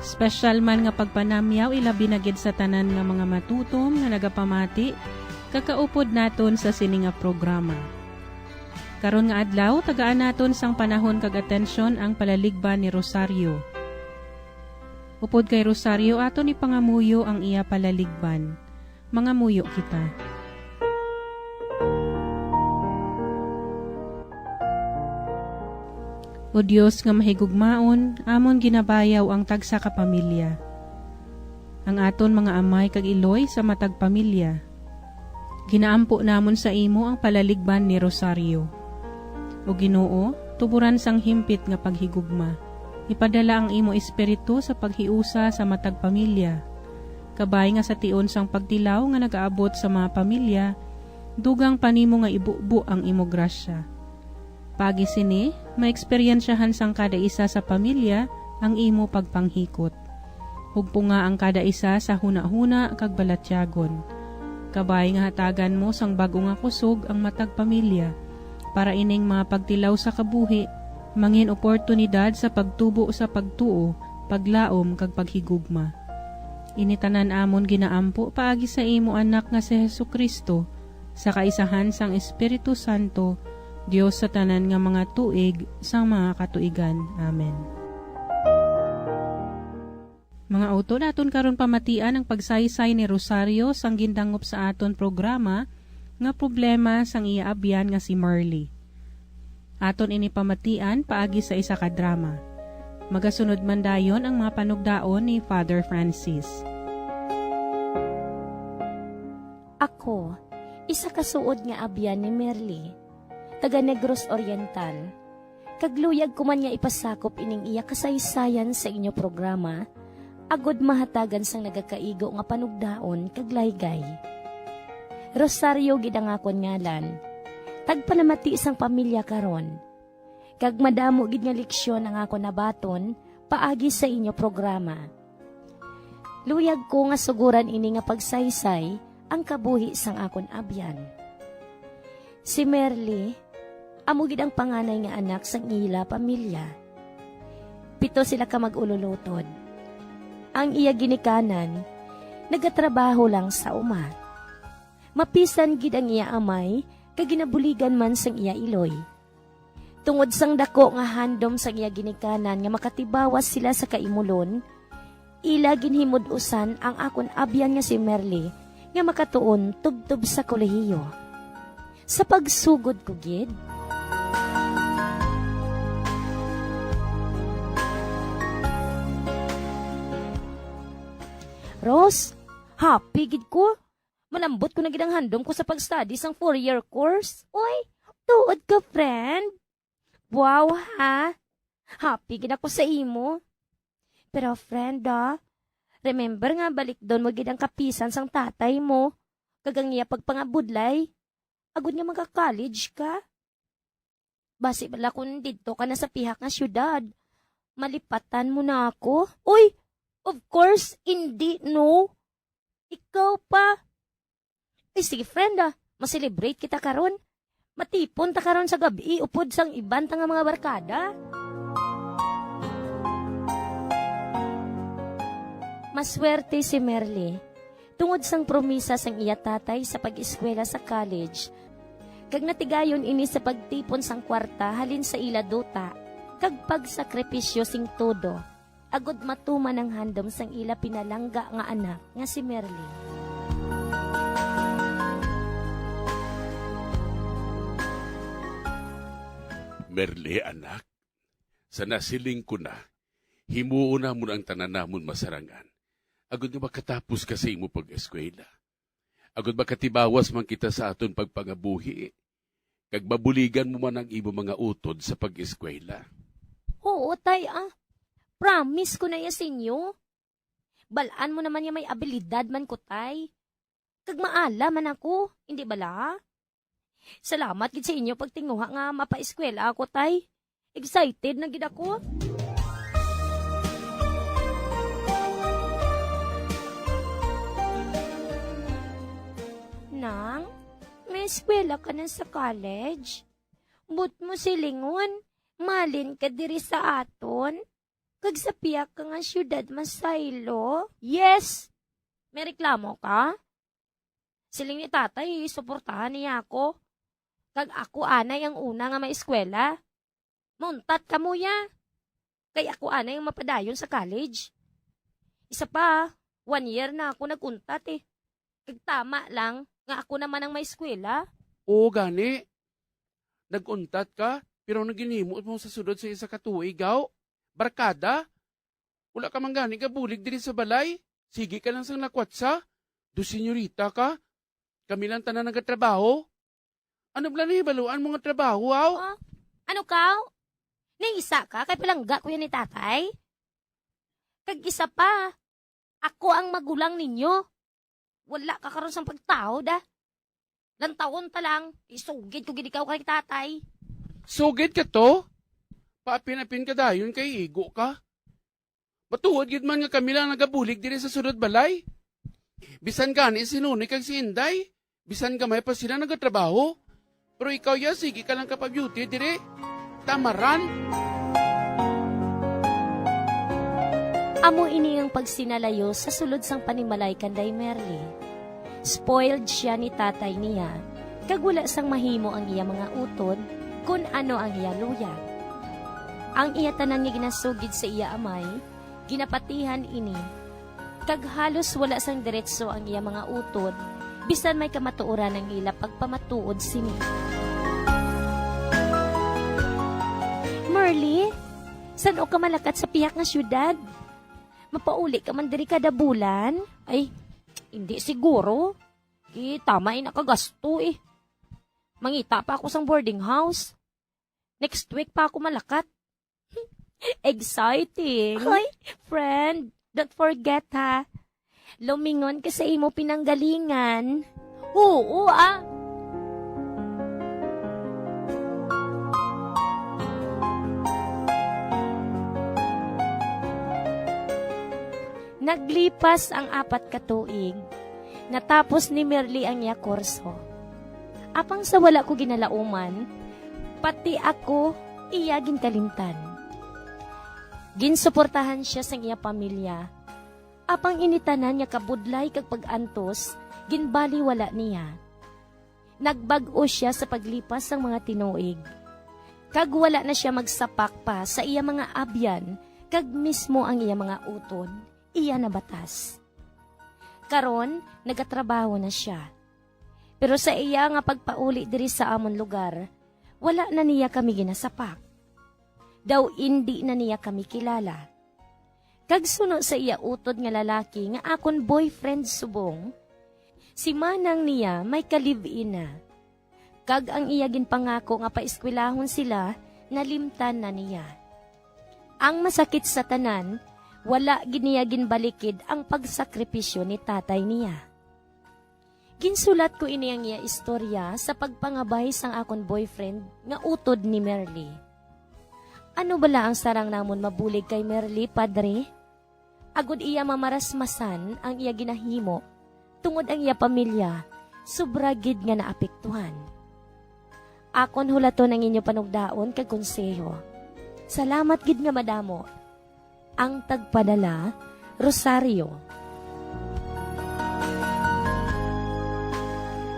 Special man nga pagpanamyaw ilabi na gid sa tanan nga mga matutom nga nagapamati, kakaupod naton sa sini nga programa. Karon nga adlaw, tagaan naton sang panahon kag atensyon ang palaligban ni Rosario. Upod kay Rosario, aton ipangamuyo ang iya palaligban. Mangamuyo kita. O Diyos nga mahigugmaon, amon ginabayaw ang tagsa ka pamilya. Ang aton mga amay kag iloy sa matag pamilya. Ginaampo namon sa imo ang palaligban ni Rosario. O Ginoo, tuburan sang himpit nga paghigugma. Ipadala ang imo espiritu sa paghiusa sa matag pamilya. Kabay nga sa tion sang pagtilaw nga nagaabot sa mga pamilya, dugang panimo nga ibubu ang imo grasya. Pagi sini, maeksperiensyahan sang kada isa sa pamilya ang imo pagpanghikot. Hugpo nga ang kada isa sa huna-huna kag balatyagon. Kabay nga hatagan mo sang bago nga kusog ang matag pamilya, para ining mga pagtilaw sa kabuhi, mangin oportunidad sa pagtubo sa pagtuo, paglaom kag paghigugma. Initanan amon ginaampo paagi sa imo anak nga si Hesukristo, sa kaisahan sang Espiritu Santo, Dios sa tanan nga mga tuig sang mga katuigan. Amen. Mga auto, naton karon pamatian ang pagsaysay ni Rosario sang gindangop sa aton programa nga problema sang iya abyan nga si Marley. Aton ini pamatian paagi sa isa ka drama. Magasunod man dayon ang mga panugdaon ni Father Francis. Ako, isa kasuod nga abyan ni Marley, taga Negros Oriental. Kagluyag ko man nga ipasakop ining iya kasaysayan sa inyo programa, agod mahatagan sang nagakaigo nga panugdaon kaglaygay. Rosario gid ang akon ngalan. Tagpanamati sang pamilya karon. Kag madamo gid nga leksyon ang ako nabaton paagi sa inyo programa. Luyag ko nga suguran ini nga pagsaysay ang kabuhi sang akon abyan. Si Merly, amo gid ang panganay nga anak sang ila pamilya. 7 sila ka mag-ululutod. Ang iya ginikanan, nagatrabaho lang sa uma. Mapisan gid ang iya amay, kag ginabuligan man sang iya iloy. Tungod sang dako nga handom sang iya ginikanan nga makatibawas sila sa kaimulon, ila ginhimud-usan ang akon abyan nga si Merly nga makatuon tubtob sa kolehiyo. Sa pagsugod ko gid, Rose, happy gid ko. Malambot ko na gid ang handom ko sa pag-study sang 4-year course. Uy, tuod ka, friend. Wow, ha? Happy gid ako sa imo. Pero friend, remember nga balik doon mo gid ang kapisan sang tatay mo. Kagang iya pagpangabudlay. Agud nga magka-college ka. Basi bala kung dito ka na sa pihak nga syudad. Malipatan mo na ako. Uy, of course, hindi, no. Ikaw pa. Ay, sige friend, ma-celebrate kita karon. Matipon ta karon sa gabi, upod sang iban ta nga mga barkada. Maswerte si Merly. Tungod sang promisa sang iya tatay sa pag-eskwela sa college, kag natigayon ini sa pagtipon sang kwarta halin sa ila duta, kag pagsakripisyo sing todo, agod matuman ang handom sang ila pinalangga nga anak nga si Merly. Merly, anak, sa nasiling ko na, himuon na mo ang tanan namon masarangan. Agod nga makatapos ka sa imo pag-eskwela. Agod makatibawas man kita sa aton pagpangabuhi. Kag mabuligan mo man ang imo mga utod sa pag-eskwela. Oo, tay, Promise ko na ya sa inyo. Balaan mo naman yung may abilidad man ko, tay. Kag maala man ako, hindi bala? Salamat gid sa inyo pagtinguha nga mapa-eskwela ako, tay. Excited na gid ako. Nang, may eskwela ka na sa college? But mo silingon, malin ka diri sa aton? Kag sa piyak ka nga syudad masaylo? Yes! May reklamo ka? Siling ni tatay, suportahan niya ako. Kag ako anay ang una nga may eskwela. Muntat ka mo ya. Kay ako anay ang mapadayon sa college. Isa pa, 1 year na ako naguntat eh. Kag tama lang, nga ako naman ang may eskwela. Oo, gani. Naguntat ka, pero naginimot mo sa sudod sa isa katuig, gaw. Barkada. Wala ka man gani ka bulig diri sa balay. Sige ka lang sang nakwatsa. Do senyorita ka. Kami lang tanan nagatrabaho. Ano ba na ibaluan mga trabaho, aw? Ano ka? Ning isa ka, kay palangga ko yan ni tatay. Kag isa pa, ako ang magulang ninyo. Wala ka karon sang pagtao da. Lantaon ta lang, isugid ko gid ikaw kay tatay. Sugid ka to? Paapin-apin ka dayon kay igo ka? Matuod gid man nga kami lang nagabulig diri sa sunod balay. Bisan gani sinuni kag si Inday. Bisan gamay pa sila nagatrabaho. Pero ikaw ya, sige ka lang kapag-beauty dire. Tamaran. Amo ini ang pagsinalayo sa sulod sang panimalay kanday Merly. Spoiled siya ni tatay niya, kag wala sang mahimo ang iya mga utod kung ano ang iya luya. Ang iya tanan nga ginasugid sa iya amay, ginapatihan ini, kag halos wala sang diretso ang iya mga utod, bisan may kamatuoran ang ila pagpamatuod sini. Merly, saan o ka malakat sa piyak nga syudad? Mapauli ka man diri kada bulan? Ay, hindi siguro. Tama nakagasto eh. Mangita pa ako sang boarding house. Next week pa ako malakat. Exciting. Hoy, friend, don't forget ha. Lumingon ka sa imo pinanggalingan. Oo, Naglipas ang 4 katuig. Natapos ni Merly ang iya kurso. Apang sa wala ko ginalauman, pati ako iya ginkalimtan. Ginsuportahan siya sa iya pamilya. Apang initanan niya kabudlay kag pag-antos, ginbaliwala niya. Nagbag-o siya sa paglipas ng mga tinuig. Kag wala na siya magsapak pa sa iya mga abyan, kag mismo ang iya mga utod. Iya na batas. Karon, nagatrabaho na siya. Pero sa iya nga pagpauli diri sa amon lugar, wala na niya kami ginasapak. Daw hindi na niya kami kilala. Kag suno sa iya utod nga lalaki nga akon boyfriend subong, si manang niya may ka-live-in na. Kag ang iya ginpangako nga paeskwelahon sila, nalimtan na niya. Ang masakit sa tanan, wala giniya ginbalikid ang pagsakripisyo ni tatay niya. Ginsulat ko ini ang iya istorya sa pagpangabay sang akon boyfriend nga utod ni Merly. Ano bala ang sarang namon mabulig kay Merly, padre? Agud iya mamarasmasan ang iya ginahimo, tungod ang iya pamilya, sobra gid nga naapektuhan. Akon hulaton ang inyo panugdaon kag konseho. Salamat gid nga madamo. Ang tagpadala, Rosario.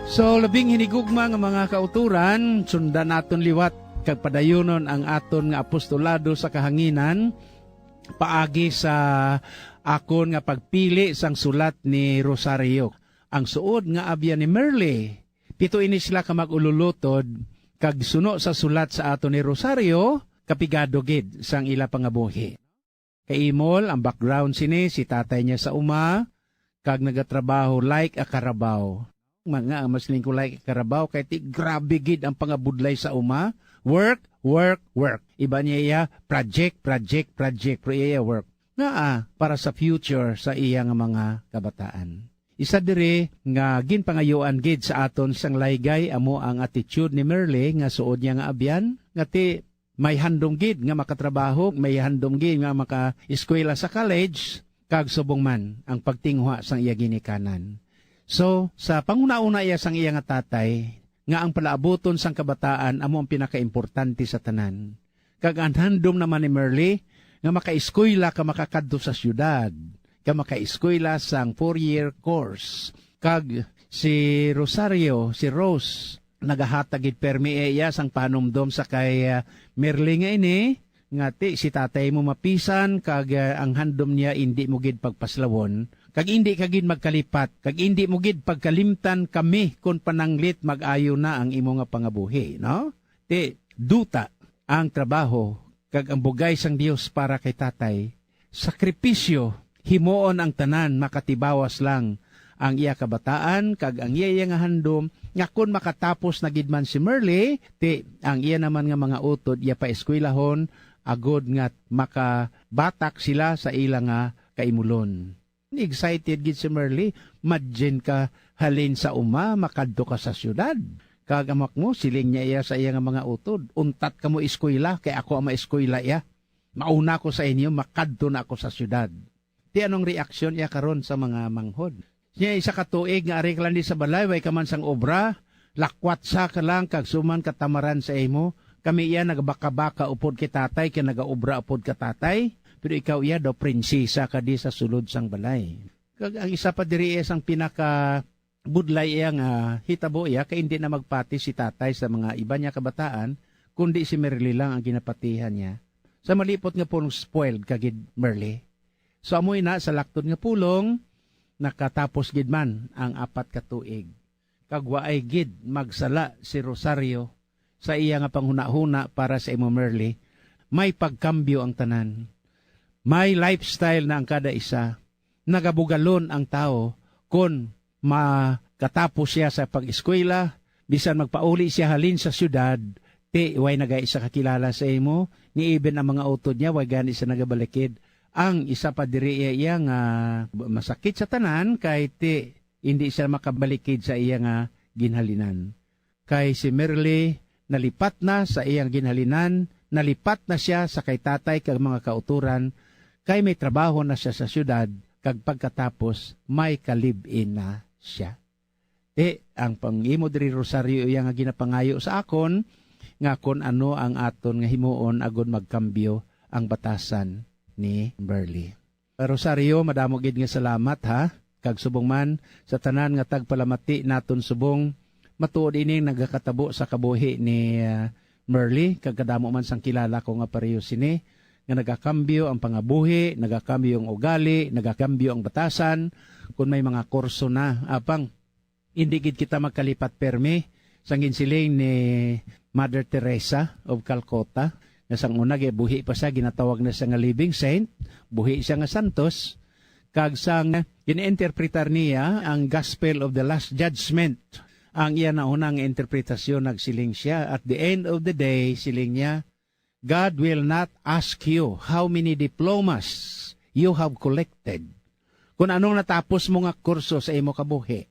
So, labing hinigugma nga mga kauturan, sundan naton liwat kag padayonon ang aton nga apostolado sa kahanginan, paagi sa akon nga pagpili sang sulat ni Rosario. Ang suod nga abya ni Merly, 7 ini sila ka magululutod, kag suno sa sulat sa aton ni Rosario, kapigado gid sang ila pangabuhi. Kay Imol, ang background sini, si tatay niya sa uma, kag nagatrabaho like a Carabao. Mga masling ko like Carabao, kay ti grabe gid ang pangabudlay sa uma. Work, work, work. Iba niya iya, project, pero iya work. Nga para sa future sa iya nga mga kabataan. Isa dire nga ginpangayuan gid sa aton sang laygay amo ang attitude ni Merly nga suod niya nga abyan, nga ti may handom gid nga makatrabaho, may handom gid nga maka-eskwela sa college, kag subong man ang pagtinghwa sang iya ginikanan. So, sa panguna-una iya sang iya nga tatay, nga ang palaabuton sang kabataan amo ang pinakaimportante sa tanan. Kag ang handom naman ni Merly, nga maka-eskwela ka makakadto sa syudad, ka maka-eskwela sang 4-year course. Kag si Rosario, si Rose, nagahatagid permi iya sang panumdom sa kay Merly nga ini, nga ti si tatay mo mapisan, kag ang handom niya hindi mo gid pagpaslawon, kag hindi kagid magkalipat, kag hindi mo gid pagkalimtan kami kun pananglit mag-ayo na ang imo nga pangabuhi, no? Ti duta ang trabaho kag ang bugay sang Dios para kay tatay, sakripisyo, himuon ang tanan, makatibawas lang ang iya kabataan, kag ang iya nga handom, nga kun makatapos na gid man si Merly, ti ang iya naman nga mga utod, iya pa eskwelahon, agod nga makabatak sila sa ilang nga kaimulon. Excited gid si Merly, madjen ka halin sa uma, makadto ka sa syudad. Kag amak mo, siling niya iya sa iya nga mga utod, untat ka mo eskwela, kay ako ang maeskwela iya. Mauna ko sa inyo, makadto na ako sa syudad. Di anong reaksyon iya karon sa mga manghod? Siya isa katuig nga ari lang di sa balay, way ka man sang obra, lakwat sa ka lang, kag suman katamaran sa imo, kami iya nagbaka-baka upod kay tatay, kaya nagaobra upod ka tatay, pero ikaw iya daw prinsesa ka di sa sulod sang balay. Kag ang isa pa diri isang pinaka budlay iya nga hitabo iya, kay hindi na magpati si tatay sa mga iba niya kabataan, kundi si Merly lang ang ginapatihan niya. Sa malipot nga pong spoiled kagid Merly. So amoy na sa laktod nga pulong, nakatapos gid man ang 4 ka tuig. Kag waay gid magsala si Rosario sa iya nga panghuna-huna para sa imo Merly. May pagkambyo ang tanan. May lifestyle na ang kada isa. Nagabugalon ang tao kung makatapos siya sa pag-eskwela, bisan magpauli siya halin sa syudad, ti way nagaisa kakilala sa imo, ni even ang mga utod niya, way gani sa nagabalikid. Ang isa pa diri iya nga masakit sa tanan, kay ti hindi siya makabalikid sa iya nga ginhalinan. Kay si Merly, nalipat na sa iyang ginhalinan, nalipat na siya sa kay tatay kag mga kauturan, kay may trabaho na siya sa syudad, kag pagkatapos may ka-live-in na siya. Ang pangimo diri Rosario iya nga ginapangayo sa akon, nga kon ano ang aton nga himuon agud magkambyo ang batasan ni Merly. Rosario, madamo gid nga salamat ha, kag subong man sa tanan nga tagpalamati naton subong, matuod ining nagakatabo sa kabuhi ni Merly, kag kadamo man sang kilala ko nga pareho sini, nga nagakambyo ang pangabuhi, nagakambyo ang ugali, nagakambyo ang batasan, kung may mga kurso na, apang, hindi gid kita magkalipat permi, sang ginsiling ni Mother Teresa of Calcutta, Nga sang una, buhi pa siya, ginatawag na siya nga living saint, buhi siya nga santos, kag sang gini-interpretar niya ang Gospel of the Last Judgment. Ang iya na unang interpretasyon nagsiling siya. At the end of the day, siling niya, God will not ask you how many diplomas you have collected. Kung anong natapos mo nga kurso sa imo kabuhi.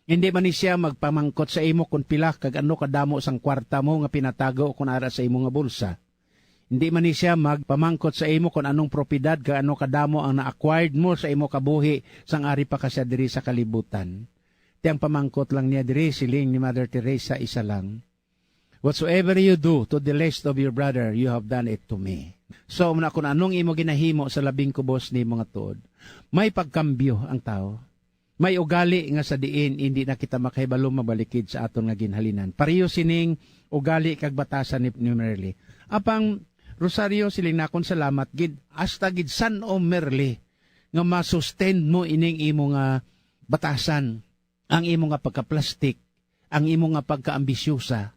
Hindi man ni siya magpamangkot sa imo kung pila kag ano kadamo sang kwarta mo nga pinatago kung ara sa imo nga bulsa. Hindi man ni siya magpamangkot sa imo kung anong propiedad kag ano kadamo ang na-acquired mo sa imo kabuhi sang ari pa ka siya diri sa kalibutan. Tiyang pamangkot lang niya diri siling ni Mother Teresa isa lang. Whatsoever you do to the least of your brother, you have done it to me. So, kung anong imo ginahimo sa labing kubos ni mga tuod, may pagkambyo ang tao. May ugali nga sa diin, hindi na kita makahibalo mabalikid sa aton nga ginhalinan. Pareho sining ugali kag batasan ni Merly. Apang Rosario, siling nakon salamat, gid, hasta gid San o Merly, nga masustain mo ining imo nga batasan, ang imo nga pagka-plastic, ang imo nga pagka-ambisyosa,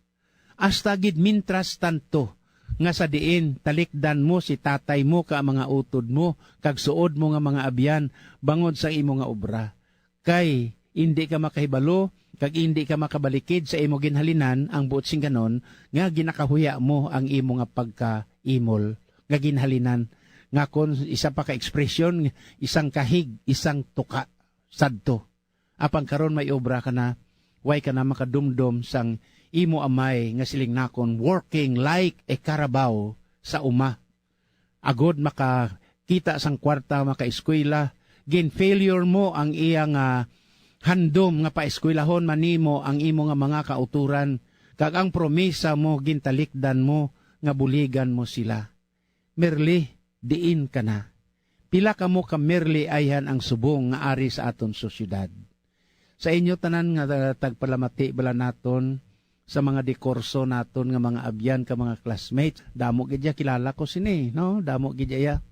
hasta gid mintras tanto, nga sa diin, talikdan mo si tatay mo ka mga utod mo, kag suod mo nga mga abyan, bangod sa imo nga obra. Kay, hindi ka makahibalo, kag hindi ka makabalikid sa imo ginhalinan, ang buot sing ganon, nga ginakahuya mo ang imo nga pagka-imol, nga ginhalinan, nga kon isa pa ka-ekspresyon, isang kahig, isang tuka, sadto. Apang karon may obra ka na, way ka na makadumdum sang imo amay nga siling nakon working like a carabao sa uma. Agod makakita sang kwarta maka-eskwela, gin failure mo ang iyang handom nga paeskwelahon manimo ang imo nga mga kauturan, kag ang promesa mo gintalikdan mo nga buligan mo sila. Merly, diin ka na. Pila ka mo ka Merly ayhan ang subong nga ari sa aton sosyudad. Sa inyo tanan nga tagpalamati bala naton, sa mga dekorso naton nga mga abyan ka mga classmates, damo gid kilala ko sini, no? Damo gid ya.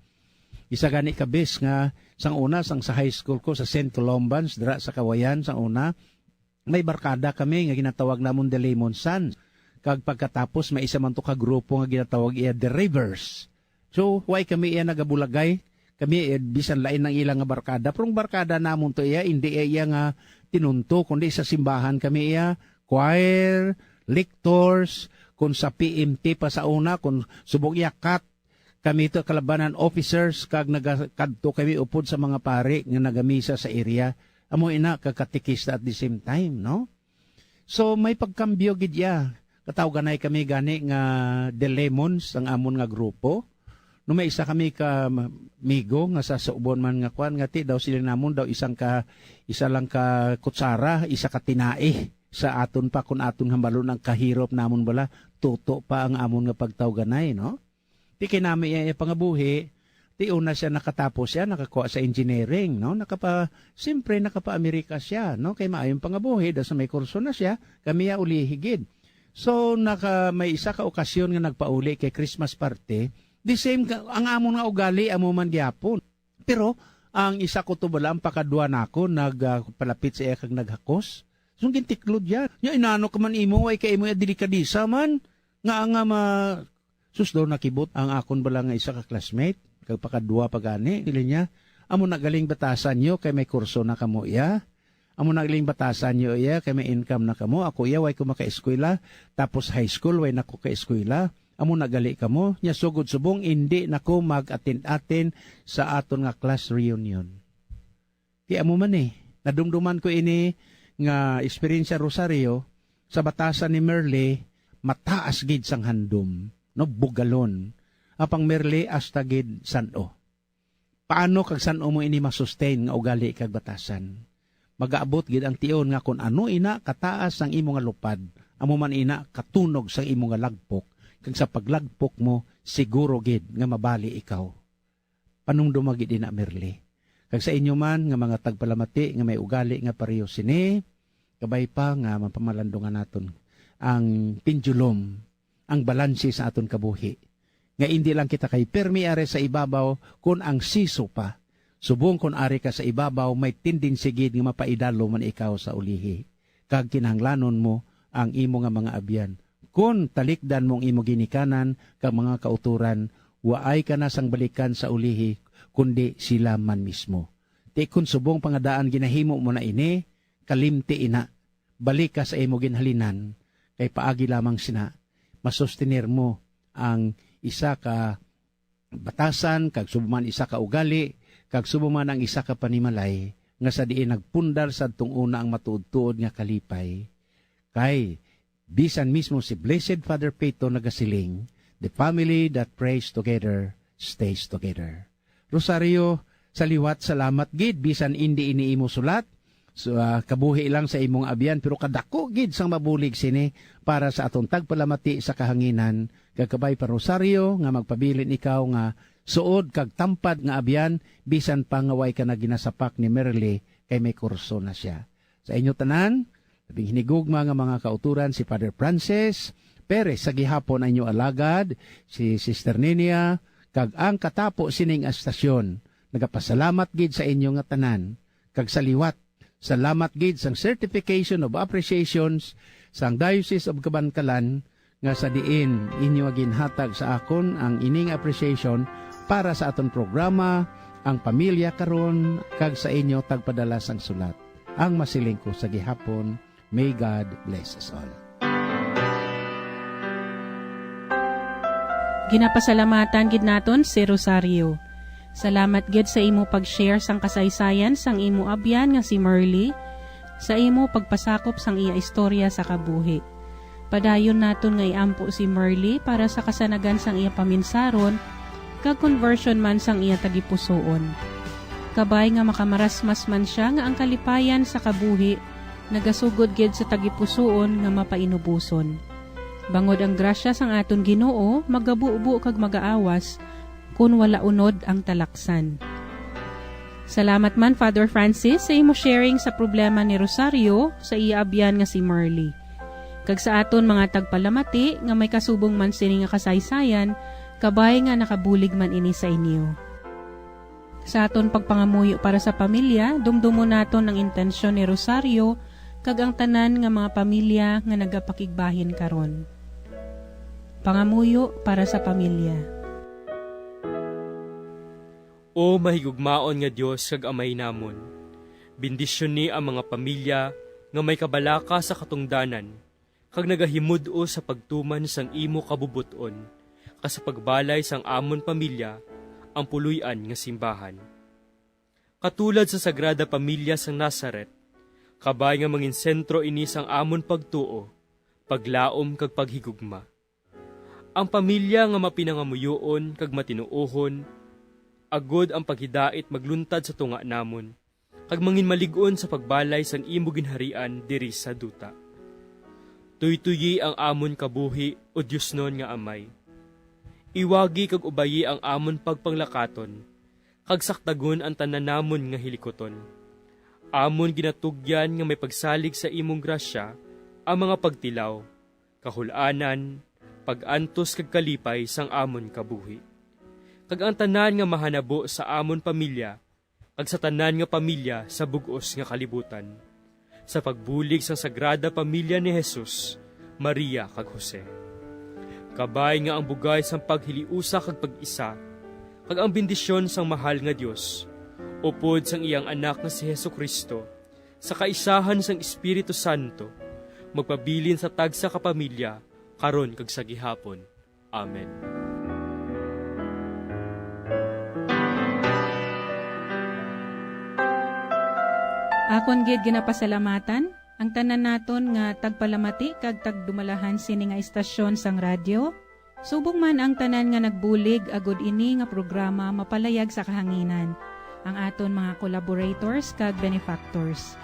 Isa gani ka bes nga sang una sang sa high school ko sa St. Columbans dira sa Kawayan sang una, may barkada kami nga ginatawag namon the Lemon Sons. Kag pagkatapos may isa man to ka grupo nga ginatawag iya the Rivers. So why kami iya nagabulagay? Kami bisan lain ng ilang nga barkada, pero barkada namon to iya hindi iya nga tinunto kundi sa simbahan kami iya choir, lectors, kung sa PMT pa sa una, kung subog yakat, kami ito kalabanan officers, kag nagkadto kami upod sa mga pare nga nagamisa sa area, amo ina kakatikista at the same time, no? So may pagkambyo gid ya. Katawganay kami gani nga The Lemons ang amon nga grupo. No may isa kami ka migo nga sa subon man nga kwan nga ti daw sila namon daw isa lang ka kutsara, isa ka tinae sa aton pa kun aton hambalon ang kahirop namon bala, tuto pa ang amon nga pagtawganay, no? Ti kinami iya pangabuhi, ti una siya nakatapos siya, nakakuha sa engineering, no? Siyempre nakapa-Amerika siya, no? Kay maayong pangabuhi, daw sa may kurso na siya, kami ya uli higid. So may isa ka okasyon nga nagpauli kay Christmas party, the same ang amon nga ugali amo man gyapon. Pero ang isa ko to bala ang pakadua nako nagpalapit sa iya kag naghakos. So gintiklod yan. Ya inano ka man imo ay kay imo ya delikadisa man nga susdo nakibot ang akon bala nga isa ka classmate kag pakadua pagani dili niya amo nagaling batasan nyo kay may kurso na kamo iya. Amo nagaling batasan nyo iya kay may income na kamo. Ako iya way ko maka-eskwela tapos high school way nako ka eskwela. Amo nagali kamo nya sugod subong hindi nako mag-attend sa aton nga class reunion. Ti amo man nadumduman ko ini nga experience Rosario sa batasan ni Merly, mataas gid sang handom, no bugalon. Apang Merly hasta gid san-o. Paano kag san-o mo ini masustain nga ugali kag batasan? Magaabot gid ang tion nga kun ano ina kataas sang imo nga lupad, amo man ina katunog sang imo nga lagpok. Kag sa paglagpok mo, siguro gid nga mabali ikaw. Panumduma gid ina Merly. Kag sa inyo man nga mga tagpalamati nga may ugali nga pareho sini, kabay pa nga mapamalandungan naton ang pendulum, ang balanse sa aton kabuhi. Nga hindi lang kita kay permi are sa ibabaw kun ang siso pa. Subong kun ari ka sa ibabaw may tendency gid nga mapaidalo man ikaw sa ulihi. Kag kinahanglanon mo ang imo nga mga abyan Kung talikdan mong imo ginikanan kag mga kauturan, waay ka na sang balikan sa ulihi, kundi sila man mismo. Ti kun subong pangadaan ginahimo mo na ini, kalimti ina, balik ka sa imo ginhalinan, kay paagi lamang sina, masustenir mo ang isa ka batasan, kag subuman isa ka ugali, kag subuman ang isa ka panimalay, nga sa diin nagpundar sa tung una ang matuod-tuod nga kalipay. Kay, bisan mismo si Blessed Father Peto nagasiling, the family that prays together stays together. Rosario, sa liwat salamat gid, bisan hindi iniimo sulat, so, kabuhi lang sa imong abyan, pero kadako gid sang mabulig sini para sa atong tagpalamati sa kahanginan. Kagkabay pa Rosario, nga magpabilin ikaw nga suod kag tampad nga abyan, bisan pangaway ka na ginasapak ni Merle, kay may kurso na siya. Sa inyo tanan, labing hinigugma nga mga kauturan si Father Francis Perez, sa gihapon ang inyo alagad, si Sister Ninia, kag ang katapo sining astasyon. Nagapasalamat gid sa inyo nga tanan, kag sa liwat, salamat gid sang certification of appreciations sang Diocese of Cabancalan nga sa diin inyo ginhatag sa akon ang ining appreciation para sa aton programa, ang pamilya karon, kag sa inyo tagpadala sang sulat. Ang masiling ko sa gihapon, may God bless us all. Ginapasalamatan gid naton si Rosario. Salamat gid sa imo pag-share sang kasaysayan sang imo abyan nga si Merly, sa imo pagpasakop sang iya istorya sa kabuhi. Padayon naton nga iampo si Merly para sa kasanagan sang iya paminsaron, kag conversion man sang iya tagipusoon. Kabay nga makamarasmas man siya nga ang kalipayan sa kabuhi, nagasugod gid sa tagipusoon nga mapainubuson. Bangod ang grasya sang aton Ginoo, magabuubo kag magaawas, kun wala unod ang talaksan. Salamat man Father Francis sa imo sharing sa problema ni Rosario sa iabyan nga si Merly. Kag sa aton mga tagpalamati nga may kasubong man sini nga kasaysayan, kabay nga nakabulig man ini sa inyo. Sa aton pagpangamuyo para sa pamilya, dumdumo naton ang intensyon ni Rosario kag ang tanan nga mga pamilya nga nagapakigbahin karon. Pangamuyo para sa pamilya. O mahigugmaon nga Dios kag Amay namon, bendisyon ni ang mga pamilya nga may kabalaka sa katungdanan, kag nagahimudo sa pagtuman sang imo kabubuton, kas pagbalay sang amon pamilya, ang puluyan nga simbahan. Katulad sa Sagrada Pamilya sang Nazaret, kabay nga mangin sentro ini sang amon pagtuo, paglaom kag paghigugma. Ang pamilya nga mapinangamuyoon kag matinuohon, agod ang paghidait magluntad sa tunga namon, kag mangin maligon sa pagbalay sang imo ginharian diri sa duta. Tuytuyi ang amon kabuhi o Diosnon nga Amay. Iwagi kag ubayi ang amon pagpanglakaton, kag saktagon ang tanan namon nga hilikoton. Amon ginatugyan nga may pagsalig sa imong grasya ang mga pagtilaw, kahulanan, pag-antos kag kalipay sang amon kabuhi. Kag ang tanan nga mahanabo sa amon pamilya, kag sa tanan nga pamilya sa bugos nga kalibutan, sa pagbulig sa Sagrada Pamilya ni Jesus, Maria kag Jose. Kabay nga ang bugay sang paghiliusa kag pag-isa, kag ang bendisyon sang mahal nga Dios, upod sang iyang anak nga si Jesucristo, sa kaisahan sang Espiritu Santo, magpabilin sa tagsa ka pamilya, karon kag sa gihapon. Amen. Akon gid ginapasalamatan ang tanan naton nga tagpalamati kag tagdumalahan sini nga istasyon sang radyo. Subong man ang tanan nga nagbulig agud ini nga programa mapalayag sa kahanginan. Ang aton mga collaborators kag benefactors.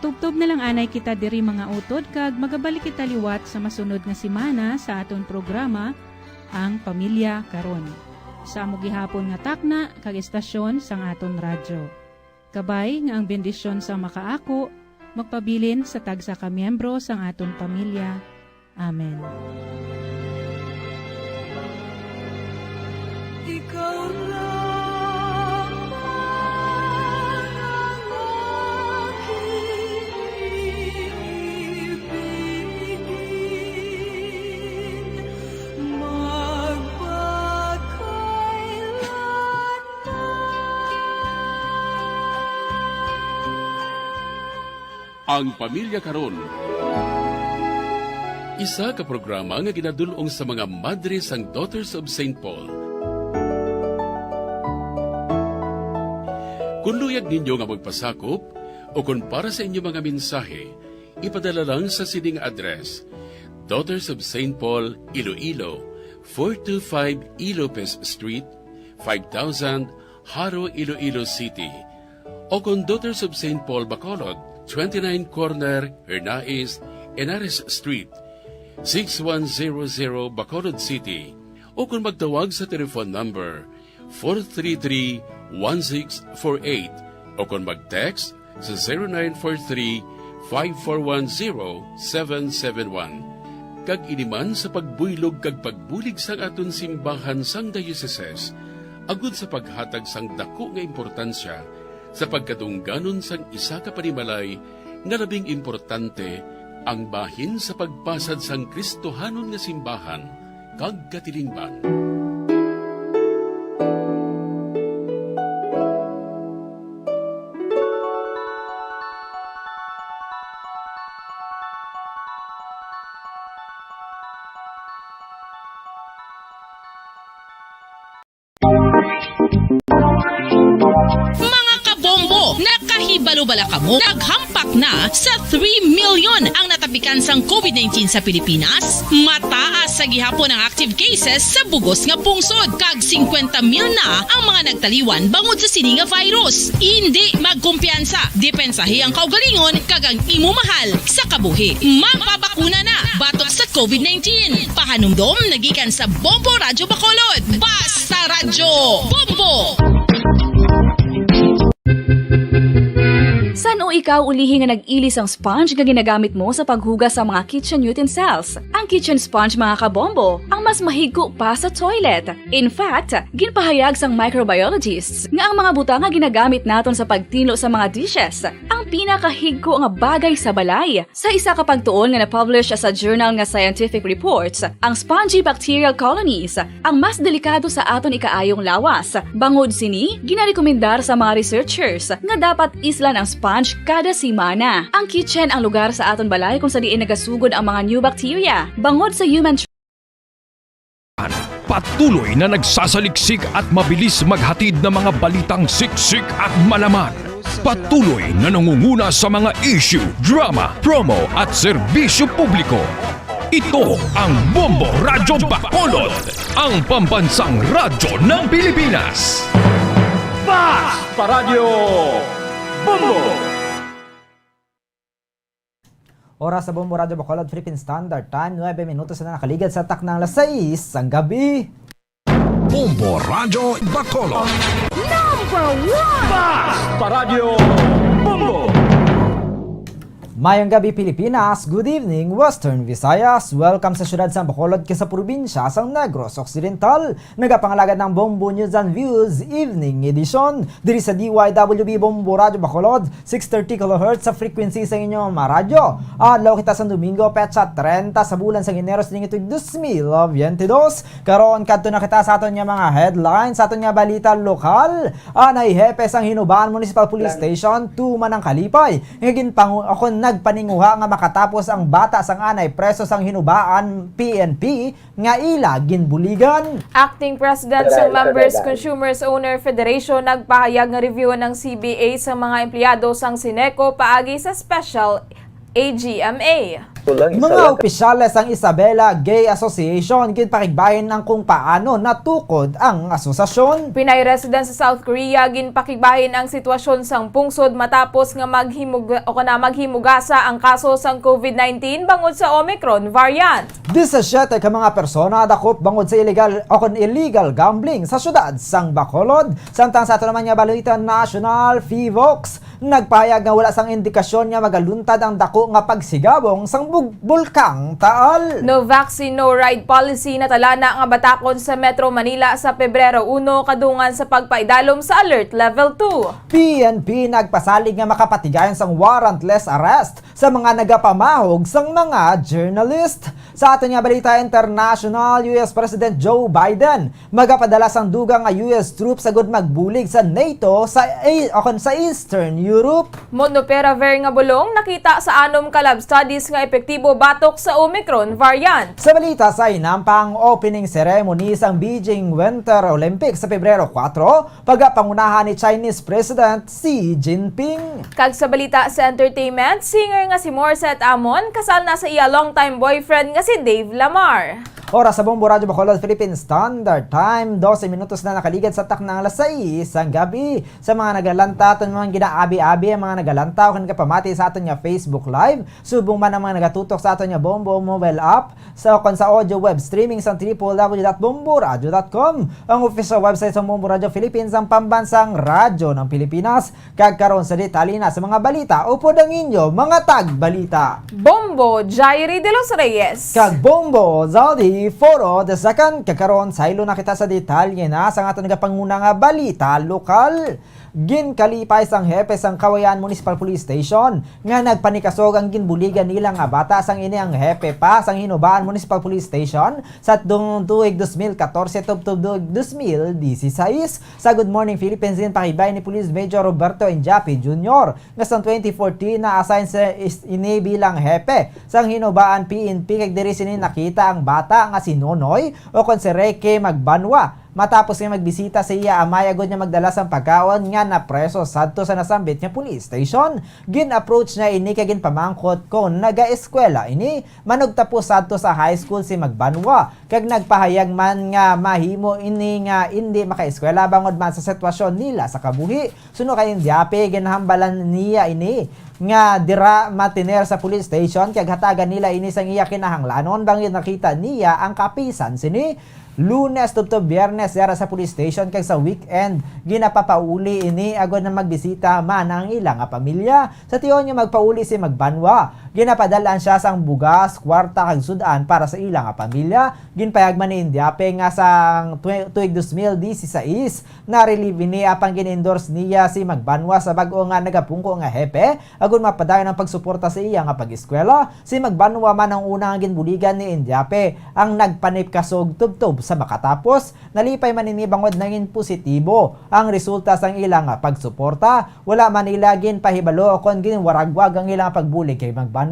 Tubtob na lang anay kita diri mga utod kag magabalik kita liwat sa masunod nga semana sa aton programa ang Pamilya Karon. Sa amo gihapon nga takna kag istasyon sang aton radyo. Kabay nga ang bendisyon sa makaako, magpabilin sa tagsa ka miyembro sang aton pamilya. Amen. Ikaw lang ang aking ibigin. Ang Pamilya Karon. Isa ka programa nga ginadulong sa mga madre sang Daughters of St. Paul. Kung luyag ninyo nga magpasakop o kung para sa inyo mga mensahe, ipadala lang sa sining address: Daughters of St. Paul, Iloilo, 425 Ilopez Street, 5000 Haro, Iloilo City. O kung Daughters of St. Paul, Bacolod, 29 Corner, Hernais, Henares Street, 6100 Bacolod City. O kung magtawag sa telephone number 433-1648 o kung mag-text sa 0943-5410771. Kag iniman sa pagbuylog kag pagbulig sang aton simbahan sang dioceses, agud sa paghatag sang dako nga importansya sa pagkadungganon sang isa ka panimalay nga labing importante, ang bahin sa pagpasad sang Kristohanon nga simbahan kag katilingban. Mga kabombo, nakahibalo-bala ka mo? Naghampak na sa 3 million ang natapikan sang COVID-19 sa Pilipinas. Mataas sa gihapon ang active cases sa bugos nga pungsod. Kag 50 mil na ang mga nagtaliwan bangod sa sini nga virus. Hindi magkumpiyansa. Depensahe ang kaugalingon kag ang imo mahal sa kabuhi. Magpabakuna na batok sa COVID-19. Pahanumdom nagikan sa Bombo Radyo Bacolod. Basta Radyo Bombo! San o ikaw ulihi nga nag-ilis ang sponge nga ginagamit mo sa paghugas sa mga kitchen utensils? Ang kitchen sponge, mga kabombo, ang mas mahigko pa sa toilet. In fact, ginpahayag sang microbiologists nga ang mga butang nga ginagamit naton sa pagtilo sa mga dishes ang pinakahigko nga bagay sa balay. Sa isa ka pagtuon nga na-publish sa journal nga Scientific Reports, ang spongy bacterial colonies ang mas delikado sa aton ikaayong lawas. Bangod sini, ginarekomendar sa mga researchers nga dapat islan ang sponge kada simana. Ang kitchen ang lugar sa aton balay kung sa diin nagasugod ang mga new bacteria. Bangod sa human Patuloy na nagsasaliksik at mabilis maghatid ng mga balitang siksik at malaman. Patuloy na nangunguna sa mga issue, drama, promo at serbisyo publiko. Ito ang Bombo Radyo Bacolod, ang pambansang radyo ng Pilipinas. Fast Paradyo Bombo! Oras sa Bombo Radyo Bacolod, Philippine Standard Time, 9 minutos na nakaligad sa taknang alas 6 ang gabi. Bombo Radyo Bacolod. Number 1! Fast Paradyo Bombo! Mayong gabi Pilipinas, good evening Western Visayas. Welcome sa syudad sang Bacolod sa probinsya sang Negros Occidental. Nagapangalagan ng Bombo News and Views Evening Edition diri sa DYWB Bombo Radyo Bacolod, 630 kHz sa frequency sa inyong maradyo. Adlaw kita sa Domingo, petsa 30 sa bulan sang Enero sa ito 2022. Karon kadto na kita sa aton nga mga headlines, sa aton nga balita lokal. Anay hepe sang Hinubaan Municipal Police Station, tuman ang kalipay. Ngagin ako nagpaninguha nga makatapos ang bata sang anay preso sang Hinubaan PNP nga ila ginbuligan. Acting President sa Members Consumers Owner Federation nagpahayag nga review ng CBA sa mga empleyado sang Sineco paagi sa Special AGMA. Mga opisyales ang Isabela Gay Association ginpakigbahin ng kung paano natukod ang asosasyon. Pinay resident sa South Korea ginpakigbahin ang sitwasyon sang pungsod matapos nga maghimugasa ang kaso sang COVID-19 bangod sa Omicron variant. 17 ka mga persona dakop bangod sa illegal gambling sa syudad sang Bacolod. Samtang sa ato naman nga balita national, FIVOX nagpahayag nga wala sang indikasyon nga magaluntad ang dako nga pagsigabong sang Bulkang Taal. No vaccine, no ride policy na tala na ang batakon sa Metro Manila sa Pebrero 1 kadungan sa pagpaidalom sa Alert Level 2. PNP nagpasalig nga makapatigayon sang warrantless arrest sa mga nagapamahog sang mga journalist. Sa aton nga balita international, US President Joe Biden magapadala sang dugang nga US troops sagud magbulig sa NATO sa Eastern Europe. Monoperaver nga bulong nakita sa anom ka lab studies nga epektibo batok sa Omicron variant. Sa balita sa inampang opening ceremony sang Beijing Winter Olympics sa Pebrero 4, pagapangunahan ni Chinese President Xi Jinping. Kag sa balita sa entertainment, singer nga si Morissette Amon kasal na sa iya longtime boyfriend nga si Dave Lamar. Oras sa Bombo Radio Bacolod, Philippine Standard Time, 12 minutos na nakaligad sa taknang alas 6 ang gabi. Sa mga nagalanta, aton mga ginaabi-abi, ang mga nagalanta o kanagapamati sa aton nga Facebook Live, subong man ang mga nagatutok sa aton nga Bombo mobile app, sa audio web streaming sa www.bomboradio.com, ang official website sa Bombo Radio Philippines, ang pambansang radyo ng Pilipinas. Kagkaroon sa detalye na sa mga balita, upod ang inyo mga tagbalita. Bombo Jairi de los Reyes. Kag Bombo Zaldi Foro the second, kakaroon sa ilo na kita sa detalye na sa aton nagapanguna nga balita lokal. Ginkalipay sang hepe sang Kawayan Municipal Police Station nga nagpanikasog ang ginbuligan nila nga bata sang ini ang hepe pa sang Hinubaan Municipal Police Station sa tuig 2014 tubtub 2016. Sa Good Morning Philippines din pakibay ni Police Major Roberto Enjapi Jr. nga sang 2014 na assign sa ini bilang hepe sang Hinubaan PNP kag diri sini nakita ang bata nga si Nonoy o kon si Reke Magbanwa. Matapos nga magbisita sa iya, amay agad niya magdala sang pagkaon nga na preso sadto sa nasambit nga police station. Gin-approach niya ini kagin pamangkot kung naga-eskwela ini. Manugtapos sadto sa high school si Magbanwa. Kag nagpahayag man nga mahimo ini nga hindi maka-eskwela bangod man sa sitwasyon nila sa kabuhi. Suno kay Indiape, ginahambalan niya ini nga dira matiner sa police station kag hatagan nila ini sang iya kinahanglanon bangod nakita niya ang kapisan sini. Lunes tubtob Biyernes yara sa police station kag sa weekend ginapapauli ini agod na magbisita man ang ilang pamilya. Sa tiyon niya magpauli si Magbanwa. Ginapadalaan siya sang bugas, kwarta kag sudan para sa ilang pamilya. Ginpayag man ni Indiape nga sang tuig 2016 na relieve ni apang gin-endorse niya si Magbanwa sa bag-o nga nagapungko nga hepe agod mapadayon ang pagsuporta sa iya nga pag-eskwela. Si Magbanwa man ang unang ginbuligan ni Indiape ang nagpanip kasog tubtob sa makatapos. Nalipay man ini bangod nangin positibo ang resulta sang ilang pagsuporta. Wala man nila ginpahibalo kon ginwaragwag ang ilang pagbulig kay Magbanwa.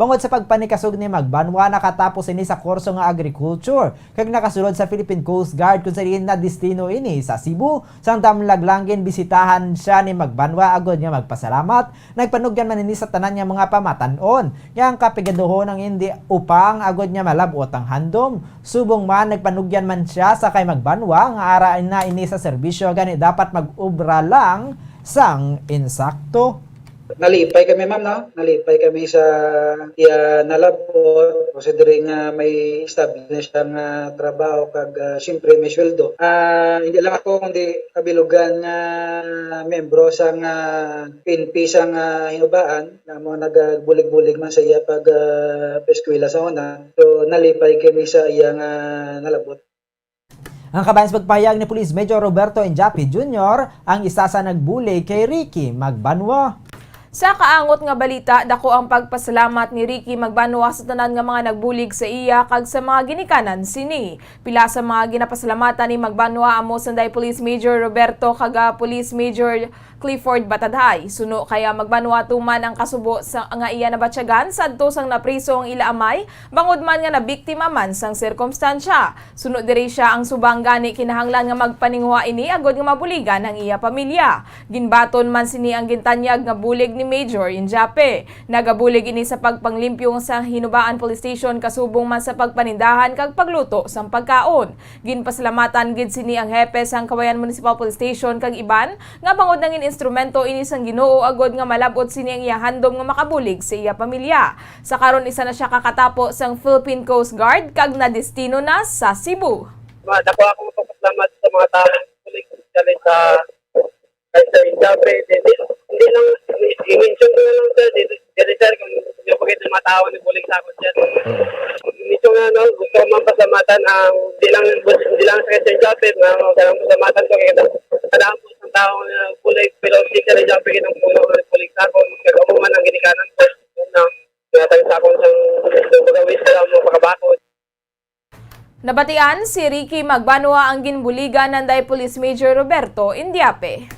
Bangod sa pagpanikasog ni Magbanwa, nakatapos ini sa kurso nga agriculture kag nakasulod sa Philippine Coast Guard kung saan na destino ini sa Cebu. Sang damlaglangin bisitahan siya ni Magbanwa agod nga magpasalamat. Nagpanugyan man ini sa tanan nga mga pamatan-on yang kapigaduhon ang hindi upang agod nga malabot ang handom. Subong man nagpanugyan man siya sa kay Magbanwa nga ara na ini sa serbisyo gani dapat mag-ubra lang sang insakto. Nalipay kami ma'am, no? Nalipay kami sa nalabot kasi diri nga may established ang trabaho kag siyempre may sweldo. Hindi lang ako kundi kabilugan nga membro sang PNP sang Hinubaan na mo nagbulig-bulig man sa iya pag eskwela sa una. So nalipay kami sa iya nga nalabot. Ang kabayan sa pagpahayag ni Police Major Roberto Enjapi Jr. ang isa sa nagbulig kay Ricky Magbanwa. Sa kaangot nga balita, dako ang pagpasalamat ni Ricky Magbanwa sa tanan nga mga nagbulig sa iya kag sa mga ginikanan sini. Pila sa mga ginapasalamatan ni Magbanwa amo sanday Police Major Roberto kag Police Major Clifford Batadhay. Suno kaya Magbanwa tuman ang kasubo sa nga iya nabatyagan sadto sang napriso ang ila amay bangod man nga nabiktima man sang sirkumstansya. Suno diri siya ang subang gani kinahanglan nga magpaningwa ini agod nga mabuligan ang iya pamilya. Ginbaton man sini ang gintanyag nga bulig ni Major Enjapi. Nagabulig ini sa pagpanglimpyo sa Hinubaan Police Station kasubong man sa pagpanindahan kag pagluto sang pagkaon. Ginpasalamatan gid sini ang hepe sang Kawayan Municipal Police Station kag iban nga bangod nangin instrumento ini sang Ginoo agod nga malabot sini ang iya handom nga makabulig sa iya pamilya. Sa karon isa na siya kakatapo sang Philippine Coast Guard kag na destino na sa Cebu. Dako ako magpasalamat sa mga tao sa Sir Enjapi. Hindi lang i-mention ko lang sir dito sir kung yung pakita mga tao ni bulig sa akon dyan. Nito nga, no, gusto ko man pasalamatan ang di lang sa Sir Japet, na sarang pasalamatan ko kaya kadaan po isang tao na bulig, pero si Sir Japet ng puno ng bulig sa akon, kaya ako man ang ginikanan ko, na tinatawid sa akon siyang magawis sa mga pakabakod. Nabatian si Ricky Magbanua ang ginbuligan ng Day Police Major Roberto Indiape.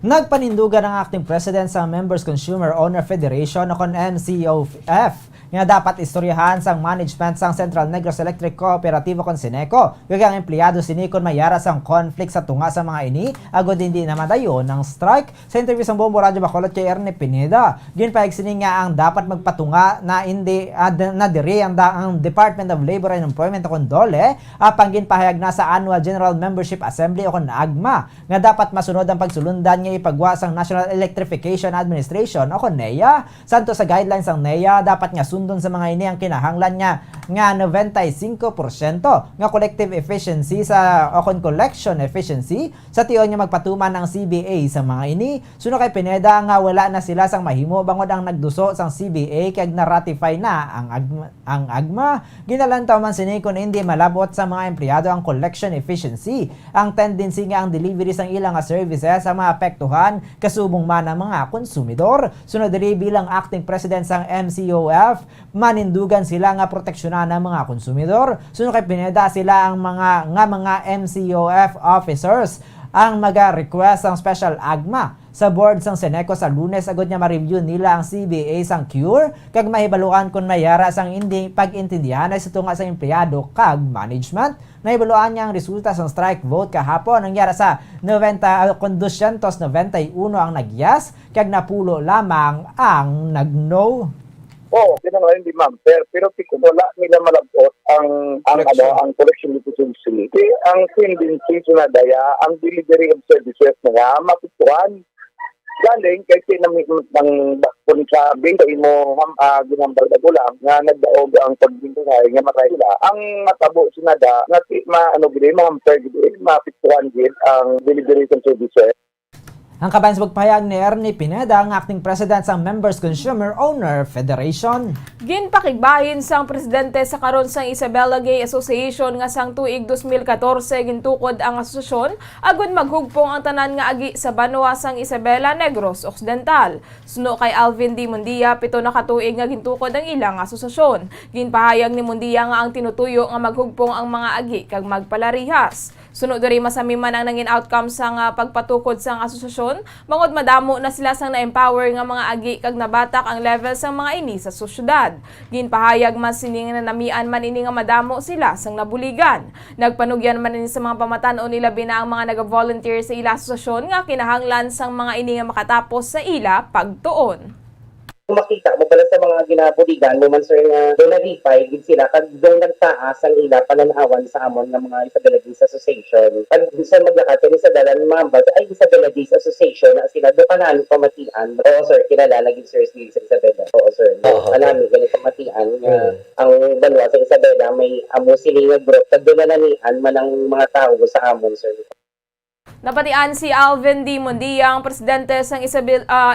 Nagpanindugan ang acting president sa Members Consumer Owner Federation o kon MCOF nga dapat istoryahan sang management sang Central Negros Electric Cooperativo kon Sineco. Gagang empleyado sinikon mayara sang conflict sa tunga sa mga ini agod hindi na madayon ng strike. Sa interview sa Bombo Radyo Bacolod kay Erne Pineda, ginpahig sini nga ang dapat magpatunga na hindi na diri ang Department of Labor and Employment o kon DOLE apang ginpahayag na sa Annual General Membership Assembly o kon AGMA nga dapat masunod ang pagsulundan nga ipagwa sang National Electrification Administration o kon NEA. Santo sa guidelines ang NEA dapat nga sundon sa mga ini ang kinahanglan nga 95% nga collective efficiency sa o kon collection efficiency sa tiyon nga magpatuman ang CBA sa mga ini. Suno kay Pineda nga wala na sila sang mahimo bangod ang nagduso sang CBA kag na-ratify na ang AGMA. Ginalantaw man sini kun hindi malabot sa mga empleyado ang collection efficiency. Ang tendency nga ang delivery sang ilang nga services sa maapektuhan kasubong man ang mga konsumidor. Sunod diri bilang acting president sang MCOF, manindugan sila nga proteksyonan ng mga konsumidor. Sunod kay Pineda sila ang mga MCOF officers ang maga-request ang special AGMA sa board sang Sineco sa Lunes agad nga ma-review nila ang CBA sang cure kag mahibaluan kun mayara sang hindi pag-intindihan ay sa tunga sa empleyado kag management. Nahibaluan niya ang resulta sang strike vote kahapon ang yara sa 291 ang nagyas kag napulo lamang ang nag-no. Oo, pinangalan hindi ma'am. Pero wala nila malabot ang collection efficiency. Ang tendency na daya, ang delivery of services na mapituan. Galing kasi ng punisabing kay mo ginambal na gulang nga nagdaog ang pagbintay nga matay sila. Ang matabo sinada nga ma-hamper gid mapituan gid ang delivery of services. Ang kabayan sa pagpahayag ni Erne Pineda, ang acting president sa Members Consumer Owner Federation. Ginpakigbahin sang presidente sa karon sang Isabela Gay Association nga sang tuig 2014 gintukod ang asosasyon agud maghugpong ang tanan nga agi sa Banwa sang Isabela Negros Occidental. Suno kay Alvin D. Mundia, 7 na katuig nga gintukod ang ilang asosasyon. Ginpahayag ni Mundia nga ang tinutuyo nga maghugpong ang mga agi kag magpalarihas. Sunod diri masami man ang nangin outcome sang pagpatukod sang asosasyon, bangod madamo na sila sang na-empower nga mga agi kag nabatak ang level sang mga ini sa sosyedad. Ginpahayag man sining na namian man ini nga madamo sila sang nabuligan. Nagpanugyan man ini sa mga pamatan-on nila bina ang mga naga-volunteer sa ila asosasyon nga kinahanglan sang mga ini nga makatapos sa ila pagtuon. Makita mo pala sa mga ginabuligan mo man sir nga donalify gid sila kag dong nagtaas ang ila pananawan sa amon nga mga Isabela Days Association. Pag sa maglakat ni sa dalan mambas ay Isabela Days Association na sila do kanalo pamatian. Oo sir, kilala gid sir sa Isabela. Oo sir. Alami ganito pamatian nga ang Banwa sa Isabela may amo sila nga group kag donalanian man ang mga tao sa amon sir. Napatian si Alvin D. Mundia, ang presidente ng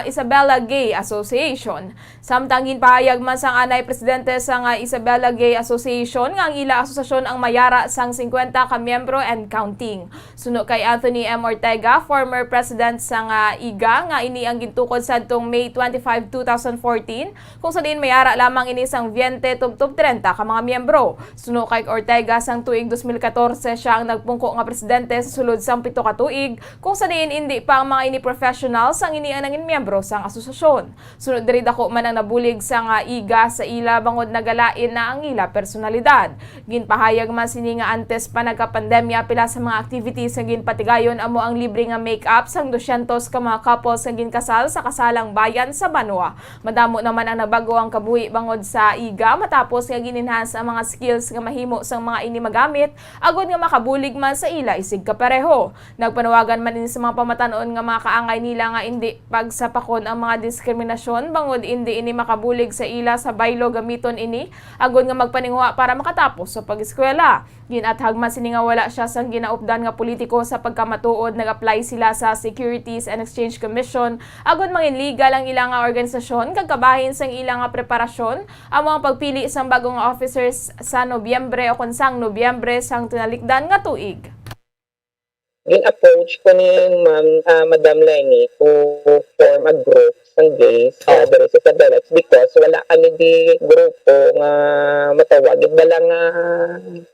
Isabela Gay Association. Samtang ginpahayag man sang anay presidente sang Isabela Gay Association nga ang ila asosasyon ang mayara sang 50 ka miyembro and counting. Suno kay Anthony M. Ortega, former president sang IGA nga ini ang gintukod sadtong May 25, 2014 kung saan mayara lamang ini sang 20 tub 30 ka mga miyembro. Suno kay Ortega sang tuig 2014 siya ang nagpungko nga presidente sa sulod sang 7 ka tuig kung sa diin hindi pa ang mga ini professionals ang ini anangin miyembro sang asosasyon. Sunod diri dako man ang nabulig sang IGA sa ila bangod nagalain na ang ila personalidad. Ginpahayag man sini nga antes pa nagka-pandemya pila sa mga activities nga ginpatigayon amo ang libre nga make-up sang 200 ka mga couples nga ginkasal sa kasalang bayan sa Banwa. Madamo naman ang nabago ang kabuhi bangod sa IGA matapos nga gininhas ang mga skills nga mahimo sang mga ini magamit agod nga makabulig man sa ila isig kapareho. Panawagan man din sa mga pamatanon nga mga kaangay nila nga hindi pagsapakon ang mga diskriminasyon bangod hindi ini makabulig sa ila sa baylo gamiton ini agod nga magpaninguha para makatapos sa pag-eskwela. Ginathag man sini nga wala siya sang ginaupdan nga politiko sa pagkamatuod nag-apply sila sa Securities and Exchange Commission agod mangin legal ang ilang nga organisasyon kag kabahin sang ilang nga preparasyon ang mga pagpili sang bagong officers sa Nobyembre o kunsang Nobyembre sang tinalikdan nga tuig. Gin-approach ko ni Madam Lenny to form a group ng gays sa Isabela because wala kami di grupo nga matawagin bala nga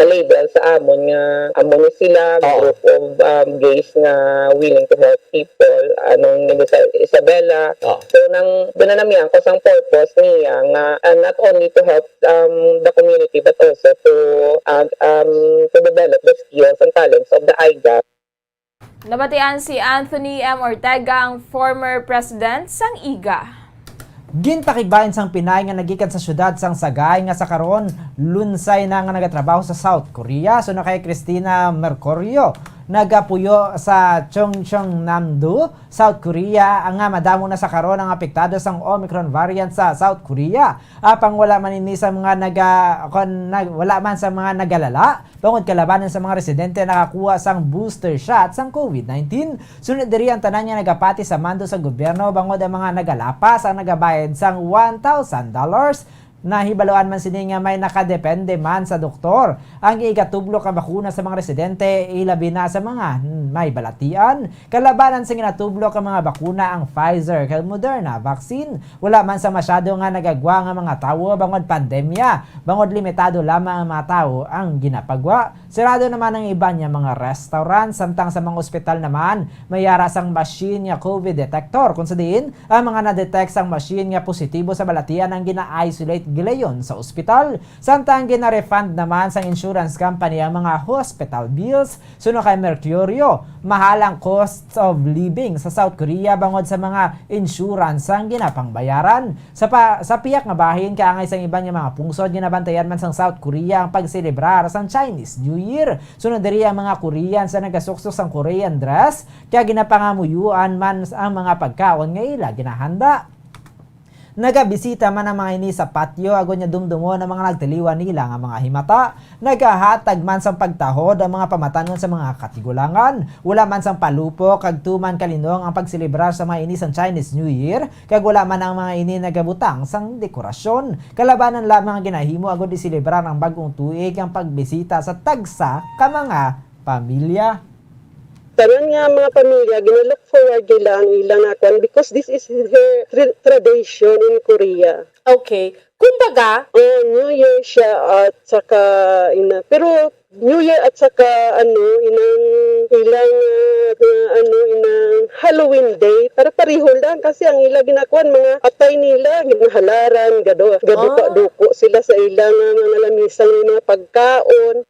label sa amon nga amon sila group of gays nga willing to help people anong sa Isabela. So nang doon na namin ko sang purpose niya nga not only to help the community but also to develop the skills and talents of the IGA. Nabatian si Anthony M. Ortega, ang former president sang IGA. Gintakigbayan sang Pinay nga nagikan sa syudad sang Sagay nga sa karon lunsay na nga nagatrabaho sa South Korea. So na kay Cristina Mercurio nagapuyo sa Cheongcheongnam-do, South Korea ang nga madamo na sa karon ang apektado sang Omicron variant sa South Korea. Apang wala man ini sa mga wala man sa mga nagalala tungod kalabanan sa mga residente nakakuha sang booster shot sang COVID-19. Sunod diri ang tanan nga nagapati sa mando sa gobyerno bangod ang mga nagalapas ang nagabayad sang $1,000. Nahibaluan man sini nga may nakadepende man sa doktor. Ang igatublo ka bakuna sa mga residente ilabi na sa mga may balatian. Kalabanan sa ginatublo ka mga bakuna ang Pfizer kag Moderna vaccine. Wala man sa masyado nga nagagwa nga mga tawo bangod pandemya. Bangod limitado lamang ang mga tawo ang ginapagwa. Sirado naman ang iba niya mga restaurant samtang sa mga ospital naman may yara sang machine nga COVID detector. Kung sa diin, ang mga na-detect sang machine nga positibo sa balatian ang gina-isolate gilayon sa ospital. Samtang gina-refund naman sang insurance company ang mga hospital bills. Suno kay Mercurio, mahalang cost of living sa South Korea bangod sa mga insurance ang ginapangbayaran. Sa piyak nga bahin kaangay sang iba nga mga pungsod ginabantayan man sang South Korea ang pagselebrar sang Chinese New Year. Sunod diri ang mga Korean sa nagasuksok sang Korean dress kaya ginapangamuyuan man ang mga pagkaon nga ila ginahanda. Nagabisita man ang mga ini sa patio agon nya dumdumo ng mga nagtiliwan nila nga mga himata. Nagahatag man sang pagtahod ang mga pamatanon sa mga katigulangan. Wala man sang palupo kag tuman kalinong ang pagselebrar sa mga ini sang Chinese New Year kag wala man ang mga ini nagabutang sang dekorasyon. Kalabanan lamang ang ginahimo agod iselebrar ang bagong tuig ang pagbisita sa tagsa ka mga pamilya. Tanan nga mga pamilya, gina-look forward nila ang ilang nakon because this is her tradition in Korea. Okay. Kumbaga, New Year siya at saka pero New Year at saka inang Halloween day para pareho lang kasi ang ilang ginakuan mga atay nila ginahalaran gado duko sila sa ilang mga lamisang mga pagkaon.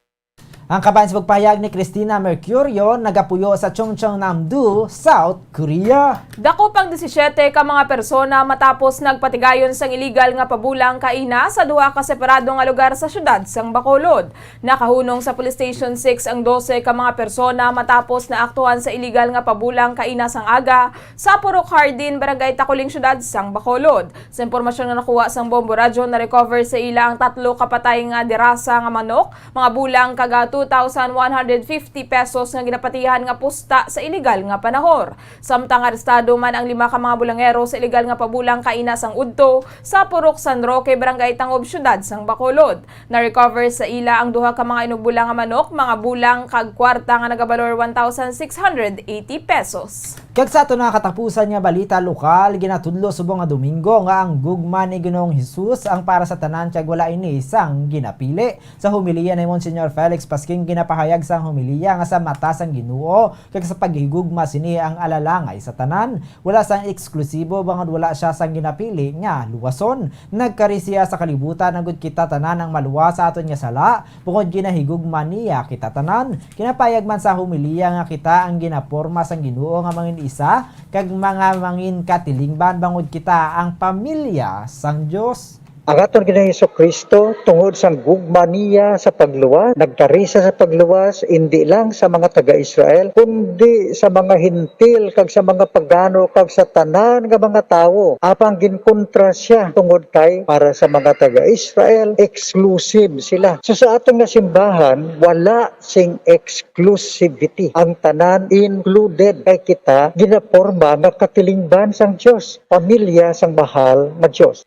Ang kabayan sa pagpahayag ni Cristina Mercurio nagapuyo sa Cheongcheongnam-do, South Korea. Dako pang 17 ka mga persona matapos nagpatigayon sang illegal nga pabulang kaina sa duha ka separado nga lugar sa syudad sang Bacolod. Nakahunong sa Police Station 6 ang 12 ka mga persona matapos na aktuhan sa illegal nga pabulang kaina sang aga sa Purok Hardin, Barangay Takuling, syudad sang Bacolod. Sa impormasyon nga nakuha sang Bombo Radyo na recover sa ila ang 3 kapatay nga dirasa nga manok, mga bulang kaga 2,150 pesos nga ginapatihan nga pusta sa illegal nga panahor. Samtang arestado man ang 5 ka mga bulangero sa illegal nga pabulang kaina sang udto sa Purok San Roque, Barangay Tangob, syudad sang Bacolod. Na-recover sa ila ang 2 ka mga inugbulang nga manok, mga bulang kag kwarta nga nagabalor 1,680 pesos. Kag sa ato na katapusan nga balita lokal, ginatudlo subong nga Domingo nga ang gugma ni Ginoong Hesus ang para sa tanan kag wala ini isang ginapili. Sa humiliya ni Monsignor Felix Pasking ginapahayag sa humiliya nga sa mata sang Ginoo kag sa paghigugma sini ang alalangay sa tanan. Wala sang eksklusibo bangod wala siya sang ginapili nga luwason. Nagkari siya sa kalibutan agud kita tanan ang maluwa sa aton nga sala bukod ginahigugma niya kita tanan. Kinapayag man sa humiliya nga kita ang ginaporma sang Ginoo nga mangin isa kag mga mangin katilingban bangod kita ang pamilya sang Dios. Ang aton Ginoong Hesukristo tungod sa gugma niya sa pagluwas, nagkarisa sa pagluwas hindi lang sa mga taga-Israel kundi sa mga hintil kag sa mga pagano kag sa tanan nga mga tawo. Apang ginkontra siya tungod kay para sa mga taga-Israel exclusive sila. So sa atong nga simbahan wala sing exclusivity. Ang tanan included kay kita ginaporma nga katilingban sang Dios, pamilya sang mahal nga Dios.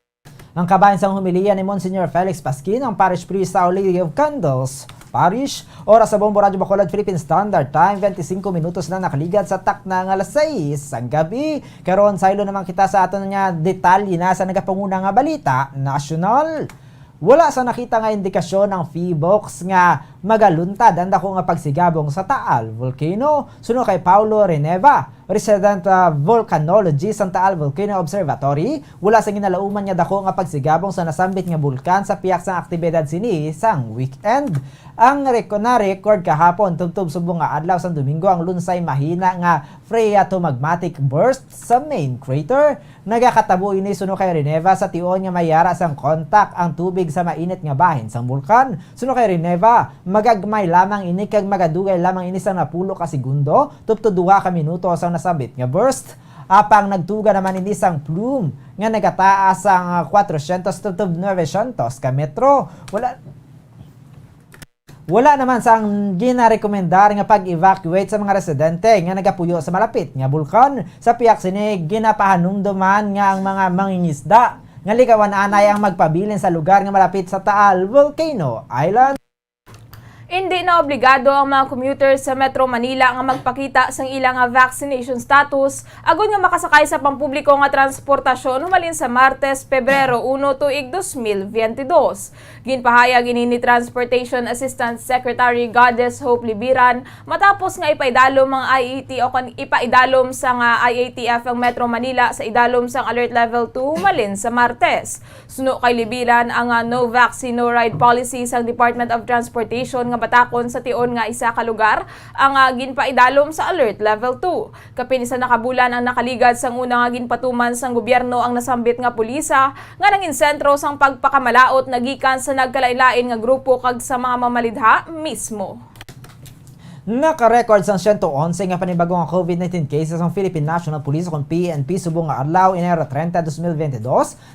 Ang kabayan sang humiliya ni Monsignor Felix Pasquin, ang parish priest sa Our Lady of Candles Parish. Oras sa Bombo Radio Bacolod Philippine Standard Time, 25 minutos na nakaligad sa takna ng alas 6 ang gabi. Karon saylo naman kita sa aton nga detalye na sa nagapanguna nga balita national. Wala sa nakita nga indikasyon ng PHIVOLCS nga magaluntad ang dako nga pagsigabong sa Taal Volcano. Suno kay Paulo Reneva, resident volcanologist sa Taal Volcano Observatory, wala sa ginalauman nga dako nga pagsigabong sa nasambit nga bulkan sa piyak sang aktibidad sini sang weekend. Ang na-record kahapon tubtob subong nga adlaw sa Domingo ang lunsay mahina nga phreatomagmatic burst sa main crater. Nagakatabo ini suno kay Reneva sa tion nga mayara sang kontak ang tubig sa mainit nga bahin sang bulkan. Suno kay Reneva, magagmay lamang ini kag magadugay lamang ini sa napulo ka segundo tubto 2 ka minuto sang nasabit nga burst. Apang nagtuga naman ini sang plume nga nagataas ang 400 tubtob 900 ka metro. Wala naman sang ginarekomendar nga pag-evacuate sa mga residente nga nagapuyo sa malapit nga bulkan. Sa piyak sini ginapahanumduman nga ang mga mangingisda nga ligawan anay ang magpabilin sa lugar nga malapit sa Taal Volcano Island. Hindi na obligado ang mga commuters sa Metro Manila nga magpakita sang ilang vaccination status agon nga makasakay sa pampubliko nga transportasyon humalin sa Martes, Pebrero 1 tuig 2022. Ginpahayag ini ni Transportation Assistant Secretary Goddess Hope Libiran matapos nga ipaidalom ang IAT o ipaidalom sa nga IATF ang Metro Manila sa idalom sang Alert Level 2 humalin sa Martes. Suno kay Libiran ang no vaccine no ride policy sang Department of Transportation nga batakon sa tion nga isa ka lugar ang ginpaidalom sa Alert Level 2. Kapinisa nakabulan ang nakaligad sang una nga ginpatuman sang gobyerno ang nasambit nga pulisa nga nangin sentro sang pagpakamalaot nagikan sa nagkalailain nga grupo kag sa mga mamalidha mismo. Naka-record sang 111 nga panibagong COVID-19 cases ang Philippine National Police kung PNP subong nga adlaw Enero 30, 2022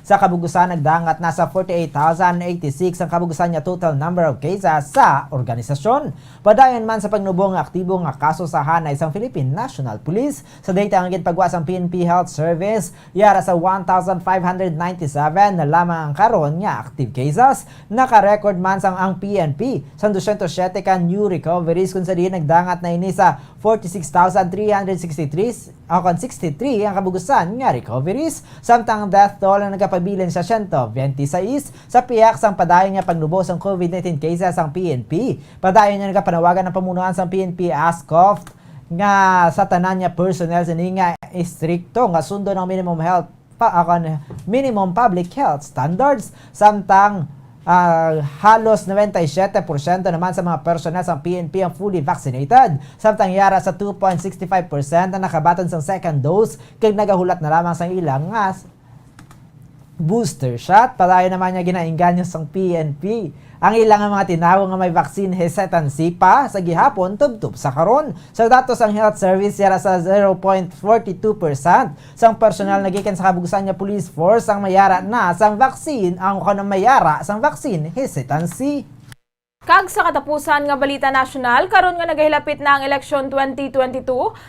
sa kabugusan nagdangat nasa 48,086 ang kabugusan niya total number of cases sa organisasyon. Padayon man sa pagnubong nga aktibo nga kaso sa hanay sang Philippine National Police sa data ang ginpagwa sang PNP Health Service yara sa 1,597 na lamang ang karon nga active cases. Naka-record man sang ang PNP sa 207 ka new recoveries kung sa diin nagdangat na ini sa 46,363 ang kabugusan nga recoveries, samtang death toll na nagapabilin sa 126 sa piyak sang padayon nga paglubos ang COVID-19 cases ang PNP. Padayon nga nagapanawagan ng pamunuan sa PNP ASCOF nga sa tanan nga personnel sini nga istrikto nga sundo ng minimum public health standards, samtang halos 97% naman sa mga personnel sa PNP ang fully vaccinated, samtang yara sa 2.65% na nakabaton sa second dose kag nagahulat na lamang sa ilang nga booster shot. Padayon naman niya ginainganyo sa PNP ang ilang mga tinawo nga may vaccine hesitancy pa sa gihapon tubtub sa karon. Sa datos ang health service yara sa 0.42% sang personal nagikan sa kabugusan nga police force ang mayara na sang vaccine ang kanang mayara sang vaccine hesitancy. Kag sa katapusan nga balita nasyonal, karon nga nagahilapit na ang eleksyon 2022,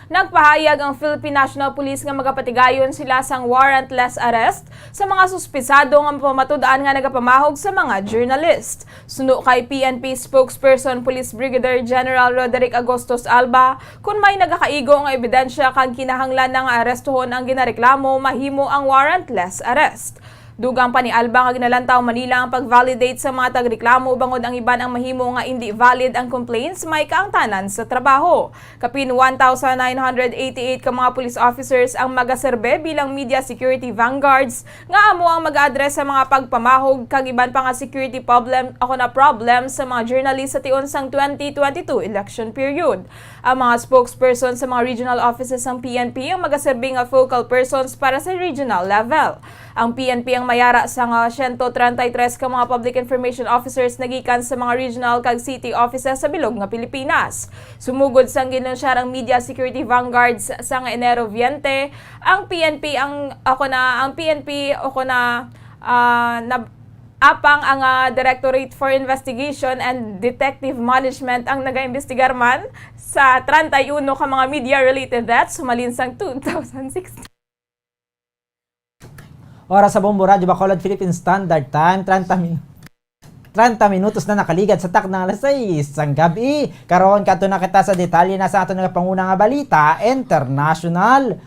nagpahayag ang Philippine National Police nga magapatigayon sila sang warrantless arrest sa mga suspisado nga pamatud-an nga nagapamahog sa mga journalist. Suno kay PNP spokesperson Police Brigadier General Roderick Agostos Alba, kung may nagakaigo nga ebidensya kag kinahanglan nga arestuhon ang ginareklamo, mahimo ang warrantless arrest. Dugang pa ni Alba nga ginalantaw Manila ang pag-validate sa mga tagreklamo bangod ang iban ang mahimo nga hindi valid ang complaints may kaangtanan sa trabaho. Kapin 1,988 ka mga police officers ang magaserbe bilang media security vanguards nga amo ang mag-address sa mga pagpamahog kag iban pa nga security problem sa mga journalist sa tion sang 2022 election period. Ang mga spokesperson sa mga regional offices ng PNP ang magaserbe nga focal persons para sa regional level. Ang PNP ang mayara sa 133 ka mga public information officers nagikan sa mga regional kag city offices sa bilog nga Pilipinas. Sumugod sang ginunsyar ang Media Security Vanguards sa Enero 20, ang PNP apang ang Directorate for Investigation and Detective Management ang nagaimbestigar man sa 31 ka mga media-related deaths sumalinsang 2016. Oras sa Bombo Radyo Bacolod Philippine Standard Time, 30 minutos na nakaligad sa taknang alas 6 ang gabi. Karon kadto na kita sa detalye na sa aton nga pangunang nga balita international.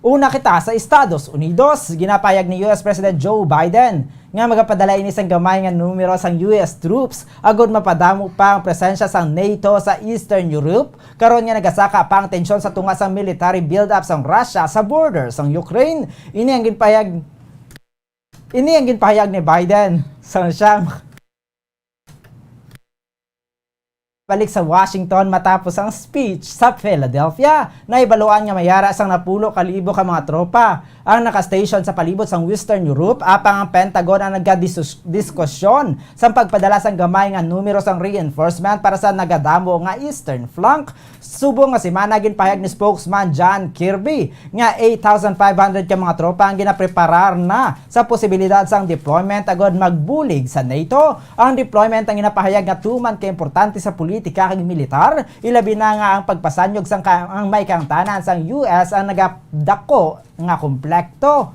Una kita sa Estados Unidos, ginapayag ni US President Joe Biden nga magapadala ini sang gamay nga numero sang US troops agud mapadamo pa ang presensya sang NATO sa Eastern Europe karon nga nagasaka pa ang tensyon sa tunga sang military build-up sang Russia sa border sang Ukraine. Ini ang ginpahayag ni Biden sa siyang balik sa Washington matapos ang speech sa Philadelphia. Naibaluan nga mayara sang 10,000 ka mga tropa ang nakastation sa palibot sang Western Europe apang ang Pentagon ang nagdiskusyon sa pagpadala sang gamay nga numero sang reinforcement para sa nagadamo nga Eastern flank. Subong nga semana ginpahayag ni spokesman John Kirby nga 8,500 ka mga tropa ang ginapreparar na sa posibilidad sang deployment agod magbulig sa NATO. Ang deployment ang ginapahayag nga tuman ka importante sa politika kag militar, ilabi na nga ang pagpasanyog sang ang may kangtanan sang US ang nagadako nga komplekto.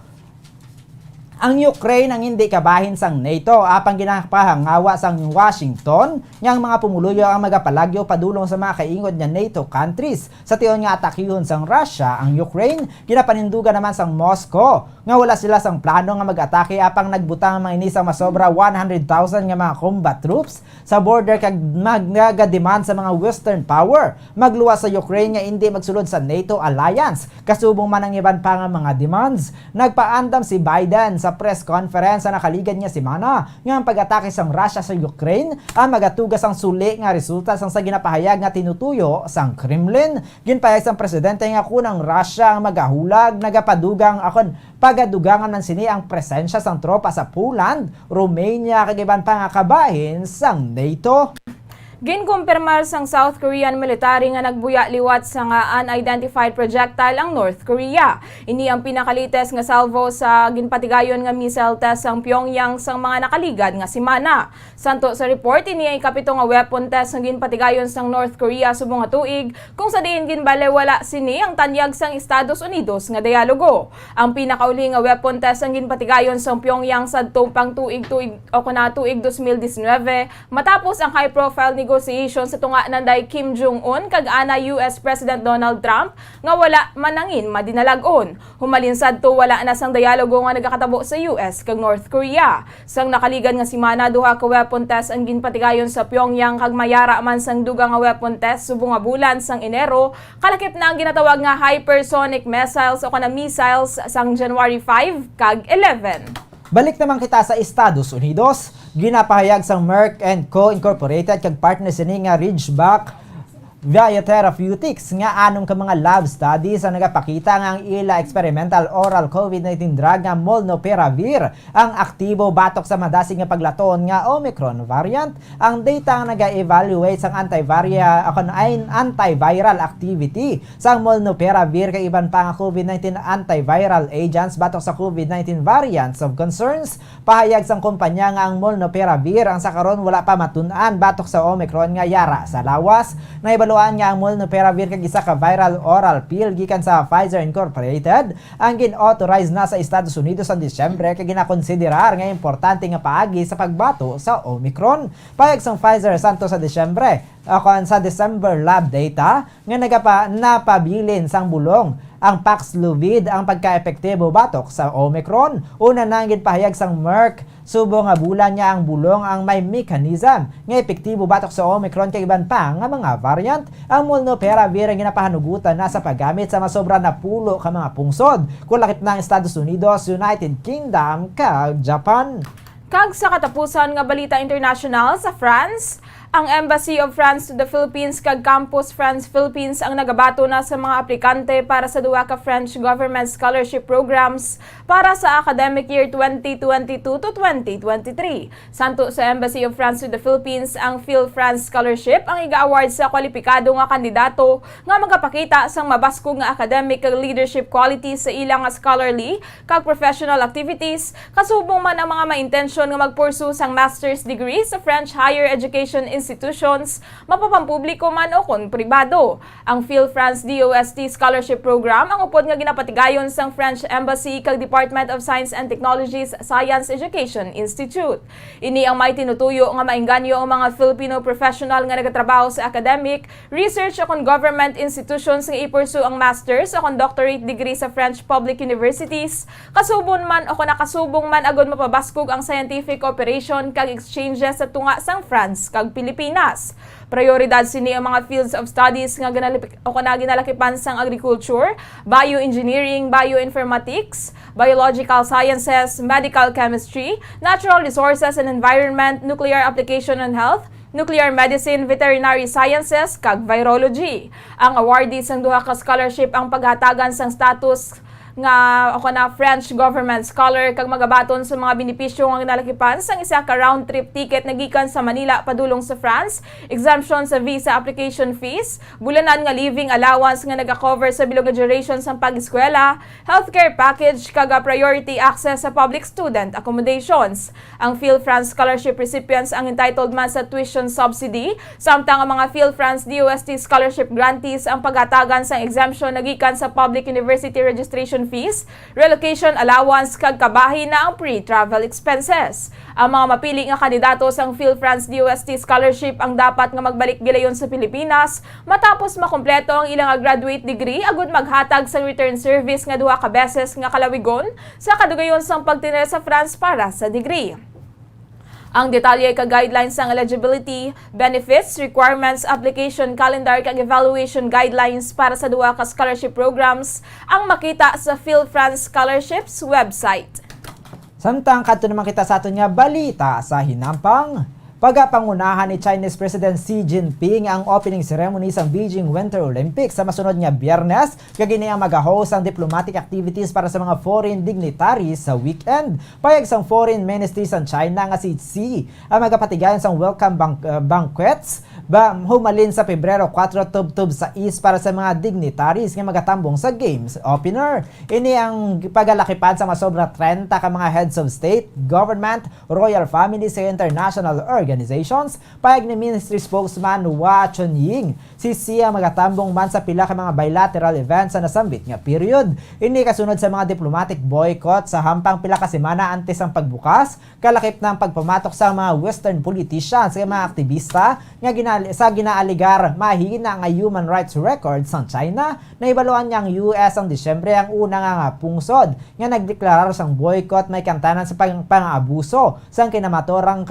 Ang Ukraine ang hindi kabahin sang NATO apang ginapahangawa sang Washington ngang mga pumuluyo ang magapalagyo padulong sa mga kaingod nga NATO countries. Sa tiyon nga atakihon sang Russia ang Ukraine, ginapanindugan naman sang Moscow nga wala sila sang plano nga mag-atake apang nagbutang ang mga ini sa masobra 100,000 nga mga combat troops sa border kag magnagademand sa mga Western power magluwas sa Ukraine nga hindi magsulod sa NATO alliance. Kasubong man ang iban pa nga mga demands. Nagpaandam si Biden sa press conference na nakaligad niya semana nga ang pag-atake sang Russia sa Ukraine ang magatugas ang suli nga resulta sang sa ginapahayag nga tinutuyo sang Kremlin. Ginpahayag sang presidente nga kunang Russia ang magahulag nagapadugang akon pagadugangan man sini ang presensya sang tropa sa Poland, Romania kag iban pa nga kabahin sang NATO. Ginkumpirmar sang South Korean military nga nagbuya liwat sa nga unidentified projectile ang North Korea. Ini ang pinakalites nga salvo sa ginpatigayon nga missile test sang Pyongyang sang mga nakaligad nga semana. Santo sa report, ini ay kapito nga weapon test nga ginpatigayon sang North Korea subong nga tuig kung sa diin ginbalewala sini ang tanyag sang Estados Unidos nga dialogo. Ang pinakauli nga weapon test ang ginpatigayon sang Pyongyang sadto pang tuig 2019 matapos ang high-profile negotiation sa tunga nanday Kim Jong-un kag ana US President Donald Trump nga wala manangin madinalag-on. Humalin sadto wala na sang dialogo nga nagakatabo sa US kag North Korea. Sang nakaligad nga semana duha ka weapon test ang ginpatigayon sa Pyongyang kag mayara man sang duga nga weapon test subong nga bulan sang Enero. Kalakip na ang ginatawag nga hypersonic missiles o kana missiles sang January 5 kag 11. Balik naman kita sa Estados Unidos. Ginapahayag sang Merck & Co. Incorporated kag partner sini nga Ridgeback Biotherapeutics nga anong ka mga lab studies ang nagapakita nga ang ila experimental oral COVID-19 drug nga Molnupiravir ang aktibo batok sa madasig nga paglaton nga Omicron variant. Ang data nga naga-evaluate sang antiviral activity sang Molnupiravir kay iban pa nga COVID-19 antiviral agents batok sa COVID-19 variants of concerns. Pahayag sang kumpanya nga ang Molnupiravir ang sakaron wala pa matun-an batok sa Omicron nga yara sa lawas. Naibaluan nga ang Molnupiravir kag isa ka viral oral pill gikan sa Pfizer Incorporated ang gin-authorize na sa Estados Unidos sa Disyembre kag ginakonsiderar nga importante nga paagi sa pagbato sa Omicron. Payag sang Pfizer santo sa Disyembre akon sa December lab data nga napabilin sang bulong ang Paxlovid ang pagka-epektibo batok sa Omicron. Una nang ginpahayag sang Merck subo nga bulan niya ang bulong ang may mechanism nga epektibo batok sa Omicron kay iban pa nga mga variant. Ang Molnupiravir ang ginapahanugutan na sa paggamit sa masobra na pulo ka mga pungsod kulakip ng Estados Unidos, United Kingdom kag Japan. Kag sa katapusan nga balita international sa France, Ang Embassy of France to the Philippines kag Campus France Philippines ang nagabato na sa mga aplikante para sa duha ka French government scholarship programs para sa academic year 2022 to 2023. Santo sa Embassy of France to the Philippines, ang Phil France Scholarship ang iga-award sa kwalipikado nga kandidato nga magapakita sang mabaskog nga academic kag leadership qualities sa ilang nga scholarly kag professional activities, kasubong man ang mga ma-intensyon nga magpursue sang master's degree sa French higher education institutions, mapapampubliko man o kon pribado. Ang Phil France DOST Scholarship Program ang upod nga ginapatigayon sang French Embassy kag Department of Science and Technology's Science Education Institute. Ini ang may tinutuyo nga maengganyo ang mga Filipino professional nga nagatrabaho sa academic, research o kon government institutions nga i-pursue ang master's o kon doctorate degree sa French public universities, kasubon man o kon nakasubong man agad mapabaskog ang scientific cooperation kag exchanges sa tunga sang France kag Pilipinas. Prioridad sini ang mga fields of studies nga ginalakipan sang agriculture, bioengineering, bioinformatics, biological sciences, medical chemistry, natural resources and environment, nuclear application and health, nuclear medicine, veterinary sciences, kag virology. Ang awardees sang duha ka scholarship ang paghatagan sang status nga ako na French government scholar kag magabaton sa mga benepisyo nga ginalakipan sang isa ka round trip ticket na gikan sa Manila padulong sa France, exemption sa visa application fees, bulanan nga living allowance nga naga-cover sa bilog nga duration sang pag-eskwela, healthcare package kag priority access sa public student accommodations. Ang Phil France scholarship recipients ang entitled man sa tuition subsidy, samtang ang mga Phil France DOST scholarship grantees ang paghatagan sang exemption na gikan sa public university registration fees, relocation allowance kag kabahin na ang pre-travel expenses. Ang mga mapili nga kandidato sang Phil France DOST Scholarship ang dapat nga magbalik gilayon sa Pilipinas matapos makumpleto ang ilang graduate degree agud maghatag sa return service nga duha ka beses nga kalawigon sa kadugayon sang pagtinel sa France para sa degree. Ang detalye kag guidelines sang eligibility, benefits, requirements, application calendar kag evaluation guidelines para sa duha ka scholarship programs ang makita sa Phil France Scholarships website. Samtang kadto naman kita sa aton nga balita sa hinampang pagapangunahan ni Chinese President Xi Jinping ang opening ceremony sa Beijing Winter Olympics sa masunod nga Biyernes, kagini ang mag-host ang diplomatic activities para sa mga foreign dignitaries sa weekend. Payag sang Foreign Ministry sa China nga si Xi ang magapatigayon sang welcome banquets humalin sa Pebrero 4 tubtub sa East para sa mga dignitaries nga magatambong sa Games opener. Ini ang pagalakipan sa masobra 30 ka mga heads of state, government, royal families sa international organizations. Payag ni Ministry spokesman Hua Chunying, si Xi ang magatambong man sa pila ka mga bilateral events sa nasambit nga period. Ini kasunod sa mga diplomatic boycott sa hampang pila ka semana antes ang pagbukas, kalakip ng pagpamatok sa mga western politicians nga mga aktivista nga ginaaligar mahina nga human rights records sa China na ibaluan niyang US ang Disyembre ang una nga pungsod nga nagdeklarar sang boycott may kantanan sa pang-abuso sang kinamatorang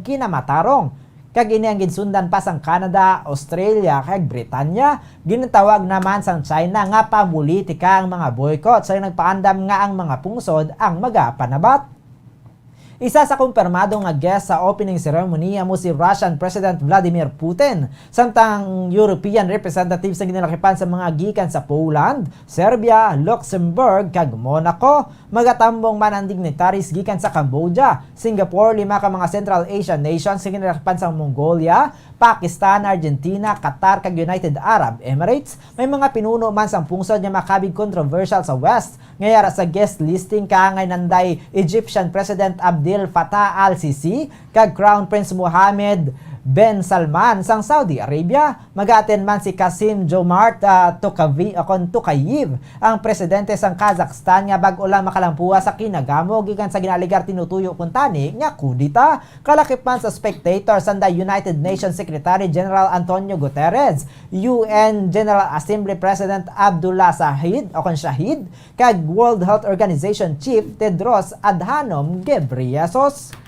kinamatarong. Kag ini ang ginsundan pa sang Canada, Australia kag Britanya. Ginatawag naman sang China nga pamulitika ang mga boycott sa nagpaandam nga ang mga pungsod ang magapanabat. Isa sa kumpirmado nga guest sa opening ceremony amo si Russian President Vladimir Putin, samtang European representatives ang ginalakipan sa mga gikan sa Poland, Serbia, Luxembourg kag Monaco. Magatambong man ang dignitaries gikan sa Cambodia, Singapore, 5 ka mga Central Asian nations ang ginalakipan sa Mongolia, Pakistan, Argentina, Qatar kag United Arab Emirates. May mga pinuno man sang pungsod nga makabig controversial sa West, ngayara sa guest listing kaangay nanday Egyptian President Abdel Fattah al-Sisi kag Crown Prince Mohammed bin Salman sang Saudi Arabia. Mag-attend man si Kasim Jomart Tokayev, ang presidente sang Kazakhstan nga bag-o lang makalampuha sa kinagamo gikan sa ginaligar tinutuyo kuntani nga kudita. Kalakip man sa spectator sanda United Nations Secretary General Antonio Guterres, UN General Assembly President Abdullah Shahid kag World Health Organization Chief Tedros Adhanom Ghebreyesus.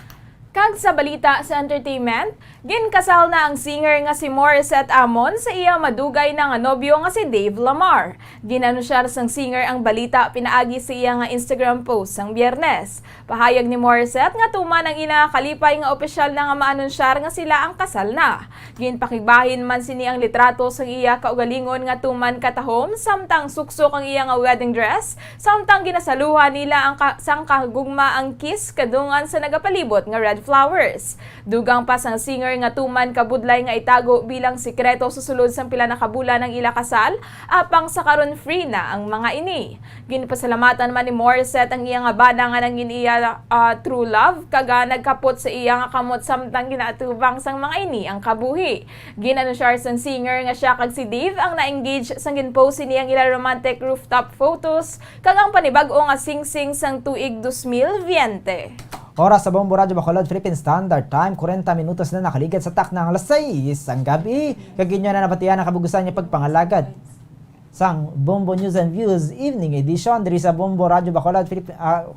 Kag sa balita sa entertainment, ginkasal na ang singer nga si Morissette Amon sa iya madugay na nga nobyo nga si Dave Lamar. Ginanunsar sang singer ang balita pinaagi sa iya nga Instagram post sang Biyernes. Pahayag ni Morissette nga tuman ang inakalipay nga opisyal na nga maanunsyar nga sila ang kasal na. Ginpakigbahin man sini ang litrato sang iya kaugalingon nga tuman katahom samtang suksok ang iya nga wedding dress, samtang ginasaluhan nila ang sang kahugugma ang kiss kadungan sa nagapalibot nga red flowers. Dugang pa sang singer nga tuman kabudlay nga itago bilang sikreto susulod sang pila na kabulan ng ila kasal, apang sa karon free na ang mga ini. Ginpasalamatan man ni Morissette ang iya nga bana nga nangin iya true love, kaga nagkapot sa iya nga kamot samtang ginaatubang sang mga ini ang kabuhi. Ginanunsar sang singer nga siya kag si Dave ang na-engage sang ginpost niyang ila romantic rooftop photos, kag ang panibag-o nga sing-sing sang tuig 2020. Oras sa Bombo Radyo Bacolod, Philippine Standard Time, 40 minutos na nakaligid sa tak ng alas 6 ang gabi. Kaginyo na napatiyan ang kabugusan niya pagpangalagad sang Bombo News and Views Evening Edition diri sa Bombo Radyo Bacolod,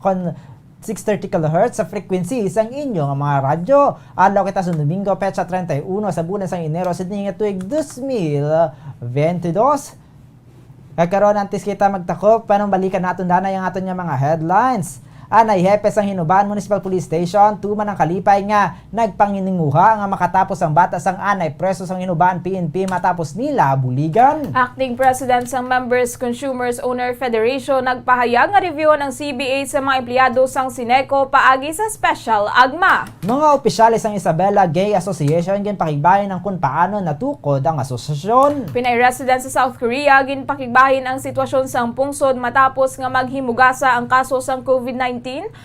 kon 630 kHz sa frequency sang inyong mga radyo. Adlaw kita sa Domingo, petsa 31 sa bulan sang Enero sa nga tuig 2022. Kakaroon antes kita magtakop, panong balikan natin danay ang aton niya mga headlines. Anay Hepes ang Hinubahan Municipal Police Station, tuman ang kalipay nga nagpangininguha nga makatapos ang batas ang anay preso sang Hinubahan PNP matapos nila buligan. Acting President sang Members Consumers Owner Federation nagpahayag nga review ng CBA sa mga empleyado sang Sineco paagi sa Special Agma. Mga opisyalis sang Isabela Gay Association ginpakigbahin ang kung paano natukod ang asosasyon. Pinay resident sa South Korea ginpakigbahin ang sitwasyon sang pungsod matapos nga maghimugasa ang kaso sang COVID-19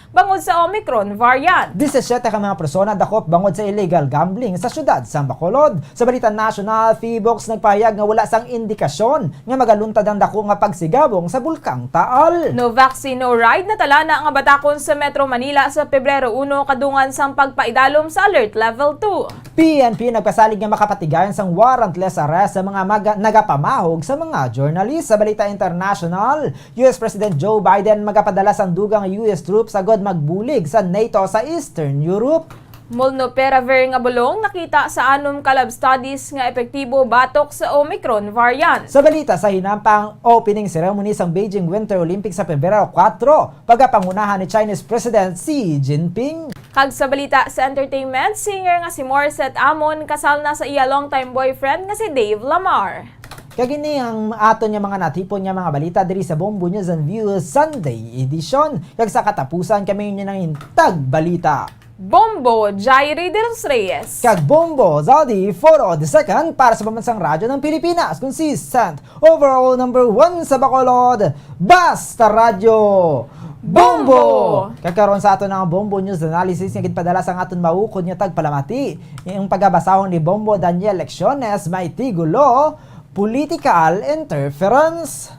bangod sa Omicron variant. 17 ka mga persona dakop bangod sa illegal gambling sa syudad sa Bacolod. Sa balita national, Feebox nagpahayag nga wala sang indikasyon nga magaluntad ang dako nga pagsigabong sa Bulkang Taal. No vaccine, no ride na tala na ang batakon sa Metro Manila sa Pebrero 1 kadungan sang pagpaidalom sa Alert Level 2. PNP nagpasalig nga makapatigayon sang warrantless arrest sa mga nagapamahog sa mga journalist. Sa balita international, US President Joe Biden magapadala sang dugang US troops agad magbulig sa NATO sa Eastern Europe. Molnupiravir nga bulong nakita sa anom ka lab studies nga epektibo batok sa Omicron variant. Sa balita sa hinampang opening ceremony sa Beijing Winter Olympics sa Pebrero 4, pagkapangunahan ni Chinese President Xi Jinping. Kag sa balita sa entertainment, singer nga si Morissette Amon kasal na sa iya longtime boyfriend nga si Dave Lamar. Kagini ang aton niya mga natipon niya mga balita diri sa Bombo News and Views Sunday Edition. Kag sa katapusan kami niya ng hintag balita. Bombo Jairi de los Reyes. Kag Bombo Zaldi Foro II para sa pambansang radyo ng Pilipinas. Consistent overall number 1 sa Bacolod. Basta Radyo Bombo! Kakaroon sa aton ng Bombo News Analysis nga ginpadala sa aton maukod nga tagpalamati. Yung pagbabasahon ni Bombo Daniel Lecciones may tigulo political interference.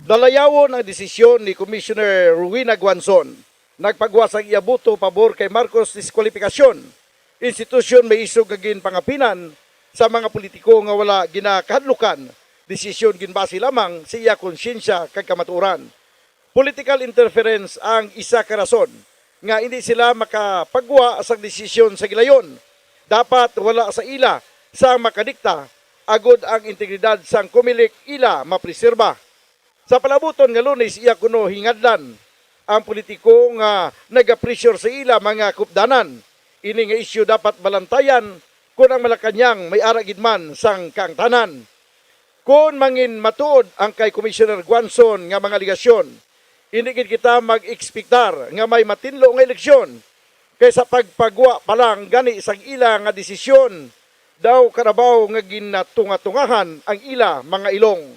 Dalayawon ang desisyon ni Commissioner Rowena Guanzon. Nagpagwasang iabuto pabor kay Marcos diskwalifikasyon. Institusyon may isog kagin pangapinan sa mga politiko nga wala ginakahadlukan. Desisyon ginbase lamang sa iya konsyensya kag kamatuoran. Political interference ang isa ka rason nga hindi sila makapagwa sa desisyon sa gilayon. Dapat wala sa ila sa makadikta agod ang integridad sang kumilik ila mapreserba. Sa palabuton nga Lunes iya kuno hingadlan ang politiko nga nagapressure sa ila mga kupdanan. Ini nga isyu dapat balantayan kung ang Malacañang may aragid man sang kaangtanan. Kung mangin matuod ang kay Commissioner Guanzon nga mga aligasyon, hindi kita mag-ekspektar nga may matinlo nga eleksyon kaysa pagpagwa pa lang gani sang ila nga desisyon daw karabaw nga ginatunga-tungahan ang ila mga ilong.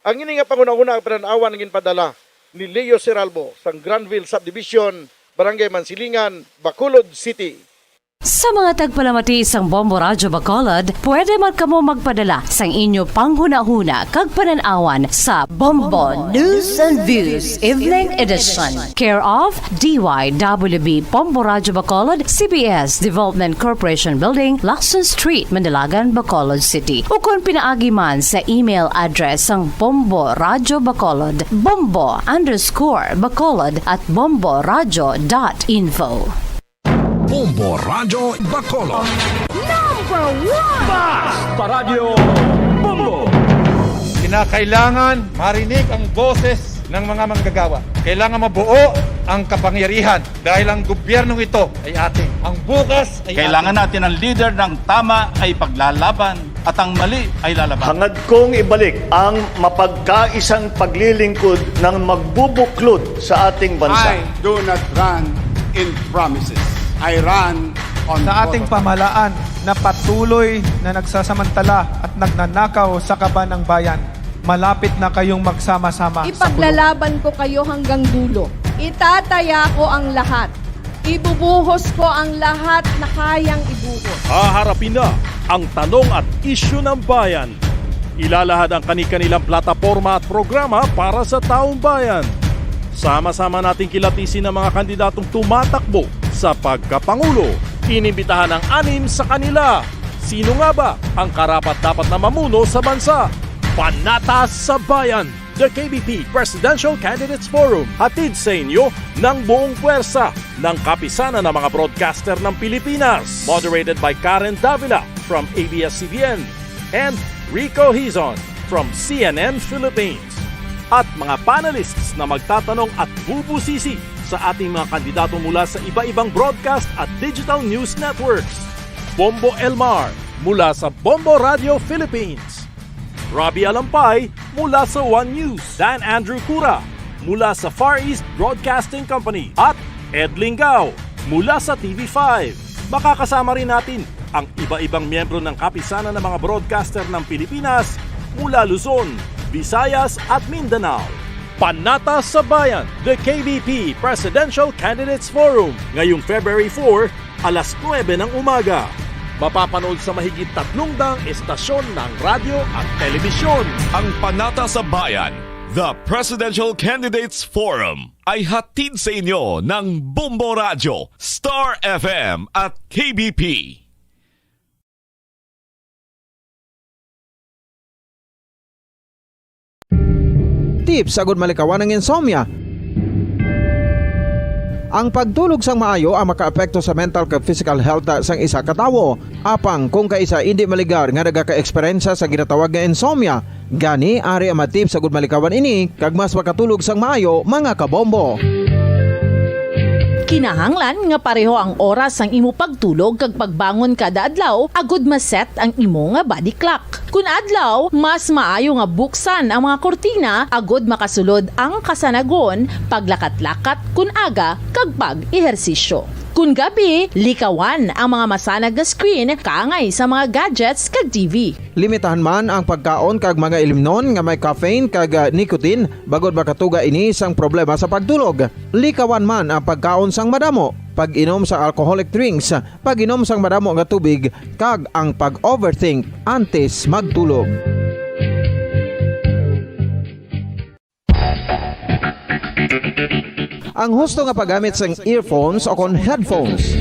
Ang ini nga panguna-una ang pananawan ng ginpadala ni Leo Seralbo sa Granville Subdivision, Barangay Mansilingan, Bacolod City. Sa mga tagpalamati sang Bombo Radyo Bacolod, pwede man kamo magpadala sang inyo panghuna-huna kag pananawan sa Bombo News and Views Evening Edition. Care of DYWB Bombo Radyo Bacolod, CBS Development Corporation Building, Lacson Street, Mandilagan, Bacolod City. O kung pinaagi man sa email address sang Bombo Radyo Bacolod, bombo_bacolod@bomboradyo.info. Bombo Radio Bacolod. Number 1! Fast Paradyo Bombo! Kinakailangan marinig ang boses ng mga manggagawa. Kailangan mabuo ang kapangyarihan dahil ang gobyernong ito ay ating. Ang bukas ay kailangan natin ang leader ng tama ay paglalaban at ang mali ay lalaban. Hangad kong ibalik ang mapagkaisang paglilingkod ng magbubuklod sa ating bansa. I do not run in promises. I run on sa ating pamahalaan na patuloy na nagsasamantala at nagnanakaw sa kaban ng bayan. Malapit na kayong magsama-sama Ipaglalaban ko kayo hanggang dulo. Itataya ko ang lahat. Ibubuhos ko ang lahat na kayang ibuhos. Haharapin na ang tanong at isyu ng bayan. Ilalahad ang kani-kanilang plataforma at programa para sa taong bayan. Sama-sama nating kilatisin ang mga kandidatong tumatakbo sa pagkapangulo. Inimbitahan ang 6 sa kanila. Sino nga ba ang karapat-dapat na mamuno sa bansa? Panatas sa Bayan, the KBP Presidential Candidates Forum. Hatid sa inyo ng buong puwersa ng kapisanan ng mga broadcaster ng Pilipinas. Moderated by Karen Davila from ABS-CBN and Rico Hizon from CNN Philippines. At mga panelists na magtatanong at bubusisi sa ating mga kandidato mula sa iba-ibang broadcast at digital news networks. Bombo Elmar mula sa Bombo Radio Philippines. Robbie Alampay mula sa One News, Dan Andrew Cura mula sa Far East Broadcasting Company at Ed Lingao mula sa TV5. Makakasama rin natin ang iba-ibang miyembro ng kapisanan ng mga broadcaster ng Pilipinas mula Luzon, Visayas at Mindanao. Panatas sa Bayan, the KBP Presidential Candidates Forum, ngayong February 4, alas 9 ng umaga. Mapapanood sa mahigit 300 estasyon ng radyo at telebisyon. Ang Panatas sa Bayan, the Presidential Candidates Forum, ay hatid sa inyo ng Bombo Radio, Star FM at KBP. Tips agud malikawan ng insomnia. Ang pagtulog sang maayo ang makaapekto sa mental kag physical health sang isa ka tawo. Apang kung kaisa hindi maligar nga nagaka-eksperyensya sa ginatawag nga insomnia, gani ari ang matip sa gud malikawan ini kag mas makatulog sang maayo mga kabombo. Kinahanglan nga pareho ang oras ang imo pagtulog kag pagbangon kada adlaw agud maset ang imo nga body clock. Kun adlaw, mas maayo nga buksan ang mga kortina agud makasulod ang kasanagon, paglakat-lakat kun aga kag pag-ehersisyo. Kun gabi, likawan ang mga masanag na screen kaangay sa mga gadgets kag TV. Limitahan man ang pagkaon kag mga ilimnon nga may caffeine kag nicotine bagod makatuga ini sang problema sa pagtulog. Likawan man ang pagkaon sang madamo, pag-inom sa alcoholic drinks, pag-inom sang madamo nga tubig kag ang pag-overthink antes magtulog. Ang husto nga paggamit sang earphones o kon headphones.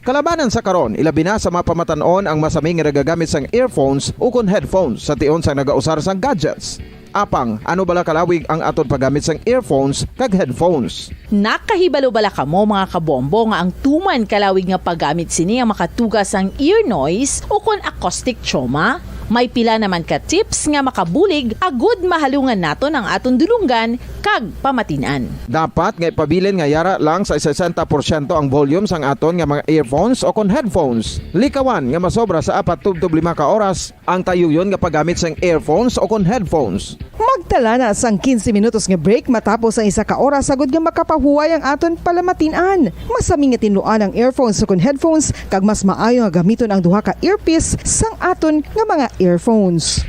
Kalabanan sa karon, ilabi na sa mapamatanon ang masaming nga nagagamit sang earphones o kon headphones sa tion sang nagausar sang gadgets. Apang, ano bala kalawig ang aton paggamit sang earphones kag headphones? Nakahibalo bala kamo mga kabombo nga ang tuman kalawig nga paggamit sini ang makatugas ang ear noise o kon acoustic trauma? May pila naman ka tips nga makabulig agud mahalungan naton ang aton dulunggan kag pamatinan. Dapat nga ipabilin nga yara lang sa 60% ang volume sang aton nga mga earphones o kon headphones. Likawan nga masobra sa 4-5 ka oras ang tayuyon nga paggamit sang earphones o kon headphones. Magtala na sang 15 minutos nga break matapos ang 1 ka oras sagud nga makapahuway ang aton palamatinan. Masami nga tinluan ang earphones o kon headphones kag mas maayo nga gamiton ang duha ka earpiece sang aton nga mga earphones.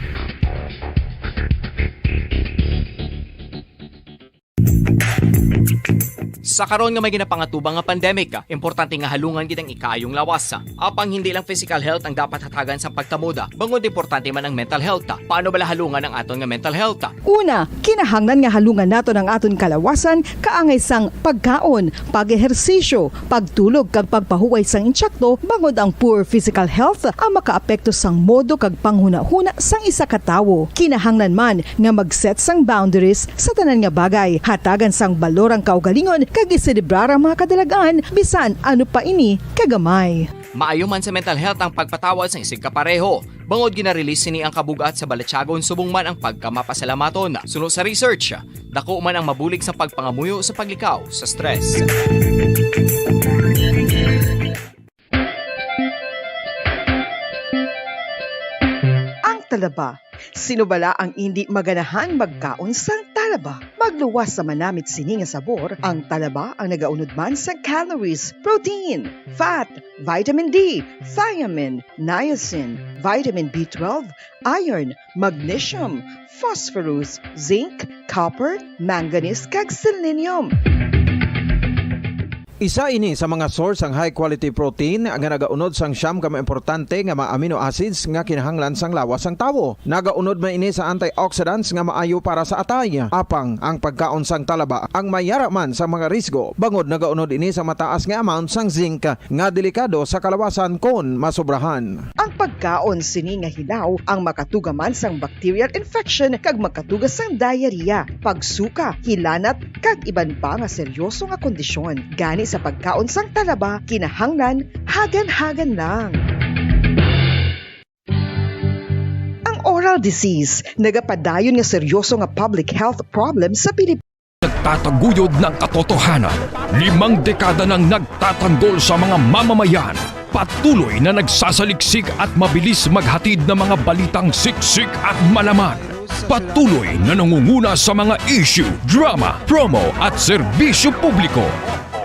Sa karon nga may ginapangatubang nga pandemic, importante nga halungan kitang ikayong lawas. Apang hindi lang physical health ang dapat hatagan sa pagtamuda, bangod importante man ang mental health. Paano bala halungan ang aton nga mental health? Una, kinahanglan nga halungan naton ang aton kalawasan kaangay sang pagkaon, pag-ehersisyo, pagtulog kag pagpahuway sang insyakto bangod ang poor physical health ang makaapekto sang modo kag panghuna-huna sang isa ka tawo. Kinahanglan man nga mag-set sang boundaries sa tanan nga bagay, hatagan sang balorang kaugalingon kag iselebrar ang mga kadalagan bisan ano pa ini kagamay. Maayo man sa mental health ang pagpatawad sa isig kapareho. Bangod ginarelease ni ang kabugat sa Balechagon subong man ang pagkamapasalamaton. Sunod sa research, dako man ang mabulig sa pagpangamuyo sa paglikaw sa stress. Ang talaba. Sino bala ang hindi maganahan magkaon sang talaba? Magluwas sa manamit sini nga sabor, ang talaba ang nagaunod man sa calories, protein, fat, vitamin D, thiamine, niacin, vitamin B12, iron, magnesium, phosphorus, zinc, copper, manganese kag selenium. Isa ini sa mga source ang high quality protein nga nagaunod sang siyam ka importante nga mga amino acids nga kinahanglan sang lawas sang tawo. Nagaunod man ini sa antioxidants nga maayo para sa atay. Apang ang pagkaon sang talaba ang mayara man sa mga risgo. Bangod nagaunod ini sa mataas nga amount sang zinc nga delikado sa kalawasan kon masobrahan. Ang pagkaon sini nga hilaw ang makatugaman sang bacterial infection kag makatugas sang diarrhea, pagsuka, hilanat kag iban pa nga seryoso nga kondisyon. Gani sa pagkaon sang talaba, kinahanglan hagan-hagan lang. Ang oral disease, nagapadayon nga seryoso nga public health problem sa Pilipinas. Nagtataguyod ng katotohanan. 5 dekada nang nagtatanggol sa mga mamamayan. Patuloy na nagsasaliksik at mabilis maghatid ng mga balitang siksik at malaman. Patuloy na nangunguna sa mga issue, drama, promo at serbisyo publiko.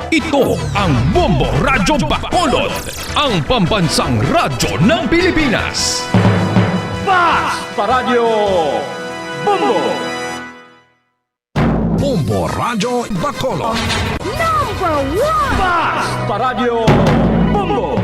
Ito ang Bombo Radyo Bacolod, ang pambansang radyo ng Pilipinas. Fast Paradyo Bombo! Bombo Radyo Bacolod. Number 1! Fast Paradyo Bombo!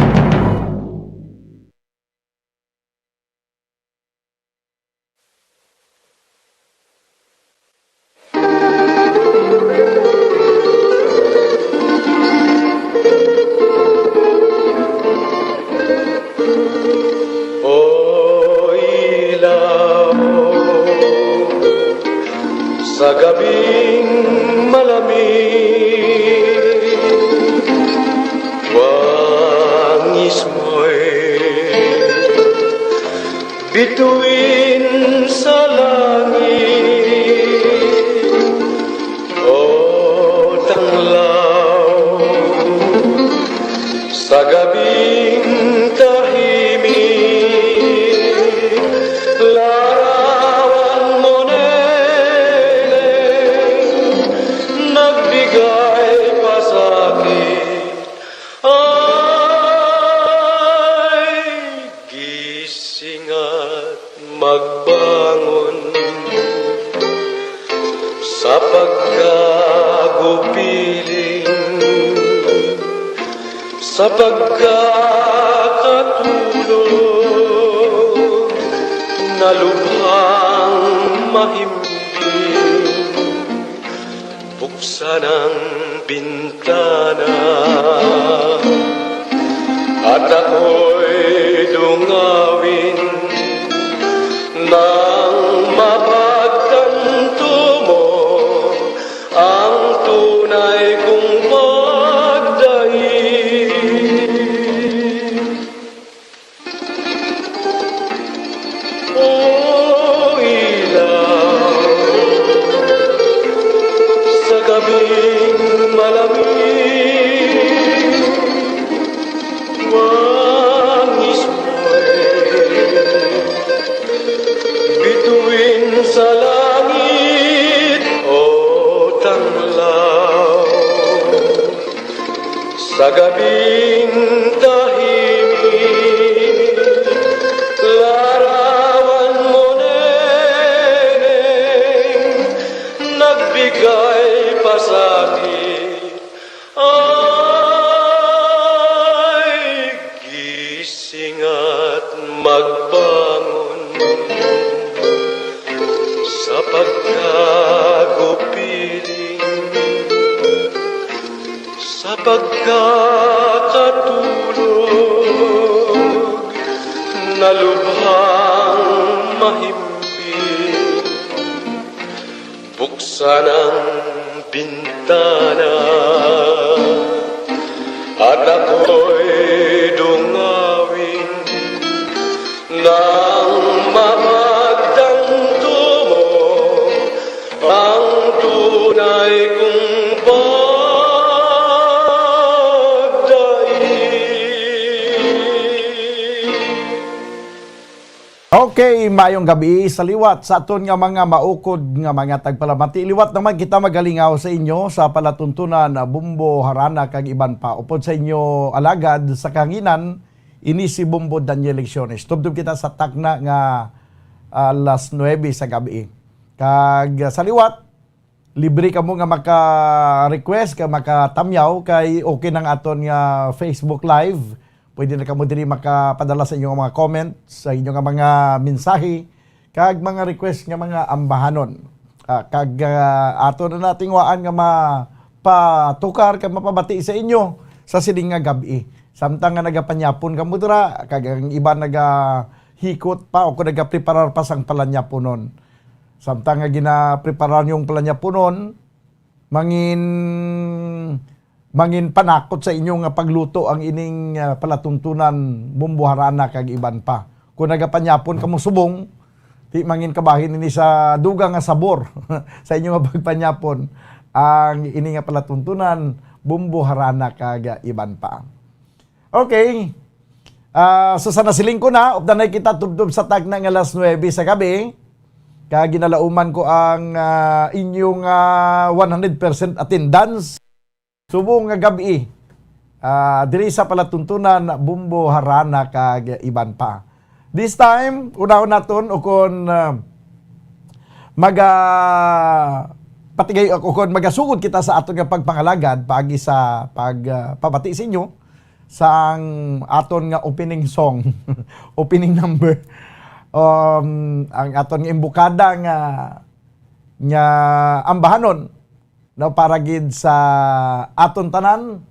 Sa gabing malamig, wangis mo'y bituin sa langit. O tanglaw sa gabing tahimik, larawan mo nagbigay pa sa akin. Ay, gising at magbangon sa pagkagupiling, sa pagkakatulog na lubhang mahimbing. Buksan ang bintana at ako'y dungawin nang mapagtanto mo ang tunay kong pagdaig. O ilaw sa gabing malamig, wangis mo'y bituin sa langit. O tanglaw sa gabing tahimik, larawan mo nagbigay pa sa akin. Ay, gising at magbangon sa pagkagupiling, sa pagkakatulog na lubhang mahimbing. Buksan ang bintana Okay, mayong gabi sa liwat sa aton nga mga maukod nga mga tagpalamati. Liwat naman kita magalingaw sa inyo sa palatuntunan na Bumbo, Harana kag iban pa. Upod sa inyo alagad sa kanginan ini si Bumbo Daniel Lecciones. Tubdub kita sa takna nga alas 9 sa gabi. Kag sa liwat libre ka mo nga maka-request ka makatamyaw kay okay nang aton nga Facebook Live. Pwede na kamo diri makapadala sa inyong mga comment, sa inyong mga mensahe, kag mga request nga mga ambahanon. Kag ato na nating waan nga mapatukar kag mapabati sa inyo sa siling nga gabi. Samtang nga nagapanyapon kamo dira, kag ang iba nagahikot pa o kung nagapreparar pa sang palanyaponon. Samtang nga ginapreparar yung palanyaponon, mangin panakot sa inyong pagluto ang ining palatuntunan Bumbo, Harana kag iban pa. Kung nagapanyapon kamo subong, di mangin kabahin ini sa dugang nga sabor sa inyong pagpanyapon ang ining palatuntunan Bumbo, Harana kag iban pa. Okay. So sana siling ko na, updanay kita tubtub sa tag ng alas 9 sa gabi. Kag ginalauman ko ang inyong 100% attendance subong nga gabi diri sa palatuntunan Bumbo, Harana kag iban pa. This time unahon naton ukon patigay ukon magasugod kita sa aton nga pagpangalagad paagi sa pagpabati sa inyo sa aton nga opening song opening number ang aton nga imbukada nga ambahanon no, para gid sa aton tanan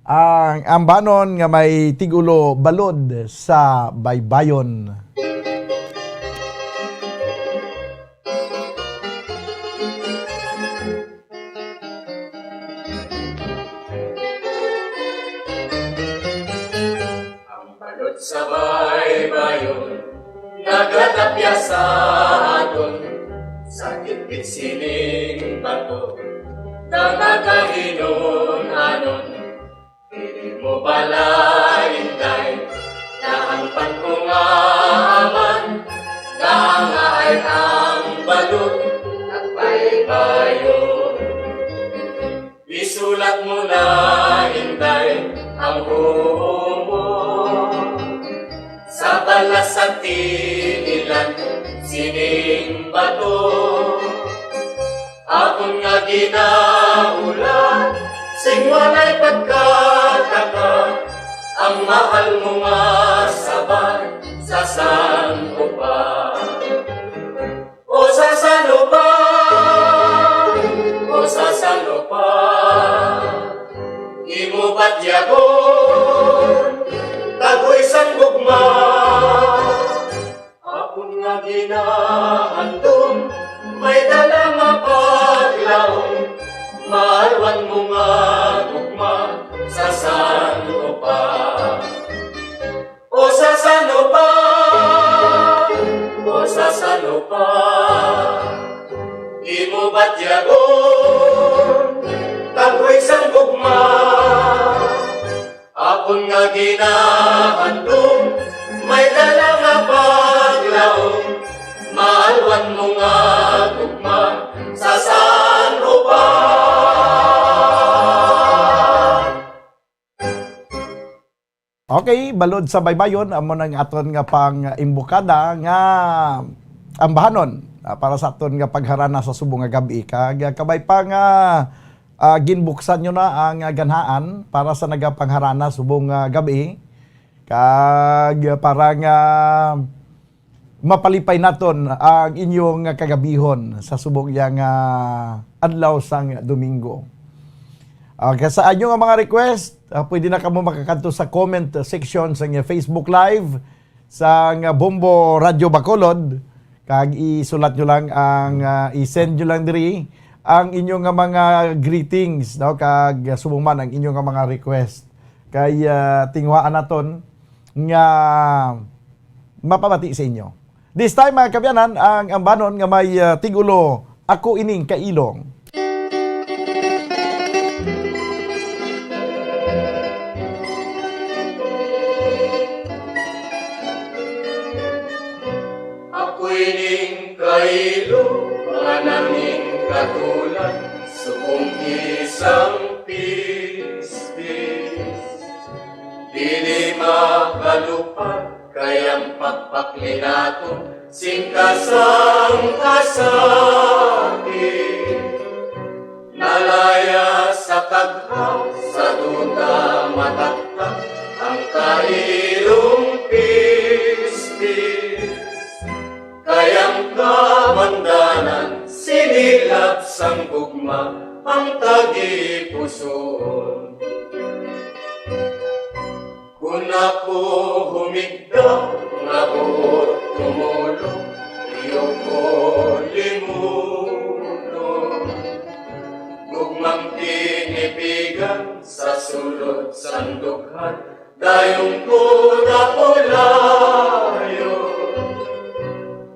ang ambanon nga may tigulo balod sa baybayon. Ang balod sa baybayon nagatapya sa aton sakit bisiling bato nagakahinon-anon, hindi mo pala hintay na ang pagkungaman na ang ay ang balot at baybayon. Isulat mo na hintay ang buo mo sa balas at tinilan sining bato. Akon nga ginaulan, sing walay pagkataka, ang mahal mo nga sabay sa santo pa. O sa santo pa, o sa santo pa, imo ba't yagon, tagoy sang gugma. Akon nga ginahandong, may dala nga paglaong, maalwan mo nga gugma sa santo pa. O sa santo pa, o sa santo pa, di mo ba't yagon, tagoy sang gugma. Akon nga ginahandong, may dala nga paglaong, maalwan mo nga gugma sa santo pa. Okay, balod sa baybayon amo nang aton nga pang imbukada nga ambahanon para sa aton nga pagharana sa subong nga gabi kag kabay pa nga ginbuksan nyo na ang ganhaan para sa nagapangharana subong gabi kag para nga mapalipay naton ang inyong kagabihon sa subong yang adlaw sang Domingo. Okay, sa inyo nga mga request, pwede na kamo makakanto sa comment section sa Facebook Live sa Bumbo Radio Bacolod. Kag isulat nyo lang ang i-send nyo lang diri ang inyong mga greetings, no? Kag subong man ang inyong mga request. Kay tingwaan naton nga mapabati sa inyo. This time mga kabyanan, ang ambanon nga may tigulo, ako ining kailong. katulad subong isang pispis. Dili makalupad kayang pagpaklinaton singkasang kasakit. Nalaya sa taghaw sa duta mataktak ang kailong pispis. Kayang kamandanan sinilap sang gugma ang tagipuson. Kung ako humigda nga buot tumulo, iyo ko limuno. Gugmang tinipigan sa sulod sandughan, dayong ko napulayo.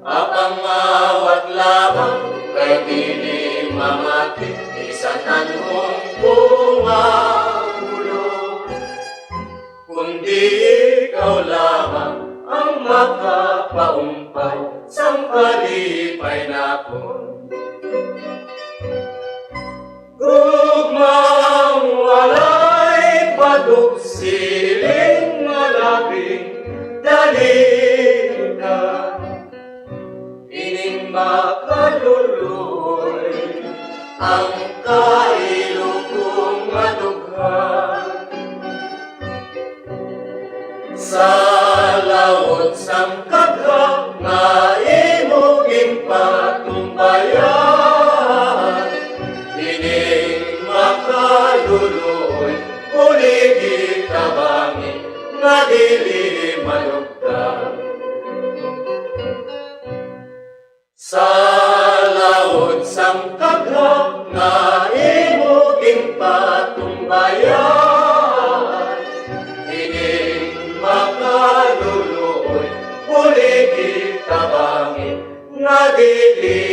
Apang awat lamang kay dili mamati, isanan mong pumagulo. Kundi ikaw lamang ang makapaumpay sang kalipay napon. Gugmang walay padugsiling malabing dalika, ining makaluluoy ang kailugong madughan. Sa lawot sang kagha nga imuging patumbayan, ining makaluluoy uligi kabangin nga dili malugdan. Sa lawod sang kagha nga imuging patumbayan, ining makaluluoy uligi kabangin nga dili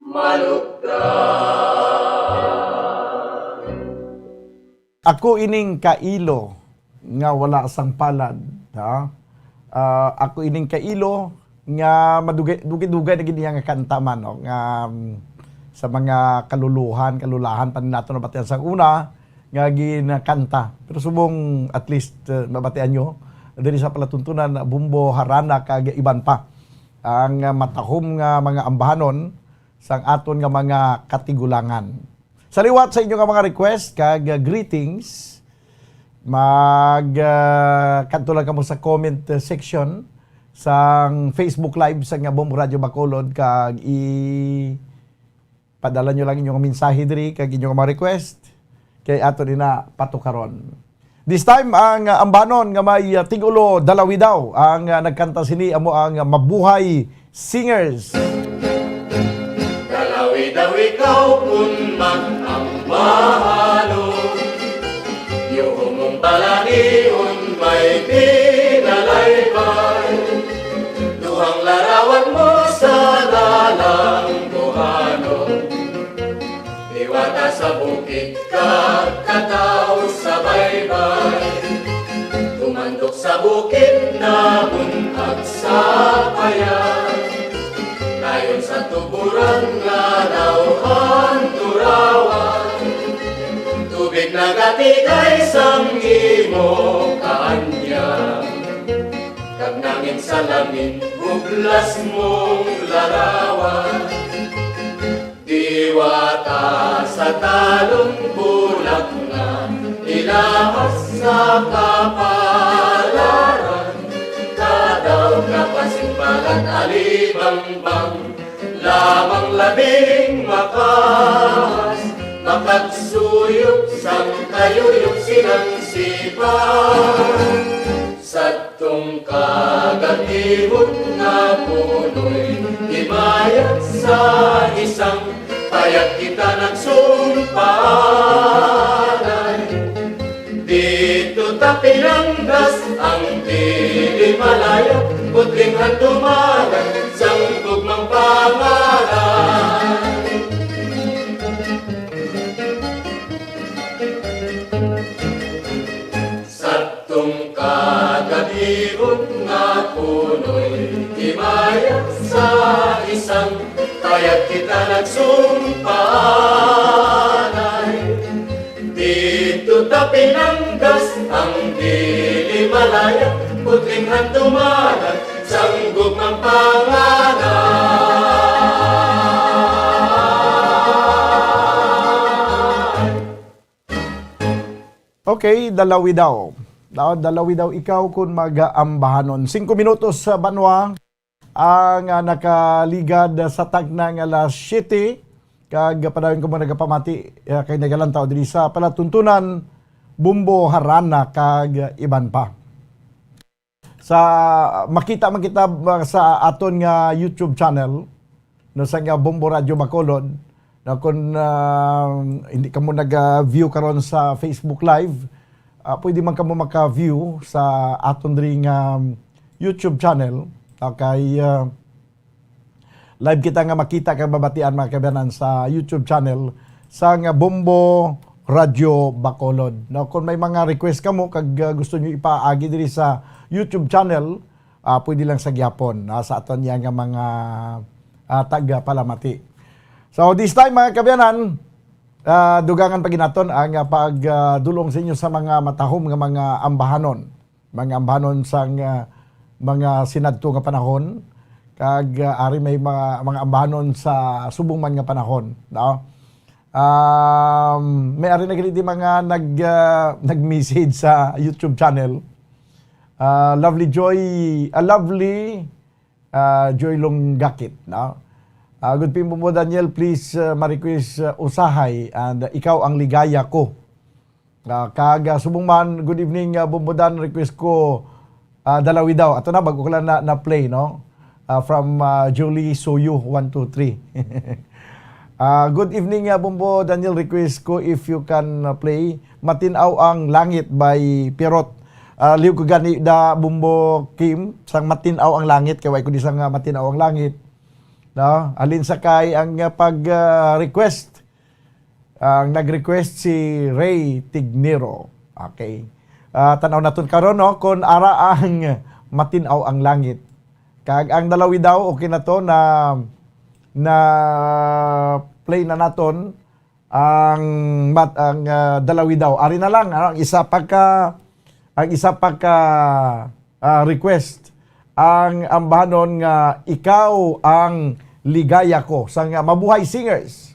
malugdan. Ako ining kailo nga wala sang palad, ha? Ako ining kailo nga madugay-dugay na giniya nga kanta man, no? Nga sa mga kalulahan pa nato na batian sa una nga ginakanta. Pero subong at least mabatian nyo diri sa palatuntunan bumbo harana kag iban pa ang matahom nga mga ambahanon sang aton nga mga katigulangan. Sa liwat sa inyo nga mga request kag greetings, kanto lang kamo sa comment section sang Facebook Live sa nga Bombo Radio Bacolod kag padala nyo lang inyong mensahe diri kag inyong mga request kay ato na patukaron. This time ang ambanon nga may tigulo dalawi daw ang nagkanta sini amo ang Mabuhay Singers. Dalawi daw ikaw kun man ang mahalo, yung mong balanion may pinalaybay. Duhang larawan mo sa dalang buhano, iwata sa bukid kataw sa baybay. Tumandok sa bukid na buntag sa bayan, dayon sa tuburan nga dawhan turawan. Tubig nagatigay sang imo kaanya, kag nangin sa lamin buglas mong larawan. Diwata sa talong bulak nga ilahas sa kapalaran, kadaw kapasimbalan alibangbang lamang labing makas. Makagsuyok sang kayuyok sinangsipan, satong kagatibot na punoy himayat sa isang payat kita nagsumpanan. Dito ta pinanggas ang dili malaya, putling handumanan sang tugmang pangalan. Satong kagatibot nga punoy himayat sa isang kaya't kita nagsumpalay. Dito tapinanggas ang dilimalaya, putring hantumanan, sanggog ng pangalan. Okay, dalawi daw. Dalawi daw ikaw kung mag-ambahanon. 5 minutos sa Banwa ang nakaligad sa tagna nga alas 7 kag padawin ko mo nagapamati kay nagalantaw diri sa palatuntunan Bumbo Harana kag iban pa. Sa makita sa aton nga YouTube channel no sa nga Bumbo Radio Bacolod na kung hindi ka mo nag-view karon sa Facebook Live, pwede man ka mo maka-view sa aton ring YouTube channel. Okay, live kita nga makita kag babatian mga kabanan sa YouTube channel sa nga Bumbo Radio Bacolod. Now, kung may mga request ka mo kag gusto niyo ipaagi diri sa YouTube channel, pwede lang sa gyapon sa aton nga mga taga Palamati. So this time mga kabanan, dugangan pa ginaton ang pagdulong sa inyo sa mga matahom nga mga ambahanon. Mga ambahanon sa mga sinadto nga panahon kag ari may mga ambahanon sa subong man nga panahon, no? May ari nagaliti mga nag-message sa YouTube channel. Lovely Joy Longgakit, no? Good po mo Daniel, please ma-request usahay and ikaw ang ligaya ko. Kag subong man, good evening Bumbudan, request ko dalawi daw. Ato na bago ko lang na play, no? From Julie Soyu 123. Good evening Bumbo Daniel, request ko if you can play Matinaw ang Langit by Pirot. Liw ko gani da Bumbo Kim sang Matinaw ang Langit kay way ko di sang Matinaw ang Langit. No, alin sakay ang pag-request. Ang nag-request si Ray Tignero. Okay. Tanaw naton karon no kon ara ang Matinaw ang Langit. Kag ang dalawi daw okay na to na play na naton ang dalawi daw. Ari na lang ang isa pa ka request ang ambahanon nga ikaw ang ligaya ko sa Mabuhay Singers.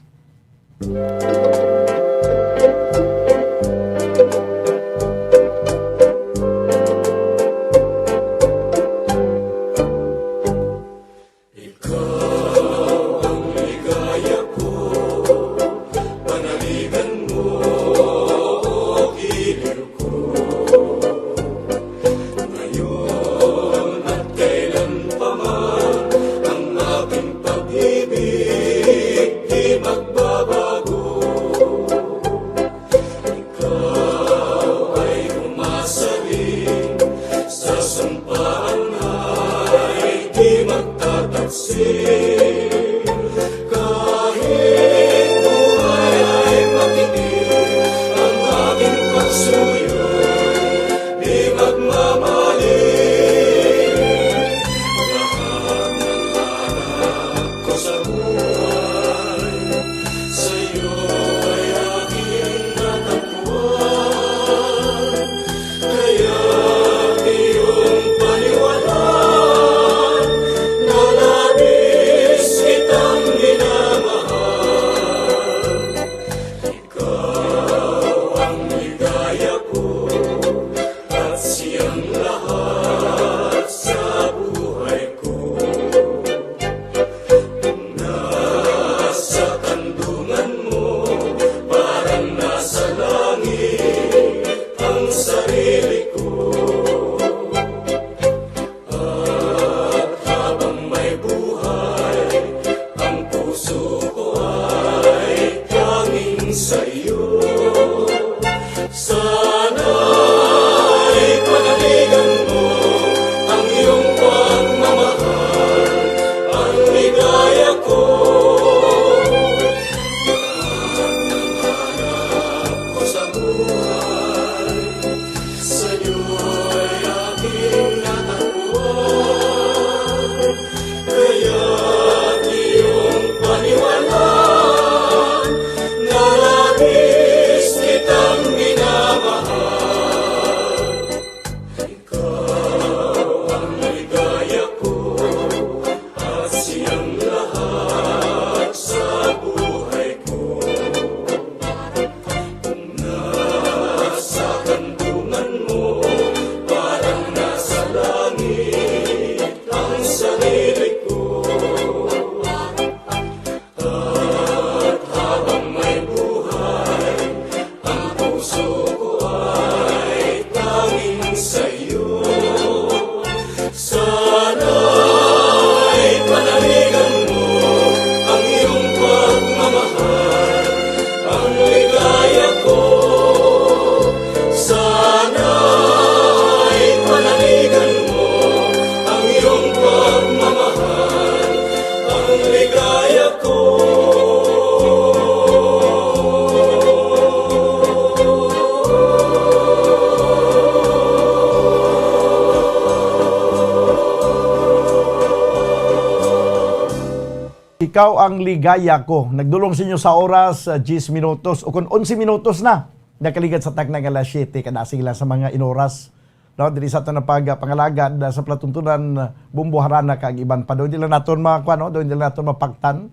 ikaw ang ligaya ko. Nagdulong sa inyo sa oras 10 minutos o kung 11 minutos na. Nakaligad sa tag ng alas 7 kada sila sa mga inoras. No, diri sa ato na pangalagad sa platuntunan bumbuharana kag iban pa do dila naton no, do dila naton mapaktan.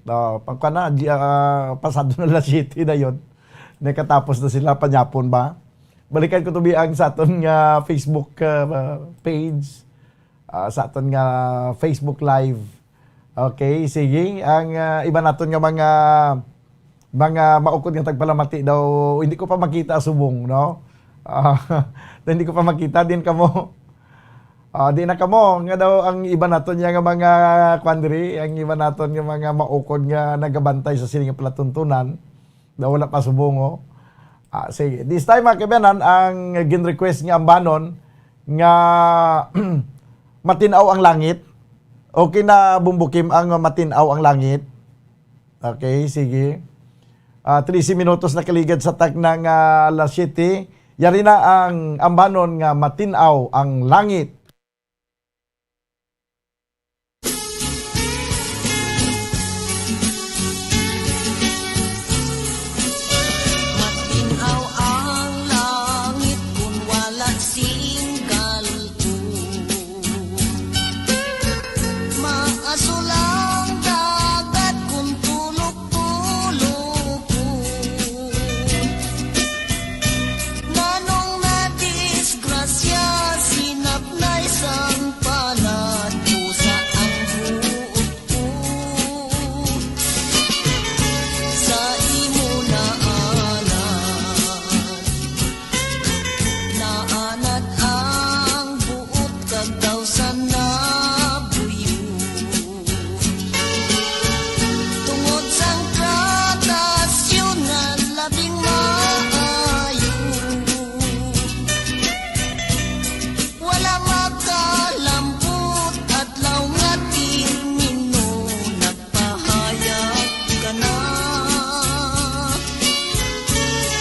No, pagkana pasado na alas 7 na yon. Nakatapos na sila panyapon ba. Balikan ko tubi ang sa aton nga Facebook page, sa aton nga Facebook live. Okay, sige. Ang iba naton nga mga maukod nga tagpalamati daw, hindi ko pa makita subong, no? Hindi ko pa makita din kamo. Di na kamo nga daw ang iba naton nga mga kwandri, ang iba naton nga mga maukod nga nagabantay sa sining palatuntunan. Daw wala pa subong, oh. Sige. This time mga kaibigan, ang gin-request nga ambanon nga matinaw ang langit. Okay na bumbukim ang matinaw ang langit. Okay, sige. 13 minutos na kaligad sa tag ng alas 7. Yari na ang ambanon nga matinaw ang langit. Matinaw ang langit kung wala singgal ko. Maasulang dagat kung tulog-tulog ko. Nanong na-disgrasya, sinapnay sang panat ko sa ang buot ko. Sa imo naanad ang buot kag daw sa nabuyo. Tungod sang tratasyon nga labing maayo, wala magkalampot at nga termino, nagpahayag ka na.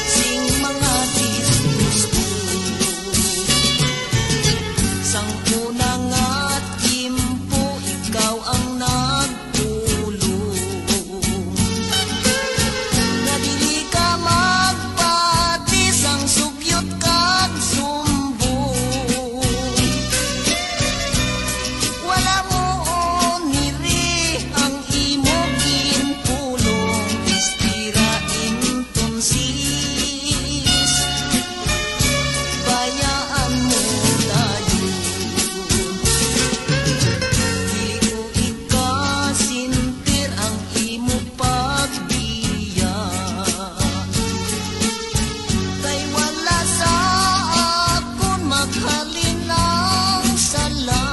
Sing mga disgusto sang una nga timpo, ikaw ang nagtulong. Na dili ka magpati sang sugyot kag sumbong. Wala mo oniri ang imo ginpulong, istira inton sis. Bayaan mo dayon. Dili ko ikasintir ang imo pagbiya. Kay wala sa akon maghalin ng sala.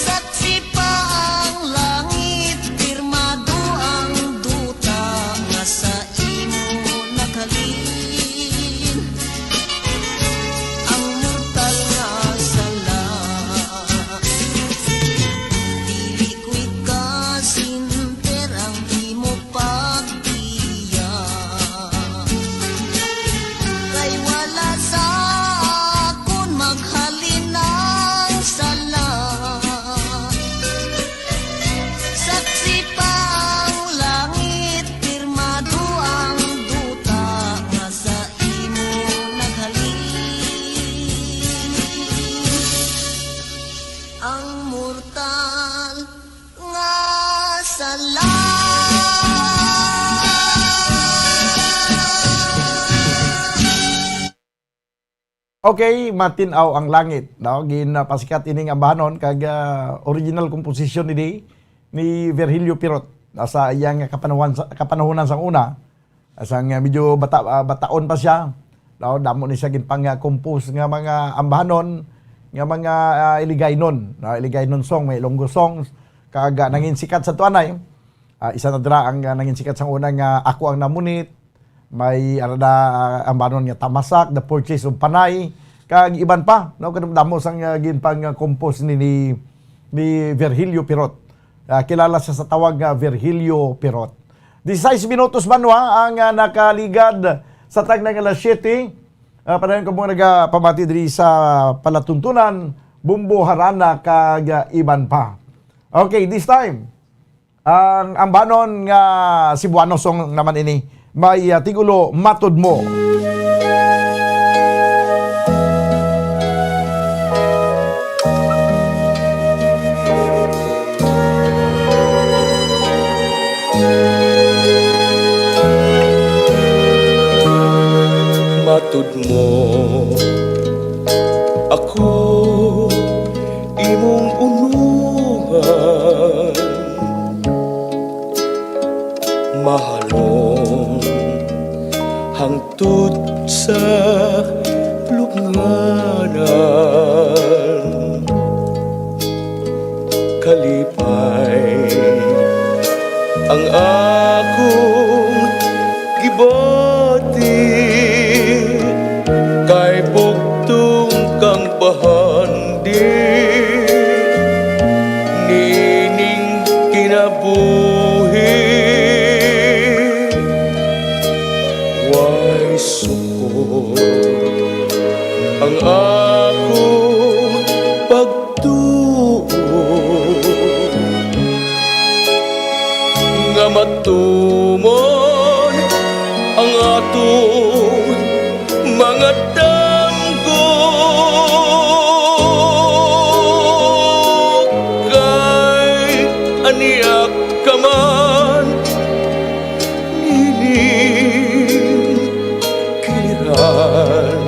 Saksi pa ang langit, pirmado ang duta nga sa imo naghalin. Ang mortal nga sala, dili ko ikasinter ang imo pagbiya. Kay wala sa akon maghalin ng sala. Saksi pa ang langit, pirmado ang duta nga sa imo naghalin. Ang mortal nga sala. Okay, matinaw ang langit, no? Ginapasikat ining ambanon kag original composition ni Virgilio Pirot sa iyang kapanahonan sang una. Sang medyo bataon pa siya. No, damo ni siya ginpang compose nga mga ambanon nga mga iligaynon, no? Iligaynon song, may Ilonggo songs kag nangin sikat sa tuanay. Isa na dira ang nangin sikat sang una nga Ako ang Namunit. May ambanon nga Tamasak, The Purchase of Panay, kag iban pa, no, kadamo sang ginpang compose ni Virgilio Pirot. Kilala siya sa tawag nga Virgilio Pirot. 16 minutos banwa ang nakaligad sa tag ng alas 7. Padayon ko mga nagapamati diri sa palatuntunan, bumbuharana kag iban pa. Okay, this time ang banon nga Cebuano song naman ini may tigulo Matud Mo. Matud mo ako imong unuhan, mahalong hangtod sa lubnganan, kalipay ang akong gibati kay bugtong kang bahandi nining kinabuhi way sukod ang akong pagtuo nga matumon ang atong mga damgo kay aniyak ka man nining kiliran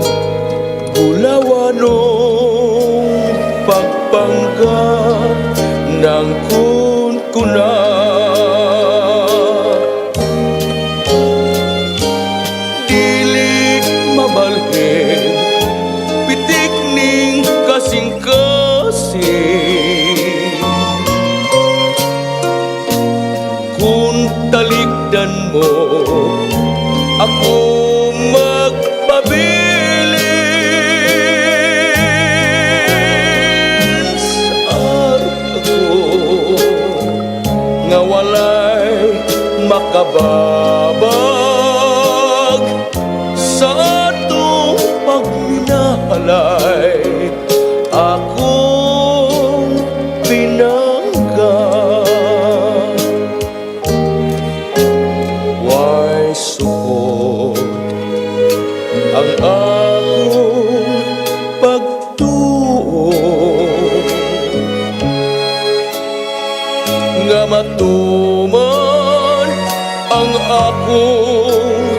bulawanong pagpangga ng kunkunan. Pitik ning kasing-kasing kung talikdan mo ako magpabilin sa ako nga walay makababag sa atong pagminahalay akong pinangga way sukod ang akong pagtuo nga matuman ang akong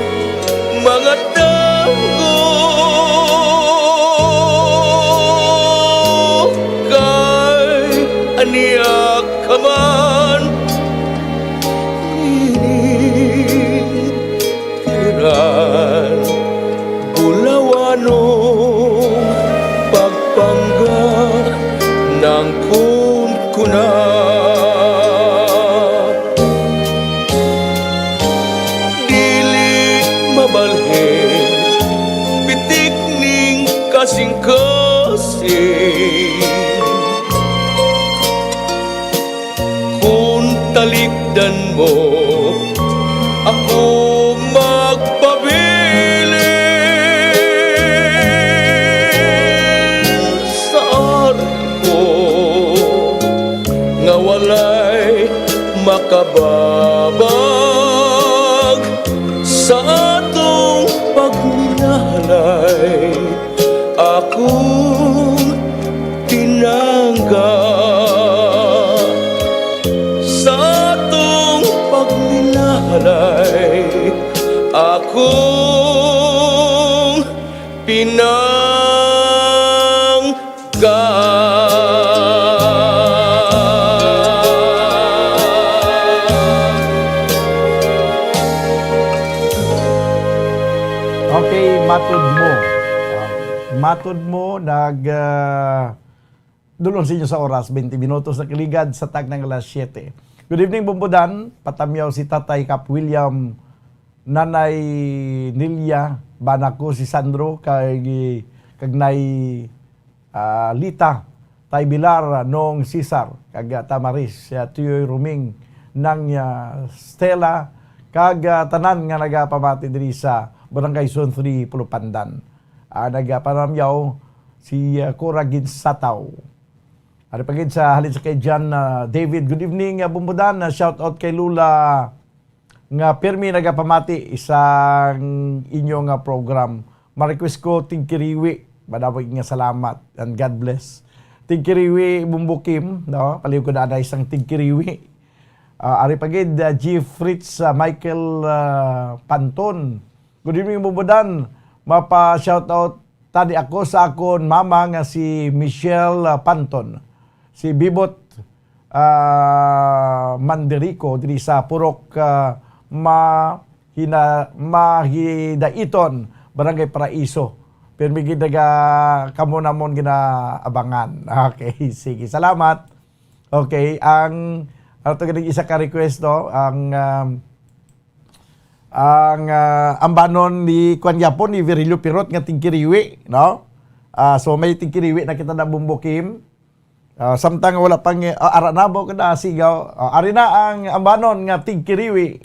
mga damgo kay aniyak ka man nining kiliran bulawanong pagpangga ng kunkunan. Pitik ning kasing-kasing kung talikdan mo ako magpabilin sa arko nga walay makababag sa atong pagminahalay akong tinangga sa atong pagminahalay akong pinangga. Okay, Matud Mo. Matud Mo, dulon sa inyo sa oras, 20 minutos na kiligad sa tag ng alas 7. Good evening, Bumbudan. Patamyaw si Tatay Cap William, Nanay Nilia, Banako si Sandro, kagnay Lita, Tay Bilar, Nong Cesar, kag Tamaris, Tuyoy Ruming, nang Stella, kag tanan nga nagapamati diri sa Barangay Zone 3, Pulupandan. Nagapanamyaw si Cora Ginsataw. Ari pagid sa halin sa kay John David. Good evening, Bumbudan. Shout out kay Lula nga pirmi nagapamati isang inyong program. Ma-request ko tingkiriwi. Madawag nga salamat and God bless. Tingkiriwi Bumbukim, no? Paliw ko na isang tingkiriwi. Ari pagid G. Fritz Michael Panton. Good evening, Bumbudan. Mapa-shout out tadi ako sa akon mama nga si Michelle Panton. Si Bibot Manderico diri sa Purok Mahidaiton, Barangay Paraiso. Pero may ginaga kamo namon ginaabangan. Okay, sige. Salamat. Okay, ang ano to isa ka request no, ang ambanon ni Kwan Yapon ni Virilio Pirot nga tingkiriwi, no? So may tingkiriwi na kita na Bumbukim. Samtang wala pang aranabo kada sigaw. Ari na ang ambanon nga tingkiriwi.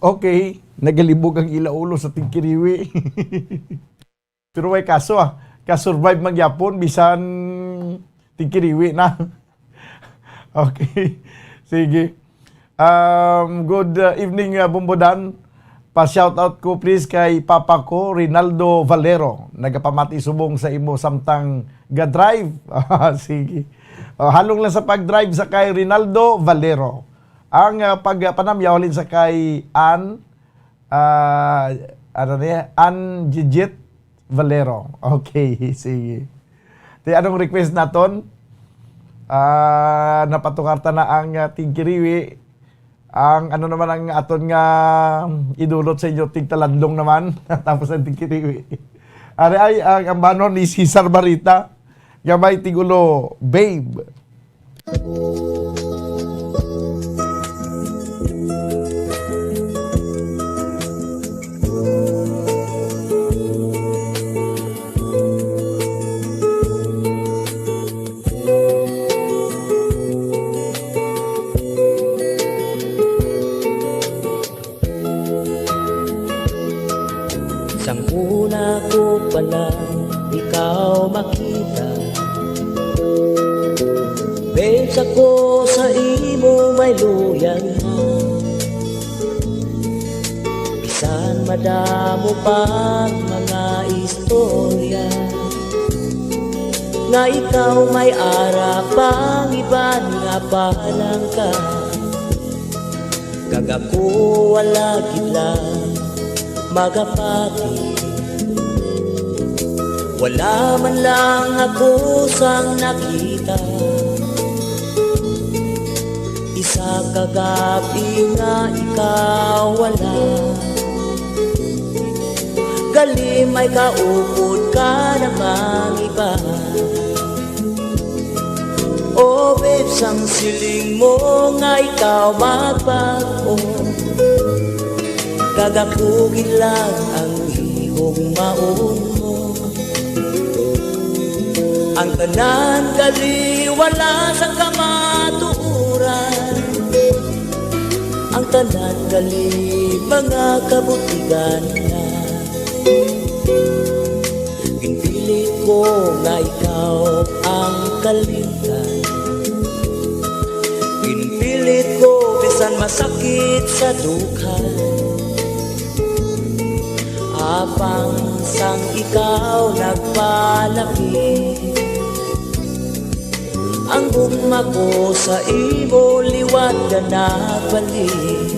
Okay, nagalibog ang ilaulo sa tingkiriwi. Pero may kaso kasurvive magyapon bisan tingkiriwi na. Okay, sige. Good evening, Bumbudan. Pa-shoutout ko please kay papa ko, Rinaldo Valero. Nagapamati subong sa imo samtang ga-drive. Sige. Halong lang sa pag-drive sa kay Rinaldo Valero. Ang pagpanamyawalin sa kay Ann Gigit Valero. Okay, sige. Anong request naton? Napatukarta na ang tingkiriwi. Ang ano naman ang aton nga idulot sa inyo, tingtalandong naman. Tapos ang tingkiriwi. Ang ambanon ni Cesar Barita. Gamay tigulo, babe. Sang una ko palang ikaw makita, babes ako sa imo may luyag na. Bisan madamo pang mga istorya, nga ikaw may ara pang iban nga palang ka. Kagako wala lang magapati, wala man lang ako sang nakita. Isa kagabi nga ikaw wala, gali may kaupod ka namang iba. Oh babes, ang siling mo nga ikaw magbago, gagapugin lang ang hihong maun mo. Ang tanan gali wala sa kamatuuran, ang tanan gali mga kabutigan na. Ginpilit ko nga ikaw ang kalingan, ginpilit ko bisan masakit sa dukha. Apang sang ikaw nagpalapit, ang gugma ko sa imo liwat ka nagbalik.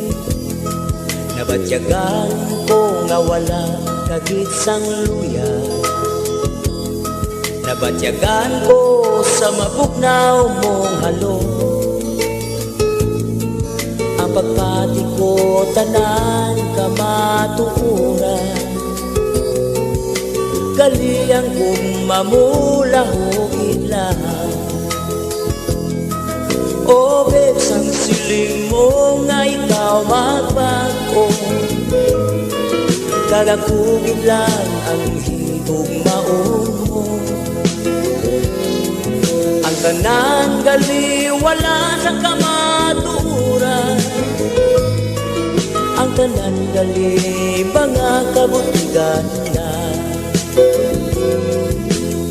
Nabatyagan ko nga wala kagit sang luya, nabatyagan ko sa mabugnaw mong halo. Ang pagpati ko tanan kamatuuran, kaliang gumamulahugin lang. Oh babes, ang siling mo nga ikaw magbago, kagakugin lang ang higong maun mo. Ang tanan gali wala sa kamaturan, ang tanan gali mga kabutigan na.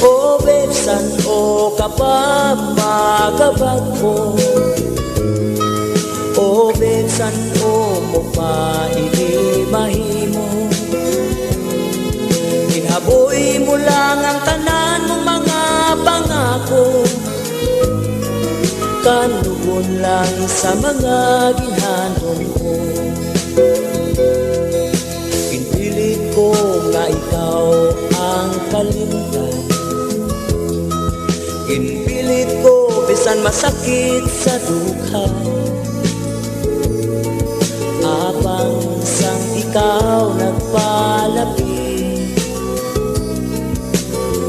O besan o kapamagabag mo, o besan o mukha inimahimo. Hinaboy mo lang ang tanan mong mga pangako, kanugon lang sa mga ginhanon ko. Pinpilit ko nga ikaw ang kalimtan, pinpilit ko bisan masakit sa dukha. Apang sang ikaw nagpalapit,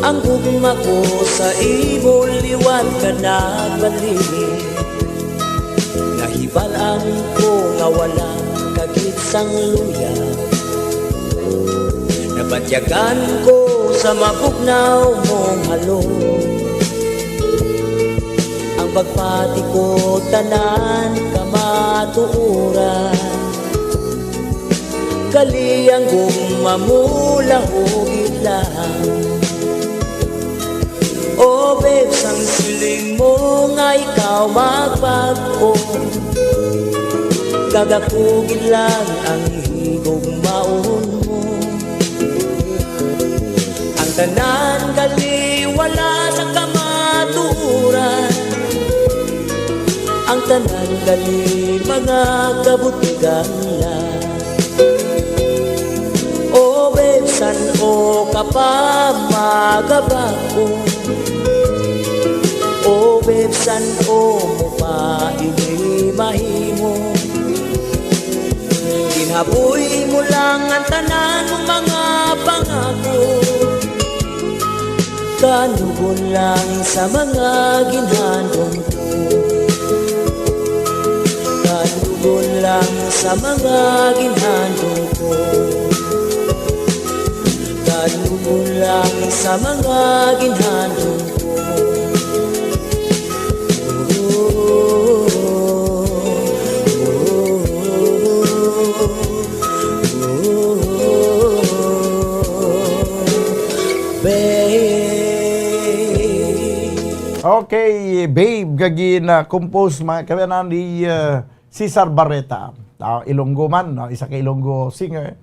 ang gugma ko sa imo liwat ka nagbalik. Nahibalaan ko nga wala kagit sang luya, nabatyagan ko sa mabugnaw mong halo. Ang pagpati ko tanan kamatuuran, kaliang gumamulahugin lang. O babes, ang siling mo nga ikaw magbago, gagakugin lang ang higong maun mo. Ang tanan gali wala sa kamaturan, ang tanan gali mga kabutigan lang. O besan o kapamagabag ko, o besan o mukha inimahimo. Ginhaboy mo lang ang tanan mong mga pangako, Kanugon lang sa mga ginhandong ko, kanugon lang sa mga ginhandong ko, kanugon lang sa mga ginhandong ko. Okay, babe, gagi na compose kami na ni Cesar Barreta. Ilonggo man, isa ka Ilonggo singer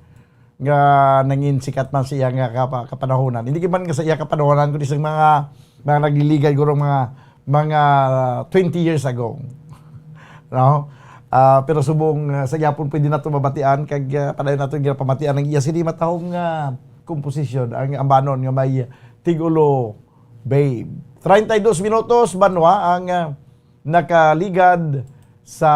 nga nangin sikat man siya nga kapanahonan. Hindi man nga sa iya kapanahonan kundi sa mga nagliligay guro mga 20 years ago. No? Pero subong sa gyapon pwede nato mabatian kag padayon nato nga pamatian ang iya sini matahong komposisyon ang ambanon nga may tigulo, babe. 32 minutos banwa ang nakaligad sa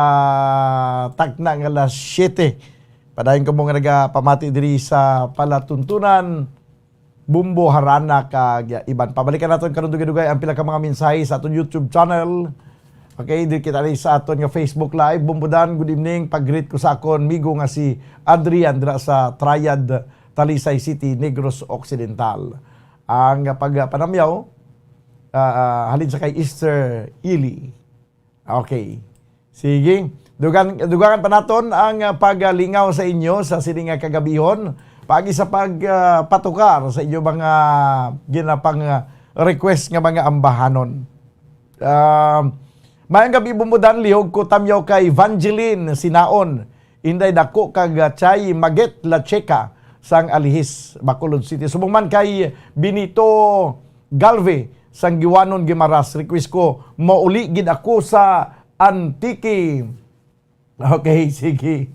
tagna nga alas 7. Padayon ko mga nagapamati diri sa palatuntunan Bumbo Harana kag iban. Pabalikan naton karon dugay-dugay ang pila ka mga mensahe sa aton YouTube channel. Okay, diri kita sa aton nga Facebook Live. Bumbudan, good evening. Pag-greet ko sa akon migo nga si Adrian dira sa Triad, Talisay City, Negros Occidental. Ang pagpanamyaw halin sa kay Easter Ili. Okay. Sige. Dugangan pa naton ang paglingaw sa inyo sa sining kagabihon. Pagi sa pagpatukar sa inyo mga ginapang request nga mga ambahanon. Mayang gabi bumudan lihog ko tamyaw kay Evangeline Sinaon. Inday dako kag Chay Maget La Checa sang Alihis, Bacolod City. Subong man kay Benito Galve sang Giwanon Gimaras, request ko mauli gid ako sa Antique. Okay, sige.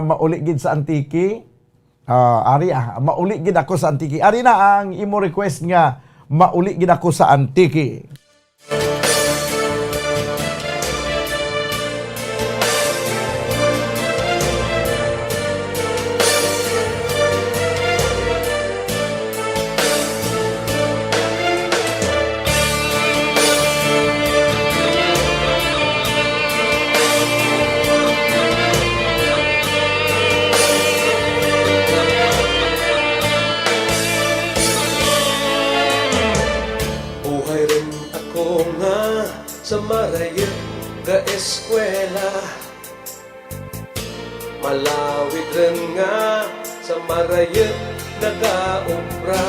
Mauli gid sa Antique. Mauli gid ako sa Antique. Ari na ang imo request nga mauli gid ako sa Antique. Sa marayot ga eskwela, malawit rin nga sa marayot nagaumbra.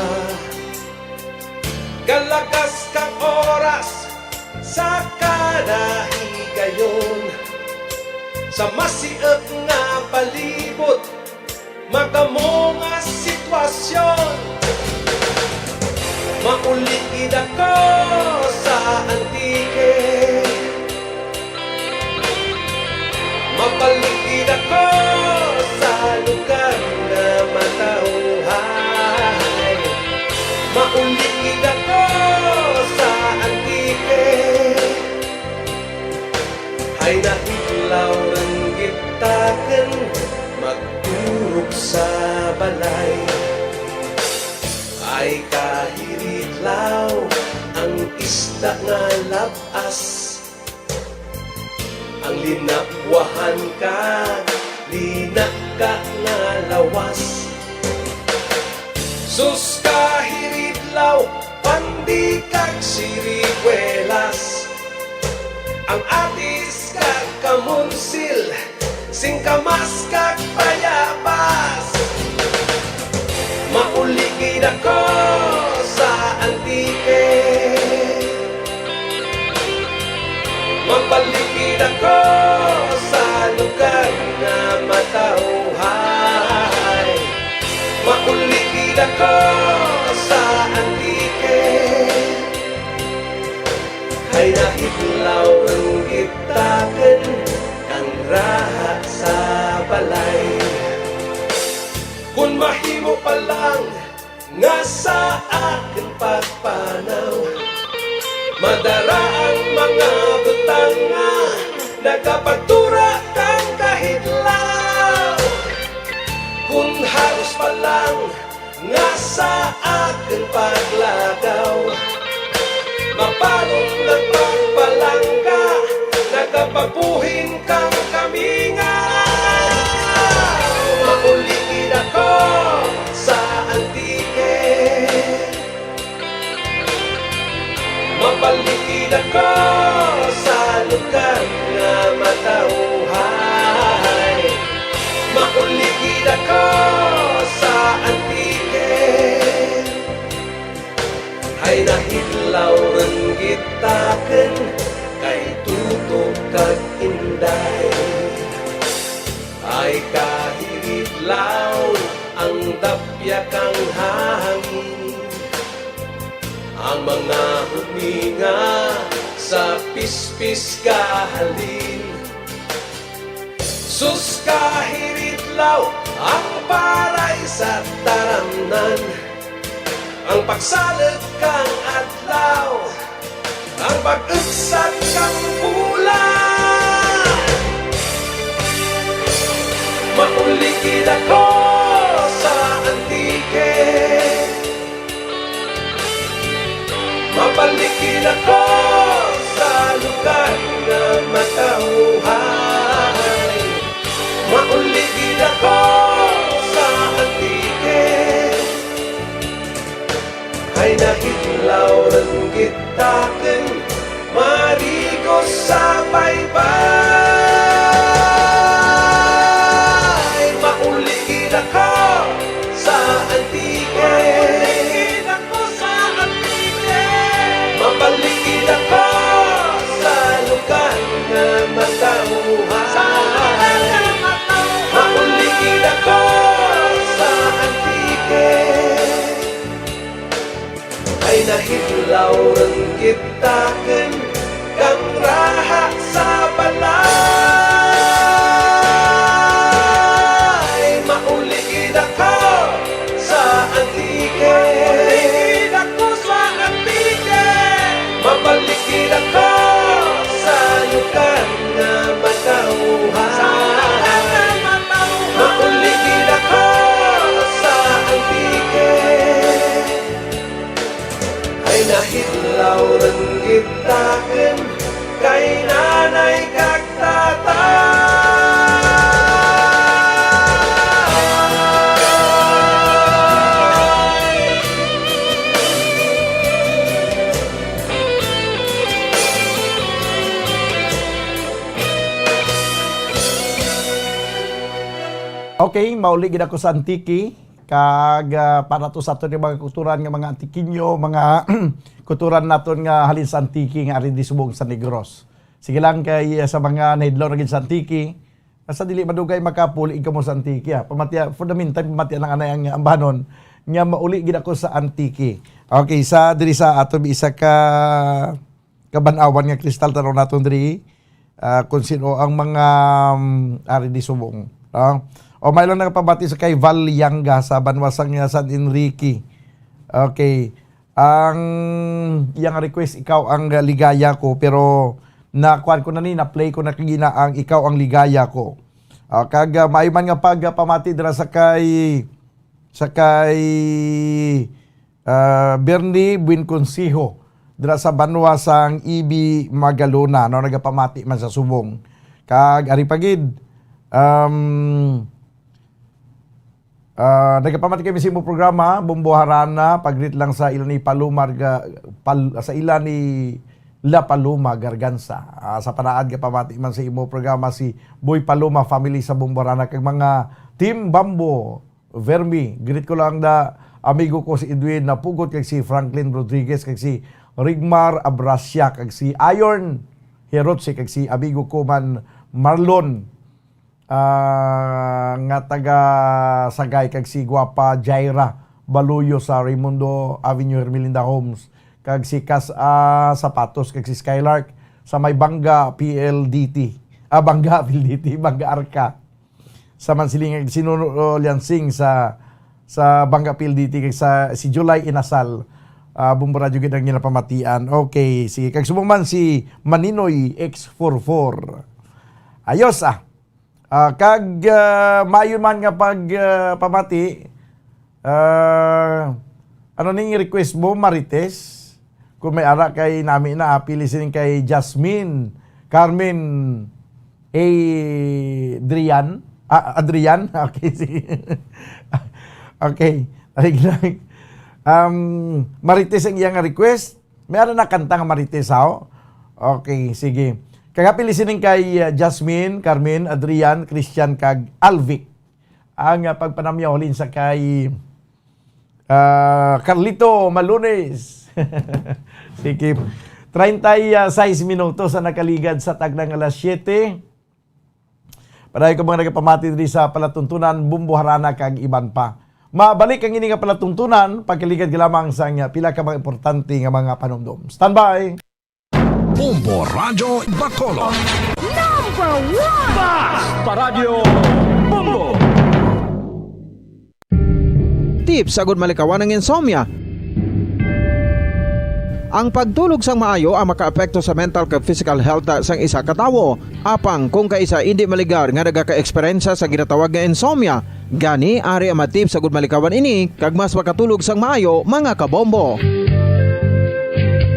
Galakas kang oras sa kanahigayon, sa masiot nga palibot magamo nga sitwasyon. Maulikid ako sa Antique, mapalikid ako sa lugar na matauhay. Maulikid ako sa Antique, ay nahilaw ng gitaken magturog sa balay. Ay kahiritlaw ang isda nga labas, ang linakwahan ka, linaka nga lawas. Sus kahiritlaw, pandikag sirikwelas, ang atis kag kamunsil, singkamas kag payabas. Maulikid ako sa Antique, mapalikid ako sa lugar na matauhay. Maulikid ako sa Antique, ay nahitlaw ang gitaken ang raha sa balay. Kung mahimo pa lang nga sa akin pagpanaw, madara ang mga butang nga nagapagtura kang kahitlaw. Kung halos pa lang nga sa aking paglagaw. Mapalong nagpagpalangka, nagkapabuhin kang kaminga. Mauligid ako sa antike, mapaligid ako sa lugar na matauhay. Mauligid ako sa antike, ay nahidlaw rin gitaken kay tutok kag inday. Ay kahidlaw ang dapya kang hangin, ang mga huminga sa pispis kahalin. Sus kahidlaw ang paray sa taramnan, ang pagsalag kang adlaw, ang pag-ugsat kang bulan. Mauligid ako sa antike, mapaligid ako sa lugar na matauhay. Mauligid ako sa antike, ay nahidlaw rin gitaken marigo sa baybay. Mauligid ako sa antike, mauligid ako sa antike, mapaligid ako sa lugar na matauhay. Mauligid ako sa antike, ay nahidlaw rin gitaken kang raha sa balay. Mauligid ako sa antike, mauligid ako sa antike, mapaligid ako sa lugar na matauhay. Mauligid ako sa antike, ay nahidlaw rin gitaken kay nanay kag tatay. Okay, mauligid ako sa antiki kag para to sa aton yung mga kulturan nga mga antikinyo, mga kulturan naton nga halin sa antiki nga ari di subong sa Negros. Sige lang kay sa mga nahidlaw na gid sa antiki, sa dili madugay makapuli ka mo sa antiki. Pamatya for the meantime pamatya lang anay ang ambanon nga mauli gid ako sa antiki. Okay, sa diri sa ato isa ka kabanawan nga kristal tanaw naton diri kung sino ang mga ari di subong. O may lang nakapabati sa kay Val Yanga sa Banwasang San Enrique. Okay. Ang iyang request, ikaw ang ligaya ko, pero nakuan ko na ni, na-play ko na kagina ang ikaw ang ligaya ko. Kag maiman nga pagpamati dira sa kay Bernie Buenconsijo dira sa Banwasang Ibi Magalona, no, nagapamati man sa subong. Kag ari pagid nagapamati kami sa imong programa, bumbuharana, pagrit lang sa ilan ni Paloma, sa ilan ni La Paloma Gargansa. Sa panaad ka pamati man sa imong programa si Boy Paloma family sa bumbuharana, kag mga Team Bambo, Vermi, greet ko lang da amigo ko si Edwin Napugot, kag si Franklin Rodriguez, kag si Rigmar Abrasya, kag si Iron Herotse, kag si amigo ko man Marlon nga taga Sagay, kag si Guapa Jaira Baluyo sa Raimundo Avenue, Hermelinda Homes, kag si Kas Sapatos, kag si Skylark sa may Bangga PLDT, Bangga PLDT, Bangga Arca sa Mansiling, si Nuno Liansing sa Bangga PLDT, kag sa si July Inasal bumbara jud ang ginapamatian. Okay, si kag subong man si Maninoy X44. Ayos kag mayon man nga pag pamati Ano ning request mo, Marites? Kung may ara kay namin na, pili sining kay Jasmine, Carmen, Adrian. Adrian? Okay, sige. Okay. Talig. Marites ang iyang request. May ara na kanta nga Marites, how? Okay, sige. Kaya pili sining kay Jasmine, Carmen, Adrian, Christian, kag Alvic. Ang pagpanamyaholin sa kay Carlito Malunes. Sige. 36 minutos sa nakaligad sa tagdang alas 7. Paray ko mga nagapamati diri sa palatuntunan, Bumbuharana kag iban pa. Mabalik ang ini nga palatuntunan, pagkaligad lamang sa pila ka mga importante nga mga panumdum. Standby! Bombo Radio Bacolod. Number 1! Fast Paradyo Bombo! Tips agud malikawan ng insomnia. Ang pagtulog sang maayo ang makaapekto sa mental kag physical health sang isa ka tawo. Apang kung kaisa hindi maligar nga nagaka-eksperyensya sa ginatawag nga insomnia, gani ari ang tips agud malikawan ini kag mas makatulog sang maayo mga kabombo.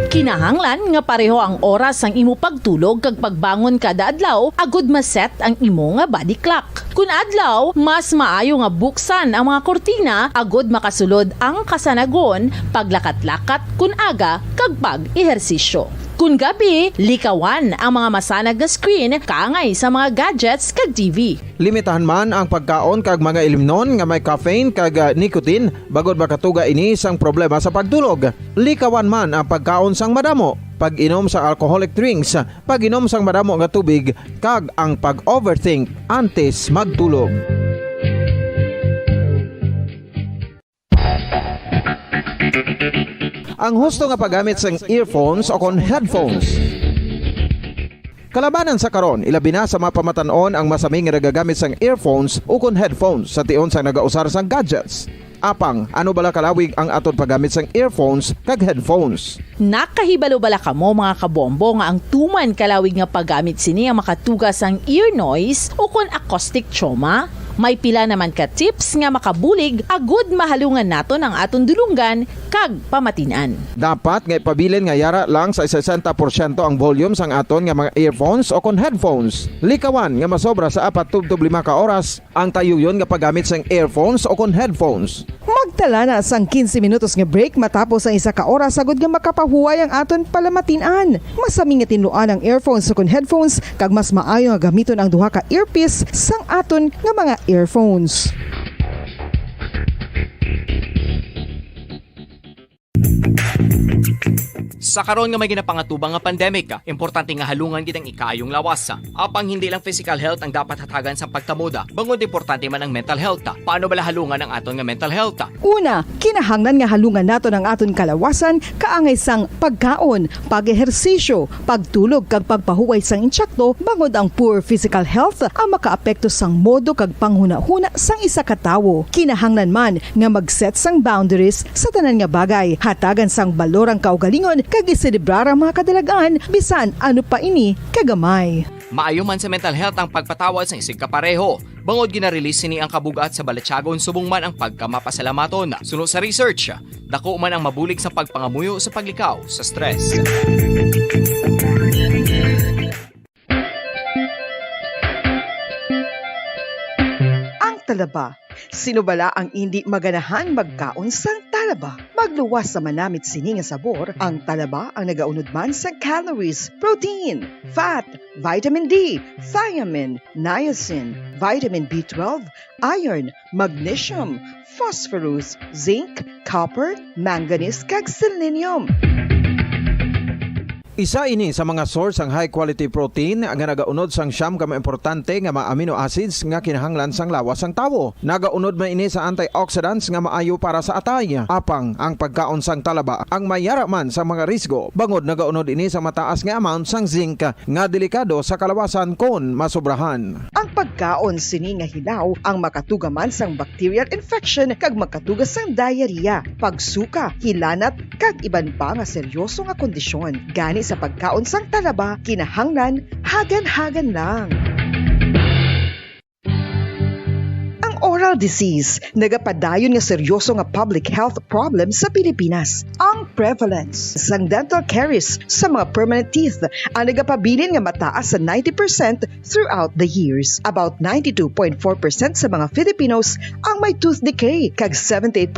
Kinahanglan nga pareho ang oras ang imo pagtulog kag pagbangon kada adlaw agud maset ang imo nga body clock. Kun adlaw, mas maayo nga buksan ang mga kortina agud makasulod ang kasanagon, paglakat-lakat kun aga kag pag-ehersisyo. Kun gabi, likawan ang mga masanag na screen kaangay sa mga gadgets kag TV. Limitahan man ang pagkaon kag mga ilimnon nga may caffeine kag nicotine bagod makatuga ini sang problema sa pagtulog. Likawan man ang pagkaon sang madamo, pag-inom sa alcoholic drinks, pag-inom sang madamo nga tubig kag ang pag-overthink antes magtulog. Ang husto nga paggamit sang earphones o kon headphones. Kalabanan sa karon, ilabi na sa mga pamatanon ang masami nga nagagamit sang earphones o kon headphones sa tion sang nagausar sang gadgets. Apang, ano bala kalawig ang aton paggamit sang earphones kag headphones? Nakahibalo bala kamo mga kabombo nga ang tuman kalawig nga paggamit sini ang makatugas ang ear noise o kon acoustic trauma? May pila naman ka tips nga makabulig agud mahalungan naton ang aton dulunggan kag pamatinan. Dapat nga ipabilin nga yara lang sa 60% ang volume sang aton nga mga earphones o kon headphones. Likawan nga masobra sa 4 to 5 ka oras ang tayuyon nga paggamit sang earphones o kon headphones. Magtala na sang 15 minutos nga break matapos ang 1 ka oras sagud nga makapahuway ang aton palamatinan. Masami nga tinluan ang earphones o kon headphones kag mas maayo nga gamiton ang duha ka earpiece sang aton nga mga earphones. Sa karon nga may ginapangatubang nga pandemic, importante nga halungan kitang ikayong lawas. Apang hindi lang physical health ang dapat hatagan sa pagtamuda, bangod importante man ang mental health. Paano bala halungan ang aton nga mental health? Una, kinahanglan nga halungan nato ang aton kalawasan kaangay sang pagkaon, pag-ehersisyo, pagtulog kag pagpahuway sang insyakto bangod ang poor physical health ang makaapekto sang modo kag panghuna-huna sang isa ka tawo. Kinahanglan man nga mag-set sang boundaries sa tanan nga bagay, hatagan sang balorang kaugalingon kag iselebrar ang mga kadalagaan bisan ano pa ini kagamay. Maayo man sa mental health ang pagpatawad sa isig kapareho. Bangod ginarelease sini ang kabugat sa Balechagon subong man ang pagkamapasalamaton. Sunod sa research, dako man ang mabulig sa pagpangamuyo sa paglikaw sa stress. Ang talaba. Sino bala ang hindi maganahan magkaon sang talaba? Magluwas sa manamit sini nga sabor, ang talaba ang nagaunod man sa calories, protein, fat, vitamin D, thiamine, niacin, vitamin B12, iron, magnesium, phosphorus, zinc, copper, manganese kag selenium. Isa ini sa mga source ang high quality protein nga nagaunod sang siyam ka importante nga mga amino acids nga kinahanglan sang lawas sang tawo. Nagaunod man ini sa antioxidants nga maayo para sa atay. Apang ang pagkaon sang talaba ang mayara man sa mga risgo. Bangod nagaunod ini sa mataas nga amount sang zinc nga delikado sa kalawasan kon masobrahan. Ang pagkaon sini nga hilaw ang makatugaman sang bacterial infection kag makatugas sang diarrhea, pagsuka, hilanat kag iban pa nga seryoso nga kondisyon. Gani sa pagkaon sang talaba, kinahanglan hagan-hagan lang. Ang oral Dental disease, nagapadayon nga seryoso nga public health problem sa Pilipinas. Ang prevalence sang dental caries sa mga permanent teeth ang nagapabilin nga mataas sa 90% throughout the years. About 92.4% sa mga Filipinos ang may tooth decay, kag 78%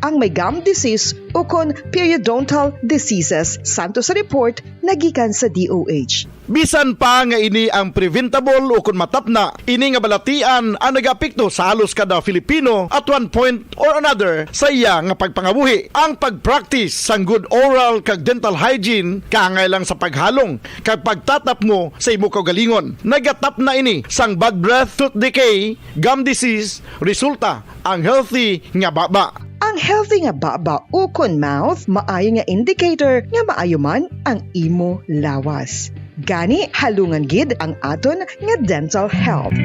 ang may gum disease o kon periodontal diseases, santo sa report nagikan sa DOH. Bisan pa nga ini ang preventable o kung matapna, ini nga balatian ang nagapikto sa halos kada Filipino at one point or another sa iya nga pagpangabuhi. Ang pag-practice sang good oral kag dental hygiene kaangay lang sa paghalong kag pagtatap mo sa imo kaugalingon. Nagatap na ini sang bad breath, tooth decay, gum disease, resulta ang healthy nga baba. Ang healthy nga baba o kon mouth, maayo nga indicator nga maayo man ang imo lawas. Gani halungan gid ang aton nga dental health.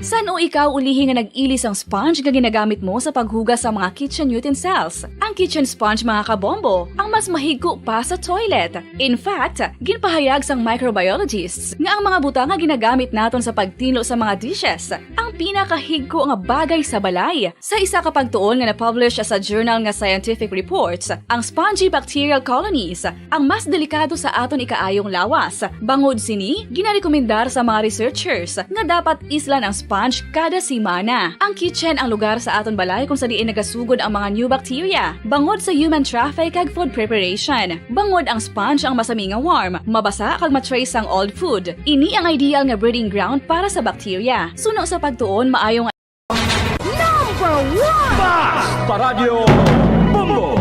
San o ikaw ulihi nga nag-ilis ang sponge nga ginagamit mo sa paghugas sa mga kitchen utensils? Ang kitchen sponge mga kabombo, ang mas mahigko pa sa toilet. In fact, ginpahayag sang microbiologists nga ang mga butang nga ginagamit naton sa pagtino sa mga dishes ang pinakahigko nga bagay sa balay. Sa isa ka pagtuon nga na-publish sa journal nga Scientific Reports, ang spongy bacterial colonies ang mas delikado sa aton ikaayong lawas. Bangod sini, ginarekomendar sa mga researchers nga dapat islan ang sponge kada simana. Ang kitchen ang lugar sa aton balay kung sa diin nagasugod ang mga new bacteria. Bangod sa human traffic kag food preparation. Bangod ang sponge ang masami nga warm, mabasa kag matrace ang old food. Ini ang ideal nga breeding ground para sa bacteria. Suno sa pagtuon maayo nga Number 1! Basta Radio Bongo!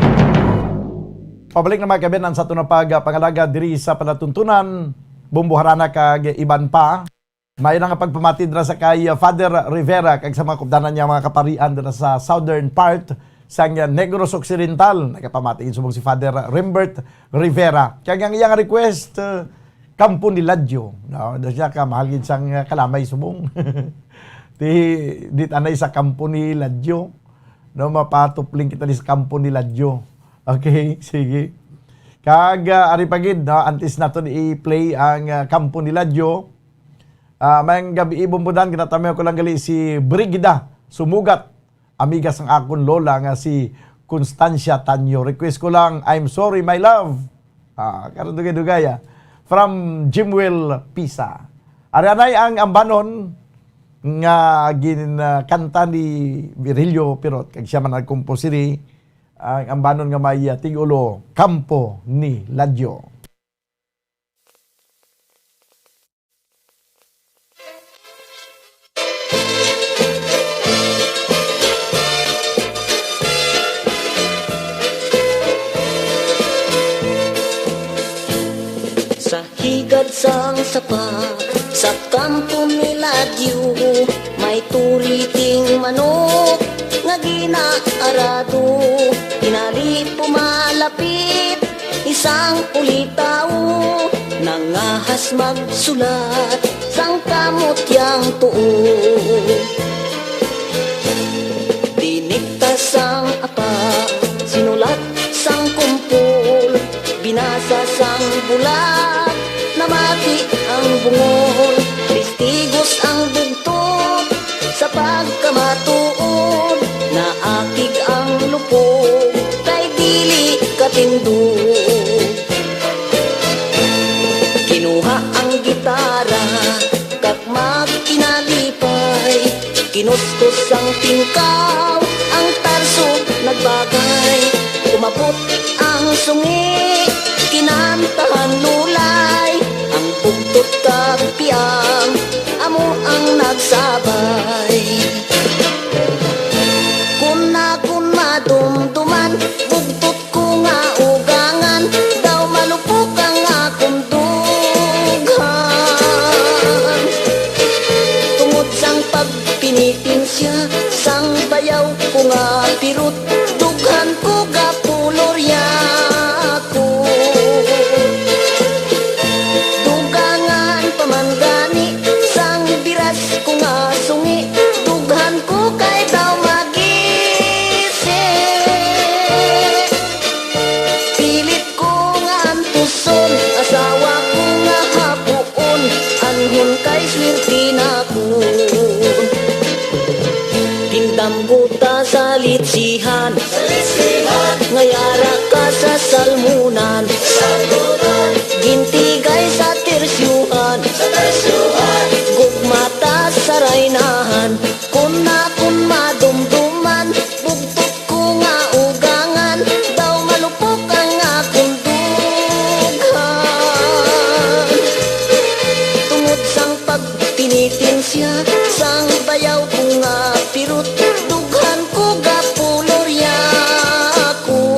Pabalik na mga kabinan sa tunapag pangalaga diri sa palatuntunan, bumbuharana kag iban pa. May nga pagpamatid na sa kay Father Rivera kag sa mga kubdanan niya mga kaparian na sa southern part sa Negros Occidental. Nagapamatiin subong si Father Rimbert Rivera. Kaya ang iyang request, Kampo ni Ladyo. No? Doon siya ka, mahal gid sang kalamay subong. Di tanay sa Kampo ni Ladyo. No, mapatupling kita sa Kampo ni Ladyo. Okay, sige. Kag ari pagid, no, antes naton i-play ang Kampo ni Ladyo. Mayang gabi ibumbudan, kinatamayo ko lang gali si Brigida Sumugat, amigas ng akon lola nga si Constancia Tanyo. Request ko lang, I'm sorry my love. Karon dugay-dugaya. From Jimwell Pisa. Arianay ang ambanon nga kanta ni Virilio Pirot, kag siya man nagkomposiri, ang ambanon nga may tigulo, Kampo ni Ladyo. Sa higad sang sapa, sa kampo ni Ladyo, may turiting manok nga ginaarado. Hinali pumalapit, isang ulitaw, nangahas magsulat, sang kamot yang tuo. Diniktas sang apa, sinulat sang kumpol, binasa sang bulat, namati ang bungol, testigos ang bugtod, sa pagkamatuod, naakig ang lupog, kay dili katindog. Kinuha ang gitara, kag magkinalipay, kinustos ang tingkaw, ang tarso nagbagay, umabot ang sungi, kinantahan lulay, ang bugtot kag piyang, amo ang nagsabay. Kun madumduman, bugtot ko nga ugangan, daw malupok ang akong dughan. Tungod sang pagpinitin siya, sang bayaw ko nga pirut, dughan ko gapulorya ko. Dugangan pamangani, sang biras ko nga sungi, dughan ko kay daw magisi. Pilit ko nga antuson, asawa ko nga hapuon, anhon kay swerte na ko. Tindam ko ta sa litsihan, ngayara ka sa salmunan, gintigay sa tersyuhan, gugmata sa raynahan, kun madumduman, bugtot ko nga ugangan, daw malupok ang akong dughan. Tungod sang pagtinitin siya, sang bayaw ko nga pirut, dughan ko gapulorya ko.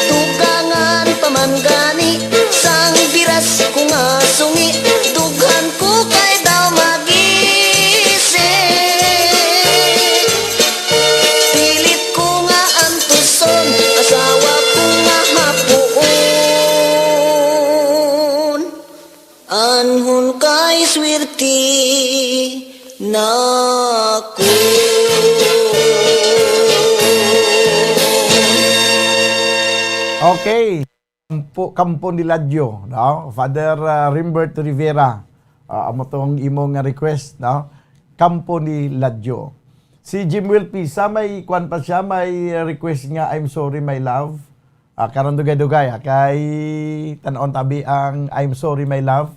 Dugangan paman gani, sang biras ko nga sungi, dughan ko kay daw magising. Pilit ko nga antuson, asawa ko nga hapuon. Anhon kay swerte na ko. Okay. Kampo ni Ladyo, no? Father Rimbert Rivera. Amo tong imong request, no? Kampo ni Ladyo. Si Jim Wilby, sa may kwan pa siya, may request nga, I'm sorry my love. Karon dugay-dugay, kay tanon tabi ang I'm sorry my love.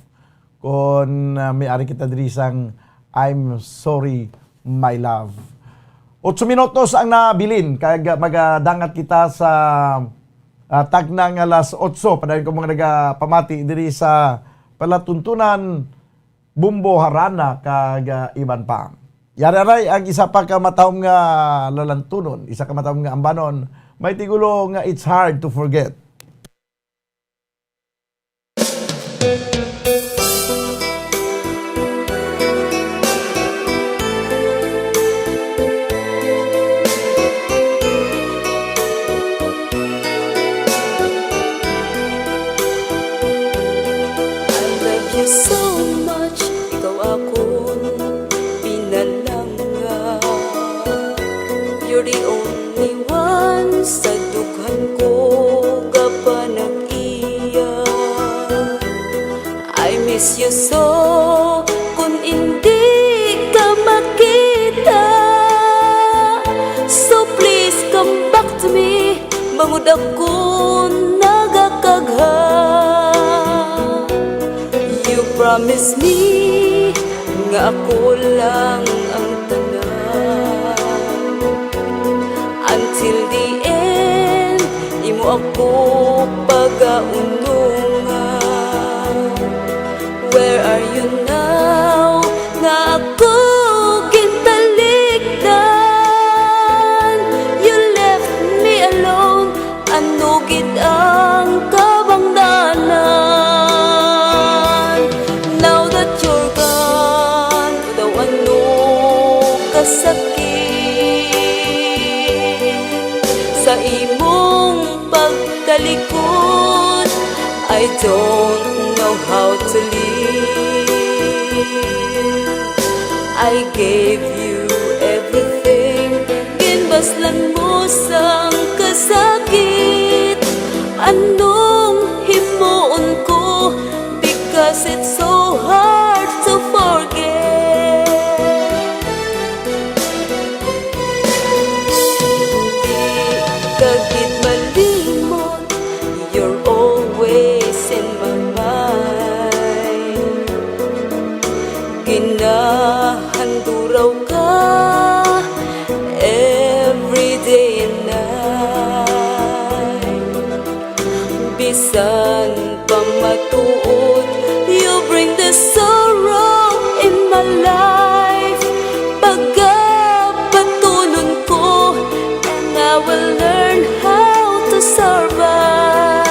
Kung may ari kita diri sang I'm sorry my love. 8 minutos ang nabilin, kaya magadangat kita sa tag ng alas 8, padayon ko mga nagapamati diri sa palatuntunan Bumbo Harana kag iban pa. Yararay ang isa pa ka matawom nga lalantunon, isa ka matawom nga ambanon, may tigulo nga it's hard to forget. So much, ikaw akong pinalanga. You're the only one sa dughan ko kapanag-iya. I miss you so, kung hindi ka makita. So please come back to me, bangod ako nagakagha. Promise me nga ako lang ang tanan. Until the end, imo ako pagaunungan. Where are you now? Nga ako gintalikdan. You left me alone, ano gid ang kabangdanan. Sakit sa imong pagtalikod, I don't know how to live. I gave you everything, ginbaslan mo sang kasakit. Anong himuon ko, because it's so hard to forget. Kahit malimot, you're always in my mind. Ginahanduraw ka every day and night. Bisan pa matuod, you bring the sorrow in my life. Pagkapatunon ko, and I will learn how to survive.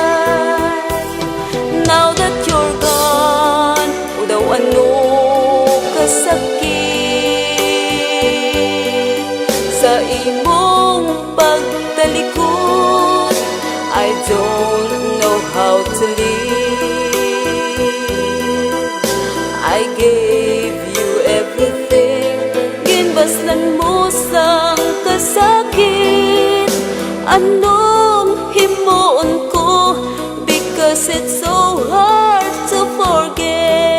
Now that you're gone, daw ano kasakit sa imong pagtalikod. I don't know how to live. I gave you everything, ginbaslan mo sang kasakit. Anong himuon ko, because it's so hard to forget.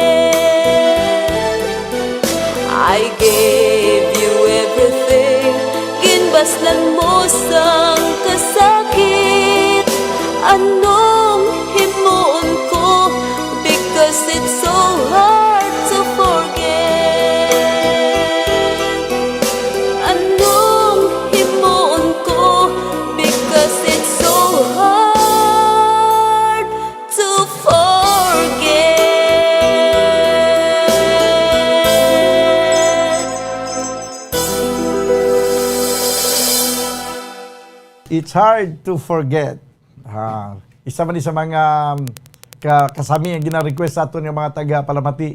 Paslan mo sang kasakit. Anong himuon ko? Because it's so hard to forget. Anong himuon ko? Because it's so hard to forget. It's hard to forget. Isa man sa mga kasami ang gina-request sa aton ng mga taga-Palamati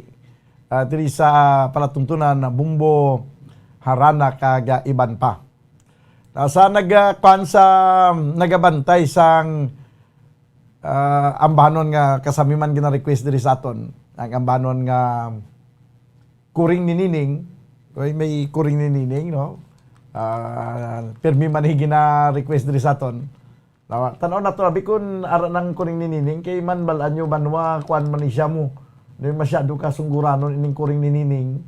diri sa palatuntunan na Bumbo, Harana kag iban pa. Sa nagabantay sang ambanon nga kasami man gina-request diri sa aton, ang ambanon nga kuring ni Nining, may kuring ni Nining, no? Permi man gina-request diri sa aton. Tanaw na to, abi kun ara nang kuring ni Nining, kay man balaan nyo banwa, kuan man siya mo. Hindi masyado kasunguranon ining kuring ni Nining.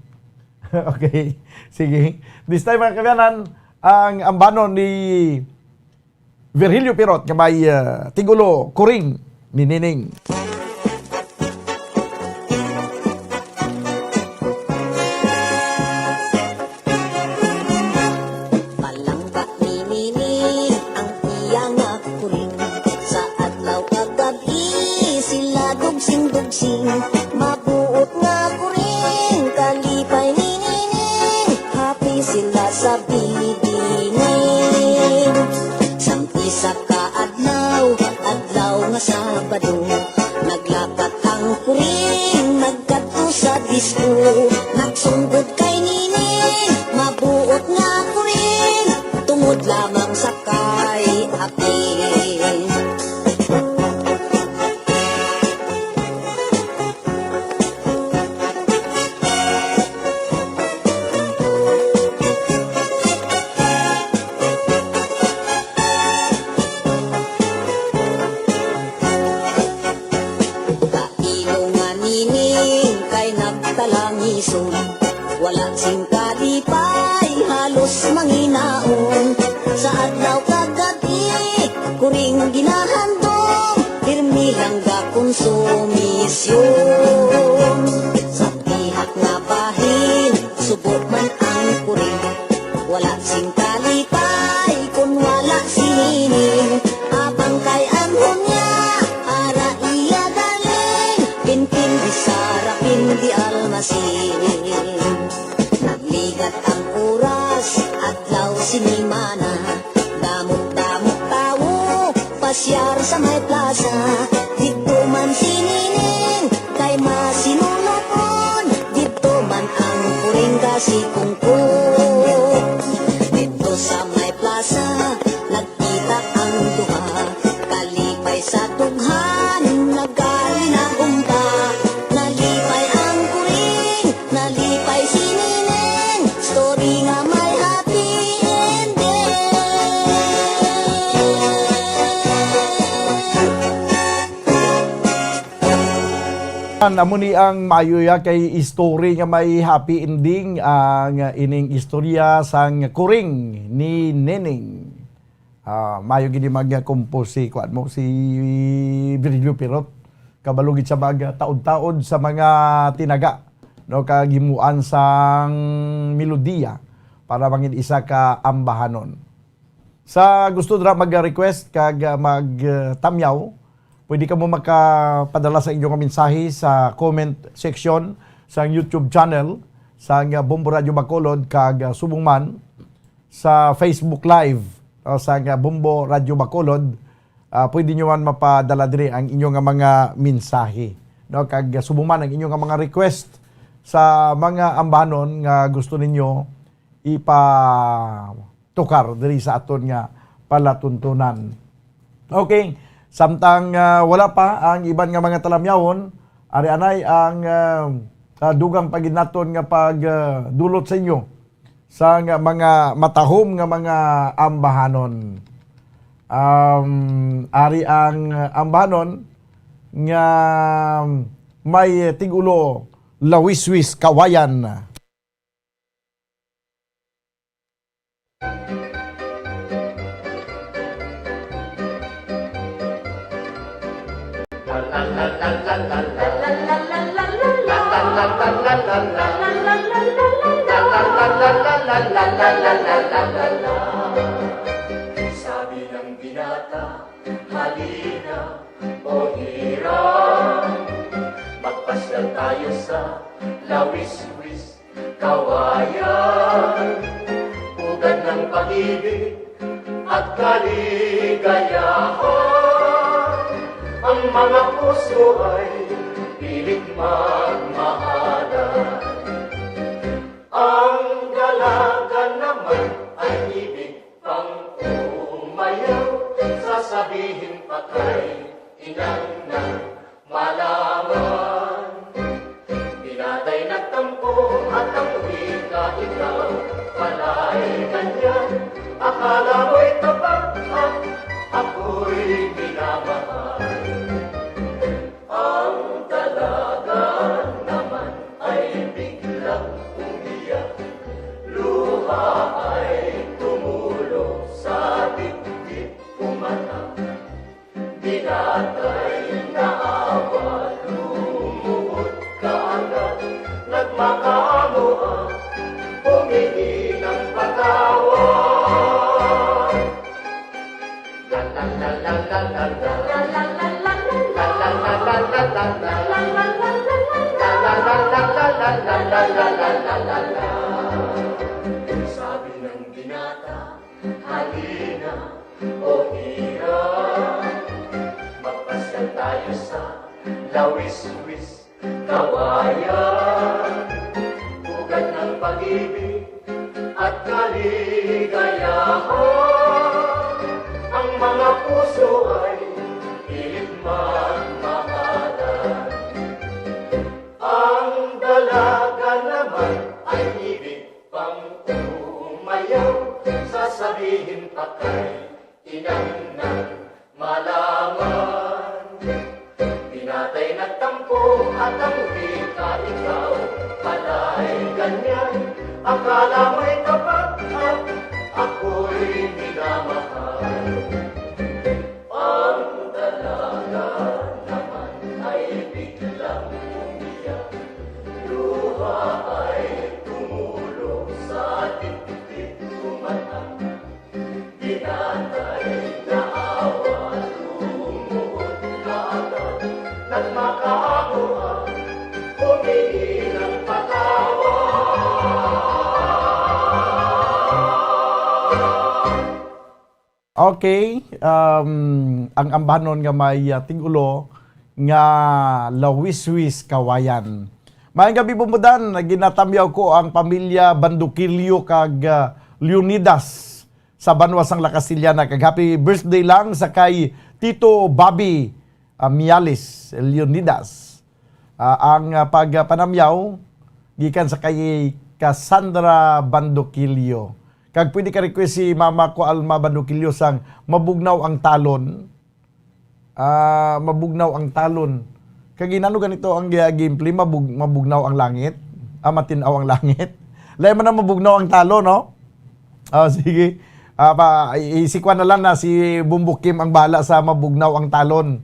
Okay, sige. This time mga kabayanan, ang ambanon ni Virgilio Pirot, nga may tigulo kuring ni Nining. Mabuot nga ko rin, kalipay ni Nining, happy sila sa bibining. Sampisa ka adlaw nga Sabado, naglapat ang kuring, nagkadto sa disco, nagsunggod kay Nining, mabuot nga ko rin, tungod lamang sa kay apin. Wala sing kalipay, halos manginaon. Sa adlaw kagabi, kuring ginahandom, pirmi lang ga konsumisyon. Sa bihak nga bahin, subok man ang kuring. Wala sing kalipay, kung wala si Nining. Abang kay anhon niya, ara iya galing, pinpin di Sara, pindi almasin. Nagligat ang oras, adlaw sinimana, damot-damot tawo, pasyar sa may plaza. Dito man si Nining, kay masinunokon, dito man ang kuring kasi kungkong. Dito sa may plaza, nagkita ang duha, kalipay sa tughan, naggali na umpa. Nalipay ang kuring, nalipay si Nining, story nga may happy ending. Amo ni ang mayuya kay story nga may happy ending ang ining istorya sang kuring ni Nining. Mayo gini mag-compose si kuan mo si Virgilio Pirot, kabalugid sa mga taod-taod sa mga tinaga, no, kagimuan sang melodiya para mangin isa ka ambahanon. Sa gusto dra mag-request kag mag-tamyaw, pwede ka mo makapadala sa inyong mensahe sa comment section sa YouTube channel sa Bumbo Radio Bacolod kag subong man sa Facebook Live sa Bumbo Radio Bacolod. Pwede nyo man mapadala diri ang inyong mga mensahe, no, kag subong man ang inyong mga request sa mga ambanon nga gusto ninyo ipatukar diri sa aton nga palatuntunan. Okay, samtang wala pa ang iban nga mga talamyawon, ari anay ang dugang paginaton nga pagdulot sa inyo sa mga matahom nga mga ambahanon. Ari ang ambahanon nga may tigulo lawiswis kawayan. Sabi ng binata, halina o hirap, magpasyal tayo sa lawis-wis kawayan, ugat ng pag-ibig at kaligayahan. Ang mga puso ay pilit magmahalan, ang dalaga naman ay ibig pang umayaw, sasabihin patay, inang nang malaman. Binatay nagtampo at ang wika ikaw, pala'y ganyan. Akala mo'y tapat at ako'y minamahal. Ang dalaga naman ay biglang umiyak, luha ay tumulo sa dibdib kumata. Binatay na awa, lumuhod kaagad, nagmakaamuha, humingi ng patawad. La la la la la la la la la la la la la la la la la. Sabi ng binata, halina o hirap, magpasyal tayo sa lawis-wis kawayan, ugat ng pag-ibig at kaligayahan. Ang mga puso ay pilit magmahalan, ang dalaga naman ay ibig pang umayaw, sasabihin patay, inang nang malaman. Binatay nagtampo at ang wika ikaw, pala'y ganyan. Akala mo'y tapat at ako'y minamahal. Ang dalaga naman ay biglang umiyak, luha ay tumulo sa dibdib kumata. Binatay na awa, lumuhod kaagad, nagmakaamuha, humingi ng patawad. Okay, ang ambanon nga may tigulo nga lawis-wis kawayan. Maayong gabi bumudan, ginatamyaw ko ang pamilya Bandukilyo kag Leonidas sa Banwasang Lakasiliana. Kag happy birthday lang sa kay Tito Bobby Mialis Leonidas. Ang pagpanamyaw gikan sa kay Cassandra Bandukilyo. Kag pwede ka request si Mama ko Alma Bandukilyo sang Mabugnaw ang Talon. Mabugnaw ang Talon. Kag inano ganito ang gameplay, mabugnaw ang langit. Matinaw ang langit. Lain man na mabugnaw ang talon, no? Sige. Isikwan na lang na si Bumbo Kim ang bahala sa mabugnaw ang talon.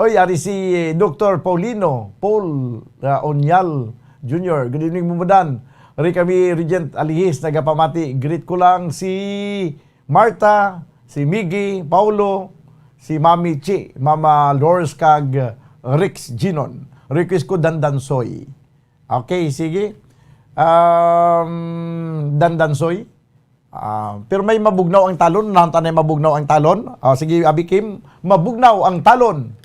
Oy, ari si Dr. Paul Onyal Jr. Good evening, Bumudan. Ari kami, Regent Alihis, nagapamati. Greet ko lang si Marta, si Miggy, Paulo, si Mami Chi, Mama Lors kag Rix Ginon. Request ko Dandansoy. Okay, sige. Dandansoy. Pero may mabugnaw ang talon. Nahanta na mabugnaw ang talon. Sige, Abi Kim, mabugnaw ang talon.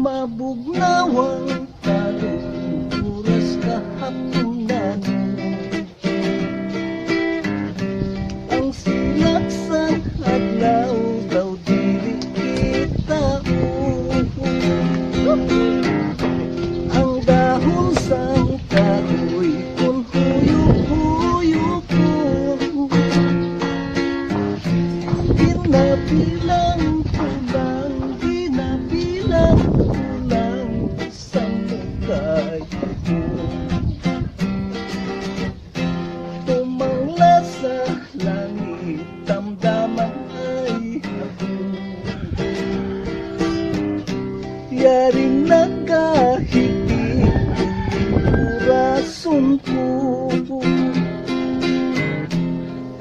Mabugnawang talong oras kahapunan, ang silak sa adlaw daw dili kita ay ako. Tumangla sa langit, damdaman ay ako. Yari na kahit rason ko.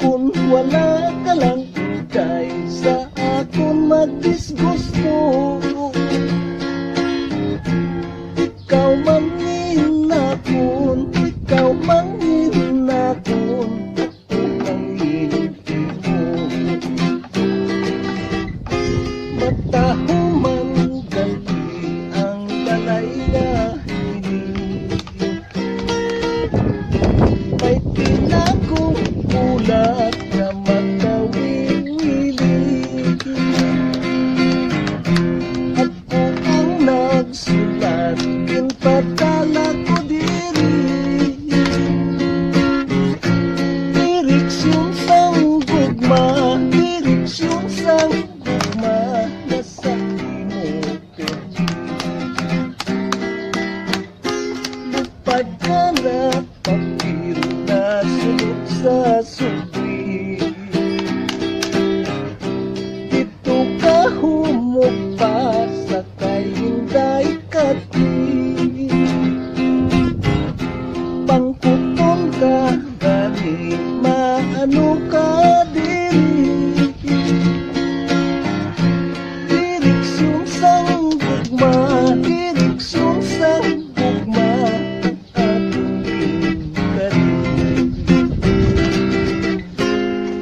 Kung wala ka lang ikay sa akong magdisgusto. Ikaw mangin akon, ikaw mangin akon, ako mangin mo. Matahuman gali ang balay na may pinagkukulat na magkawing-wiling. Ako ang nagsulat, kinpadala ko diri. Direksyon sang gugma, direksyon sang gugma, nasa imo perdi. Lupad ka na papiro na sulot sa subli. Dito ka humukpa sa kay hinday kati. Pangkuton ka gani, maano ka diri. Direksyon sang gugma, direksyon sang gugma, atong kari.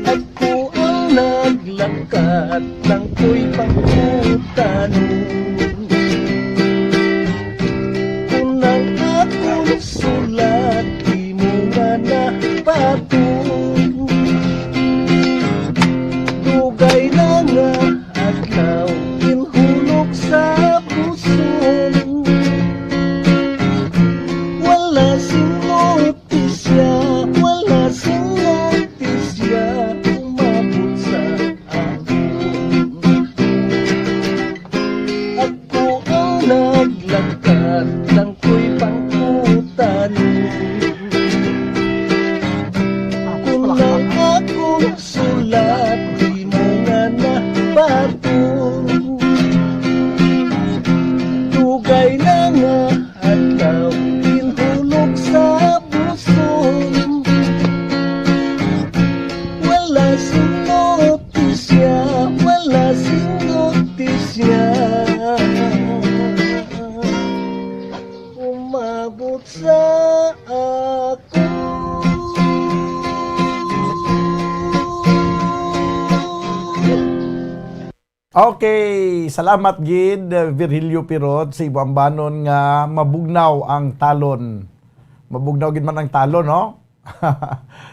Ako ang naglangkat ng ko'y pangkutanong. Unang akong sulat, di mo nga napatong. Dugay na nga adlaw, inhulog sa puson. Wala sing notisya, wala sing notisya, umabot sa akin. Ako ang naglangkat ng ko'y pangkutanong. Kung lang akong sulat, di mo nga napatong. Dugay na nga adlaw, inhulog sa puson. Wala sing notisya, wala sing notisya, umabot sa ako. Okay, salamat gid Virgilio Pirot sa Ibuambanon nga mabugnaw ang talon. Mabugnaw gid man ang talon, no?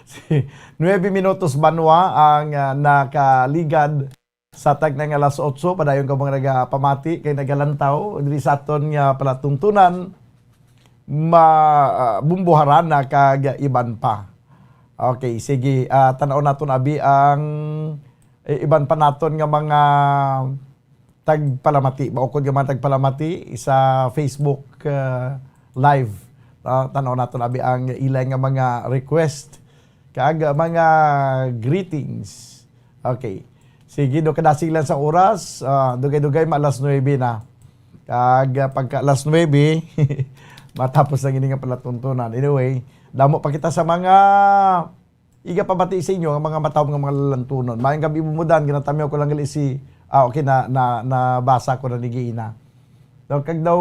Si 9 minutos banwa ang nakaligad sa tag ng alas 8 padayon ka mga nagapamati kay nagalantaw diri sa aton nga palatungtunan mabumbuharan na kag iban pa. Okay, sige, tanaw naton abi ang iban pa naton nga mga tagpalamati. Maukod nga mga tagpalamati sa Facebook live. Tanaw naton abi ang ilay nga mga request kag mga greetings. Okay. Sige, do kadasilan sa oras, dugay-dugay alas 9 na. Kag pagka alas 9 matapos ang ini nga palatuntunan. Anyway, damo pa kita sa mga iga pabati sa inyo ang mga matawag ng mga lalantunon. Mayang gabi bumudan, ginatamiw ko lang gali si okay nabasa ko na ni Giina. So kag daw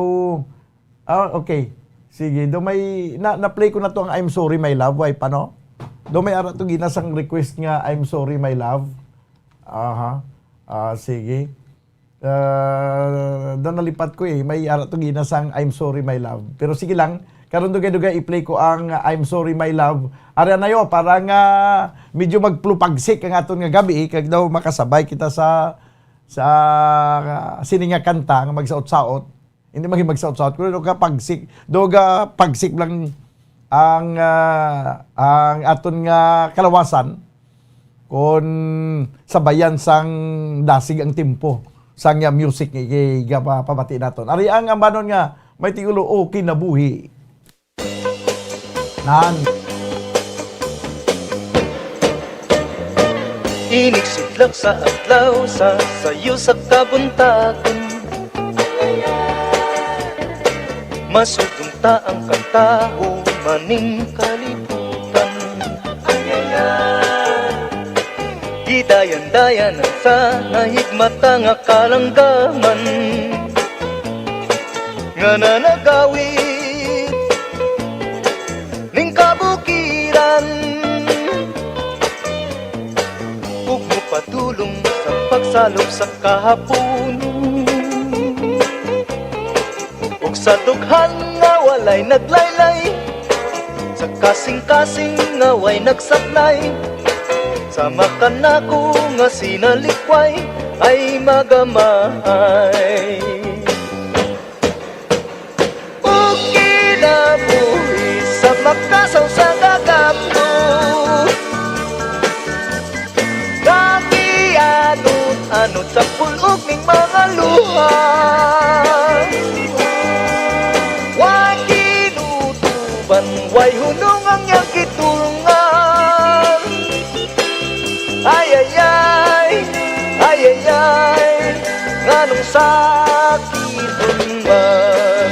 okay. Sige, do may na-play ko na to ang I'm Sorry My Love, why pa no? Do may ara to ginasang request nga I'm Sorry My Love. Sige. Doon nalipat ko may ara to ginasang I'm Sorry My Love. Pero sige lang, karon dugay-dugay i-play ko ang I'm Sorry My Love. Ara na yo para nga medyo magplupagsik ang aton nga gabi kag daw makasabay kita sa sini nga kanta nga magsaot-saot. Hindi magsaot-saot kuno ka pagsik, doga pagsik lang ang aton nga kalawasan kon sabayan sang dasig ang tempo sang nga music nga pabati naton. Ari ang ambanon nga may tigulo okay na buhi. Nan. Iniksidlak sa adlaw sa sayo sa kabuntagon. Masugong ta ang kantaho maning kalibutan. Gidayan-dayan sa nahigmata nga kalanggaman nga nanagawid ning kabukiran. Ug mopadulong sa pagsalop sa kahaponon ug sa dughan nga walay naglaylay, sa kasing-kasing nga way nagsaknay. Sama ka na ko nga sinalikway ay magamay. Ug kinabuhi sa makasaw sa gagapno, kagianot-anot sa pulog ning mga luha. Way kinutuban, way hunong ang iyang kitulungan. Ay, ay, ay, ay, ay, ay, nganong sakit man.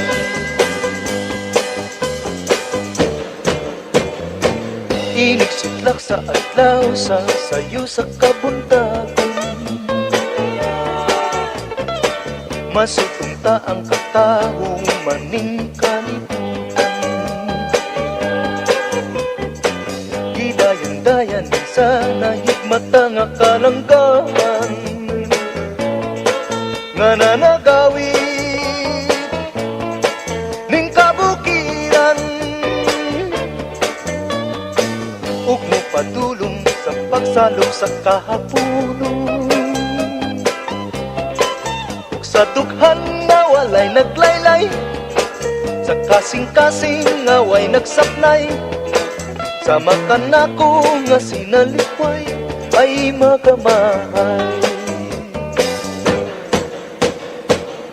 Iniksidlak sa adlaw sa sayo sa kabuntagon. Masugong ta ang katahong maning kalibutan. Gidayan-dayan sa nahigmata nga kalanggaman nga nanagawid ning kabukiran. Ug mopadulong sa pagsalop sa kahaponon ug sa dughan nga walay naglaylay, sa kasing-kasing nga way nagsaknay. Sama ka na ko nga sinalikway ay magamay.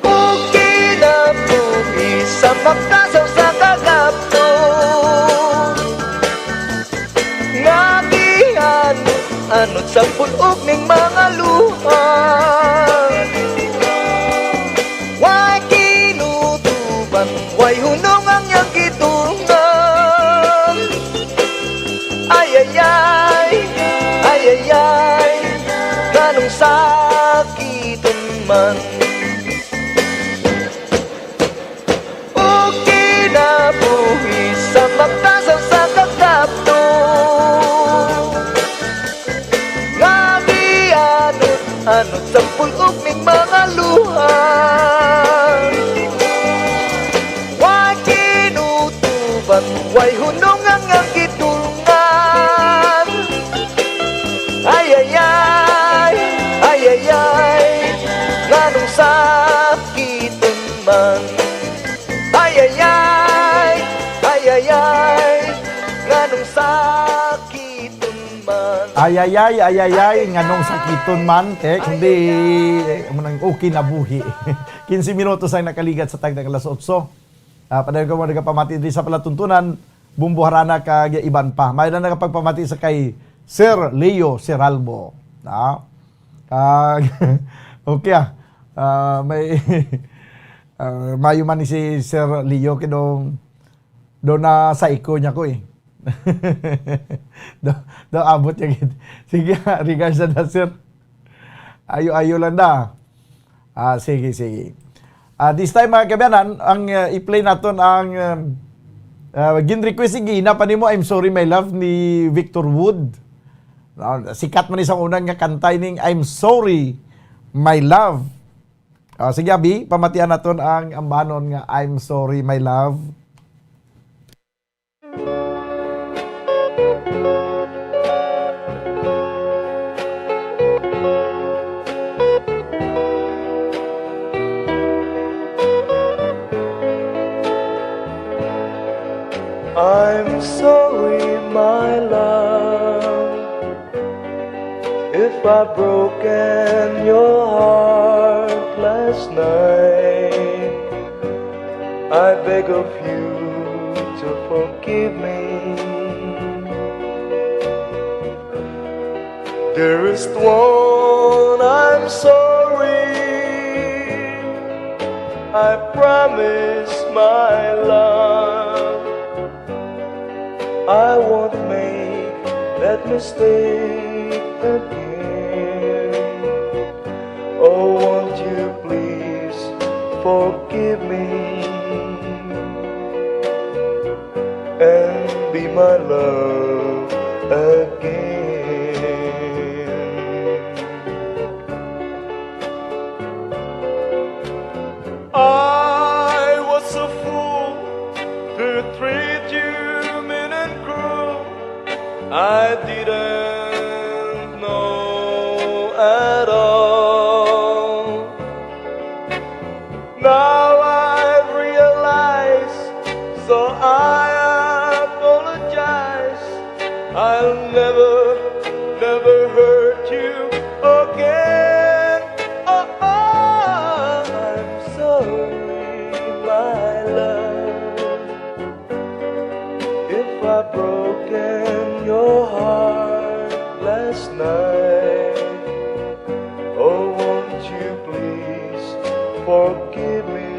Ug kinabuhi sa makasaw sa kagapno, nga gianot-anot sa pulog ning mga luha. Way kinutuban, way hunong ang iyang gitungan. Ay, ay, ay, ay, ay, ay, ganong sakiton man. O kinabuhi sa makasaw sa kagapno, nga gianot-anot sa pulog ning mga luha. Way kinutuban, way hunong ang iyang gitulungan. Ay, ay, ay, ay, ay, ay, nganong sakiton man. Ay, ay, ay, ay, ay, ay, nganong sakiton man. Ay, ay, ay, ay, ay, ay, nganong sakiton man. Kundi, okay na buhi. 15 minutos ay nakaligat sa tagdag alas 8. Padayon ko mo nagpamati din sa palatuntunan, bumbuharana kag iban pa. May na nagpagpamati sa kay Sir Leo Seralbo. Okay may mayo man ni si Sir Leo kidong do na sa iko niya ko eh. do abot niya gid. Sige, regards na sir. Ayo lang da. Sige. This time mga kabayanan, ang i-play naton ang gin-request si Gina pa nimo I'm Sorry My Love ni Victor Wood. Sikat man isang unang nga kantay ning I'm Sorry My Love. Sige Abi, pamatian naton ang ambanon nga I'm Sorry My Love. I'm sorry, my love, if I've broken your heart last night. I beg of you to forgive me. Dearest one, I'm sorry. I promise my love I won't make that mistake again. Oh, won't you please forgive me and be my love again. I was a fool to treat you mean and cruel. I didn't know at all. Now I realize, so I apologize. I'll never hurt you again. Oh, I'm sorry, my love, if I've broken your heart last night. Oh, won't you please forgive me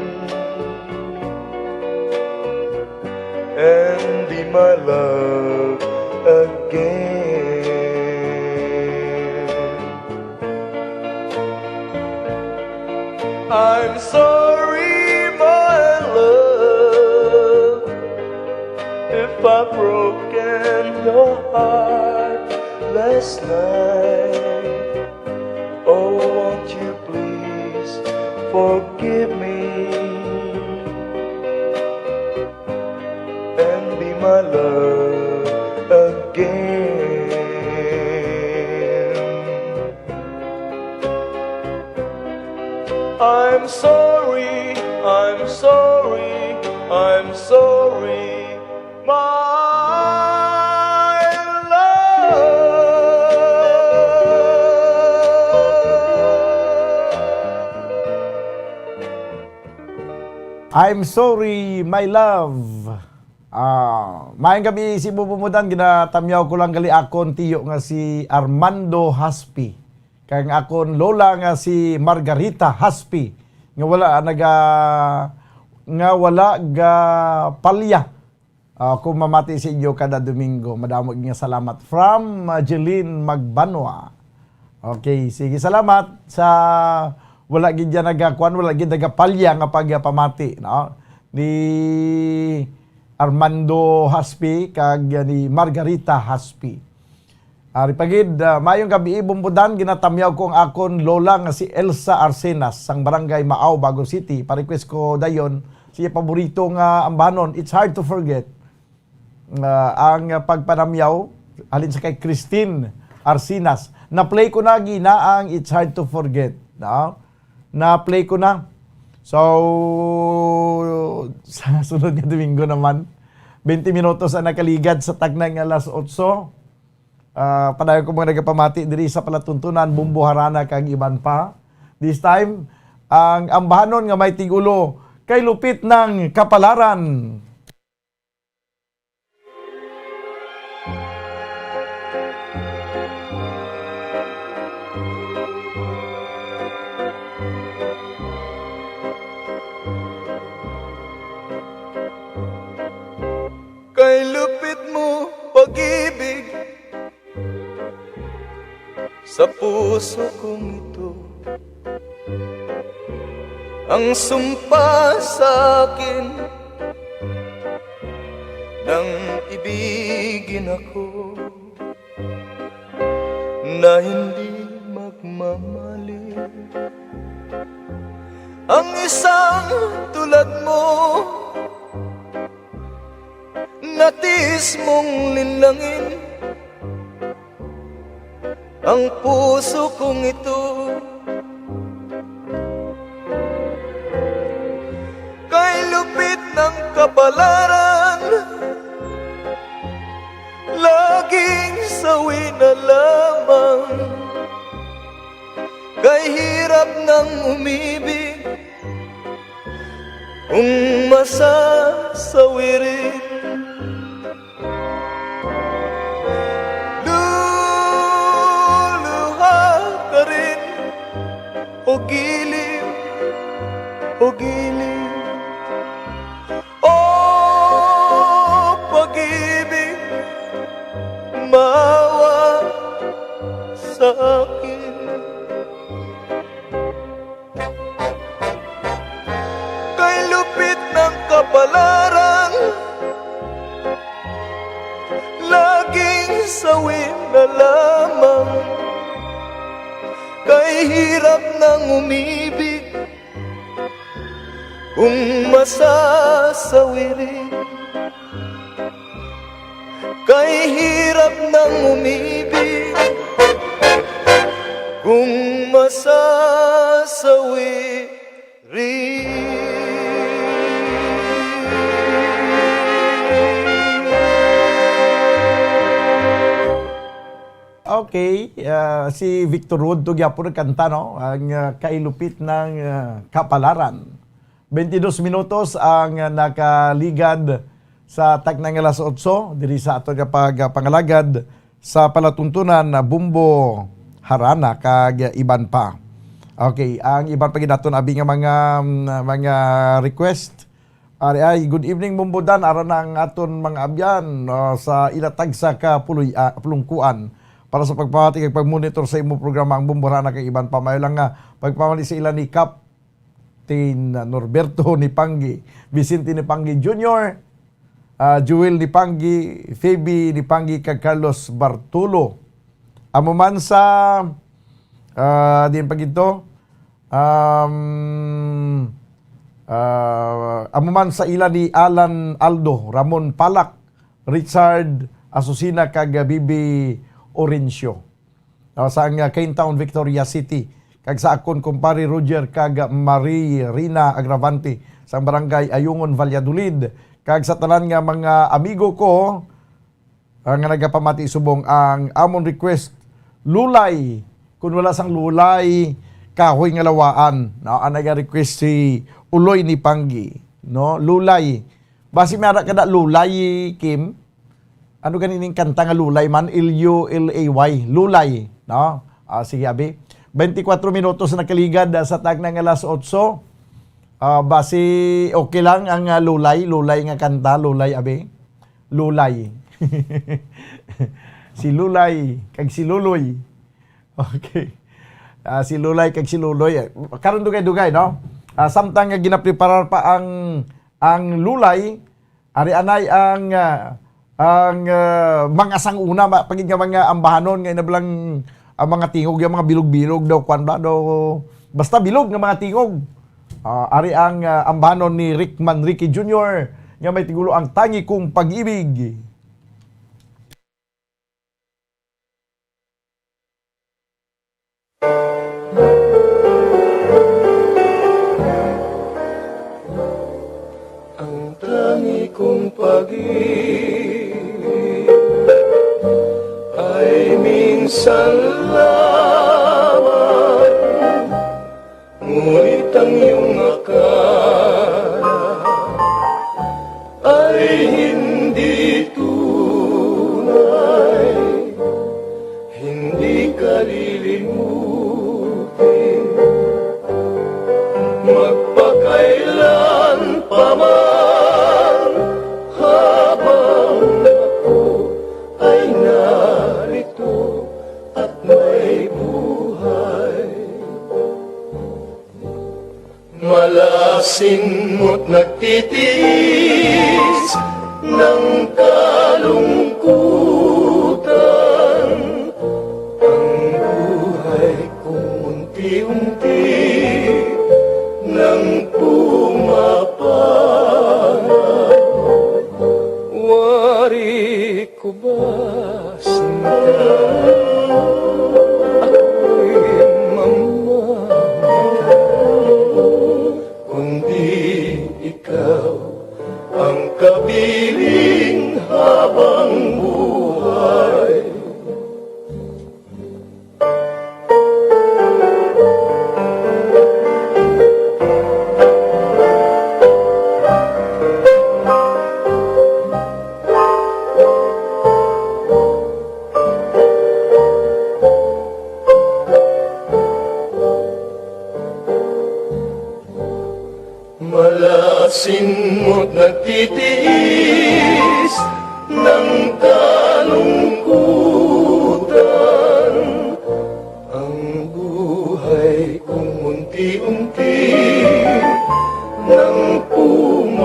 and be my love again. I'm sorry, my love, if I've broken your heart last night. Oh, won't you please forgive me and be my love again. I'm sorry, I'm sorry, I'm sorry, my love. I'm sorry, my love. Maayong gabi si Bubumudan, ginatamyaw ko lang gali akon tiyo nga si Armando Haspi. Kaya nga akon lola nga si Margarita Haspi. Nga wala ga palya. Kung mamati sa inyo kada Domingo. Madamo nga salamat. From Jeline Magbanwa. Okay, sige, salamat sa wala gid dyan nagakuan, wala gid nagapalya nga pagpamati, no? Ni Armando Haspi kag ni Margarita Haspi. Ari pagid mayong gabi Bumbudan, ginatamyaw ko ang akon lola nga si Elsa Arsenas sang barangay Maaw, Bago City. Pa-request ko dayon siya paborito nga ambanon, It's Hard to Forget. Ang pagpanamyaw halin sa kay Christine Arsenas. Na-play ko na gina ang It's Hard to Forget, no? Na-play ko na. So, sa sunod nga Domingo naman, 20 minutos ang nakaligad sa tagnang alas 8. Padayon ko mga nagapamati diri sa palatuntunan, Bumbuharana kag iban pa. This time, ang ambahanon nga may tigulo kay lupit ng kapalaran. Kay lupit mo pag-ibig sa puso kong ito, ang sumpa sa akin nang ibigin ako na hindi magmamalit. Ang isang tulad mo natiis mong linlangin ang puso kong ito. Kay lupit ng kapalaran, laging sawi na lamang. Kay hirap ng umibig, kung masasawirin. sawi na lamang. Kay hirap nang umibig kung masasawi rin. Kay hirap nang umibig kung masasawi rin. Okay, si Victor Wood to gyapon kanta no, ang kailupit ng kapalaran. 22 minutos ang nakaligad sa taknang alas 8 diri sa ato kapag pangalagad sa palatuntunan na Bumbo Harana kag iban pa. Okay, ang iban pa ginaton abi nga mga request. Ay, good evening Bumbo Dan, aron ang aton mga abyan sa ilatag sa pulungkuan para sa pagpahati kag pag-monitor sa imo programa ang Bumbo Harana kag iban pa. Mayo lang nga pagpamali sa ila ni Captain Norberto Nipanggi, Vicente Nipanggi Jr., Joel Nipanggi, Phoebe Nipanggi kag Carlos Bartulo. Amo man sa din pagito amo man sa ila ni Alan Aldo, Ramon Palak, Richard Asusina kag Bibi Orencio. Sa Cane Town, Victoria City. Kag sa akon kumpare Roger kag Marie Rina Agravante sa barangay Ayungon, Valladolid. Kag sa tanan nga mga amigo ko nga nagapamati subong ang amon request lulay. Kung wala sang lulay, kahoy nga lawaan. No, ang naga-request si Uloy Nipanggi, no? Lulay. Basi mara kada lulay, Kim. Ano ganining kanta nga lulay man? L-U-L-A-Y. Lulay, no? Sige abi. 24 minutos na nakaligad sa tagnang alas 8. Basi okay lang ang lulay nga kanta, lulay abi. Lulay. Si Lulay kag si Luloy. Okay. Si Lulay kag si Luloy. Karon dugay-dugay no. Samtang nga ginapreparar pa ang lulay, ari anay ang mga sanguna pagid nga mga ambahanon nga inablang ang mga tingog, yung mga bilog-bilog daw kwan ba daw basta bilog nga mga tingog. Ari ang ambahanon ni Rick Manrique Jr. nga may tigulo ang Tangi Kong Pag-ibig. Ang tangi kong pag-ibig ay minsan lamang, ngunit ang iyong akala ay hindi tunay, hindi ka lilimutin magpakailan pa man habang ako ay narito at may buhay. Malasin mo't nagtitiis ng kalungkutan, ang buhay kong unti-unti nang pumapanag. Wari ko ba sinta ako'y mamamatay, kundi ikaw ang kapiling habang buhay. Malasin mo't nagtitiis ng kalungkutan, ang buhay kong unti-unti nang pumapanag.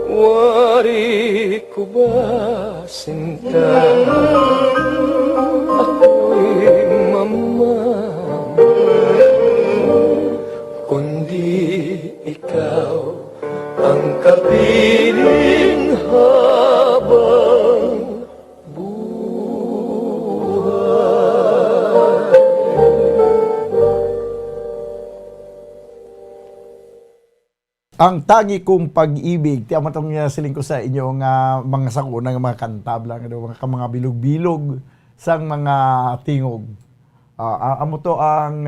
Wari ko ba sinta? Ako'y mamamahal, kundi ikaw ang kapiling habang ang tangi kong pag-ibig, tiyaw matong siling ko sa inyo nga mga sakuna nga mga kantabla, mga bilog-bilog sang mga tingog. Amo to ang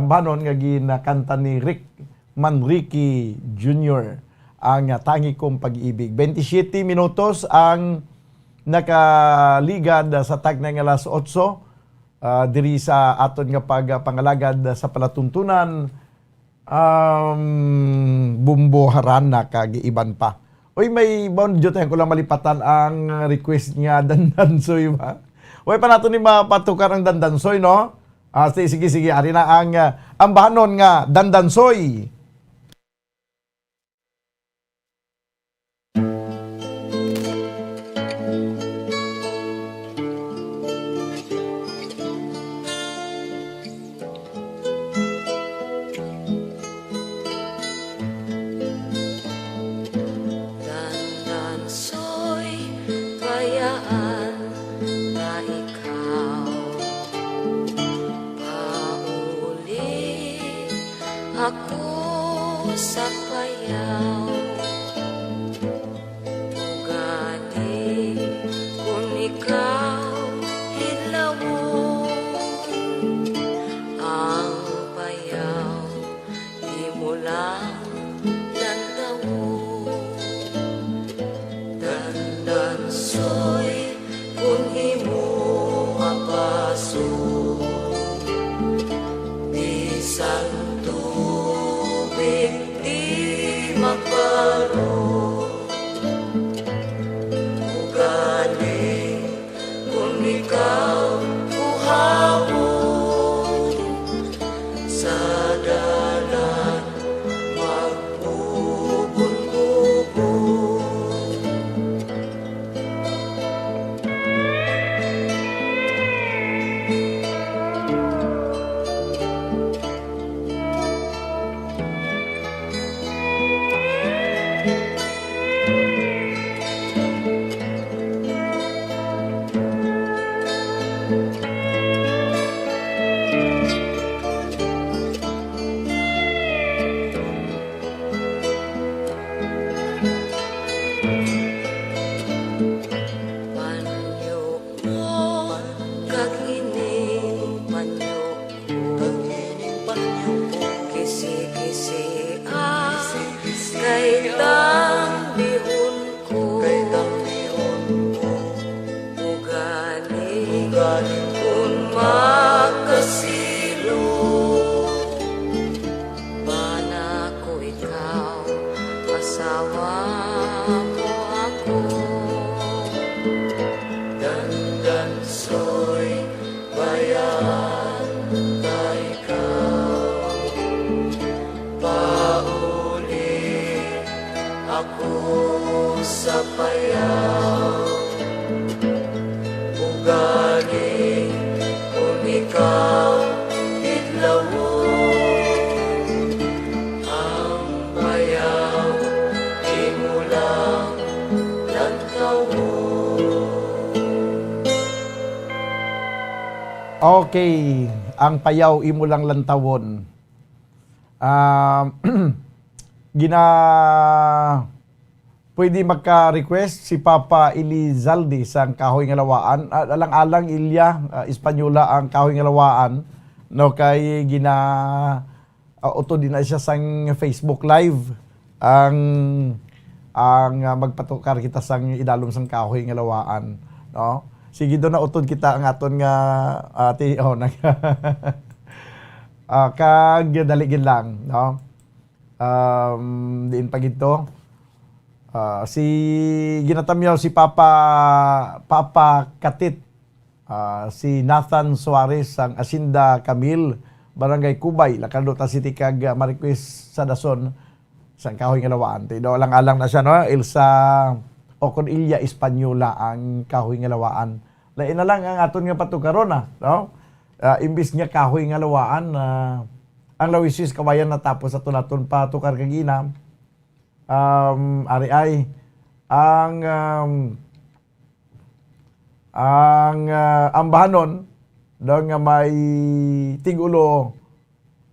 banon nga ginakanta ni Rick Manrique Jr. ang tangi kong pag-ibig. 27 minutos ang nakaligad sa tag ng alas 8 diri sa aton nga pagpangalagad sa palatuntunan Bumbo Harana kagiiban pa. Oy, may bound jud ko lang malipatan ang request niya Dandansoy ba. Oy, pa nato ni mapatukar ang Dandansoy, no? Sige, ari na ang bahanon nga Dandansoy. Ako sa payaw, ugali kung ikaw hilawon. Ang payaw di mo lang lantawon. Dandansoy kung imo apaso, bisan di magparo. Ugali kung ikaw buhabon, sa dalan magbubon-bubon. Okay, ang payaw imo lang lantawon. Pwede magka-request si Papa Elizalde sang Kahoy nga Lawaan. Alang-alang Ilya, Espanyola ang Kahoy nga Lawaan. No, kay uto din na siya sang Facebook Live. Ang magpatukar kita sang idalom sang Kahoy nga Lawaan. No? Sige doon na utod kita ang aton nga kag daligin lang, no? Diin pag ito. Si ginatamyaw si Papa Katit, si Nathan Suarez ang Asinda Camille, Barangay Kubay, Lakandota City kag Mariquez sa Dason sang Kahoy nga Lawaan. Tido alang-alang na siya, no? Elsa o kung Ilya Espanyola ang kahoy nga lawaan. Lain na lang ang aton nga patukaron no? Imbis nga kahoy nga lawaan ang lawisis kawayan natapos sa tunaton pa tukar kag inam. Ari ay ang ambahanon daw nga may tigulo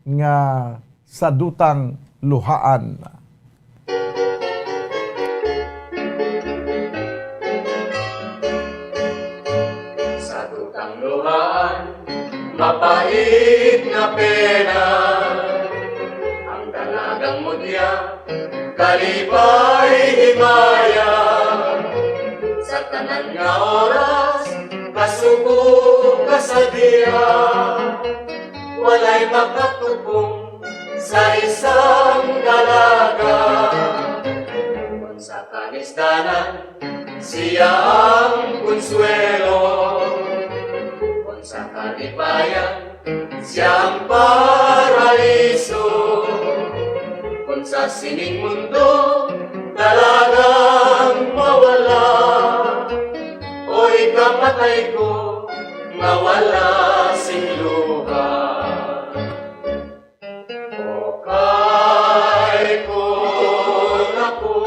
nga sa dutang luhaan. Sa dutang luhaan, mapait na pena, ang dalagang mudya, kalipay himaya. Sa tanan nga oras, kasubok kasadya, walay makatupong sa isang dalaga. Kung sa kanisdanan, siya ang konsuelo. Kung sa kalipayan, siya ang paraiso. Kung sa sining mundo, dalagang mawala. O ikamatay ko, mawala sing luha. O kay ko ako,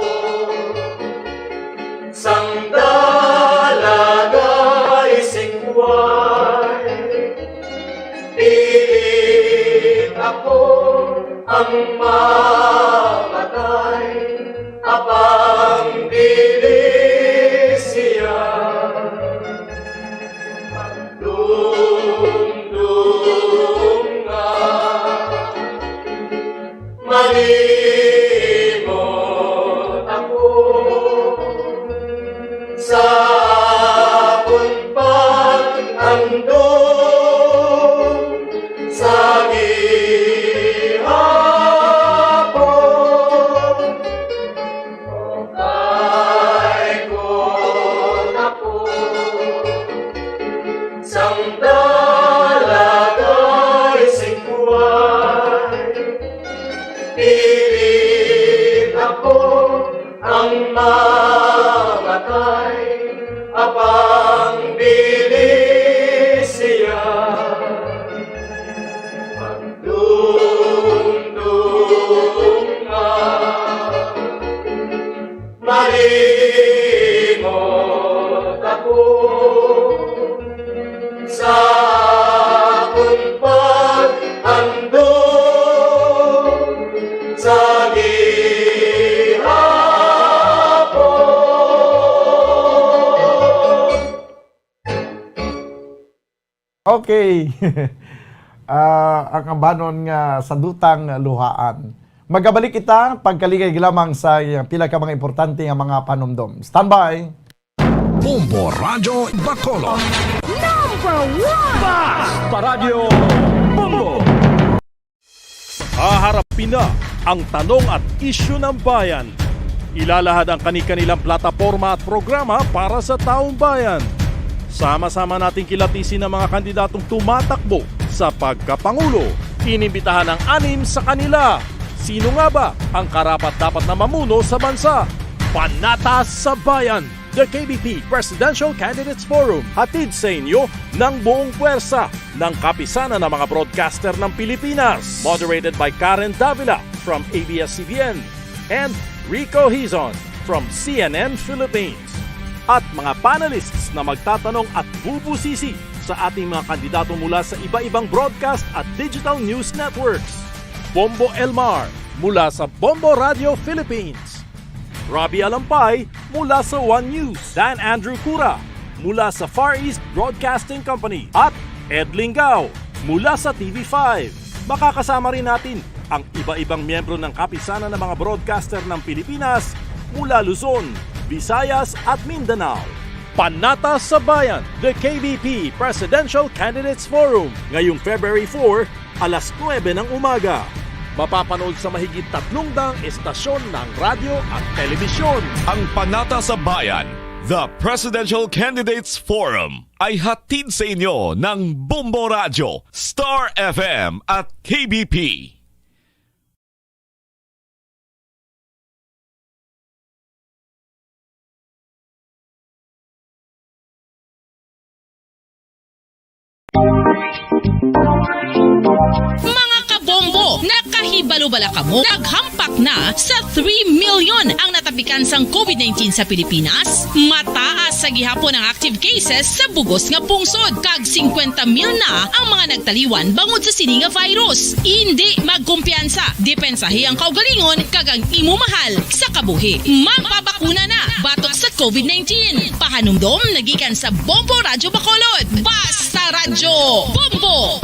sang dalaga ising buhay. Pilit ako ang mamatay, apang dili siya. Malimot ako sa akong pag-andon sa gihapon. O kay kon ako sang dalagay sing buhay. Pilit ako ang mamatay, apang bilis siya. Magdumdum nga, malimot ako sa akong pag-andon sa gihapon. Okay. Ang ambanon nga sa dutang luhaan. Magabalik kita pagkaligay lamang sa pila ka mga importante nga mga panumdom. Standby. Bombo Radyo Bacolod. Number 1! Basta Radio Bombo! Haharapin na ang tanong at isyu ng bayan. Ilalahad ang kani-kanilang plataporma at programa para sa taong bayan. Sama-sama nating kilatisin ang mga kandidatong tumatakbo sa pagkapangulo. Inimbitahan ang 6 sa kanila. Sino nga ba ang karapat-dapat na mamuno sa bansa? Panatas sa Bayan, the KBP Presidential Candidates Forum. Hatid sa inyo ng buong puwersa ng kapisanan ng mga broadcaster ng Pilipinas. Moderated by Karen Davila from ABS-CBN and Rico Hizon from CNN Philippines. At mga panelists na magtatanong at bubusisi sa ating mga kandidato mula sa iba-ibang broadcast at digital news networks. Bombo Elmar mula sa Bombo Radio Philippines. Robbie Alampay mula sa One News. Dan Andrew Cura mula sa Far East Broadcasting Company. At Ed Lingao mula sa TV5. Makakasama rin natin ang iba-ibang miyembro ng kapisanan ng mga broadcaster ng Pilipinas mula Luzon, Visayas at Mindanao. Panatas sa Bayan, the KBP Presidential Candidates Forum. Ngayong February 4, alas 9 ng umaga. Mapapanood sa mahigit 300 estasyon ng radyo at telebisyon. Ang Panatas sa Bayan, the Presidential Candidates Forum, ay hatid sa inyo ng Bombo Radio, Star FM at KBP. Mga kabombo, nakahibalo-bala ka mo, naghampak na sa 3 million ang natapikan sang COVID-19 sa Pilipinas. Mataas sa gihapon ang active cases sa bugos nga pungsod, kag 50 mil na ang mga nagtaliwan bangod sa sini nga virus. Hindi magkumpiyansa, depensahi ang kaugalingon kag ang imo mahal sa kabuhi. Mapabakuna na batok sa COVID-19. Pahanumdom nagikan sa Bombo Radyo Bacolod. Basta Radyo Bombo!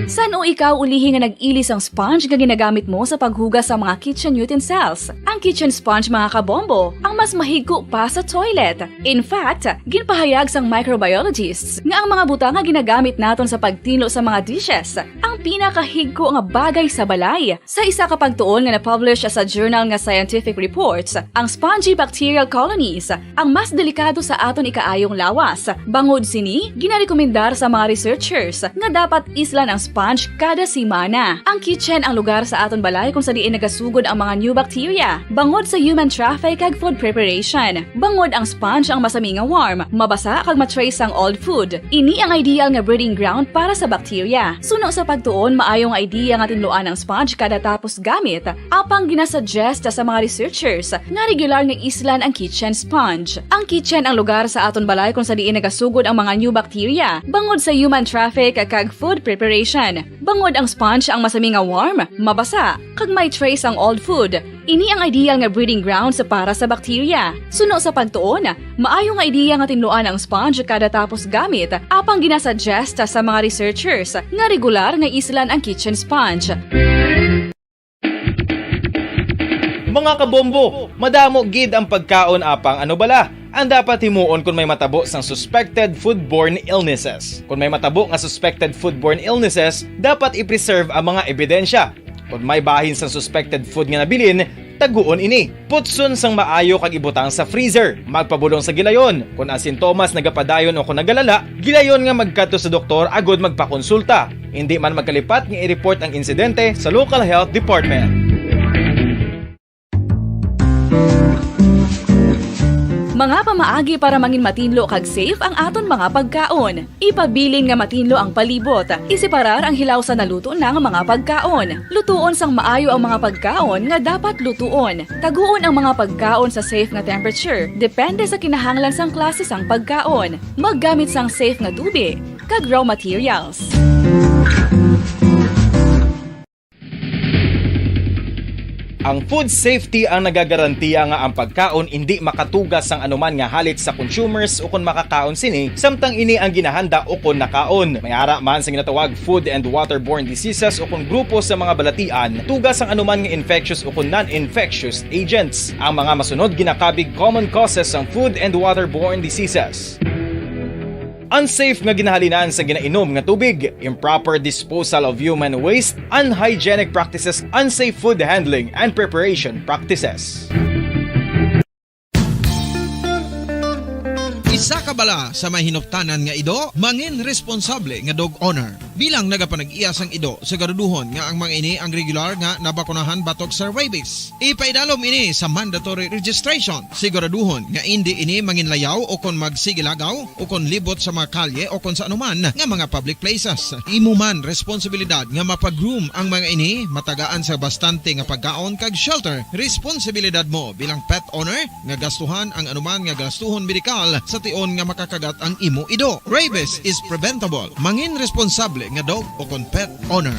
San o ikaw ulihi nga nag-ilis ang sponge nga ginagamit mo sa paghugas sa mga kitchen utensils? Ang kitchen sponge mga kabombo, ang mas mahigko pa sa toilet. In fact, ginpahayag sang microbiologists nga ang mga butang nga ginagamit naton sa pagtilo sa mga dishes ang pinakahigko nga bagay sa balay. Sa isa ka pagtuon nga na-publish sa journal nga Scientific Reports, ang spongy bacterial colonies ang mas delikado sa aton ikaayong lawas. Bangod sini, ginarekomendar sa mga researchers nga dapat islan ang sponge kada simana. Ang kitchen ang lugar sa aton balay kung sa diin nagasugod ang mga new bacteria. Bangod sa human traffic kag food preparation. Bangod ang sponge ang masami nga warm, mabasa kag matrace ang old food. Ini ang ideal nga breeding ground para sa bacteria. Suno sa pagtuon, maayong idea nga tinluan ang sponge kada tapos gamit. Apang ginasuggest sa mga researchers nga regular nga islan ang kitchen sponge. Ang kitchen ang lugar sa aton balay kung sa diin nagasugod ang mga new bacteria. Bangod sa human traffic kag food preparation. Bangod ang sponge ang masami nga warm, mabasa, kag may trace ang old food. Ini ang ideal nga breeding ground sa para sa bacteria. Suno sa pagtuon, maayong nga idea nga tinluan ang sponge kada tapos gamit, apang ginasuggest sa mga researchers nga regular nga islan ang kitchen sponge. Mga kabombo, madamo gid ang pagkaon apang ano bala. Ang dapat himuon kung may matabo sang suspected foodborne illnesses. Kung may matabo nga suspected foodborne illnesses, dapat i-preserve ang mga ebidensya. Kung may bahin sang suspected food nga nabilin, taguon ini. Putson sang maayo kag ibutang sa freezer. Magpabulong sa gilayon. Kung ang sintomas nagapadayon o kung nagalala, gilayon nga magkadto sa doktor agod magpakonsulta. Hindi man magkalipat nga i-report ang insidente sa local health department. Mga pamaagi para mangin matinlo kag safe ang aton mga pagkaon. Ipabilin nga matinlo ang palibot. Isiparar ang hilaw sa naluto na nga mga pagkaon. Lutuon sang maayo ang mga pagkaon nga dapat lutuon. Taguon ang mga pagkaon sa safe nga temperature. Depende sa kinahanglan sang klase sang pagkaon. Maggamit sang safe nga tubig kag raw materials. Ang food safety ang nagagarantiya nga ang pagkaon hindi makatugas sang anuman nga halit sa consumers o kung makakaon sini, samtang ini ang ginahanda o kung nakaon. May ara man sa ginatawag food and waterborne diseases o kung grupo sa mga balatian, tugas ang anuman nga infectious o kung non-infectious agents. Ang mga masunod ginakabig common causes ng food and waterborne diseases. Unsafe nga ginahalinan sa ginainom nga tubig, improper disposal of human waste, unhygienic practices, unsafe food handling and preparation practices. Isa ka bala sa mahinuptanan nga ido, mangin responsable nga dog owner. Bilang nagapanag-iyas ang ido, siguraduhon nga ang mga ini ang regular nga nabakunahan batok sa rabies. Ipaidalom ini sa mandatory registration. Siguraduhon nga hindi ini manginlayaw o kon magsigilagaw o kon libot sa mga kalye o kon sa anuman nga mga public places. Imo man responsibilidad nga mapag-groom ang mga ini, matagaan sa bastante nga pagkaon kag shelter. Responsibilidad mo bilang pet owner nga gastuhan ang anuman nga gastuhon medikal sa tion nga makakagat ang imo ido. Rabies is preventable. Mangin responsable nga dog o kon pet owner.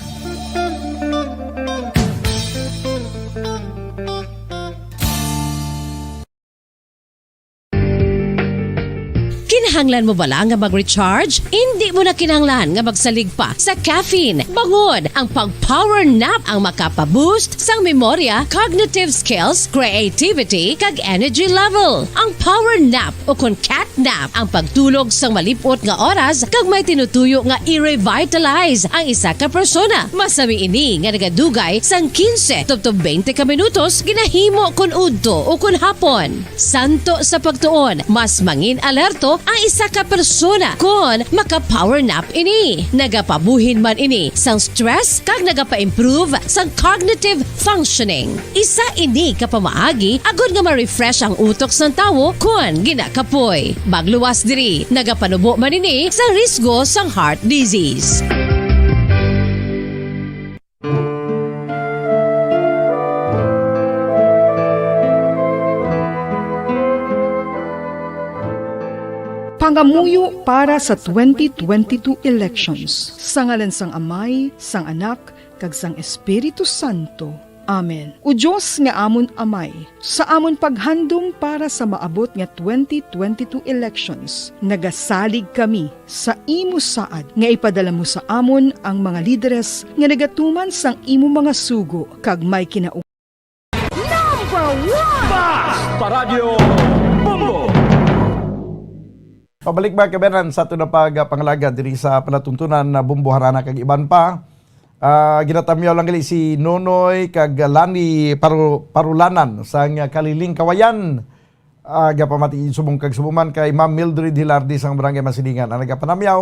Kinahanglan mo bala nga mag-recharge? Hindi mo na kinahanglan nga magsalig pa sa caffeine. Bangod, ang pag-power nap ang makapaboost sang memorya, cognitive skills, creativity, kag energy level. Ang power nap o kon cat nap ang pagtulog sang malipot nga oras kag may tinutuyo nga i-revitalize ang isa ka persona. Masami ini nga nagadugay sang 15 tubtob 20 ka minutos ginahimo kun udto o kun hapon. Santo sa pagtuon, mas mangin alerto ang isa ka persona kon maka-power nap ini. Nagapabuhin man ini sang stress kag nagapa-improve sang cognitive functioning. Isa ini kapamaagi agud nga ma-refresh ang utok sang tawo kon ginakapoy. Bagluwas diri, nagapanubo man ini sa risgo sang heart disease. Pangamuyo para sa 2022 elections. Sa ngalan sang Amay, sang Anak, kag sang Espiritu Santo. Amen. O Diyos nga amon Amay, sa amon paghandom para sa maabot nga 2022 elections, nagasalig kami sa imo saad nga ipadala mo sa amon ang mga lideres nga nagatuman sang imo mga sugo kag may kinaug. Number 1! Bas Paradyo Bombo! Pabalik ba kaberan sa ito na pangalaga diri sa panatuntunan na bumbuharana kag iban pa. Ginatamyaw lang gali si Nonoy kag Lani Parulanan sa Kaliling Kawayan. Gapamati subong kag subuman kay Ma'am Mildred Hilardi sang Barangay Mansilingan. Ang nagapanamyaw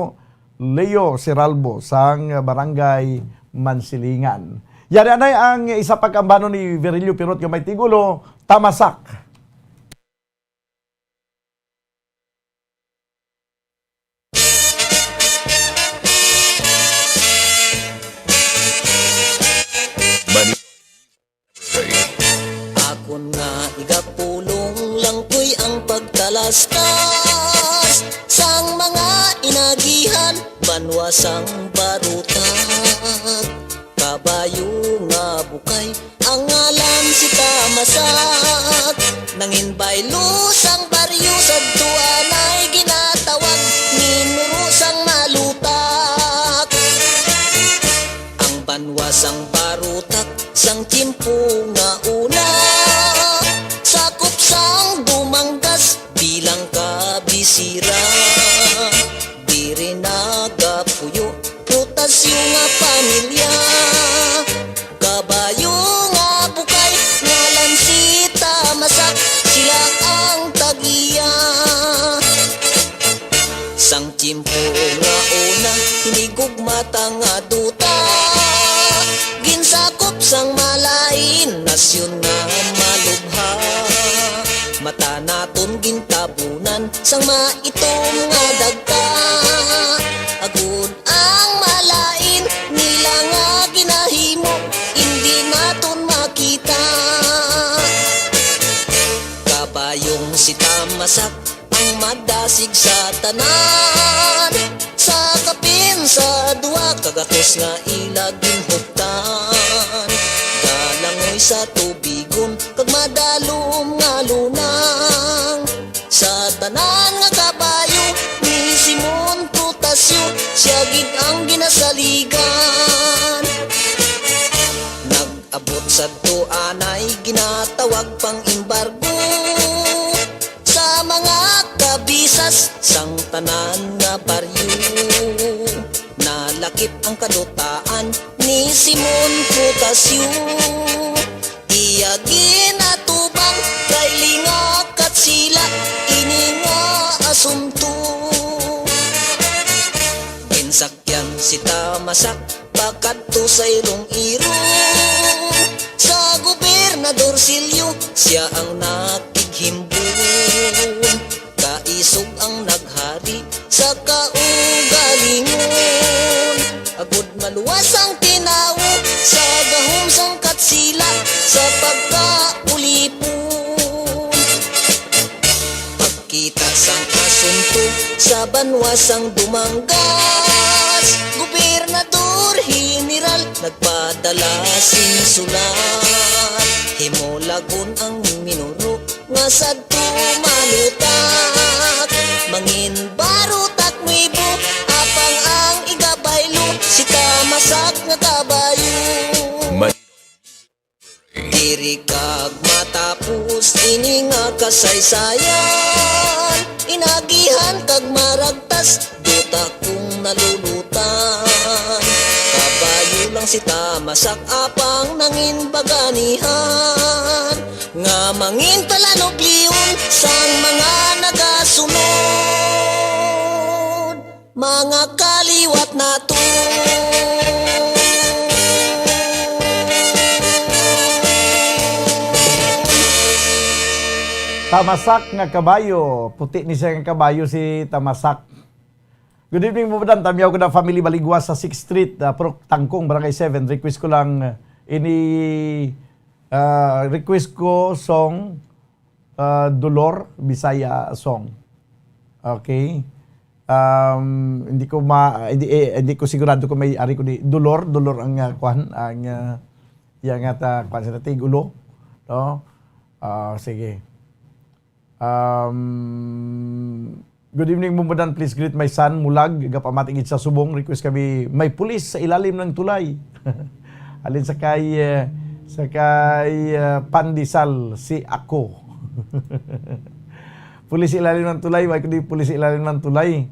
Leo Seralbo sang Barangay Mansilingan. Yari anay ang isa pagkambano ni Virilio Pirot nga may tigulo, Tamasak. Akon nga igapulong lang ko'y ang pagtalastas sang mga inagihan, banwasang barutan. Kabayo nga bukay, ang ngalan si Tamasak. Nangin baylo sang baryo sa tuan ay ginatawag ninuro sang malutak. Ang banwasang barutak sang timpo nga una, sakop sang dumanggas bilang kabisira. Diri nagapuyo, rotasyo nga pamilya. Kabayo nga bukay, ngalan si Tamasak, sila ang tagiya. Sang timpo nga una, hinigugmata nga duta. Ginsakop sang malain, nasyon na malubha. Mata naton gintabunan, sang maitom nga dagka. Agud ang malain, nila nga ginahimo, hindi naton makita. Kabayong si Tamasak, ang madasig sa tanan. Sa kapin sa duwa, kagatos nga ilagin huktan. Galangoy sa tubigon, kag madalom nga lunang. Sa tanan nga kabayo, ni Simon Prutasyo, siya gid ang ginasaligan. Nag-abot sa tuanay, ginatawag pang embargo. Sa mga kabisas, sang tanan nga baryo. Nalakip ang kadutaan ni Simon Prutasyo. Iya ginatubang kay lingak at sila, ini nga asunto. Ginsakyan si Tamasak, pakadto sa ilong iro. Sa Gobernador Silio, siya ang nakighimbon. Kaisog ang naghari sa kaugalingon. Agud maluwas ang tinawo sa gahom sang katsila, sa pagkaulipon. Pagkita sang asunto sa banwasang dumanggas, Gobernador General nagpadala sinsulat. Himolagon ang minuro nga sadto malutak. Mangin barutak mibo, apang ang igabaylo, si Tamasak nga kabayo. Diri kag matapos ini nga kasaysayan, inagihan kag maragtas, duta kung nalulutan. Kabayo lang si Tamasak, apang nangin baganihan. Nga mangin talanog liyon sang mga nagasunod. mga kaliwat nato. Tamasak nga kabayo, puti ni siya nga kabayo si Tamasak. Good evening mo dan, tamiyaw ko na family Baligwa sa 6th Street, Purok Tangkong, Barangay 7. Request ko lang request ko song Dolor Bisaya song. Okay. Hindi ko sigurado kung may ari ko di Dolor ang kwan ang yang ata kwan sa tigulo, no? Sige. Good evening Mumudan, please greet my son Mulag gapamatigid sa Subong. Request kami may pulis sa ilalim ng tulay. Alin sa kay Pandisal si ako. Pulis sa ilalim ng tulay, why kundi pulis sa ilalim ng tulay.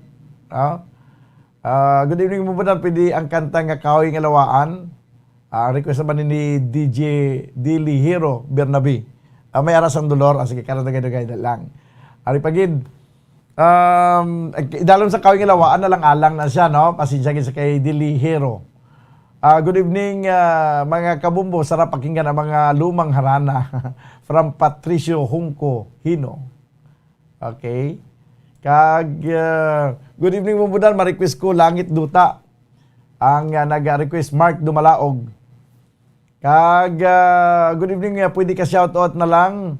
Good evening Mumudan, pwede ang kanta nga Kahoy nga Lawaan. Request naman ni DJ Dili Hero Bernabe. May aras ang dolor, sige, karadagay-dagay na lang. Ari pagid, idalom sa Kahoy nga Lawaan na lang alang na siya, no? Pasensya sa kay Dili Hero. Good evening, mga kabumbo. Sarap pakinggan ang mga lumang harana from Patricio Hungko Hino. Okay. Good evening, Mumudan. Ma-request ko Langit Duta. Ang nag-request Mark Dumalaog. Good evening, pwede ka shoutout na lang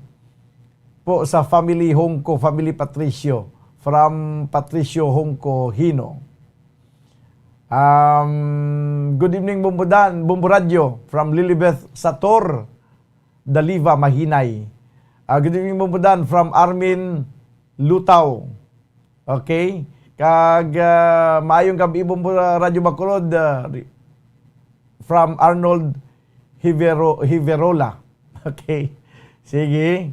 po sa family Hongko, family Patricio, from Patricio Hongko Hino. Good evening, Bumbudan, Bumbu Radio, from Lilibeth Sator, Daliva, Mahinay. Good evening, Bumbudan, from Armin Lutaw. Okay? Maayong gabi, Bumbu Radio Bacolod, from Arnold Hiverola. Okay. Sige.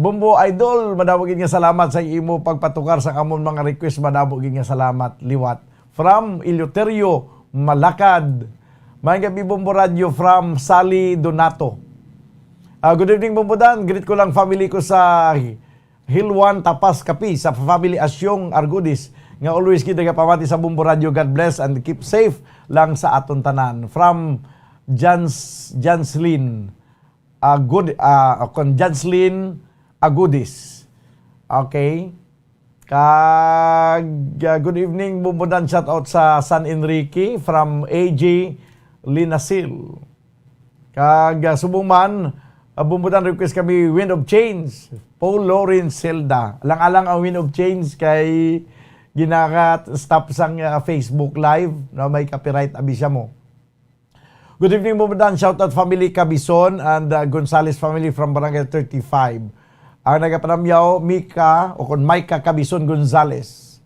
Bumbo Idol, madawagin nga salamat sa imo pagpatukar sa kamon mga request, madawagin nga salamat liwat. From Eleuterio Malakad. May gabi Bumbo Radio from Sally Donato. Good evening Bumbo Dan, greet ko lang family ko sa Hilwan Tapas Kapi, sa family Asyong Argudis. Nga always kita pamati sa Bumbo Radio. God bless and keep safe lang sa aton tanan. From Janslin Janslin Agudis. Okay. Good evening, Bumbudan. Shout out sa San Enrique from AJ Linasil. Subungman, Bumbudan, request kami Wind of Change. Paul Lawrence Zelda. Alang-alang ang Wind of Change kay stop sang Facebook Live, no, may copyright abisya mo. Good evening Bumbudan, shout out family Cabison and Gonzales family from Barangay 35. Ang nagapanamyaw Mika o kon Micah Cabison Gonzales.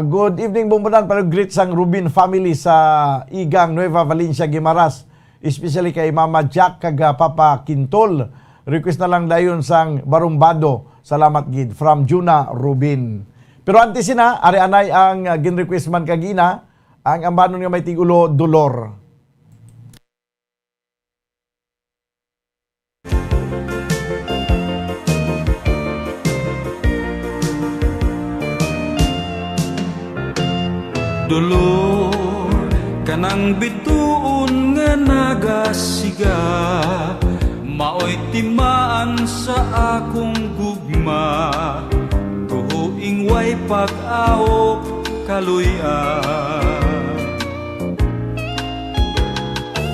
Good evening Bumbudan, greet sang Rubin family sa Igang Nueva Valencia Guimaras, especially kay Mama Jack kag Papa Quintol. Request na lang dayon sang Barumbado. Salamat gid from Juna Rubin. Pero antes sina, ari-anay ang gin-request man kagina, ang ambanon nga may tigulo, Dolor. Dolor, kanang bituon nga nagasiga, maoy timaan sa akong gugma. Ingway pag-aok kaluyan.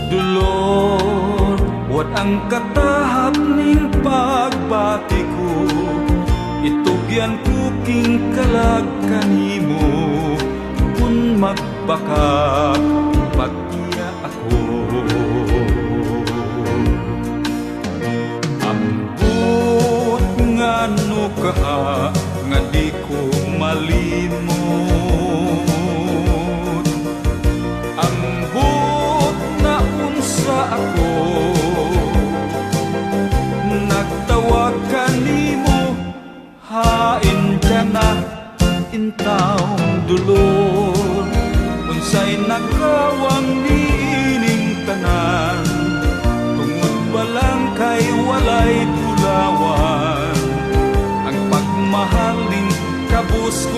Dolor, wat ang katahap ning pagbati ko, itugyan ko king kalag kanimo, kung magbakak pag-iya ako. Ambot nga no kaha, nga di ko malimot. Ang but na unsa ako, nagtawag kanimo, hain ka na intaong dulor. Unsay nakawang niining tanan, tungod ba lang kay walay tulawan. Mahaling kabus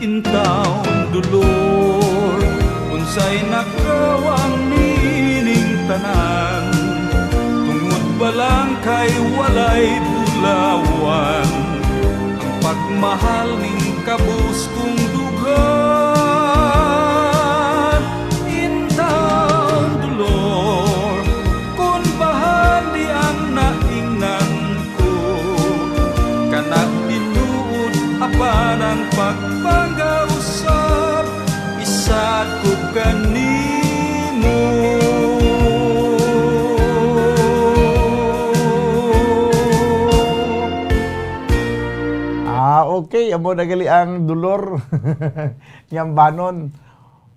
intaon dulor unsay nakawang nining tanan tungod balang kay walay bulawan ang pagmahal ning kabus kong dugan intaon dulor kun bahali ang naingnan ko kanak binuod apan ang pagpagausap isat ko kanimo. Okay, amo nagali ang dulor yang banon.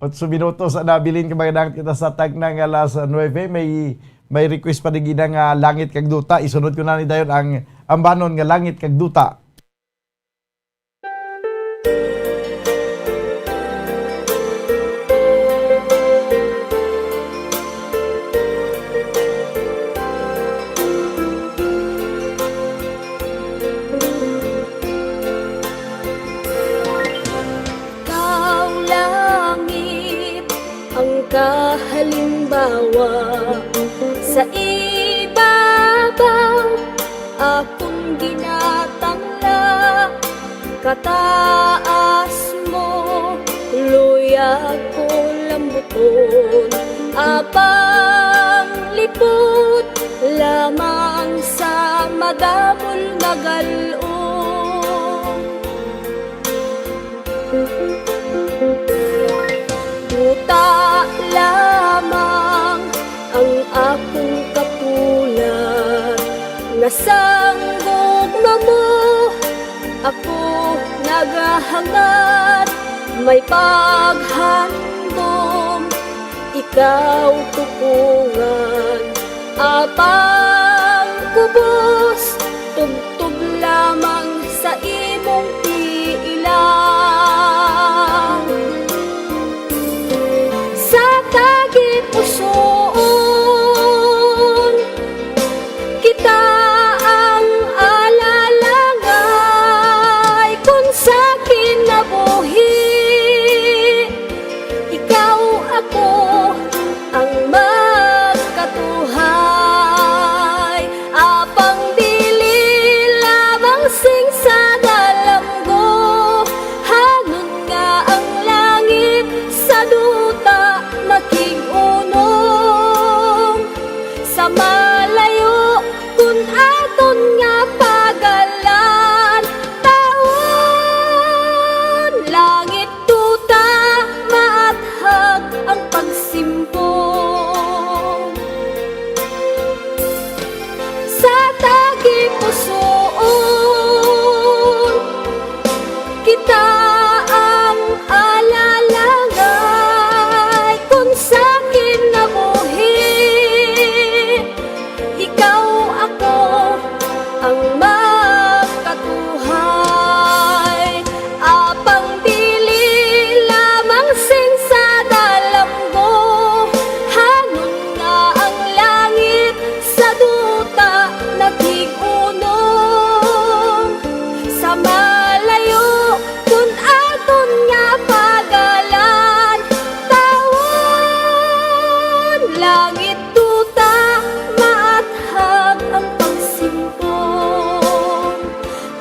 8 minutos na nabilin kabagdang kita sa tag ng alas 9. May request pa digid nga langit kag duta. Isunod ko na ni dayon ang banon nga langit kag duta. Halimbawa sa ibabaw akong ginatangla kataas mo luya ko lambuton apang lipot lamang sa madamol na galon buta lamang ang akong kapulat nga sanggog mo ako nagahangad may paghandom ikaw tukungan apang kubos tugtog lamang sa imong piilang sa tagipusoon kita ang alalangay kung sa kinabuhi ikaw ako ang magkatuhay apang dili lamang sing sa galamgo hanon nga ang langit sa duta makig-unong sa malayo kun aton nga pagalan taon langit duta maathag ang pagsimpong sa tagipusoon kita ang alalangay kung sa kinabuhi ikaw ako ang magkatuhay apang dili lamang sing sa dalamgo hanon nga ang langit sa duta nagig-unong sa malayo kun aton nga pagalan tawon langit duta maathag ang pagsimpong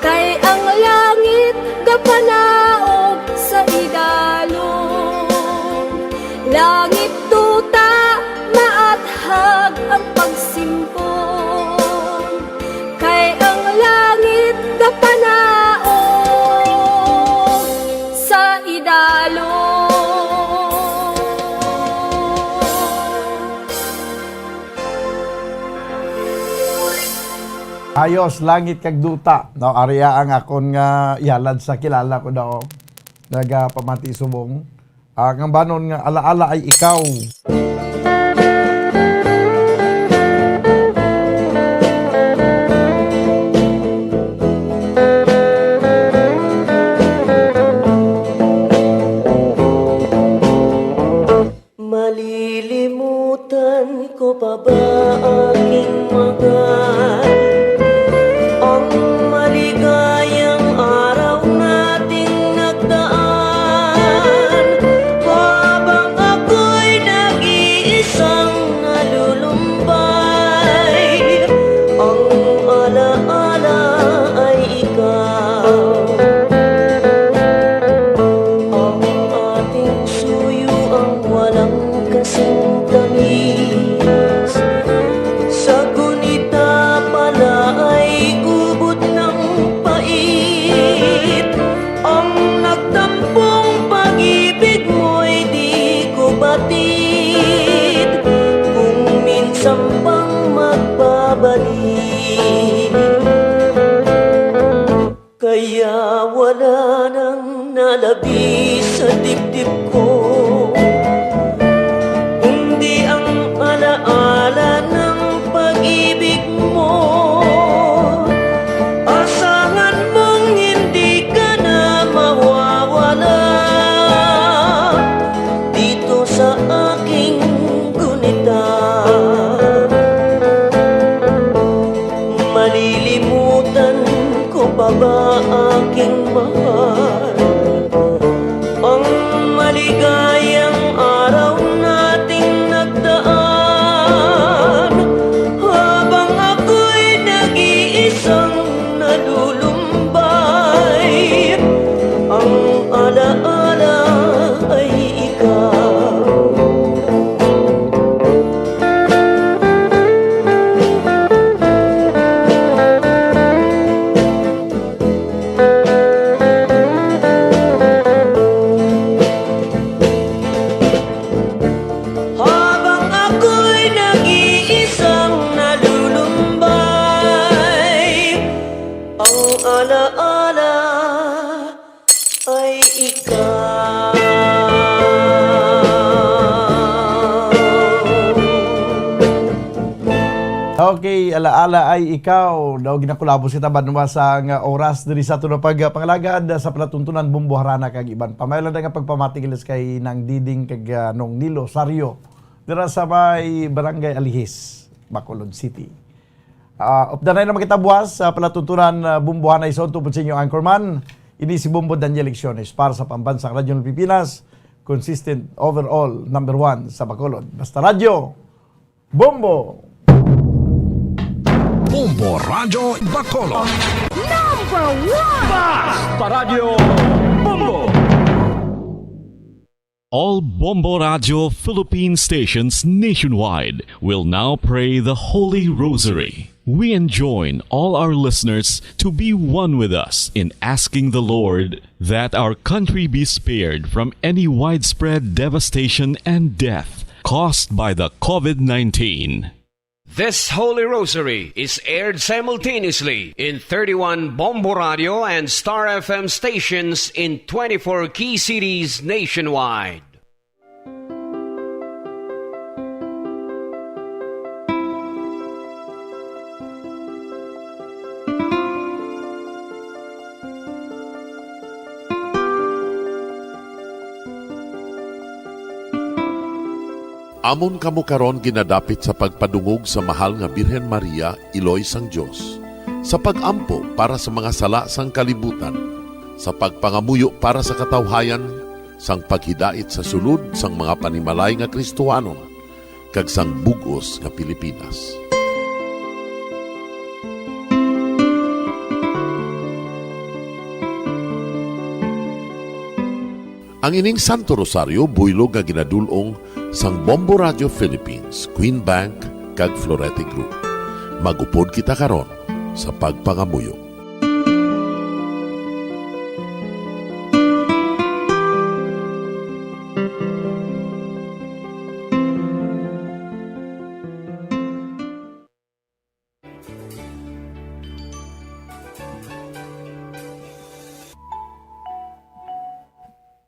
kay ang langit gapanaog sa idalong langit duta maathag ang pagsimpong kay ang langit gapanaog sa idalong Ayos, langit kag duta. No, ariya ang akon nga ihalad sa kilala ko daw. Nagapamati subong. Ang banon nga alaala ay ikaw. Malilimutan ko pa ba aking mahal ang maligayang araw nating nagdaan matamis. Sa gunita pala ay ubod ng pait. Ang nagtampong pag-ibig mo'y di ko batid. Kung minsan pang magbabalik, kaya wala nang nalabi sa dibdib ko, kundi ang alaala ng pag-ibig mo. Asahan mong hindi ka na mawawala dito sa aking gunita. Malilimutan ko pa ba aking mahal ang maligayang araw nating nagdaan, habang ako'y nag-iisang nalulumbay. Ang alaala ay ikaw. Habang ako'y nag-iisang nalulumbay, ang alaala ay ikaw. Okay, alaala ay ikaw. Daw ginakulabos kita ba naman sa oras diri sa tunong pagpangalagad sa palatuntunan bumbuharana kag iban. Pamayalan nga pagpamatigilis kay nang Diding kag nung Nilo Sario dira sa may Barangay Alihis, Bacolod City. Updanay naman kita buwas sa palatuntunan bumbuharana ison tupod sa inyo anchorman. Ini si Bombo Daniel Lecciones para sa Pambansang Radyo ng Pilipinas, consistent overall number 1 sa Bacolod. Basta Radyo Bombo. Bombo Radio Bacolod. Number 1! Basta Radio Bombo! All Bombo Radio Philippine stations nationwide will now pray the Holy Rosary. We enjoin all our listeners to be one with us in asking the Lord that our country be spared from any widespread devastation and death caused by the COVID-19. This Holy Rosary is aired simultaneously in 31 Bombo Radio and Star FM stations in 24 key cities nationwide. Amon kamo karon ginadapit sa pagpadungog sa mahal nga Birhen Maria, Iloy sang Dios, sa pagampo para sa mga sala sang kalibutan, sa pagpangamuyo para sa katawhayan, sang paghidait sa sulod sang mga panimalay nga Kristohanon, kag sang bugos nga Pilipinas. Ang ining Santo Rosario buylog nga ginadulong sang Bombo Radio Philippines, Queen Bank kag Florete Group. Magupod kita karon sa pagpangamuyo.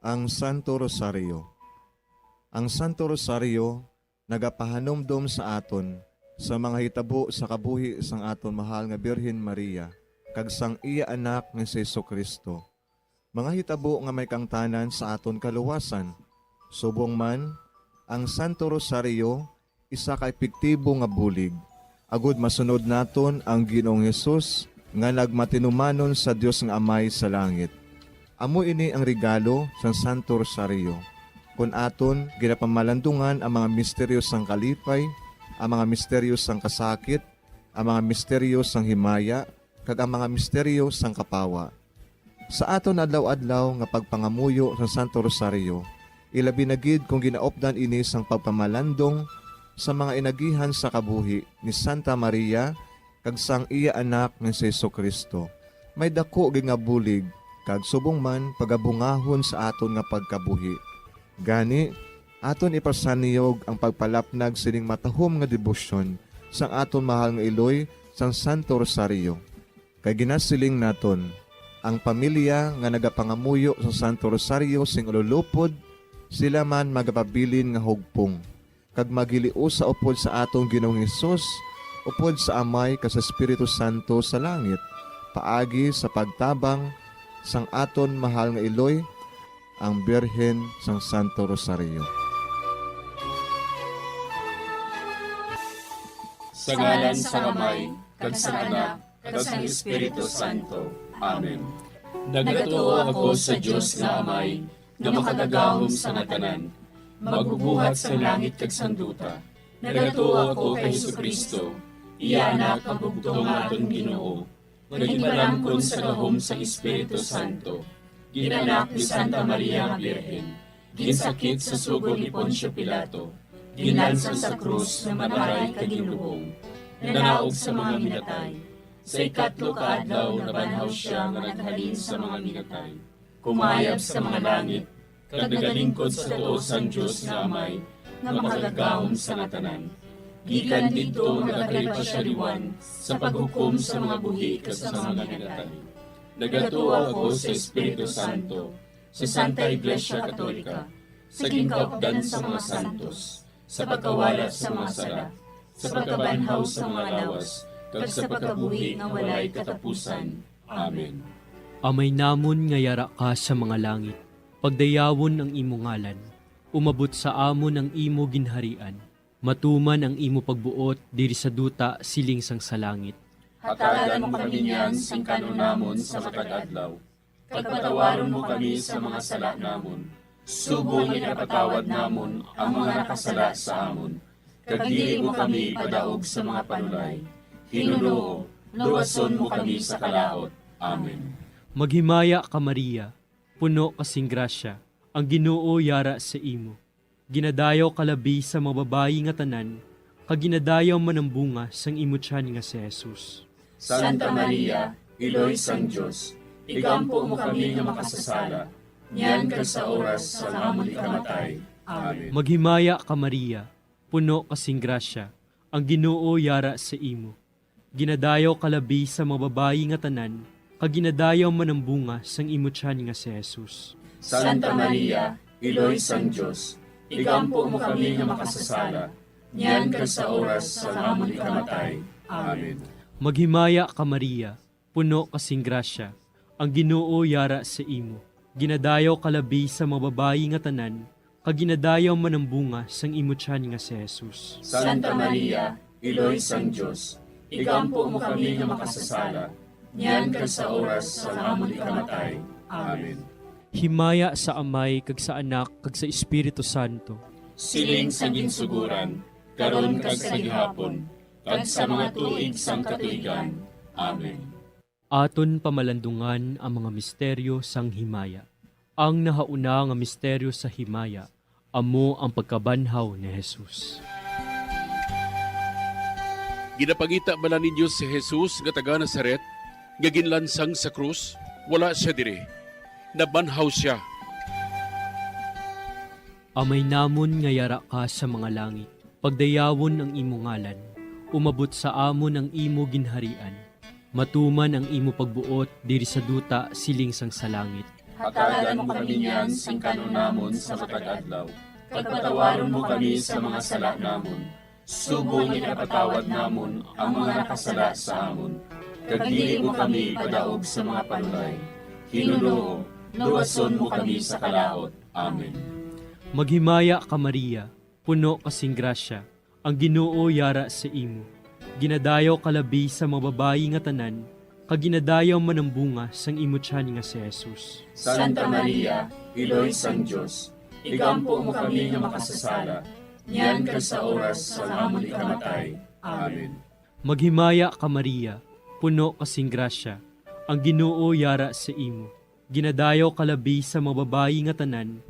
Ang Santo Rosario. Ang Santo Rosario nagapahanomdom sa aton sa mga hitabo sa kabuhi sang aton mahal nga Birhen Maria kag sang iya anak nga si Jesucristo. Mga hitabo nga may kangtanan sa aton kaluwasan. Subong man, ang Santo Rosario isa ka epektibo nga bulig. Agud masunod naton ang Ginoong Hesus nga nagmatinumanon sa Dios nga Amay sa langit. Amo ini ang regalo sa Santo Rosario. Kung aton ginapamalandungan ang mga misteryo sang kalipay, ang mga misteryo sang kasakit, ang mga misteryo sang himaya, kag ang mga misteryo sang kapawa. Sa aton adlaw-adlaw nga pagpangamuyo sa Santo Rosario, Ilabi na gid kung ginaopdan ini sang pagpamalandong sa mga inagihan sa kabuhi ni Santa Maria kag sang iya anak nga si Jesucristo. May dako gid nga bulig kag subong man pagabungahon sa aton nga pagkabuhi. Gani aton ipasaniyog ang pagpalapnag sining matahom nga debosyon sang aton mahal nga iloy sang Santo Rosario. Kay ginasiling naton ang pamilya nga nagapangamuyo sa Santo Rosario sing ululupod, sila man magapabilin nga hugpong kag magiliu sa upod sa atong Ginoong Hesus, upod sa Amay kas Espiritu Santo sa langit, paagi sa pagtabang sang aton mahal nga iloy, ang Birhen sang Santo Rosario. Sa ngalan sa Amay, kag sa Anak, kag sa Espiritu Santo. Amen. Nagatuo ako sa Dios nga Amay, nga makatagahom sa natanan, magbubuhat sa langit kag sanduta. Nagatuo ako kay Jesucristo, iya anak ang bugtong aton Ginoo, nagibalangkon sa gahom sa Espiritu Santo, ginanak ni Santa Maria nga Birhen, ginsakit sa sugod ni Poncio Pilato, ginalsa sa krus na manaray kag ginlubong, nanaog sa mga minatay. Sa ikatlo ka adlaw nabanhaw siya nga naghalin sa mga minatay, kumayab sa mga langit, kag nagalingkod sa tuo sang Dios nga Amay, nga makagagahom sa natanan. Gikan didto nagakalipa siya liwan sa paghukom sa mga buhi kas sa mga minatay. Nagatuo ako sa Espiritu Santo, sa Santa Iglesia Katolika, sa gingkaupdan sa mga santos, sa pagkawalat sa mga sala, sa pagkabanhaw sa mga lawas, kag sa pagkabuhi nga walay katapusan. Amen. Amay namon nga yara ka sa mga langit, pagdayawon ang imo ngalan, umabot sa amon ang imo ginharian, matuman ang imo pagbuot diri sa duta siling sang sa langit. Hatagan mo kami niyan sing kanon namon sa matag adlaw, kag patawaron mo kami sa mga sala namon, subong ipatawad namon ang mga nakasala sa amon, kag dili mo kami padaog sa mga panulay. Hinunoo, luwason mo kami sa kalaot. Amen. Maghimaya ka Maria, puno kasing grasya, ang Ginoo yara sa imo. Ginadayaw kalabi sa mga babayi nga tanan, kag ginadayaw man ang bunga sang imo tiyan nga si Jesus. Santa Maria, Iloy sang Dios, igampo mo kami nga makasasala, niyan kag sa oras sa amon ikamatay. Amen. Maghimaya ka Maria, puno kasing grasya, ang Ginoo yara sa imo. Ginadayaw kalabi sa mga babayi nga tanan, kag ginadayaw man ang bunga sang imo tiyan nga si Jesus. Santa Maria, Iloy sang Dios, igampo mo kami nga makasasala, niyan kag sa oras sa amon ikamatay. Amen. Maghimaya ka Maria, puno kasing grasya, ang Ginoo yara sa imo. Ginadayaw kalabi sa mga babayi nga tanan, kag ginadayaw man ang bunga sang imo tiyan nga si Jesus. Santa Maria, Iloy sang Dios, igampo mo kami nga makasasala, niyan kag sa oras sa amon ikamatay. Amen. Himaya sa Amay kag sa Anak kag sa Espiritu Santo. Siling sa ginsuguran, karon kag sa gihapon, kag sa mga tuig sang katuigan. Amen. Aton pamalandungan ang mga misteryo sang himaya. Ang nahauna nga misteryo sa himaya, amo ang pagkabanhaw ni Jesus. Ginapangita bala ninyo si Jesus nga taga Nazaret, nga ginlansang sa krus, wala siya dire. Nabanhaw siya. Amay namon nga yara ka sa mga langit, pagdayawon ang imo ngalan, umabot sa amon ang imo ginharian, matuman ang imo pagbuot diri sa duta siling sang sa langit. Hatagan mo kami niyan sing kanon namon sa matag adlaw, kag patawaron mo kami sa mga sala namon, subong ipatawad namon ang mga nakasala sa amon, kag dili mo kami padaog sa mga panulay. Hinunoo, luwason mo kami sa kalaot. Amen. Maghimaya ka Maria, puno kasing grasya, ang Ginoo yara sa imo. Ginadayaw kalabi sa mga babayi nga tanan, kag ginadayaw man ang bunga sang imo tiyan nga si Jesus. Santa Maria, Iloy sang Dios, igampo mo kami nga makasasala, niyan kag sa oras sa amon ikamatay. Amen. Maghimaya ka Maria, puno kasing grasya, ang Ginoo yara sa imo. Ginadayaw kalabi sa mga babayi nga tanan,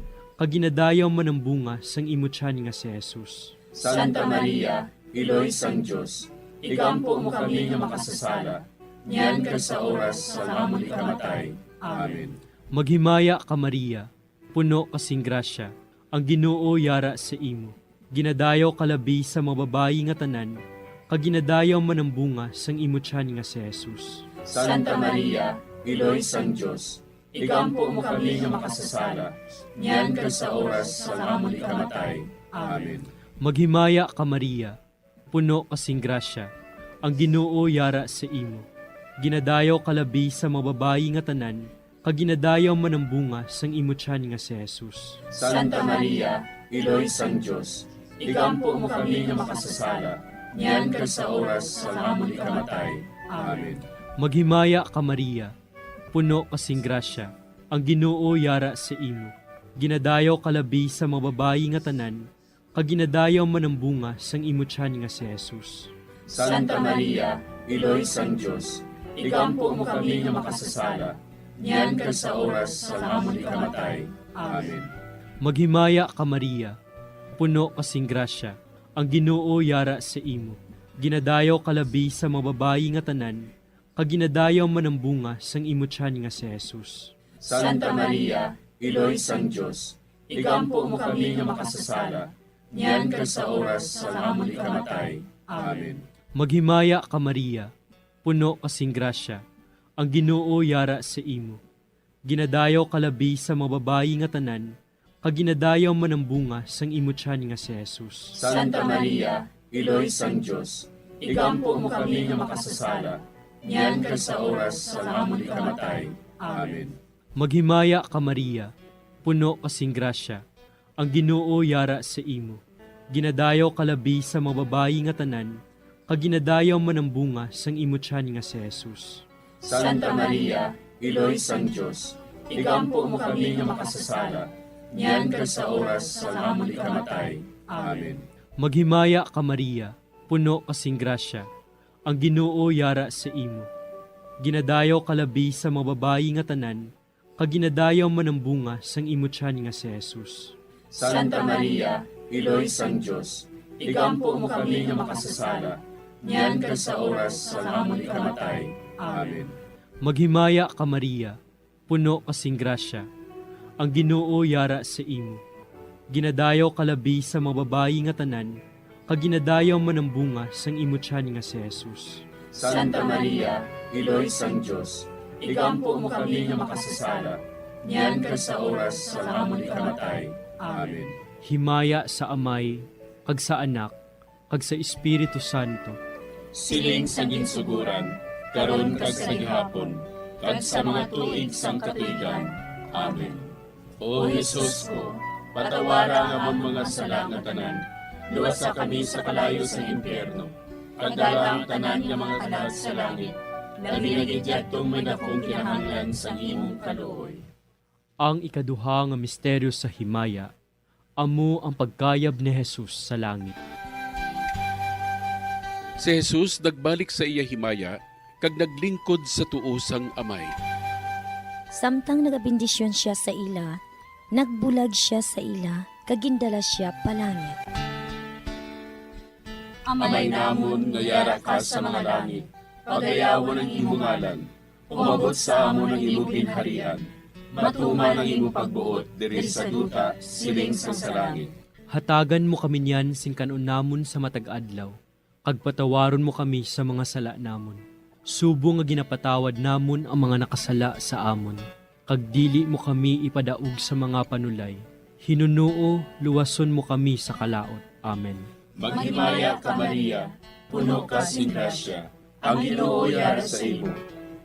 kaginadayaw man ang bunga sang imutyan nga si Jesus. Santa Maria, Iloy sang Diyos, igampo mo kami nga makasasala, niyan ka sa oras sa amon ikamatay. Amen. Maghimaya ka Maria, puno kasing grasya, ang Ginoo yara sa imo. Ginadayaw kalabi sa mga babayi nga tanan, kaginadayaw man ang bunga sang imutyan nga si Jesus. Santa Maria, Iloy sang Diyos, igampo mo kami nga makasasala, niyan ka sa oras sa amon ikamatay. Amen. Maghimaya ka Maria, puno kasing grasya, ang Ginoo yara sa imo. Ginadayaw kalabi sa mga babayi nga tanan, kaginadayaw man ang bunga sang imutyan nga si Jesus. Santa Maria, Iloy sang Diyos, igampo mo kami nga makasasala, niyan ka sa oras sa amon ikamatay. Amen. Maghimaya ka Maria, puno kasing grasya, ang Ginoo yara sa imo. Ginadayaw kalabi sa mga babayi nga tanan, kaginadayaw man ang bunga sang imutyan nga si Jesus. Santa Maria, Iloy sang Diyos, igampo mo kami nga makasasala, niyan ka sa oras sa amon ikamatay. Amen. Maghimaya ka Maria, puno kasing grasya, ang Ginoo yara sa imo. Ginadayaw kalabi sa mga babayi nga tanan, kaginadayaw man ang bunga sang imutyan nga si Jesus. Santa Maria, Iloy sang Diyos, igampo mo kami nga makasasala, niyan ka sa oras sa amon ikamatay. Amen. Maghimaya ka Maria, puno kasing grasya, ang Ginoo yara sa imo. Ginadayaw kalabi sa mga babayi nga tanan, kaginadayaw man ang bunga sang imutyan nga si Jesus. Santa Maria, Iloy sang Diyos, igampo mo kami nga makasasala, niyan ka sa oras sa amon ikamatay. Amen. Maghimaya ka Maria, puno kasing grasya, ang Ginoo yara sa imo. Ginadayaw kalabi sa mga babayi nga tanan, kaginadayaw man ang bunga sang imutyan nga si Jesus. Santa Maria, Iloy sang Diyos, igampo mo kami nga makasasala, niyan ka sa oras sa amon ikamatay. Amen. Maghimaya ka Maria, puno kasing grasya, ang Ginoo yara sa imo. Ginadayaw kalabi sa mga babayi nga tanan, kaginadayaw man ang bunga sang imutyan nga si Jesus. Santa Maria, Iloy sang Diyos, igampo mo kami nga makasasala, niyan ka sa oras sa amon ikamatay. Amen. Maghimaya ka Maria, puno kasing grasya, ang Ginoo yara sa imo. Ginadayaw kalabi sa mga babayi nga tanan, kaginadayaw man ang bunga sang imutyan nga si Jesus. Santa Maria, Iloy sang Diyos, igampo mo kami nga makasasala, niyan ka sa oras sa amon ikamatay. Amen. Himaya sa Amay, kag sa Anak, kag sa Espiritu Santo. Siling sa ginsuguran, karon kag sa gihapon, kag sa mga tuig sang katuigan. Amen. O Jesus ko, patawara nga among mga sala nga tanan, luwasa kami sa kalayo sa impyerno, kag dalang tanan nga mga kalag sa langit, labi na gidyatong may dakong kinahanglan sa imong kaluoy. Ang ikaduha nga misteryo sa himaya, amo ang pagkayab ni Jesus sa langit. Si Jesus nagbalik sa iya himaya, kag naglingkod sa tuosang amay. Samtang nagabindisyon siya sa ila, nagbulag siya sa ila, kagindala siya palangit. Amay namon nga yara ka sa mga langit, pagayawon ang imong ngalan, umabot sa amon ang imong ginharian, matuman ang imong pagbuot diri sa duta siling sa langit. Hatagan mo kami niyan sing kanon namon sa matag adlaw, kag patawaron mo kami sa mga sala namon. Subo nga ginapatawad namon ang mga nakasala sa amon, kag dili mo kami ipadaog sa mga panulay. Hinunuo, luwason mo kami sa kalaot. Amen. Maghimaya ka Maria, puno ka sing grasya, ang Ginoo yara sa imo.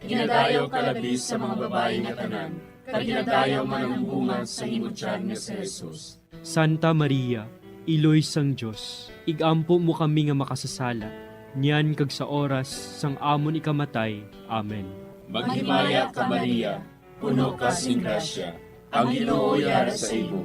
Ginadayaw ka labis sa mga babae nga tanan, kag ginadayaw man ang bunga sa imong tiyan nga si Jesus. Santa Maria, Iloy sang Diyos, igampo mo kami nga makasasala, niyan kag sa oras sang amon ikamatay. Amen. Maghimaya ka Maria, puno ka sing grasya, ang Ginoo yara sa imo.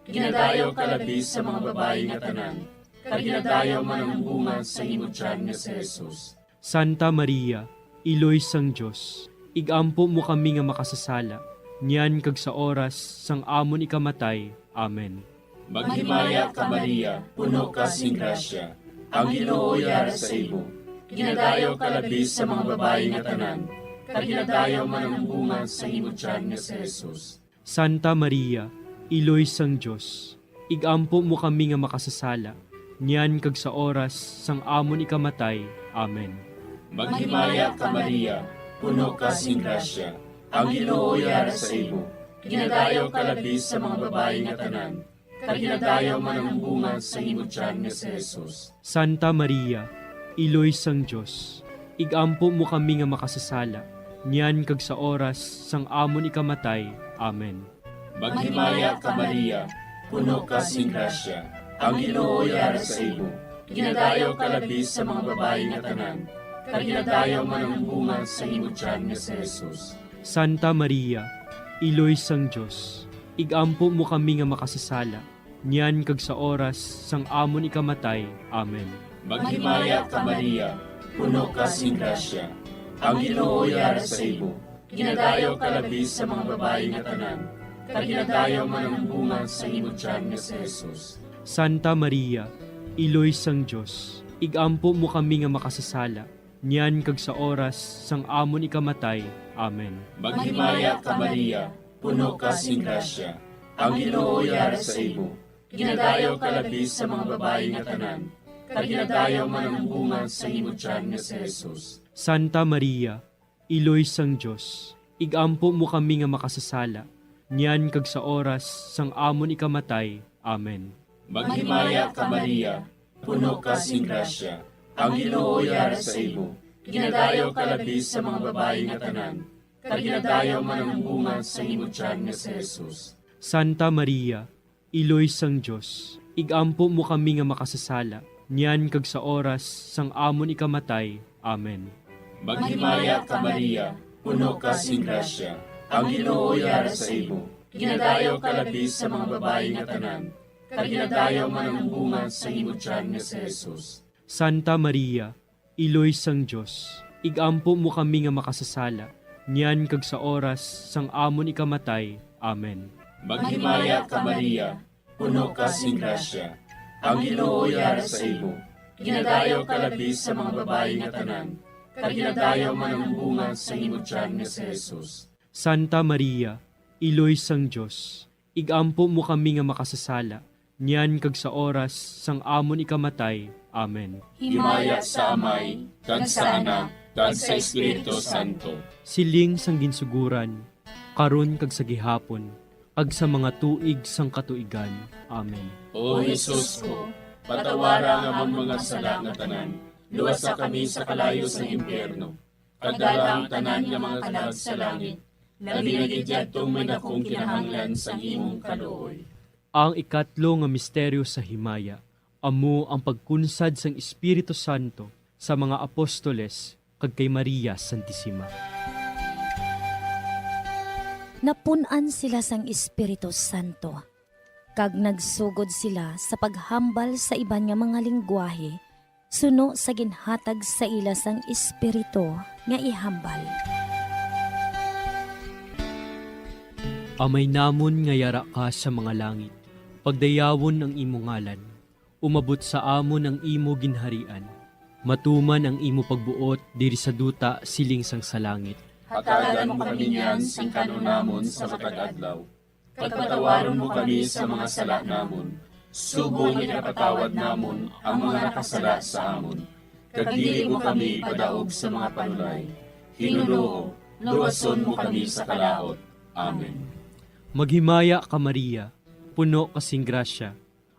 Ginadayaw ka labis sa mga babae nga tanan, kag ginadayaw man ang bunga sa imong tiyan nga si Jesus. Santa Maria, Iloy sang Diyos, igampo mo kami nga makasasala, niyan kag sa oras sang amon ikamatay. Amen. Maghimaya ka Maria, puno ka sing grasya, ang Ginoo yara sa imo. Ginadayaw ka labis sa mga babae nga tanan, kag ginadayaw man ang bunga sa imo tiyan nga si Jesus. Santa Maria, Iloy sang Diyos, igampo mo kami nga makasasala, niyan kag sa oras sang amon ikamatay. Amen. Maghimaya ka Maria, puno ka sing grasya, ang Ginoo yara sa imo. Ginadayaw ka labis sa mga babae nga tanan, kag ginadayaw man ang bunga sa imo tiyan nga si Jesus. Santa Maria, Iloy sang Diyos, igampo mo kami nga makasasala, niyan kag sa oras sang amon ikamatay. Amen. Maghimaya ka Maria, puno ka sing grasya, ang Ginoo yara sa imo. Ginadayaw ka labis sa mga babae nga tanan, kag ginadayaw man ang bunga sa imo tiyan nga si Jesus. Santa Maria, Iloy sang Diyos, igampo mo kami nga makasasala, niyan kag sa oras sang amon ikamatay. Amen. Maghimaya ka Maria, puno ka sing grasya, ang Ginoo yara sa imo. Ginadayaw ka labis sa mga babae nga tanan, kag ginadayaw man ang bunga sa imo tiyan nga si Jesus. Santa Maria, Iloy sang Diyos, igampo mo kami nga makasasala, niyan kag sa oras sang amon ikamatay. Amen. Maghimaya ka Maria, puno ka sing grasya, ang Ginoo yara sa imo. Ginadayaw ka labis sa mga babae nga tanan, kag ginadayaw man ang bunga sa imo tiyan nga si Jesus. Santa Maria, Iloy sang Diyos, igampo mo kami nga makasasala, niyan kag sa oras sang amon ikamatay. Amen. Maghimaya ka Maria, puno ka sing grasya, ang Ginoo yara sa imo. Ginadayaw ka labis sa mga babae nga tanan, kag ginadayaw man ang bunga sa imo tiyan nga si Jesus. Santa Maria, Iloy sang Diyos, igampo mo kami nga makasasala, niyan kag sa oras sang amon ikamatay. Amen. Maghimaya ka Maria, puno ka sing grasya, ang Ginoo yara sa imo. Ginadayaw ka labis sa mga babae nga tanan, kag ginadayaw man ang bunga sa imo tiyan nga si Jesus. Santa Maria, Iloy sang Diyos, igampo mo kami nga makasasala, niyan kag sa oras sang amon ikamatay. Amen. Maghimaya ka Maria, puno ka sing grasya, ang Ginoo yara sa imo. Ginadayaw ka labis sa mga babae nga tanan, kag ginadayaw man ang bunga sa imo tiyan nga si Jesus. Santa Maria, Iloy sang Diyos, igampo mo kami nga makasasala, niyan kag sa oras sang amon ikamatay. Amen. Himaya sa Amay, kag sa Anak, kag sa Espiritu Santo. Siling sang ginsuguran, karon kag sa gihapon, kag sa mga tuig sang katuigan. Amen. O Jesus ko, patawara nga ang mga sala nga tanan, luwasa kami sa kalayo sa impyerno, kagdala ang tanan nga mga kalag sa langit, labi na gidyadtong may nakong kinahanglan sa imong kaluoy. Ang ikatlo nga misteryo sa himaya, amo ang pagkunsad sang Espiritu Santo sa mga apostoles kag kay Maria Santissima. Napunan sila sang Espiritu Santo, kag nagsugod sila sa paghambal sa iban nga mga lingwahe, suno sa ginhatag sa ila sang Espiritu nga ihambal. Amay namon nga yara ka sa mga langit, pagdayawon ang imo ngalan, umabot sa amon ang imo ginharian, matuman ang imo pagbuot diri sa duta siling sang sa langit. Hatagan mo kami niyan sing kanunamon sa matag adlaw. Pagpatawaron mo kami sa mga sala namon. Subong ipatawad namon ang mga nakasala sa amon. Kag dili mo kami padaog sa mga panulay. Hinunoo, luwason mo kami sa kalaot. Amen. Maghimaya ka Maria, puno kasing grasya,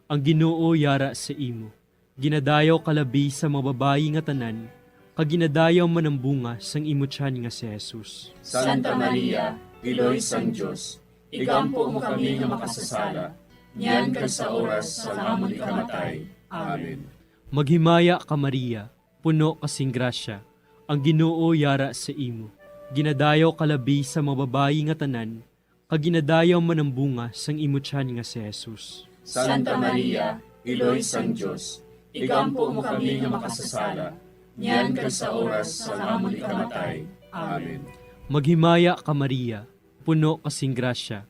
ang Ginoo yara sa imo. Ginadayaw kalabi sa mga babayi nga tanan, kag ginadayaw man ang bunga sang imo tiyan nga si Jesus. Santa Maria, Iloy sang Diyos, igampo mo kami nga makasasala, niyan kag sa oras sa amon ikamatay. Amen. Maghimaya ka Maria, puno kasing grasya, ang Ginoo yara sa imo. Ginadayaw kalabi sa mga babayi nga tanan, kag ginadayaw man ang bunga sang imo tiyan nga si Jesus. Santa Maria, Iloy sang Diyos, igampo mo kami nga makasasala, niyan kag sa oras sa amon ikamatay. Amen. Maghimaya ka Maria, puno kasing grasya,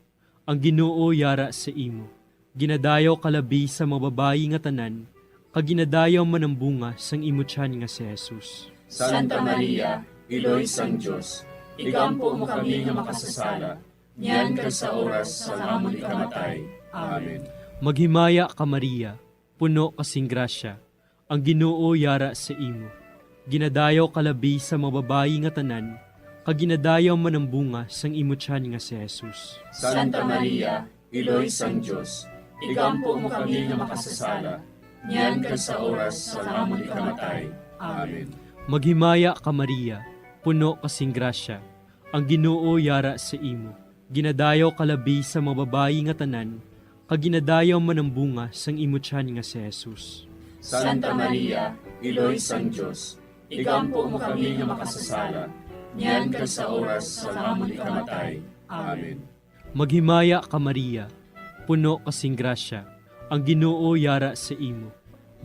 ang Ginoo yara sa imo. Ginadayaw kalabi sa mga babayi nga tanan, kag ginadayaw man ang bunga sang imutyan nga si Jesus. Santa Maria, Iloy sang Diyos, igampo mo kami nga makasasala, niyan ka sa oras sa amon ikamatay. Amen. Maghimaya ka Maria, puno kasing grasya, ang Ginoo yara sa imo. Ginadayaw kalabi sa mga babayi nga tanan, kag ginadayaw man ang bunga sang imutyan nga si Jesus. Santa Maria, Iloy sang Diyos, igampo mo kami nga makasasala, niyan ka sa oras sa amon ikamatay. Amen. Maghimaya ka Maria, puno kasing grasya, ang Ginoo yara sa imo. Ginadayaw kalabi sa mga babayi nga tanan, kag ginadayaw man ang bunga sang imutyan nga si Jesus. Santa Maria, Iloy sang Diyos, igampo mo kami nga makasasala, niyan ka sa oras sa amon ikamatay. Amen. Maghimaya ka Maria, puno kasing grasya, ang Ginoo yara sa imo.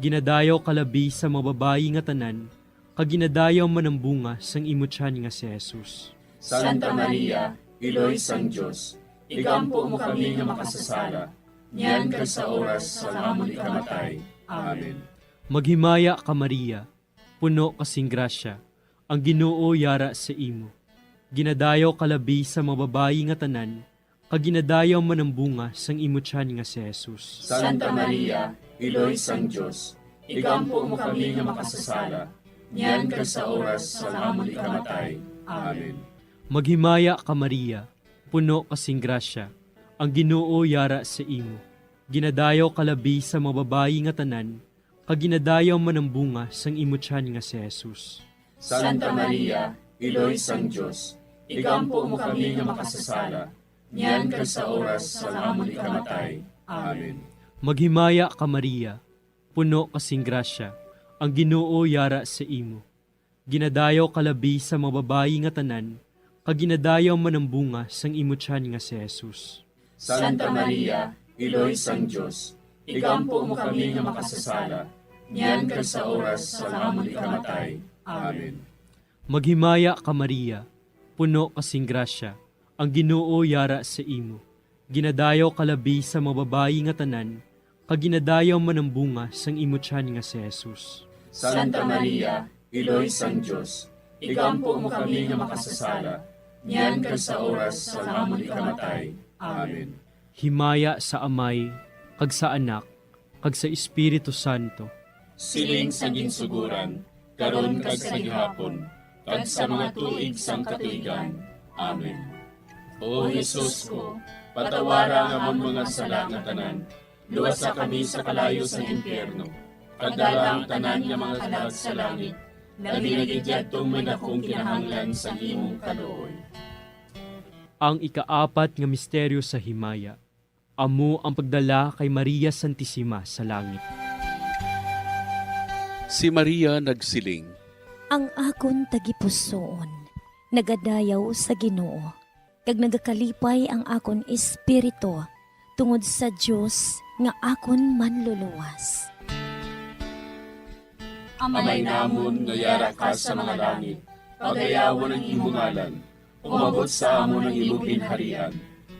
Ginadayaw kalabi sa mga babayi nga tanan, kag ginadayaw man ang bunga sang imutyan nga si Jesus. Santa Maria, Iloy sang Diyos, igampo mo kami nga makasasala, niyan ka sa oras sa amon ikamatay. Amen. Maghimaya ka Maria, puno kasing grasya, ang Ginoo yara sa imo. Ginadayaw kalabi sa mga babayi nga tanan, kag ginadayaw man ang bunga sang imutyan nga si Jesus. Santa Maria, Iloy sang Diyos, igampo mo kami nga makasasala, niyan ka sa oras sa amon ikamatay. Amen. Maghimaya ka Maria, puno kasing grasya, ang Ginoo yara sa imo. Ginadayaw kalabi sa mga babayi nga tanan, kag ginadayaw man ang bunga sang imutyan nga si Jesus. Santa Maria, Iloy sang Diyos, igampo mo kami nga makasasala, niyan ka sa oras sa amon ikamatay. Amen. Maghimaya ka Maria, puno kasing grasya, ang Ginoo yara sa imo. Ginadayaw kalabi sa mga babayi nga tanan, kag ginadayaw man ang bunga sang imutyan nga si Jesus. Santa Maria, Iloy sang Diyos, igampo mo kami nga makasasala, niyan ka sa oras sa amon ikamatay. Amen. Maghimaya ka Maria, puno kasing grasya, ang Ginoo yara sa imo. Ginadayaw kalabi sa mga babayi nga tanan, kag ginadayaw man ang bunga sang imutyan nga si Jesus. Santa Maria, Iloy sang Diyos, igampo mo kami nga makasasala, niyan ka sa oras sa amon ikamatay. Amen. Himaya sa Amay, kag sa Anak, kag sa Espiritu Santo. Siling sa ginsuguran, karon kag sa gihapon, kag sa mga tuig sang katuigan. Amen. O Jesus ko, patawara nga among mga sala nga tanan, luwasa kami sa kalayo sa impyerno, kadala ang tanan nga mga kalag sa langit, labi na gidyadtong may dakong kinahanglan sa imong kaluoy. Ang ikaapat nga misteryo sa himaya, amo ang pagdala kay Maria Santissima sa langit. Si Maria nagsiling, Ang akon tagipusoon, nagadayaw sa Ginoo, kag nagakalipay ang akon espiritu, tungod sa Dios nga akon manluluwas. Amay namon nga yara ka sa mga langit, pagayawon ang imong ngalan, umabot sa amon ang imong ginharian,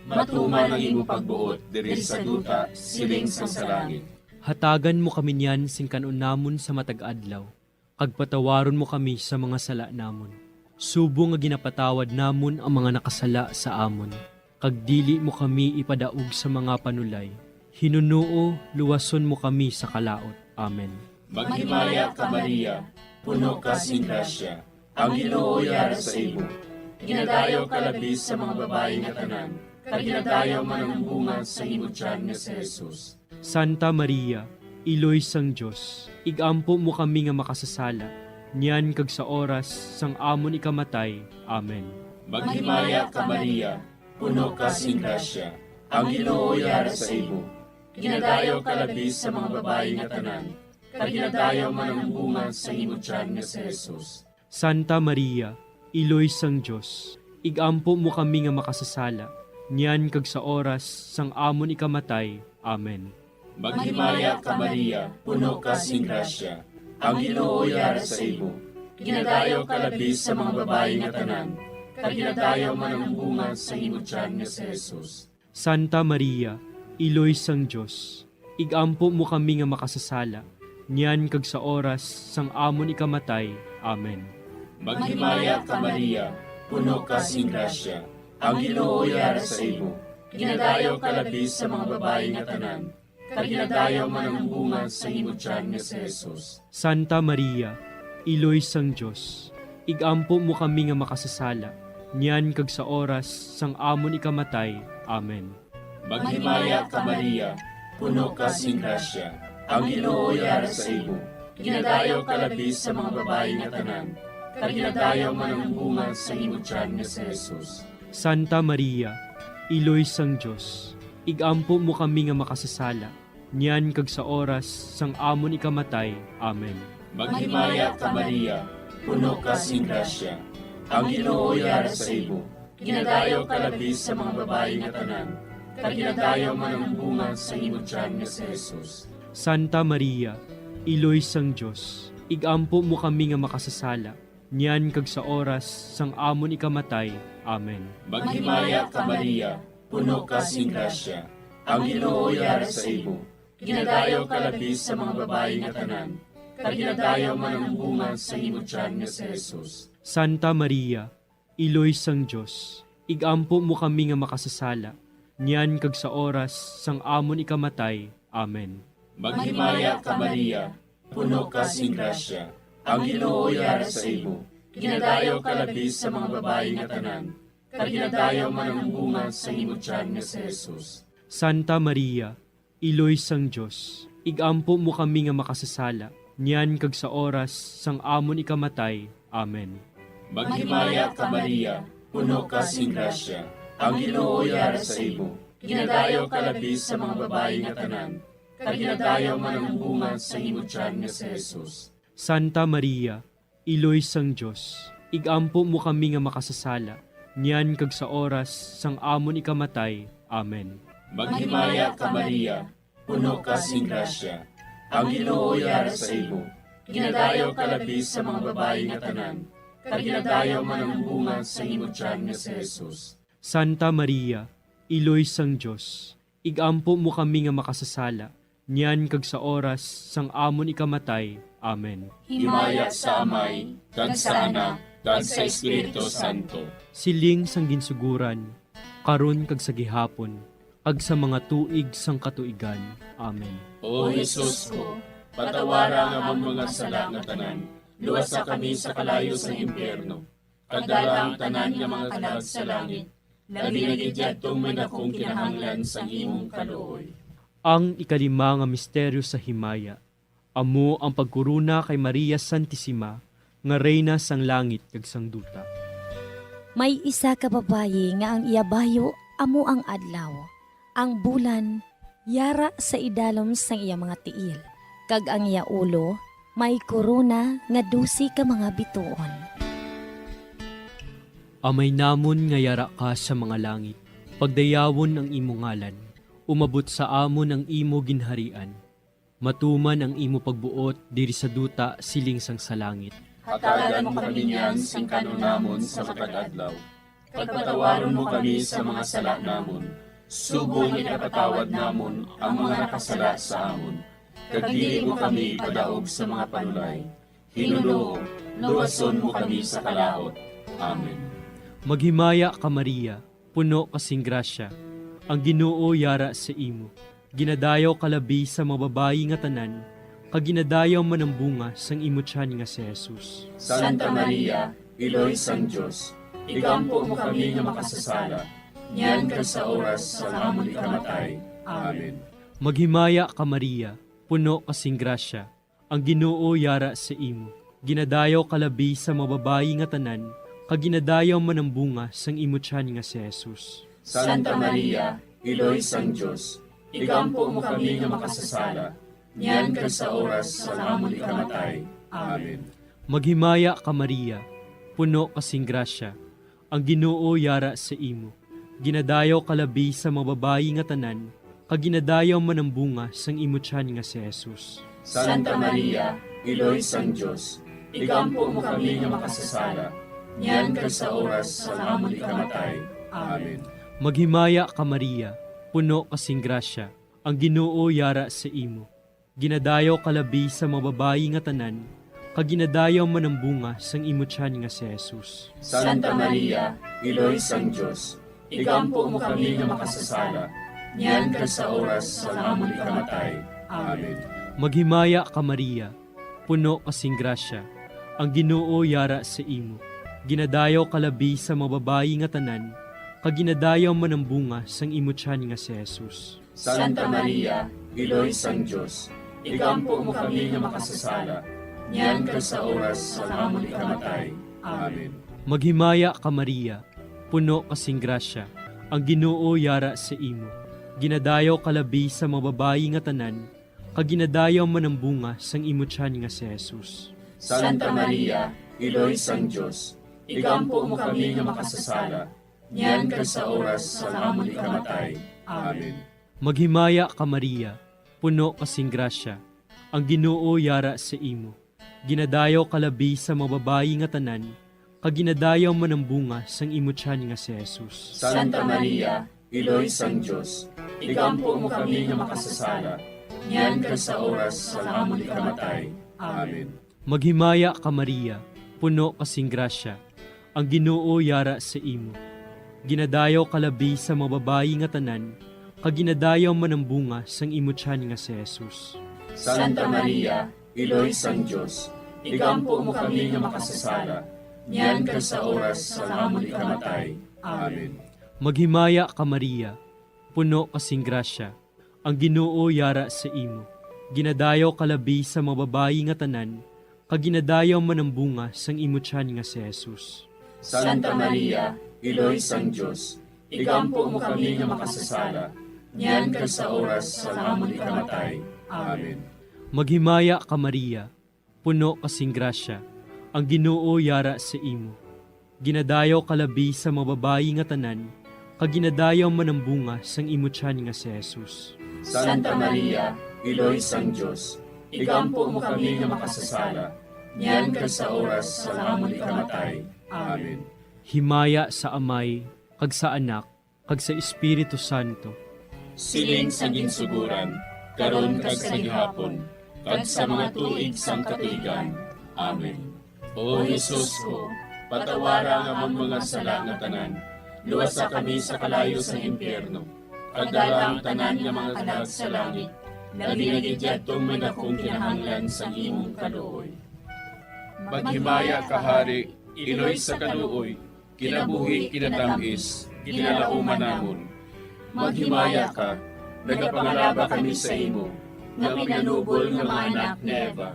matuman ang imong pagbuot diri sa duta siling sa langit. Hatagan mo kami niyan sing kanon namon sa matag-adlaw, kag patawaron mo kami sa mga sala namon. Subo nga ginapatawad namon ang mga nakasala sa amon, kag dili mo kami ipadaog sa mga panulay. Hinunuo, luwason mo kami sa kalaot. Amen. Maghimaya ka Maria, puno ka sing grasya, ang Ginoo yara sa imo. Ginadayaw ka labis sa mga babae nga tanan, kag ginadayaw man ang bunga sa imong tiyan nga si Jesus. Santa Maria, Iloy sang Diyos, igampo mo kami nga makasasala, niyan kag sa oras sang amon ikamatay. Amen. Maghimaya ka Maria, puno ka sing grasya, ang Ginoo yara sa imo. Ginadayaw ka labis sa mga babae nga tanan, kag ginadayaw man ang bunga sa imong tiyan nga si Jesus. Santa Maria, Iloy sang Diyos, igampo mo kami nga makasasala, niyan kag sa oras sang amon ikamatay. Amen. Maghimaya ka Maria, puno ka sing grasya, ang Ginoo yara sa imo. Ginadayaw ka labis sa mga babae nga tanan, kag ginadayaw man ang bunga sa imong tiyan nga si Jesus. Santa Maria, Iloy sang Dios, igampo mo kami nga makasasala, niyan kag sa oras sang amon ikamatay. Amen. Maghimaya ka Maria, puno ka sing grasya, ang Ginoo yara sa imo. Ginadayaw ka labis sa mga babae nga tanan, kag ginadayaw man ang bunga sa imo tiyan nga si Jesus. Santa Maria, iloy sang Dios, igampo mo kami nga makasasala, niyan kag sa oras sang amon ikamatay. Amen. Maghimaya ka Maria, puno ka sing grasya, ang Ginoo yara sa imo. Ginadayaw ka labis sa mga babae nga tanan, kag ginadayaw man ang bunga sa imo tiyan nga si Jesus. Santa Maria, iloy sang Dios, igampo mo kami nga makasasala, niyan kag sa oras sang amon ikamatay. Amen. Maghimaya ka Maria, puno ka sing grasya, ang Ginoo yara sa imo. Ginadayaw ka labis sa mga babae nga tanan, kag ginadayaw man ang bunga sa imo tiyan nga si Jesus. Santa Maria, iloy sang Dios, igampo mo kami nga makasasala, niyan kag sa oras sang amon ikamatay. Amen. Maghimaya ka Maria, puno ka sing grasya, ang Ginoo yara sa imo. Ginadayaw ka labis sa mga babae nga tanan, kag ginadayaw man ang bunga sa imo tiyan nga si Jesus. Santa Maria, iloy sang Dios, igampo mo kami nga makasasala, niyan kag sa oras sang amon ikamatay. Amen. Maghimaya ka Maria, puno ka sing grasya, ang Ginoo yara sa imo. Ginadayaw ka labis sa mga babae nga tanan, kag ginadayaw man ang bunga sa imo tiyan nga si Jesus. Santa Maria, iloy sang Dios, igampo mo kami nga makasasala, niyan kag sa oras sang amon ikamatay. Amen. Maghimaya ka Maria, puno ka sing grasya, ang Ginoo yara sa imo. Ginadayaw ka labis sa mga babae nga tanan, kag ginadayaw man ang bunga sa imo tiyan nga si Jesus. Santa Maria, iloy sang Dios, igampo mo kami nga makasasala, niyan kag sa oras sang amon ikamatay. Amen. Maghimaya ka Maria, puno ka sing grasya, ang Ginoo yara sa imo. Ginadayaw ka labis sa mga babae nga tanan, kag ginadayaw man ang bunga sa imo tiyan nga si Jesus. Santa Maria, iloy sang Dios, igampo mo kami nga makasasala, niyan kag sa oras sang amon ikamatay. Amen. Himaya sa Amay, kag sa Anak, kag sa Espiritu Santo. Siling sang ginsuguran, karon kag sa gihapon, kag sa mga tuig sang katuigan. Amen. O Jesus ko, patawara nga among mga sala nga tanan, luwasa kami sa kalayo sa impyerno, kag dala ang tanan nga mga kalag sa langit, labi na gidyadtong may akong kinahanglan sa imong kaluoy. Ang ikalima nga misteryo sa himaya, amo ang pagkuruna kay Maria Santissima, nga reyna sang langit kag sang duta. May isa ka babayi nga ang iyabayo amo ang adlaw. Ang bulan yara sa idalom sang iya mga tiil. Kag ang iya ulo may korona nga 12 ka mga bituon. Amay namon nga yara ka sa mga langit, pagdayawon ang imo ngalan, umabot sa amon ang imo ginharian. Matuman ang imo pagbuot diri sa duta siling sang sa langit. Hatagan mo kami niyan sing kanunamon sa matag adlaw. Pagpatawaron mo kami sa mga sala namon. Subong inapatawad namon ang mga nakasala sa amon. Kag dili mo kami padaog sa mga panulay. Hinunoo, luwason mo kami sa kalaot. Amen. Maghimaya ka Maria, puno kasing grasya, ang Ginoo yara sa imo. Ginadayaw kalabi sa mga babayi nga tanan, kag ginadayaw man ang bunga sang imo tiyan nga si Jesus. Santa Maria, iloy sang Dios, igampo mo kami nga makasasala, niyan kag sa oras sa amon ikamatay. Amen. Maghimaya ka Maria, puno kasing grasya, ang Ginoo yara sa imo. Ginadayaw kalabi sa mga babayi nga tanan, kag ginadayaw man ang bunga sang imo tiyan nga si Jesus. Santa Maria, iloy sang Dios, igampo mo kami nga makasasala, niyan kag sa oras sa amon ikamatay. Amen. Maghimaya ka Maria, puno kasing grasya, ang Ginoo yara sa imo. Ginadayaw kalabi sa mga babayi nga tanan, kag ginadayaw man ang bunga sang imo tiyan nga si Jesus. Santa Maria, iloy sang Dios, igampo mo kami nga makasasala, niyan kag sa oras sa amon ikamatay. Amen. Maghimaya ka Maria, puno kasing grasya, ang Ginoo yara sa imo. Ginadayaw kalabi sa mababayi nga tanan, kaginadayaw man ang bunga sang imo tiyan nga si Jesus. Santa Maria, Iloy sang Diyos, igampo mo kami nga makasasala, niyan ka sa oras sa amon ikamatay. Amen. Maghimaya ka Maria, puno kasing grasya, ang Ginoo yara sa imo. Ginadayaw kalabi sa mababayi nga tanan, kaginadayaw man ang bunga sang imo tiyan nga si Jesus. Santa Maria, Iloy sang Diyos, igampo mo kami nga makasasala, niyan ka sa oras sa amon ikamatay. Amen. Maghimaya ka Maria, puno kasing grasya, ang Ginoo yara sa imo. Ginadayaw kalabi sa mababayi nga tanan, kaginadayaw man ang bunga sang imo tiyan nga si Jesus. Santa Maria, Iloy sang Diyos, igampo mo kami nga makasasala, niyan ka sa oras sa amon ikamatay. Amen. Maghimaya ka Maria, puno kasing grasya, ang Ginoo yara sa imo. Ginadayaw kalabi sa mababayi nga tanan, kaginadayaw man ang bunga sang imo tiyan nga si Jesus. Santa Maria, Iloy sang Diyos, igampo mo kami nga makasasala, niyan ka sa oras sa amon ikamatay. Amen. Maghimaya ka Maria, puno kasing grasya, ang Ginoo yara sa imo. Ginadayaw kalabi sa mababayi nga tanan, kaginadayaw man ang bunga sang imo tiyan nga si Jesus. Santa Maria, Iloy sang Diyos, igampo mo kami nga makasasala, niyan ka sa oras sa amon ikamatay. Amen. Maghimaya ka Maria, puno kasing grasya, ang Ginoo yara sa imo. Ginadayaw kalabi sa mababayi nga tanan, kaginadayaw man ang bunga sang imo tiyan nga si Jesus. Santa Maria, Iloy sang Diyos, igampo mo kami nga makasasala, niyan ka sa oras sa amon ikamatay. Amen. Maghimaya ka Maria, puno kasing grasya, ang Ginoo yara sa imo. Ginadayaw kalabi sa mababayi nga tanan, kaginadayaw man ang bunga sang imo tiyan nga si Jesus. Santa Maria, Iloy sang Diyos, igampo mo kami nga makasasala, niyan ka sa oras sa amon ikamatay. Amen. Himaya sa Amay, kag sa Anak, kag sa Espiritu Santo. Siling sa ginsuguran, karon kag sa gihapon, kag sa mga tuig sang katuigan. Amen. O Jesus ko, patawara nga among mga sala nga tanan, luwasa kami sa kalayo sa impyerno, kag dala ang tanan nga mga kalag sa langit, labi nga gidyadtong manakong kinahanglan sa imong kaluoy. Maghimaya ka Hari, Iloy sa kaluoy, kinabuhi kinatangis, kinalauman namon. Maghimaya ka, nagapangalaba kami sa imo, nga pinanubol nga mga anak ni Eva.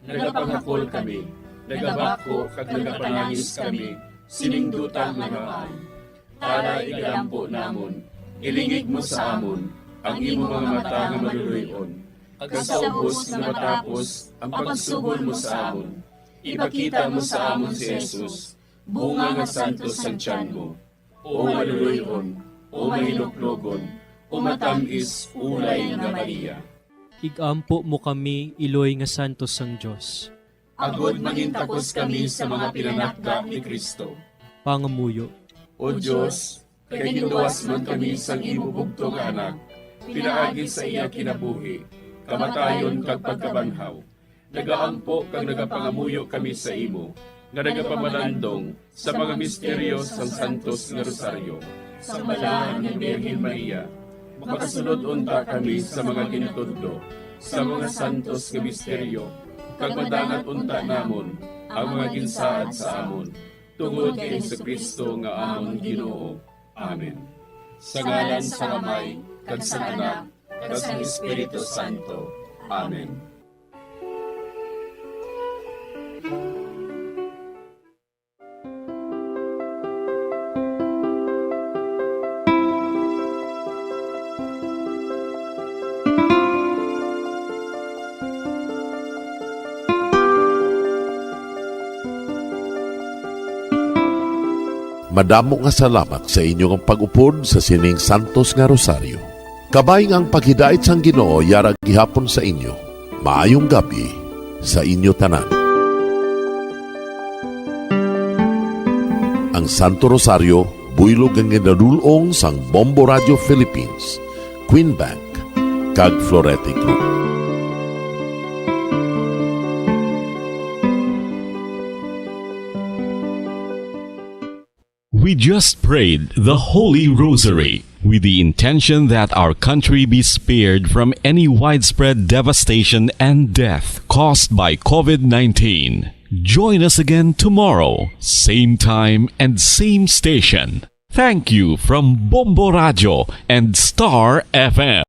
Nagapangakol kami, nagabako kag nagapanangis kami, siningdutan nga maan. Para igalampo namon, ilingig mo sa amon, ang imo mga mata nga maluluyon. Kag sa ubos nga matapos, ang pagsugod mo sa amon. Ipakita mo sa amon si Jesus, bunga nga santos sa tiyan mo, o maluluyon, o mahiluklogon, o matamis, ulay nga Maria. Igampo mo kami, Iloy nga santos sang Diyos. Agod mangintakos kami sa mga pinanakda ni Kristo. Pangamuyo. O Diyos, kay ginduwas man kami sa imo bugtong anak, pinaagi sa iya kinabuhi, kamatayon kag pagkabanhaw. Nagaampo kag nagapangamuyo kami sa imo, nga nagapamalandong sa mga misteryo sang Santos nga Rosaryo. Sa balaan ng Birhen Maria, makasunod unta kami sa mga ginatudlo, sa mga santos nga misteryo, kag madangat unta namon ang mga ginsaad sa amon, tungod kay Jesucristo nga amon Ginoo. Amen. Sa ngalan sa Amay, kag sa Anak, kag sa Espiritu Santo. Amen. Madamo nga salamat sa inyong pag-upod sa sining Santos nga Rosaryo. Kabay ang paghidait sang Ginoo yarag gihapon sa inyo. Maayong gabi sa inyo tanan. Ang Santo Rosario buylog ang ginadulong sang Bombo Radio Philippines Queen Bank, kag Florete Group. We just prayed the Holy Rosary with the intention that our country be spared from any widespread devastation and death caused by COVID-19. Join us again tomorrow, same time and same station. Thank you from Bombo Radio and Star FM.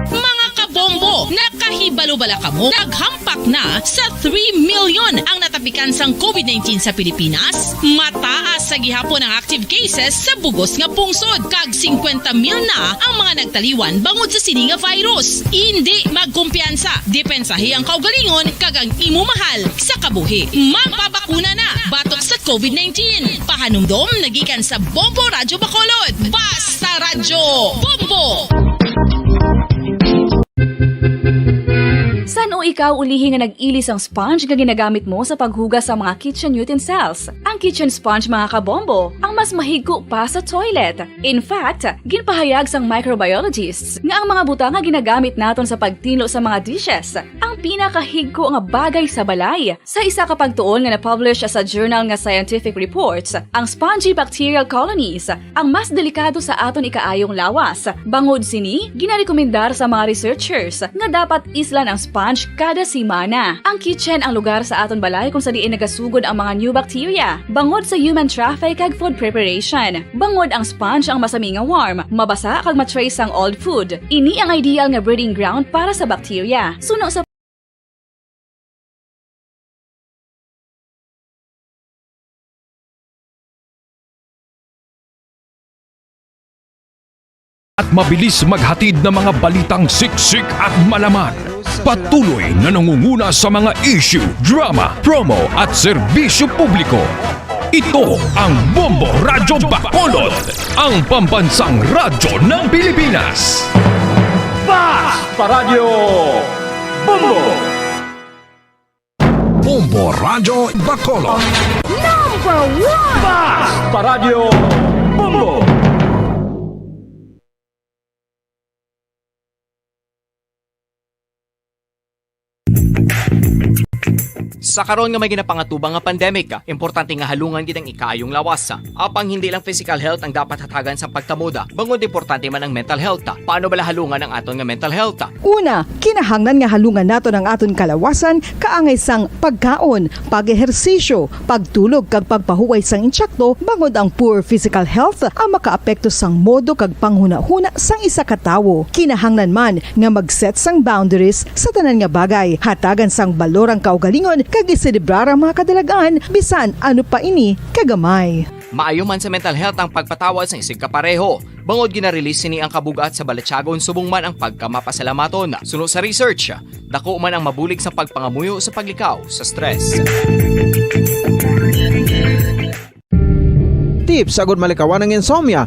Mga kabombo, nakahibalo-bala ka mo? Naghampak na sa 3 million ang natapikan sang COVID-19 sa Pilipinas. Mataas sa gihapon ang active cases sa bugos nga pungsod. Kag 50 mil na ang mga nagtaliwan bangod sa sini nga virus. Hindi magkumpiyansa. Depensahi ang kaugalingon kag ang imo mahal sa kabuhi. Magpabakuna na batok sa COVID-19. Pahanumdom nagikan sa Bombo Radyo Bacolod. Basta Radyo Bombo! San o ikaw ulihi nga nag-ilis ang sponge nga ginagamit mo sa paghugas sa mga kitchen utensils? Ang kitchen sponge mga kabombo, ang mas mahigko pa sa toilet. In fact, ginpahayag sang microbiologists nga ang mga butang nga ginagamit naton sa pagtinlo sa mga dishes ang pinakahigko nga bagay sa balay. Sa isa ka pagtuon nga na-publish sa journal nga Scientific Reports, ang spongy bacterial colonies ang mas delikado sa aton ikaayong lawas. Bangod sini, ginarekomendar sa mga researchers nga dapat islan ang sponge kada simana. Ang kitchen ang lugar sa aton balay kung sa diin nagasugod ang mga new bacteria. Bangod sa human traffic kag food preparation. Bangod ang sponge ang masami nga warm, mabasa kag matrace ang old food. Ini ang ideal nga breeding ground para sa bacteria. Suno sa at mabilis maghatid ng mga balitang siksik at malaman. Patuloy na nangunguna sa mga issue, drama, promo at serbisyo publiko. Ito ang Bombo Radyo Bacolod, ang pambansang radyo ng Pilipinas. Basta Radio Bombo! Bombo Radyo Bacolod. Number 1! Basta Radio Bombo! Sa karon nga may ginapangatubang nga pandemic, importante nga halungan gid ang ikaayong lawas. Apang hindi lang physical health ang dapat hatagan sa pagtamuda, bangod importante man ang mental health. Paano bala halungan ang aton nga mental health? Una, kinahanglan nga halungan nato ang aton kalawasan kaangay sang pagkaon, pag-ehersisyo, pagtulog kag pagpahuway sang insyakto bangod ang poor physical health ang makaapekto sang modo kag panghuna-huna sang isa ka tawo. Kinahanglan man nga mag-set sang boundaries sa tanan nga bagay, hatagan sang balorang kaugalingon kag iselebrar ang mga kadalagaan bisan ano pa ini kagamay. Maayo man sa mental health ang pagpatawad sa isig kapareho. Bangod gina-release sini ang kabugat sa balatsagon subong man ang pagkamapasalamaton. Suno sa research, dako man ang mabulig sa pagpangamuyo sa paglikaw sa stress. Tips agud malikawan ng insomnia.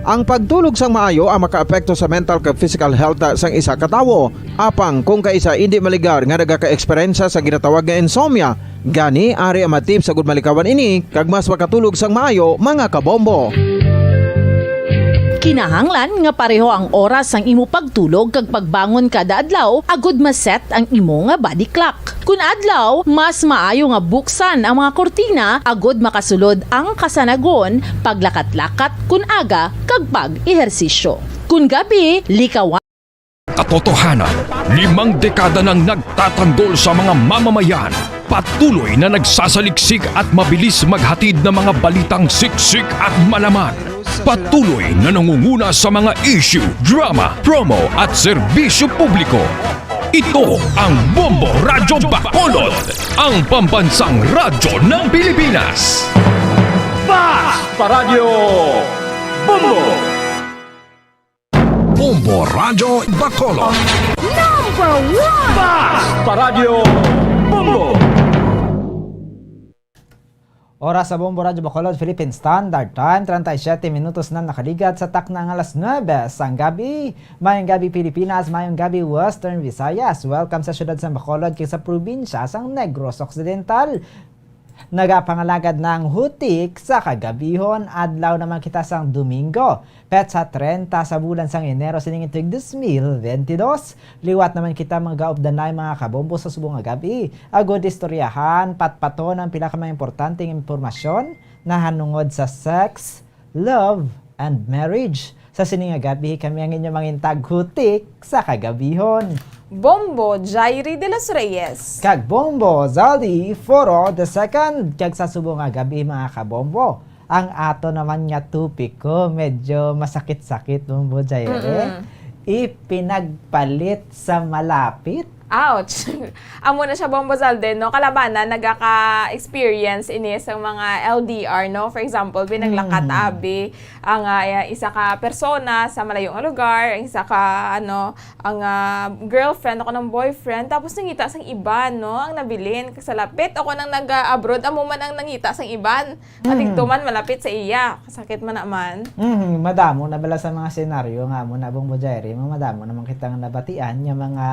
Ang pagtulog sang maayo ang makaapekto sa mental kag physical health sang isa ka tawo. Apang kung kaisa hindi maligar nga nagaka-eksperyensya sa ginatawag nga insomnia, gani ari ang matip sa gud malikawan ini kag mas makatulog sang maayo mga kabombo. Kinahanglan nga pareho ang oras ang imo pagtulog kag pagbangon kada adlaw agud maset ang imo nga body clock. Kun adlaw, mas maayo nga buksan ang mga kortina agud makasulod ang kasanagon, paglakat-lakat kun aga kag pag-ehersisyo. Kun gabi, likawan Katotohanan, 5 dekada nang nagtatanggol sa mga mamamayan. Patuloy na nagsasaliksik at mabilis maghatid ng mga balitang siksik at malaman. Patuloy na nangunguna sa mga issue, drama, promo at serbisyo publiko. Ito ang Bombo Radyo Bacolod, ang pambansang radyo ng Pilipinas. Basta Radio Bombo! Bombo Radyo Bacolod. Number 1! Basta Radio Bombo! Oras sa Bombo Radyo Bacolod, Philippine Standard Time, 37 minutos na nakaligat sa takna ng alas 9 sang gabi. Mayong gabi Pilipinas, mayong gabi Western Visayas. Welcome sa syudad sa Bacolod kay sa probinsya sang Negros Occidental. nagapangalagad ng hutik sa kagabihon, adlaw naman kita sang Domingo. Pet sa 30 sa bulan sang Enero sining tig 2022. Liwat naman kita mag-gaobdanay mga kabombo sa subong nga gabi. Agod istoryahan, patpato ng pila ka mga importanteng impormasyon na hanungod sa sex, love, and marriage. Sa sining nga gabi kami ang inyong mangintag hutik sa kagabihon. Bombo Jairi de los Reyes. Kag Bombo Zaldi Foro II. Kag sa subong nga gabi mga kabombo. Ang ato naman nga tupiko medyo masakit-sakit Bombo Jairi. Ipinagpalit sa malapit. Ouch! Amo na siya Bombo Zalde, no? Kalabanan, nagaka-experience ini sa mga LDR, no? For example, binaglakat abi ang isa ka persona sa malayong lugar, ang isa ka, ang girlfriend ako ng boyfriend, tapos nangita sang iban, no? Ang nabilin, sa lapit ako nang nag-abroad, amo man ang nangita sang iban. Matigtuman, malapit sa iya. Kasakit man naman. Madamo na bala sa mga senaryo nga mo na Bombo Jairi, madamo naman kitang nabatian yung mga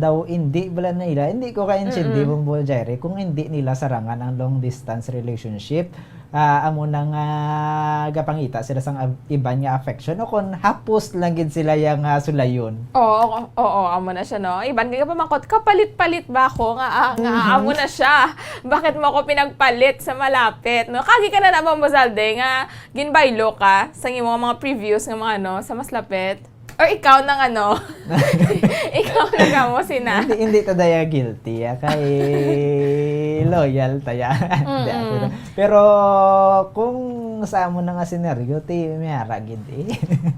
daw hindi bala nila, hindi ko kaintindi Bombo Jairi kung hindi nila sarangan ang long distance relationship. Amo nang gapangita sila sang iban nga affection o kung hapos lang gid sila yang sulayon. Oo, amo na siya, no? Iban ka pa mangkot, kapalit-palit ba ako nga amo na siya. Bakit mo ako pinagpalit sa malapit, no? Kagi ka na Bombo Zalde nga ginbaylo ka sa imong mga previews nga mga sa mas lapit. Or ikaw nang ikaw na mo sina. Hindi ta daya guilty kay loyal taya. Pero kung sa mo na nga senaryo ti mayara gid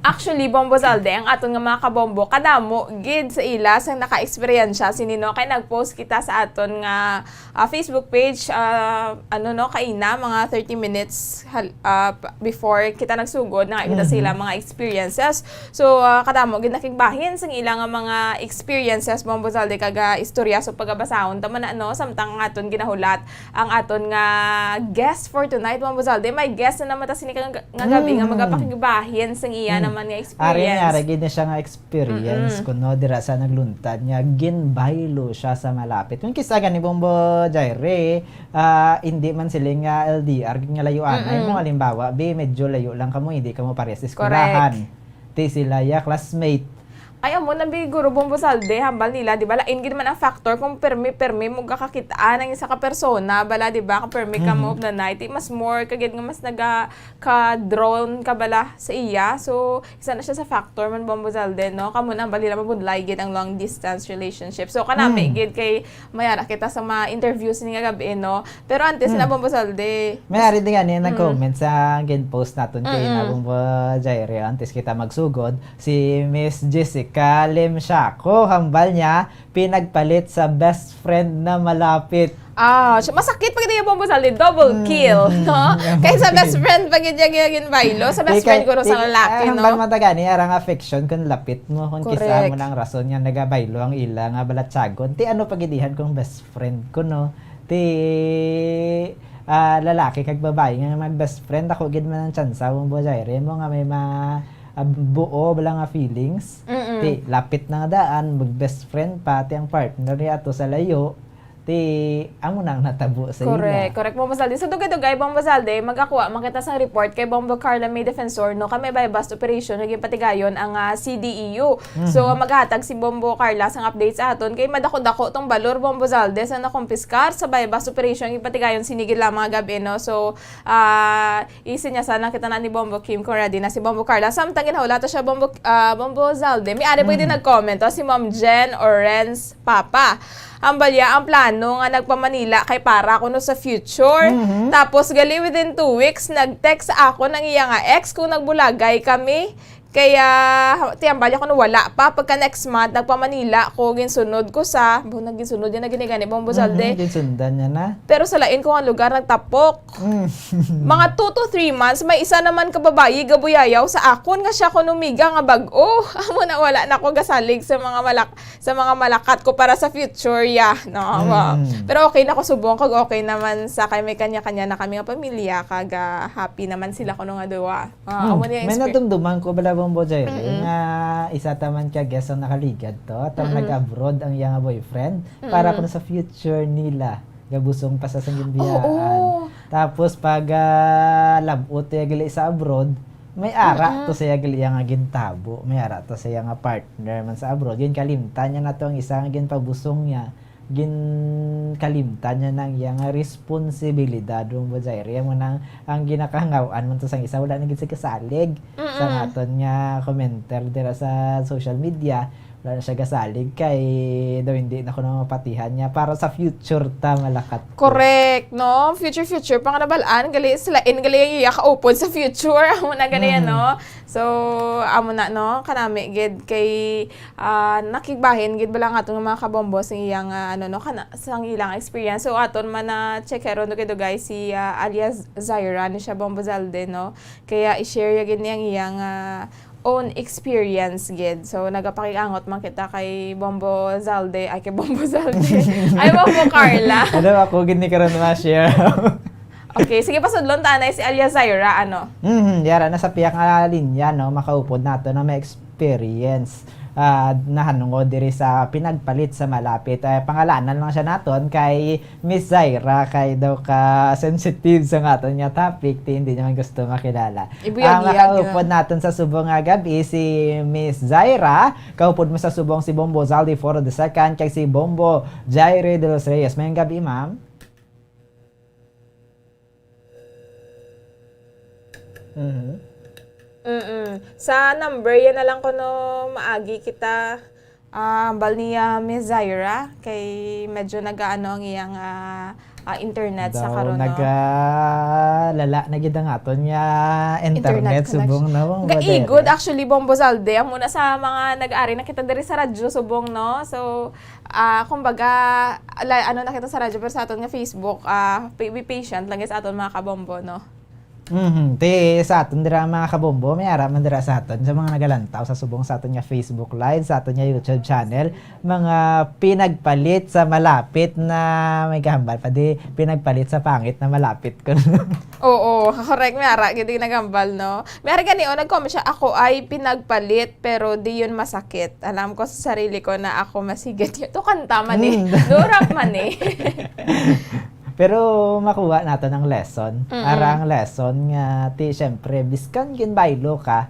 Actually Bombo Zalde ang aton nga mga kabombo kadamo gid sa ila sang naka-eksperyensya sinino kay nag-post kita sa aton nga Facebook page kaina mga 30 minutes before kita nagsugod na kita sila mga experiences. So kadamo gid nakigbahin sang ilang nga mga experiences Bombo Zalde kaga istorya so pagabasahon tama na samtang aton ginahulat ang aton nga guest for tonight Bombo Zalde. May guest na naman ta sini nga gabi nga magapakigbahin sang iya naman nga experience. Ari gid na siya nga experience kuno dira sa nagluntad niya ginbaylo siya sa malapit. Kung kisa gani Bombo Jairi, hindi man sila nga LDR nga layuan ay mo halimbawa medyo layo lang kamo hindi kamo parehas eskwelahan. Ti sila ya classmate. Ay amo na biguro Bombo Zalde hambal nila di ba lain gid man ang factor kung permi mo gakakitaan ang isa ka persona bala di ba ka permi ka mo of the night mas more kagid nga mas ka-drone ka bala sa iya so isa na siya sa factor man Bombo Zalde no kamo na bali naman budlay gid ang long distance relationship so kanami gid kay mayara kita sa mga interviews ni nga gabi no pero antes na Bombo Zalde mayari din nga nag-comment sa gin post naton kay na Bombo Jairi antes kita magsugod si Miss Jessica Kalim Shako, hambal niya, pinagpalit sa best friend na malapit. Masakit pag yung Bombo Zalde, double kill, no? Kaya sa best friend, pag yung baylo, sa best friend ko sa lalaki, no? Hambal matagani, arang affection, kung lapit mo, kung kisa mo ng rason niya, nagabaylo ang ila, nga balatsagon. Ti ano pagidihan kong best friend ko, no? Ti lalaki kag babae nga mag best friend, ako gid man ang tsansa, Bombo Jairi, mo nga may buo bala nga feelings. Ti lapit na nga daan mag best friend pati ang partner ni ato sa layo ti amo nang natabo sa ila. Correct Bombo Zalde. So dugay Bombo Zalde magakuha makita sa report kay Bombo Carla May Defensor no kami by bust operation naging patigayon ang CDEU. So maghatag si Bombo Carla sang updates aton kay madako-dako tong balor Bombo Zalde sa nakumpiskar sa by bust operation naging patigayon sinigil lang mga gabi no. So isinyasan na kita na ni Bombo Kim kung ready na si Bombo Carla. Samtang ginahula to siya Bombo Zalde. May ari pwede nag-comment si Ma'am Jen Orenz Papa. Ambalya ang plano nga nagpa-Manila kay para kuno sa future. Tapos gali within 2 weeks nag-text ako ng iya nga ex kung nagbulagay kami. Kaya tiambal ako no wala pa pagka next month nagpa-Manila ko ginsunod ko sa ginsunod yan na ginigani Bombo Zalde. Ginsundan niya na. Pero sa lain ko ang lugar nagtapok. Mga 2 to 3 months may isa naman ka babayi gabuyayaw sa akon nga siya ko numiga nga bag-o. Amo na wala na ko gasalig sa mga malakat ko para sa future no. Pero okay na ko subong kag okay naman sa kay may kanya-kanya na kami nga pamilya kag happy naman sila kuno nga duwa. Amo niya may nadumduman ko bala Bombo Jairi nga isa taman ka guest ang nakaligad to at nag-abroad ang iyang boyfriend para kuno sa future nila Gabusong pa sa sanggindiyaan. Oo. Tapos pag labot ya gali sa abroad, may ara to siya gali nga gintabo. May ara to siya nga partner man sa abroad. Yun kalimtan niya na to ang isang ginpabusong niya. Kalimtan niya nang yang responsibilidad ng Bajairi mo nang ang ginakahangawaan man to sang isa wala na gid kasalig sa aton nga commenter dira sa social media. Wala na siya kasalig kay daw hindi na ko na mapatihan niya para sa future ta malakat ko. Correct, no? Future, panganabalaan, gali sila, gali iya kaupod sa future, amo na gali yan, no? So, amo na, no? Kanami, gid, kay, nakigbahin, gid bala nga itong mga kabombo sa iyang, sang ilang experience. So, aton man na checkero, no, guys, si alias Zaira, ni siya Bombo Zalde, no? Kaya, i-share yagin niyang iyang, own experience gid. So nagapakiangot man kita kay Bombo Zalde, ay Bombo Carla. Ano ako gid ni karon ma-share. Okay, sige pasudlon ta na si alias Zaira Yara na sa piyak nga linya no makaupod nato na may experience. Nahanungod diri sa pinagpalit sa malapit. Pangalanan lang siya naton kay Miss Zaira kay daw ka sensitive sa aton nga topic hindi niya man gusto makilala. Ang makaupod naton sa subong nga gabi si Miss Zaira, kaupod mo sa subong si Bombo Zalde for the second kay si Bombo Jaire de los Reyes. Mayang gabi, ma'am. Sa number yan na lang ko no maagi kita bal niya Miss Zaira kay medyo nagaano ang iyang internet sa karon no. Lala na gid ang aton nga internet subong no. Good actually Bombo Zalde amo na sa mga nag-ari na kita diri sa radyo subong no. So kumbaga ano nakita sa radyo pero sa aton nga Facebook be patient lang sa aton mga kabombo no. Te sa aton dira mga kabombo, may ara man dira sa aton sa mga nagalantaw sa subong sa aton nga Facebook Live, sa aton nga YouTube channel, mga pinagpalit sa malapit na may gahambal pa di pinagpalit sa pangit na malapit ko. Oo, correct may ara gid nagambal no. May ara gani nag-comment siya ako ay pinagpalit pero di yun masakit. Alam ko sa sarili ko na ako masigit. To kanta man Durap man Pero makuha nato ng lesson. Arang lesson nga ti syempre biskan ginbaylo ka.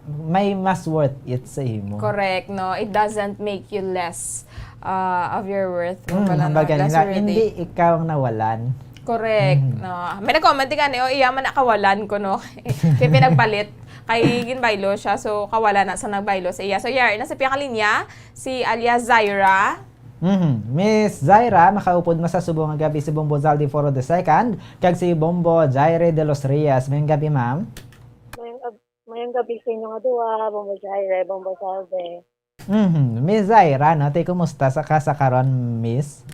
May mas worth it sa imo. Correct, no? It doesn't make you less of your worth. Hindi ikaw ang nawalan. Correct, no? May nag-comment ka iya man nakawalan ko, no? Kaya pinagpalit. Kay ginbaylo siya, so kawala na sa nagbaylo sa iya. So, nasa piyakalinya, si alias Zaira. Miss Zaira, makaupod mo sa subong nga gabi si Bombo Zalde for the second, kag si Bombo Jaire de los Reyes. Mayang gabi, ma'am. Mayang gabi sa inyo nga duwa, Bombo Jaire, Bombo Zalde. Miss Zaira, no? Kumusta sa karon, Miss?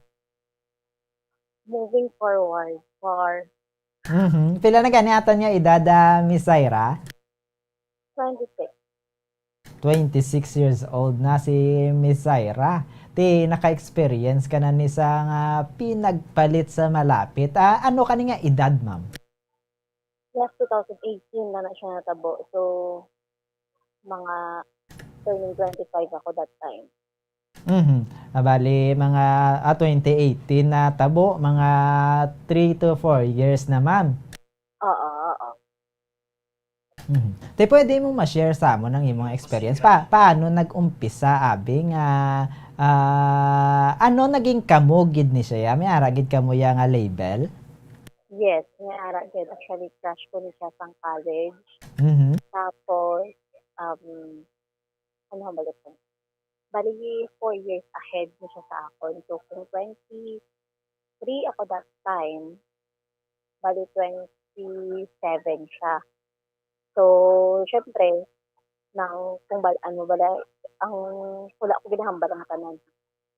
Moving forward, Pila na gani atan niya edad, Miss Zaira? 26 years old na si Miss Zaira. Naka-experience ka na ni sa pinagpalit sa malapit. Ano ka nga edad, ma'am? Yes, 2018 na siya natabo. So, mga turning 25 ako that time. Bali, mga 2018 na tabo, mga 3 to 4 years na, ma'am. Oo. Pwede mo ma-share sa mo ng imong experience. Paano nag-umpisa, abi nga ano naging kamugid ni siya? May aragid kamo ya nga label? Yes, may aragid. Actually, crush ko ni siya sa college. Tapos, ano ba ito? Bali, 4 years ahead ni siya sa akin. So, kung 23 ako that time, bali 27 siya. So, syempre, kung balaan mo bala, ang wala ko ginahambal ang tanan.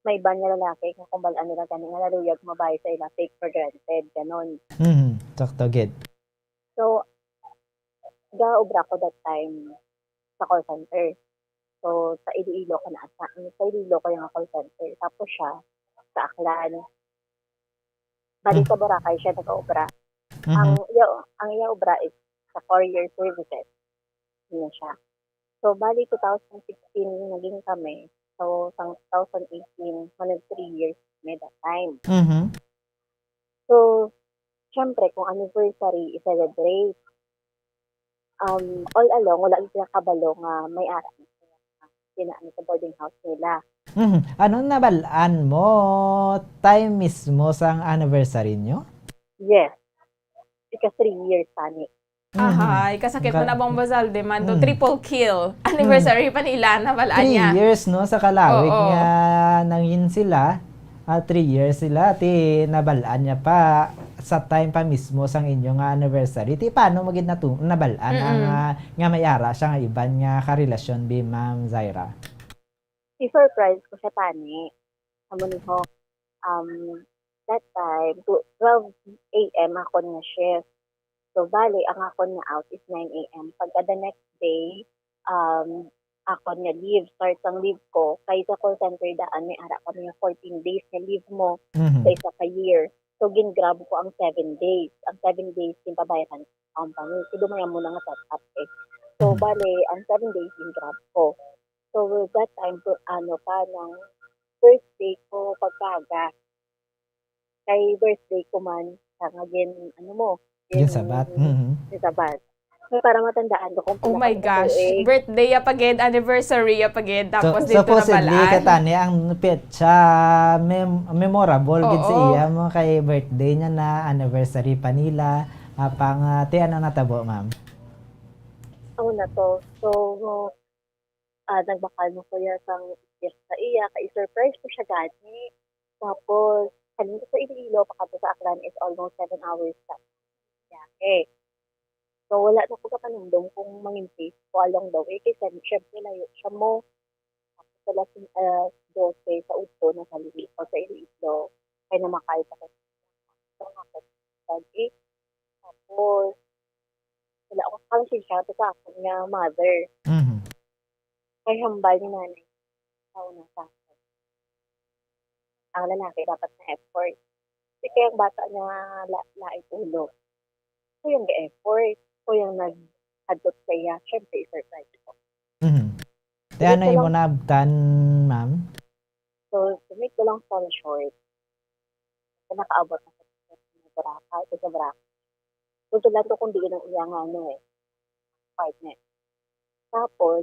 May iba niya lalaki, kung balaan nila ganing nga laluyag mabahay sa ila, take for granted, ganon. Sakto, good. So, gaobra ko that time sa call center. So, sa Iloilo ko na, sa Iloilo ko yung call center. Tapos siya, sa Aklan. Bali sa Boracay siya nag-obra. Ang iya obra is sa 4-year services. Yun siya. So, bali 2016 naging kami. So, sang 2018, 3 years may that time. Mhm. So, syempre, kung anniversary, i-celebrate. All along, wala yung pinakabalo nga may ara na pinaan sa boarding house nila. Mhm. Anong nabalaan mo time mismo sang anniversary nyo? Yes. Ika 3 years tani. Ahay, kasakit mo na Bombo Zalde, man. Mm. Triple kill. Anniversary pa nila, nabalaan 3 niya. years no sa kalawig Oo. nga nangin sila. 3 years sila ti nabalaan niya pa sa time pa mismo sang inyong anniversary. Ti paano magid nabalaan ang nga mayara siya nga iban nga karelasyon bi Ma'am Zaira? I-surprise ko siya tani. Amo ni ho. That time, 12 a.m. ako na shift. So, bali, ang ako na out is 9 a.m. Pagka the next day, ako na leave. Start ang leave ko. Kaya sa call center daan, may ara kami yung 14 days na leave mo sa isa ka year. So, gin-grab ko ang 7 days. Ang 7 days, pinabayaran ang company. So, dumayan mo na nga set up eh. So, bali, ang 7 days, gin-grab ko. So, with that time, ng birthday ko pagkaga. Kay birthday ko man, sa ngagin, Yung sabat. Yung sabat. So, para matandaan ko kung Oh my gosh. Birthday apagid, anniversary apagid, tapos dito supposedly nabalaan. katani ang petsa memorable gid sa Oo. iya mo kay birthday niya na anniversary pa nila. Pang ti ano natabo, ma'am? Ako na to. So, nagbakal mo ko yan sa iya. Kay-surprise ko siya gani. Tapos, kanina sa Iloilo, pakato sa Aklan is almost 7 hours sa biyahe. So, wala na ko kapanundong kung mangintay ko along the way. Kasi, syempre, layo siya mo. Tapos, wala 12 sa Uto na sa Lili o sa Iloilo. Kaya na makahit ako. So, ako, lagi. Tapos, wala ako kapansin siya sa akin nga mother. Kaya hambal ni nanay. Sa una sa akin. Ang lalaki dapat na effort. Kasi kaya ang bata na laing ulo. So, yung effort. So, yung nag-hadot sa iya, syempre, i-surprise ko. Ti ano imo nabtan, ma'am? So, to make the long story short, nakaabot na sa Baraka. So, tulad ko kung di ng iyang partner. Tapos,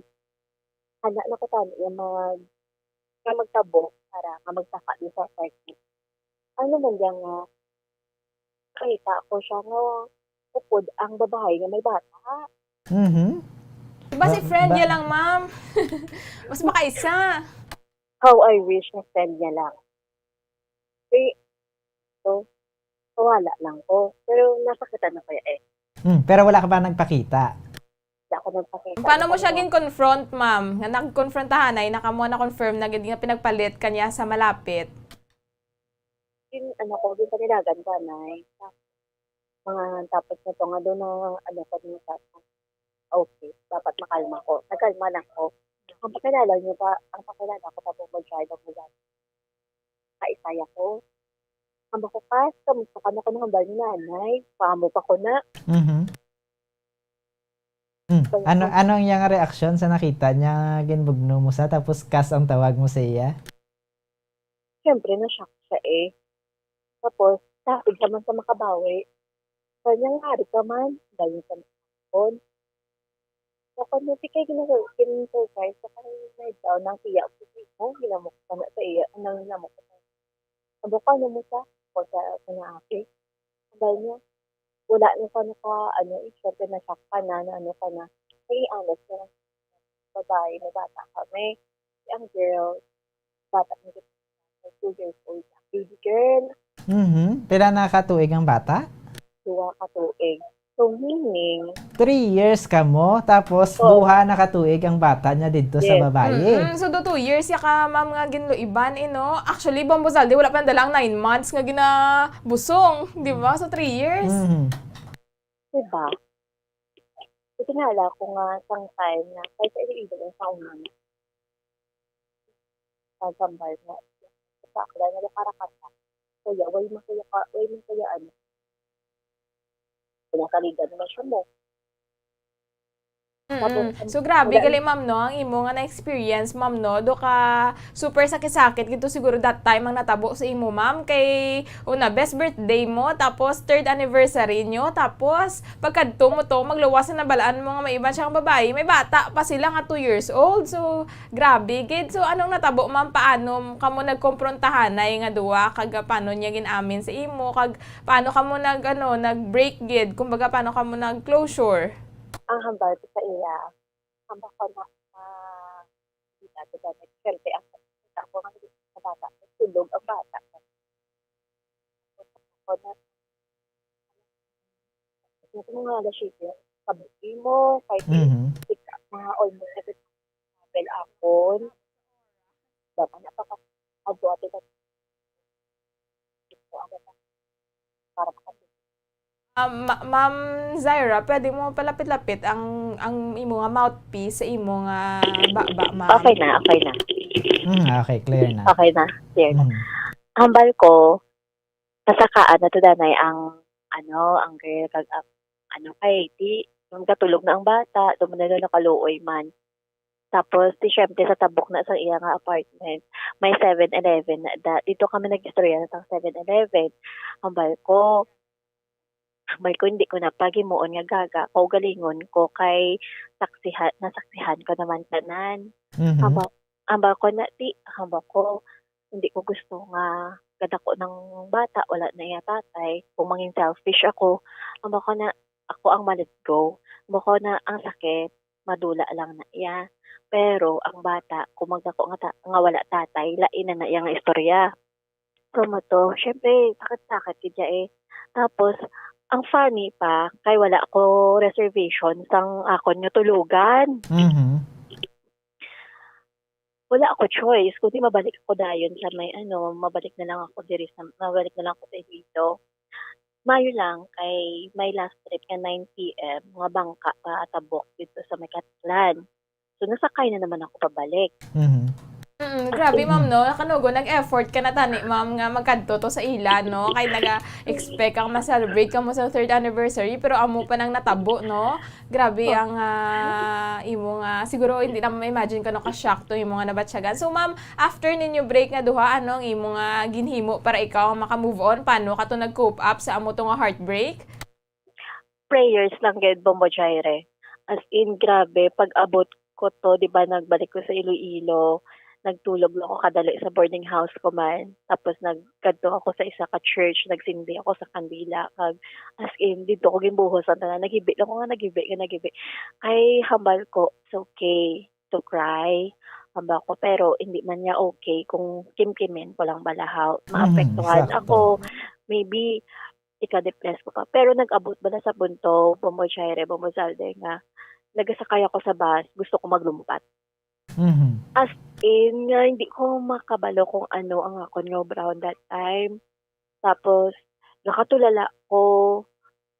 handa na ko tayo yung magtabo para magtaka din sa partner. Ano man yan nga, kita ko siya nga, upod ang babae na may bata. Diba si friend niya lang, ma'am? Mas makaisa. How I wish na friend niya lang. So, wala lang ko. Pero nasakitan na kaya eh. Pero wala ka ba nagpakita? Hindi ako nagpakita. Paano mo siya gin-confront, ma'am? Nga nag-confrontahan ay nakamuha na confirm na nga pinagpalit kanya sa malapit. Din panilagan ka na eh. Tapos na to nga doon na ko din sa okay, dapat makalma ko. Nagkalma lang ko. Ang pakilala niyo ba, ang pakilala ko tapos mag-try ako mo dati. Kaisaya ko. Ang bakukas, kamusta ka na ko ng hambal ni nanay? Paamo pa ko na. Anong yung reaksyon sa nakita niya ginbugno mo sa tapos kas ang tawag mo sa iya? Siyempre, na-shock siya eh. Tapos, tapig naman sa makabawi. Kanyang hari ka man, dahil sa makakon. So, kung natin kayo ginsurprise, sa kanyang daw ng iya mo, ginamok ka na sa iya, anong ginamok ka na. Abo ka na mo sa, o sa ake. Dahil niya, wala na ka siyempre na-shock ka na, ka na. Kaya honest na babae, may bata kami. Ang girl, bata na 2 years old, baby girl. Pila nakatuig ang bata? 2 katuig. So, meaning, 3 years ka mo, tapos duha nakatuig ang bata niya dito sa babae. So, 2 years ya ka, ma'am, nga ginlo iban, no? Actually, Bombo Zalde, wala pa dalang 9 months nga ginabusong, di ba? So, 3 years. Diba? So, tinala ko nga sang time na, kahit sa iliiba lang sa unang, sa gambal na, sa akla na nakarakata. Kuya, way mo kaya, pinakaligan naman siya mo. So grabe gali ma'am no, ang imo nga na-experience ma'am no, do ka super sakit-sakit gito siguro that time ang natabo sa imo ma'am kay una best birthday mo tapos third anniversary nyo tapos pagkadto mo to magluwasan na balaan mo nga may iba siyang babae, may bata pa sila nga 2 years old. So grabe gid. So anong natabo ma'am, paano kamo nagkomprontahanay nga duwa kag paano niya ginamin sa imo kag paano kamo nag-break gid kumbaga paano kamo nag-closure? Ang hambal ko sa iya, hambal ko na hindi natin na nag-selfie ako nga sa bata, tulog ang bata. Ako na, ito mga alasip yun, kabuti mo, kahit mga almost every travel akon, dapat napaka-abo at ito para makapit. Ma'am Zaira, pwede mo palapit-lapit ang imo nga mouthpiece sa imo nga baba, ma'am. Okay na. Okay, clear na. Okay na, clear na. Hambal ko, kasakaan na to danay ang girl kag kay di nung katulog na ang bata, duman na nakaluoy man. Tapos syempre sa tabok na sa iya nga apartment, may 7-Eleven na dito kami nag-istorya na 7-Eleven. Hambal ko, hindi ko na pagimuon nga gaga ko galingon ko kay nasaksihan ko naman tanan. Hambal ko hindi ko gusto nga gadako ng bata wala na iya tatay kung mangin selfish ako. Hambal ko na ako ang ma-let go. Hambal ko na ang sakit madula lang na iya. Pero ang bata kung magdako nga wala tatay lain na iya nga istorya. So to, syempre sakit-sakit kidya Tapos ang funny pa, kay wala ako reservation sang akon nga tulugan. Wala ako choice, kundi mabalik ako dayon sa may mabalik na lang ako sa dito. Mayo lang kay may last trip nga 9 PM, mga bangka pa tabok dito sa may Katlan. So nasakay na naman ako pabalik. Grabe ma'am no, nakanugo nag-effort ka na tani ma'am nga magkadto to sa ila no, kay naga-expect kang ma-celebrate ka mo sa 3rd anniversary pero amo pa nang natabo no. Grabe ang imo nga siguro hindi na ma-imagine ka no ka-shock to imo nga nabatsyagan. So ma'am, after ninyo break nga duha ang imo nga ginhimo para ikaw maka-move on, paano ka to nag-cope up sa amo to nga heartbreak? Prayers lang gid Bombo Jaire. As in grabe pag abot ko to, di ba nagbalik ko sa Iloilo. Nagtulog lang ako kadali sa boarding house ko man. Tapos nagkadto ako sa isa ka church, nagsindi ako sa kandila. As in, dito ko gimbuhos ang tanan. Naghibi lang ako naghibi. Ay, hambal ko, it's okay to cry. Hambal ko, pero hindi man niya okay kung kimkimin ko lang balahaw. Maapektuhan ako. Maybe, ika-depress ko pa. Pero nag-abot ba na sa punto, Bombo Zalde nga, nagasakay ako sa bus, gusto ko maglumpat. As in, hindi ko makabalo kung ano ang ako nyo brown that time. Tapos, nakatulala ko.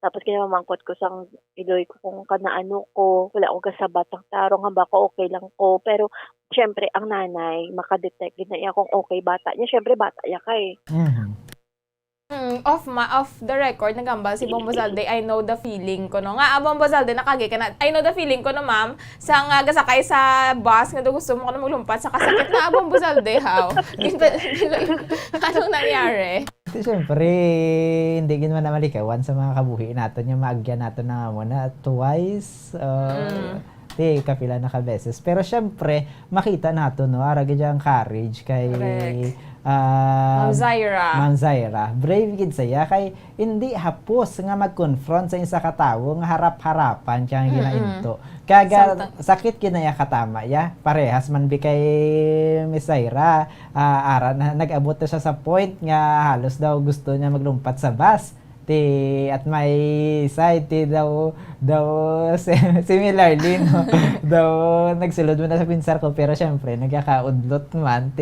Tapos, kinamamangkot ko sang iloy ko kung kanaano ko. Wala akong kasabat ng tarong. Hamba ko, okay lang ko. Pero, syempre, ang nanay, makadetect din na iya kung okay bata niya. Syempre, bata niya ka Off the record, nagambal si Bombo Zalde, I know the feeling ko no. Nga, Bombo Zalde, nakagi ka na. I know the feeling ko no, ma'am. Sa nga gasakay sa bus, nga gusto mo ka na maglumpat, sa kasakit na Bombo Zalde, how? Anong nangyari? Siyempre, hindi ginawa na malikawan sa mga kabuhi natin, yung maagyan natin na muna twice. Di, kapila na kabeses. Pero syempre, makita nato no, aragi diyang courage kay Ma'am Zaira. Brave gid saya kay hindi hapos nga mag-confront sa isa katawo nga harap-harapan kaya ginainto. Kaga sakit kinaya katama ya. Parehas man bi kay Miss Zaira. Ara na nag-abot na siya sa point nga halos daw gusto niya maglumpat sa bus. At may side daw similarly no daw nagsulod mo na sa pinsar ko pero syempre nagkakaudlot man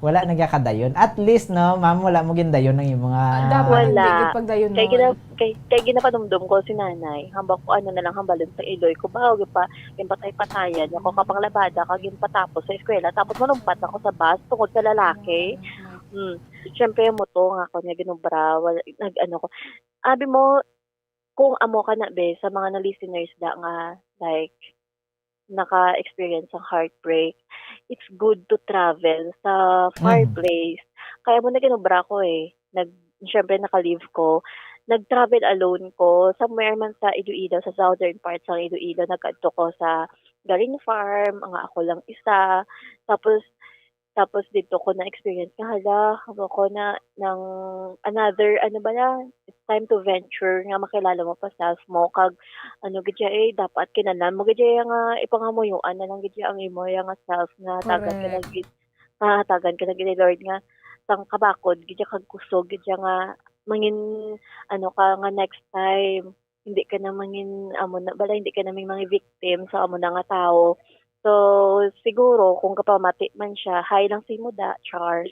wala nagkakadayon at least no ma'am wala mo gindayon ng imong wala kay ginapanumdum ko si nanay hambak ko na lang hambalon sa iloy ko bago pa patay-patayan ako kapang labada kagin patapos sa eskwela tapos manumpat ako sa bus tungod sa lalaki. Siyempre mo to nga ako niya ginubra ko abi mo kung amo ka na be sa mga na listeners da nga like naka-experience ng heartbreak, it's good to travel sa far place. Kaya mo na ginobra ko Siyempre naka-leave ko. Nag-travel alone ko. Somewhere man sa Iloilo, sa southern parts ng Iloilo, nag-adto ko sa Garing Farm, ako lang isa. Tapos dito ko na-experience ko na ng another, it's time to venture, nga makilala mo pa self mo, kag, dapat kinanan mo, gadya nga, ipangamuyuan na lang gadya ang imo, nga self, nga tagan ka na gid, Lord, nga, sang kabakod, gadya kag kusog, gadya nga, mangin, nga next time, hindi ka na mangin, hindi ka na mga victim sa amo na nga tao. So, siguro, kung kapamati man siya, hi lang si Muda, Char.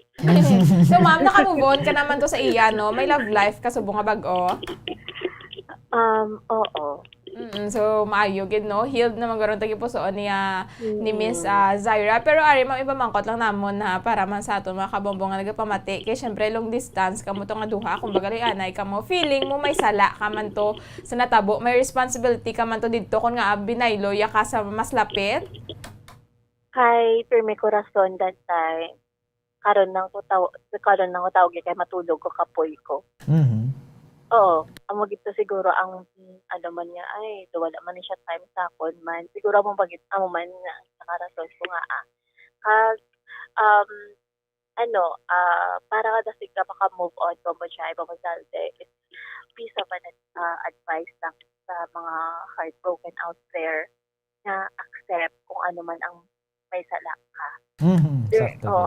So, ma'am, nakamove on ka naman to sa iya, no? May love life ka, subong nga bag-o? Oo. So, maayo, gid, no? Healed naman garon tagi po so ni Miss Zaira. Pero, ari, ma'am, ipamangkot lang namon ha, para man sa ato mga kabombo nga nagapamati. Kaya, syempre, long distance, kamo to nga duha. Kung baga, anay ka mo, feeling mo may sala ka man to sa natabo. May responsibility ka man to dito. Kung nga, binaylo, ya ka sa mas lapit. Kay Pirme Corazon that time, karon nang ko tawag kay matulog ko kapoy ko. Oo, amo gito siguro ang man niya ay wala man siya time sa akon man. Siguro amo bagit amo man sa karason ko nga kag para kada sigka maka-move on ko mo siya ibang salde. It's piece of advice lang sa mga heartbroken out there na accept kung ano man ang may sala ka.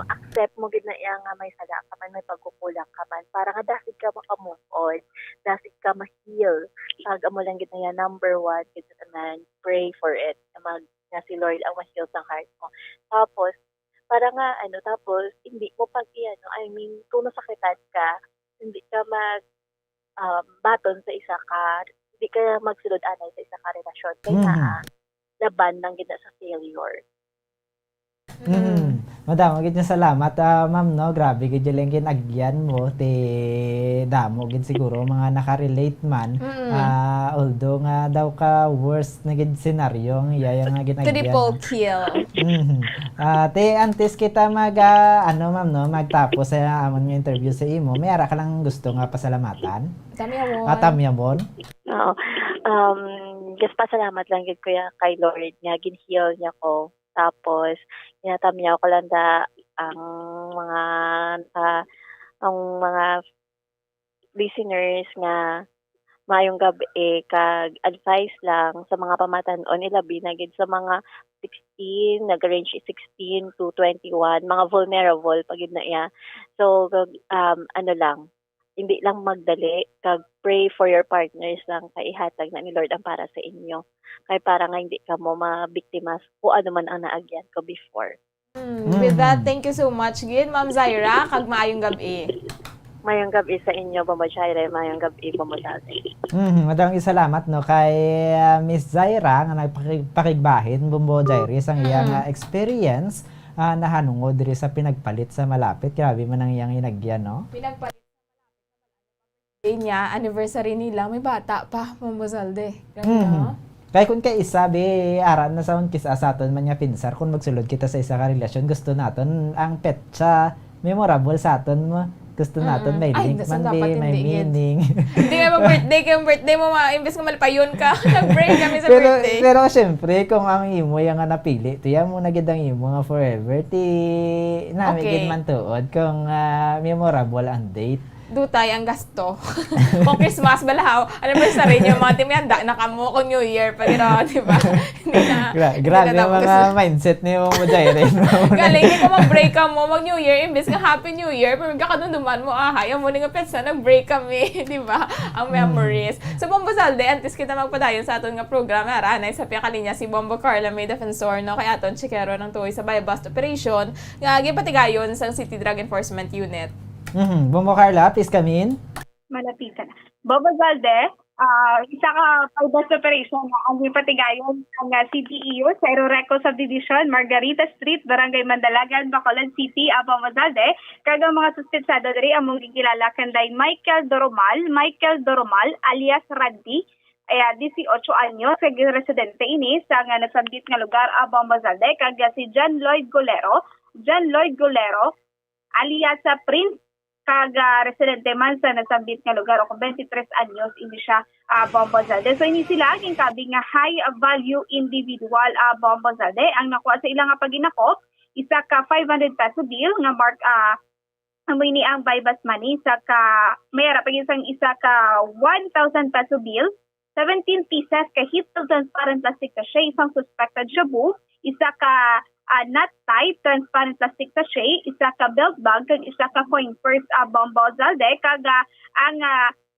Accept mo gid na iya nga may sala ka man, may pagkukulang ka man. Para nga dasit ka maka-move on, dasit ka ma-heal. Pag amo lang gid na yan, number 1, gid na pray for it. Na si Lord ang ma-heal sa heart mo. Tapos, para nga, tapos, hindi mo kung nasakitan ka, hindi ka baton sa isa ka, hindi ka magsulod-anay sa isa ka relasyon. Kaya laban lang gid na sa failure. Madamo gid niya salamat, ma'am, no? Grabe gid lang ginagyan mo ti damo gid siguro mga nakarelate man. Although nga daw ka worst na gid scenario ang iya nga ginagyan. Triple kill. Te antes kita ma'am, no, magtapos sa amon nga interview sa imo, may ara ka lang gusto nga pasalamatan? Tamyamon. Oo. Just pasalamat lang gid kuya kay Lord nga gin-heal niya ko. Tapos, tinatamyaw ko lang ang mga listeners nga mayong gabi kag advice lang sa mga pamatan-on ilabi na gid sa mga 16, nag-range 16 to 21, mga vulnerable pagid na iya. So, lang, hindi lang magdali, kag pray for your partners lang kay ihatag na ni Lord ang para sa inyo. Kay para nga hindi ka mo mabiktima kung ano man ang naagyan ko before. With that, thank you so much, Gid, Ma'am Zaira, kag maayong gabi. Mayong gabi sa inyo, Bombo Chaire, mayong gabi, Bombo Dati. Madaming salamat, no, kay Miss Zaira nga nagpakigbahin, Bombo Jaire, ang iyang experience na hanungod diri sa pinagpalit sa malapit. Grabe man ang iyang inagyan, no? Pinagpalit niya, anniversary nila, may bata pa, Bombo Zalde. Grabe, no? Kaya kung kay isa, aran na sa kisa sa aton man nga pinsar, kung magsulod kita sa isa ka relasyon, gusto naton ang petsa memorable sa aton mo. Gusto natin may link man may meaning. Hindi nga mag-birthday kayong birthday mo, imbes nga malpayon ka, nag-break kami sa birthday. Pero syempre, kung ang imo yung nga napili, tiya mo na gid ang imo nga forever, namigid man tuod kung memorable ang date. Dutay ang gasto. Kung Christmas, balahaw, anniversary nyo, mga timyanda na kamo kung New Year, pa di ba? Grabe ang mga mindset ni mo Jaire. Galing, hindi ko mag-break ka mo, mag-New Year, imbes nga Happy New Year, pero kakadunduman mo, ayaw mo nga petsa, nag-break kami, di ba? Ang memories. So, Bombo Zalde, antes kita magpadayon sa aton nga program, aranay, sa piyakalinya si Bombo Carla, may defensor, no, kay aton, chikero ng tuwi sa Buy-Bust Operation, nga gipatigayon sa City Drug Enforcement Unit. Bombo Carla, please come in. Malapitan. Bobo Zalde, isa ka Buy-Bust Operation ang ipatigayon ang CTEO sa Iroreco Subdivision, Margarita Street, Barangay Mandalagan, Bacolod City, Bobo Zalde. Kagang mga suspetsado diri among gikilala kanday Michael Doromal alias Randy, 18 anyos kag residente ini sa nga nasabit nga lugar Bombo Zalde kag si John Lloyd Golero alias sa Prince kag residente man sa nasabit nga lugar o 23 anyos ini siya Bombo Zalde. So ini sila ginkabi nga high value individual Bombo Zalde ang nakuha sa ilang nga paginako isa ka 500 peso bill nga mark amoy ni ang bypass money sa ka mayara pag isang isa ka 1,000 peso bill 17 pieces ka hit transparent plastic sachet isang suspected shabu isa ka nut tie transparent plastic sachet isa ka belt bag kag isa ka coin purse Bombo Zalde kag ang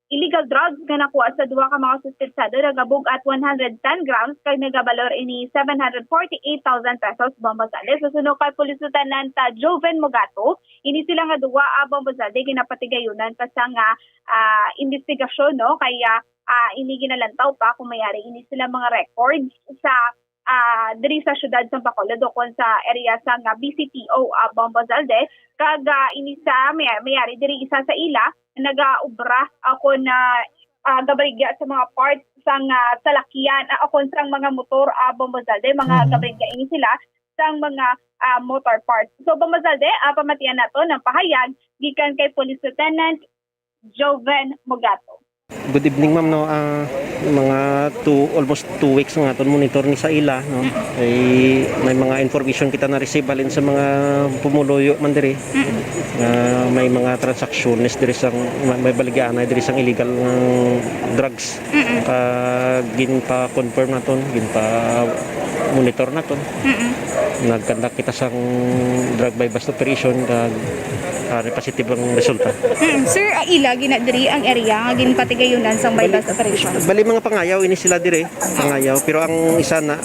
illegal drugs nga nakuha sa duha ka mga suspetsado nagabug at 110 grams kag nagabalor ini 748,000 pesos Bombo Zalde. So sunod kay Police Lieutenant Joven Mogato, ini sila nga duha Bombo Zalde ginapatigayonan pa sa nga investigasyon no kaya ini ginalantaw pa kung mayari ini sila mga records sa diri sa syudad sa Bacolod dokon sa area sa nga BCPO Bombo Zalde kag ini sa mayari diri isa sa ila nagaubra ako na gabarigya sa mga parts sang salakyan ako sa mga motor Bombo Zalde mga gabarigya ini sila sang mga motor parts. So Bombo Zalde pamatian nato ng pahayag gikan kay Police Lieutenant Joven Mogato. Good evening ma'am no, mga almost 2 weeks nga aton monitor ni sa ila no. Ay may mga information kita na receive balin sa mga pumuluyo man diri. May mga transactions diri sang may baligyan diri sang illegal drugs. Gin pa confirm naton, gin pa monitor naton. Nagkandak kita sang drug by bust operation kag positive ang resulta. Sir, ila ginadiri ang area nga ginpatigayunan sang bypass operation. Bali mga pangayaw ini sila dire, pangayaw pero ang isa na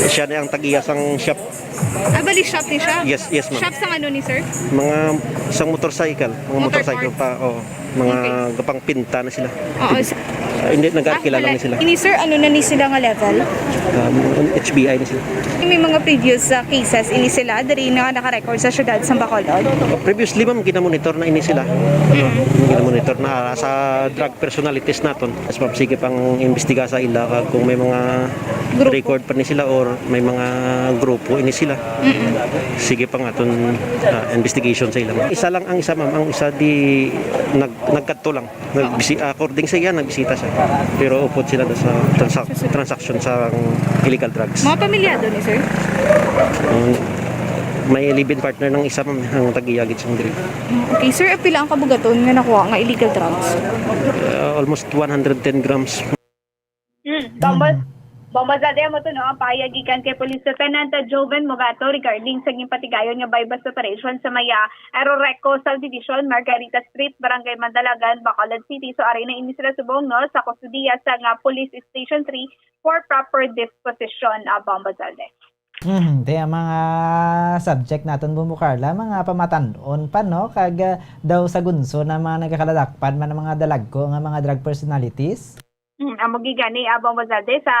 siya na ang tagiya sang shop. Bali shop ni siya? Yes ma'am. Shop sang ano ni sir? Mga sang motorcycle pa mga gapang pinta na sila. Hindi nagkakilala ni sila. Ini sir, ano na ni sila nga level? HBI ni sila. May mga previous cases ini sila diri na naka-record sa syudad sa Bacolod. Previously ma'am ginamonitor na ini sila. Ginamonitor na sa drug personalities naton. As ma'am sige pang imbestiga sa ila kung may mga record pa ni sila or may mga grupo ini sila. Sige pang aton investigation sa ila. Isa lang ang isa ma'am, ang isa di nagkadto lang. According sa iya nagbisita siya. Pero upod sila sa transaction sa illegal drugs. Mga pamilyado ni sir? May live-in partner ng isa ang tagiyagit sa diri. Okay sir, pila ang kabugaton nga nakuha nga illegal drugs? Almost 110 grams. Bombo Zalde mo to no, pahayagikan kay Police Lieutenant Joven Mogato regarding sa ginpatigayon nga bypass operation sa Maya Aeroreco Subdivision, Margarita Street, Barangay Mandalagan, Bacolod City. So ari na ini sila subong no sa kustudiya sa nga Police Station 3 for proper disposition Bombo Zalde. Te mga subject naton Bombo Carla, mga pamatanon pa no kag daw sa gunso na mga nagakaladakpan man mga dalagko nga mga drug personalities. Amo gigani Bombo Zalde sa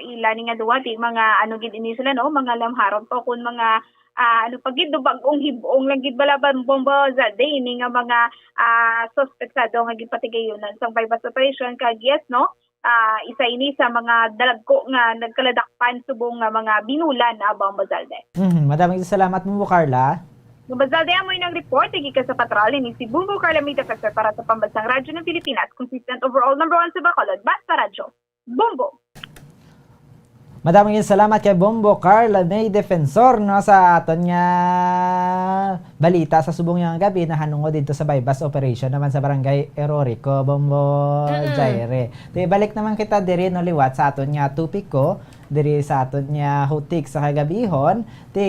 ila ni nga duwa di mga ano gid ini sila no mga lamharon po kun mga ano pagid do bagong hibong lang gid balaban Bombo Zalde ini nga mga suspetsado nga gipatigayonan sa bypass operation kag yes no isa ini sa mga dalagko nga nagkaladakpan subong nga mga binulan Bombo Zalde. Maraming salamat Bombo Carla. Bombo Zalde amoy ng report igi ka sa patrol ni si Bombo Carla Media Factor para sa Pambansang Radyo ng Pilipinas, consistent overall number 1 sa Bacolod, Basta Radyo. Bombo. Maraming salamat kay Bombo Carla May Defensor no sa aton nga balita sa subong nga gabi na hanungod dito sa bypass operation naman sa Barangay Aeroreco Bombo Jaire. Di balik naman kita diri no liwat sa aton nga tupiko diri sa aton nga hutik sa kagabihon ti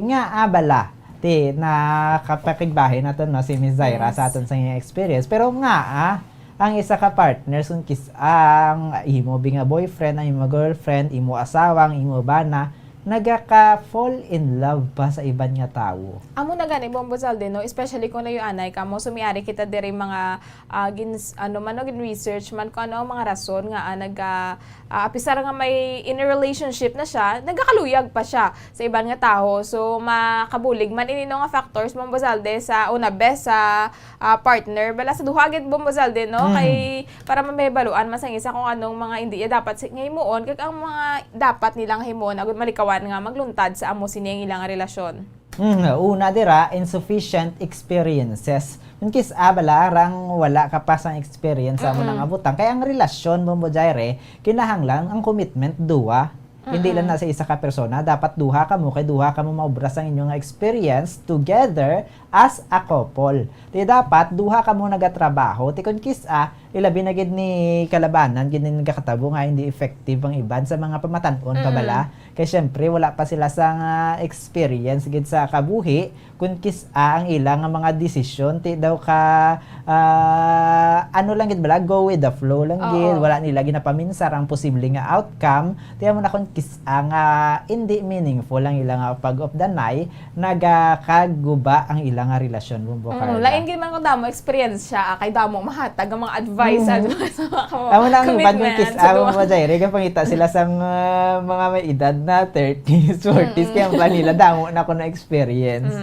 nga abala ti nakapakigbahin naton no si Miss Zaira sa aton sa experience pero nga ang isa ka partner sunkis ang imo binga boyfriend, ang imo girlfriend, imo asawang, imo bana nagaka-fall in love pa sa iban nga tao. Amo na gani Bombo Zalde, no, especially kung nayo anay ka mo sumiyari kita diri mga gin research man kung ano ang mga rason nga apisar nga may in a relationship na siya, nagakaluyag pa siya sa iban nga tao. So makabulig man inino nga factors Bombo Zalde sa una best sa partner bala sa duha gid Bombo Zalde, no, kay para mamebaluan masangisa kung anong mga hindi dapat himuon kag ang mga dapat nilang himuon agud malikawan nga magluntad sa amo sini ang ilang relasyon. Una dira, insufficient experiences. Yung balarang wala ka pa sang experience sa mo nang abutang. Kaya ang relasyon mo Jaire, kinahanglan ang commitment duwa. Hindi lang na sa isa ka persona, dapat duha ka mo kay duha ka mo maubra sa inyong experience together as a couple. Di dapat duha ka mo nagatrabaho, ti kun ilabi na gid ni kalabanan gid ni nagakatabo nga hindi effective ang iban sa mga pamatan-on pabala. Kay syempre wala pa sila sa experience gid sa kabuhi kun ang ilang nga mga desisyon ti daw ka ano lang gid bala, go with the flow lang gid, wala nila ginapaminsar ang posible nga outcome. Tiyan mo na kun nga hindi meaningful ang ilang pag of the night, nagakaguba ang ilang relasyon Bombo Carla. Lain gid man kung damo experience siya kay damo mahatag ang mga advice sa amo lang bad kun mo Jaire kay pangita sila sang mga may edad na 30s, 40s kaya ang nila damo na ko na experience.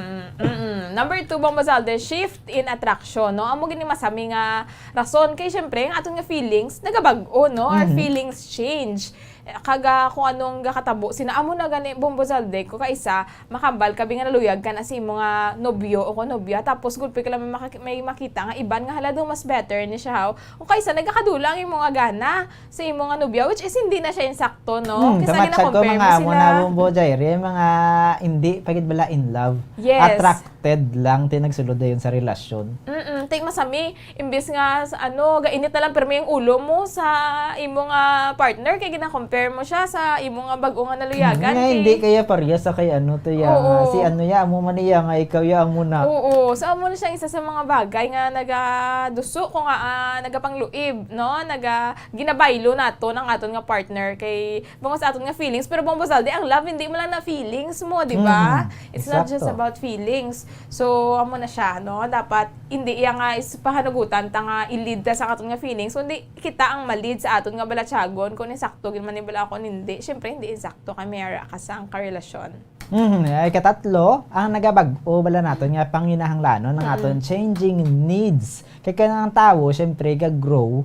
Number 2 Bombo Zalde, shift in attraction, no? Amo gini masami nga rason kay syempre ang aton nga feelings nagabag-o, no? Our feelings change. Kaga kung anong gakatabo sinaamo na gani Bombo Zalde ko kaisa makambal kabi nga naluyag ka na si mga nobyo o nobya tapos gulpi ka lang may makita nga iban nga halado mas better ni siya o kaisa nagakadulang yung mga gana sa imong nga nobya which is hindi na siya insakto, no? Kasi gina-compare mo sila. Mga Bombo Jaire, mga hindi pagid bala in love. Yes. Attracted lang tinagsulod dayon sa relasyon. Take masami imbes nga gainit na lang pero may yung ulo mo sa imong partner kay gina-compare mo siya sa imong nga bag-o nga naluyagan. Hindi kaya pareha sa kay si amo man niya nga ikaw ya amo na. Oo, so amo na siya isa sa mga bagay nga nagaduso ko nga nagapangluib, no? Ginabaylo nato ng aton nga partner kay bungo sa aton nga feelings pero Bombo Zalde ang love hindi mo lang na feelings mo, di ba? It's not just about feelings. So amo na siya, no? Dapat hindi iya nga is pahanugutan ta nga i-lead ta sa aton nga feelings kundi kita ang ma-lead sa aton nga balatsagon kung insakto gid man bala ako hindi. Syempre hindi insakto kay mayara ka sa ang karelasyon. Ay katatlo, ang nagabag-o bala naton nga panginahanglanon ng aton changing needs. Kay kanang tawo syempre ga-grow.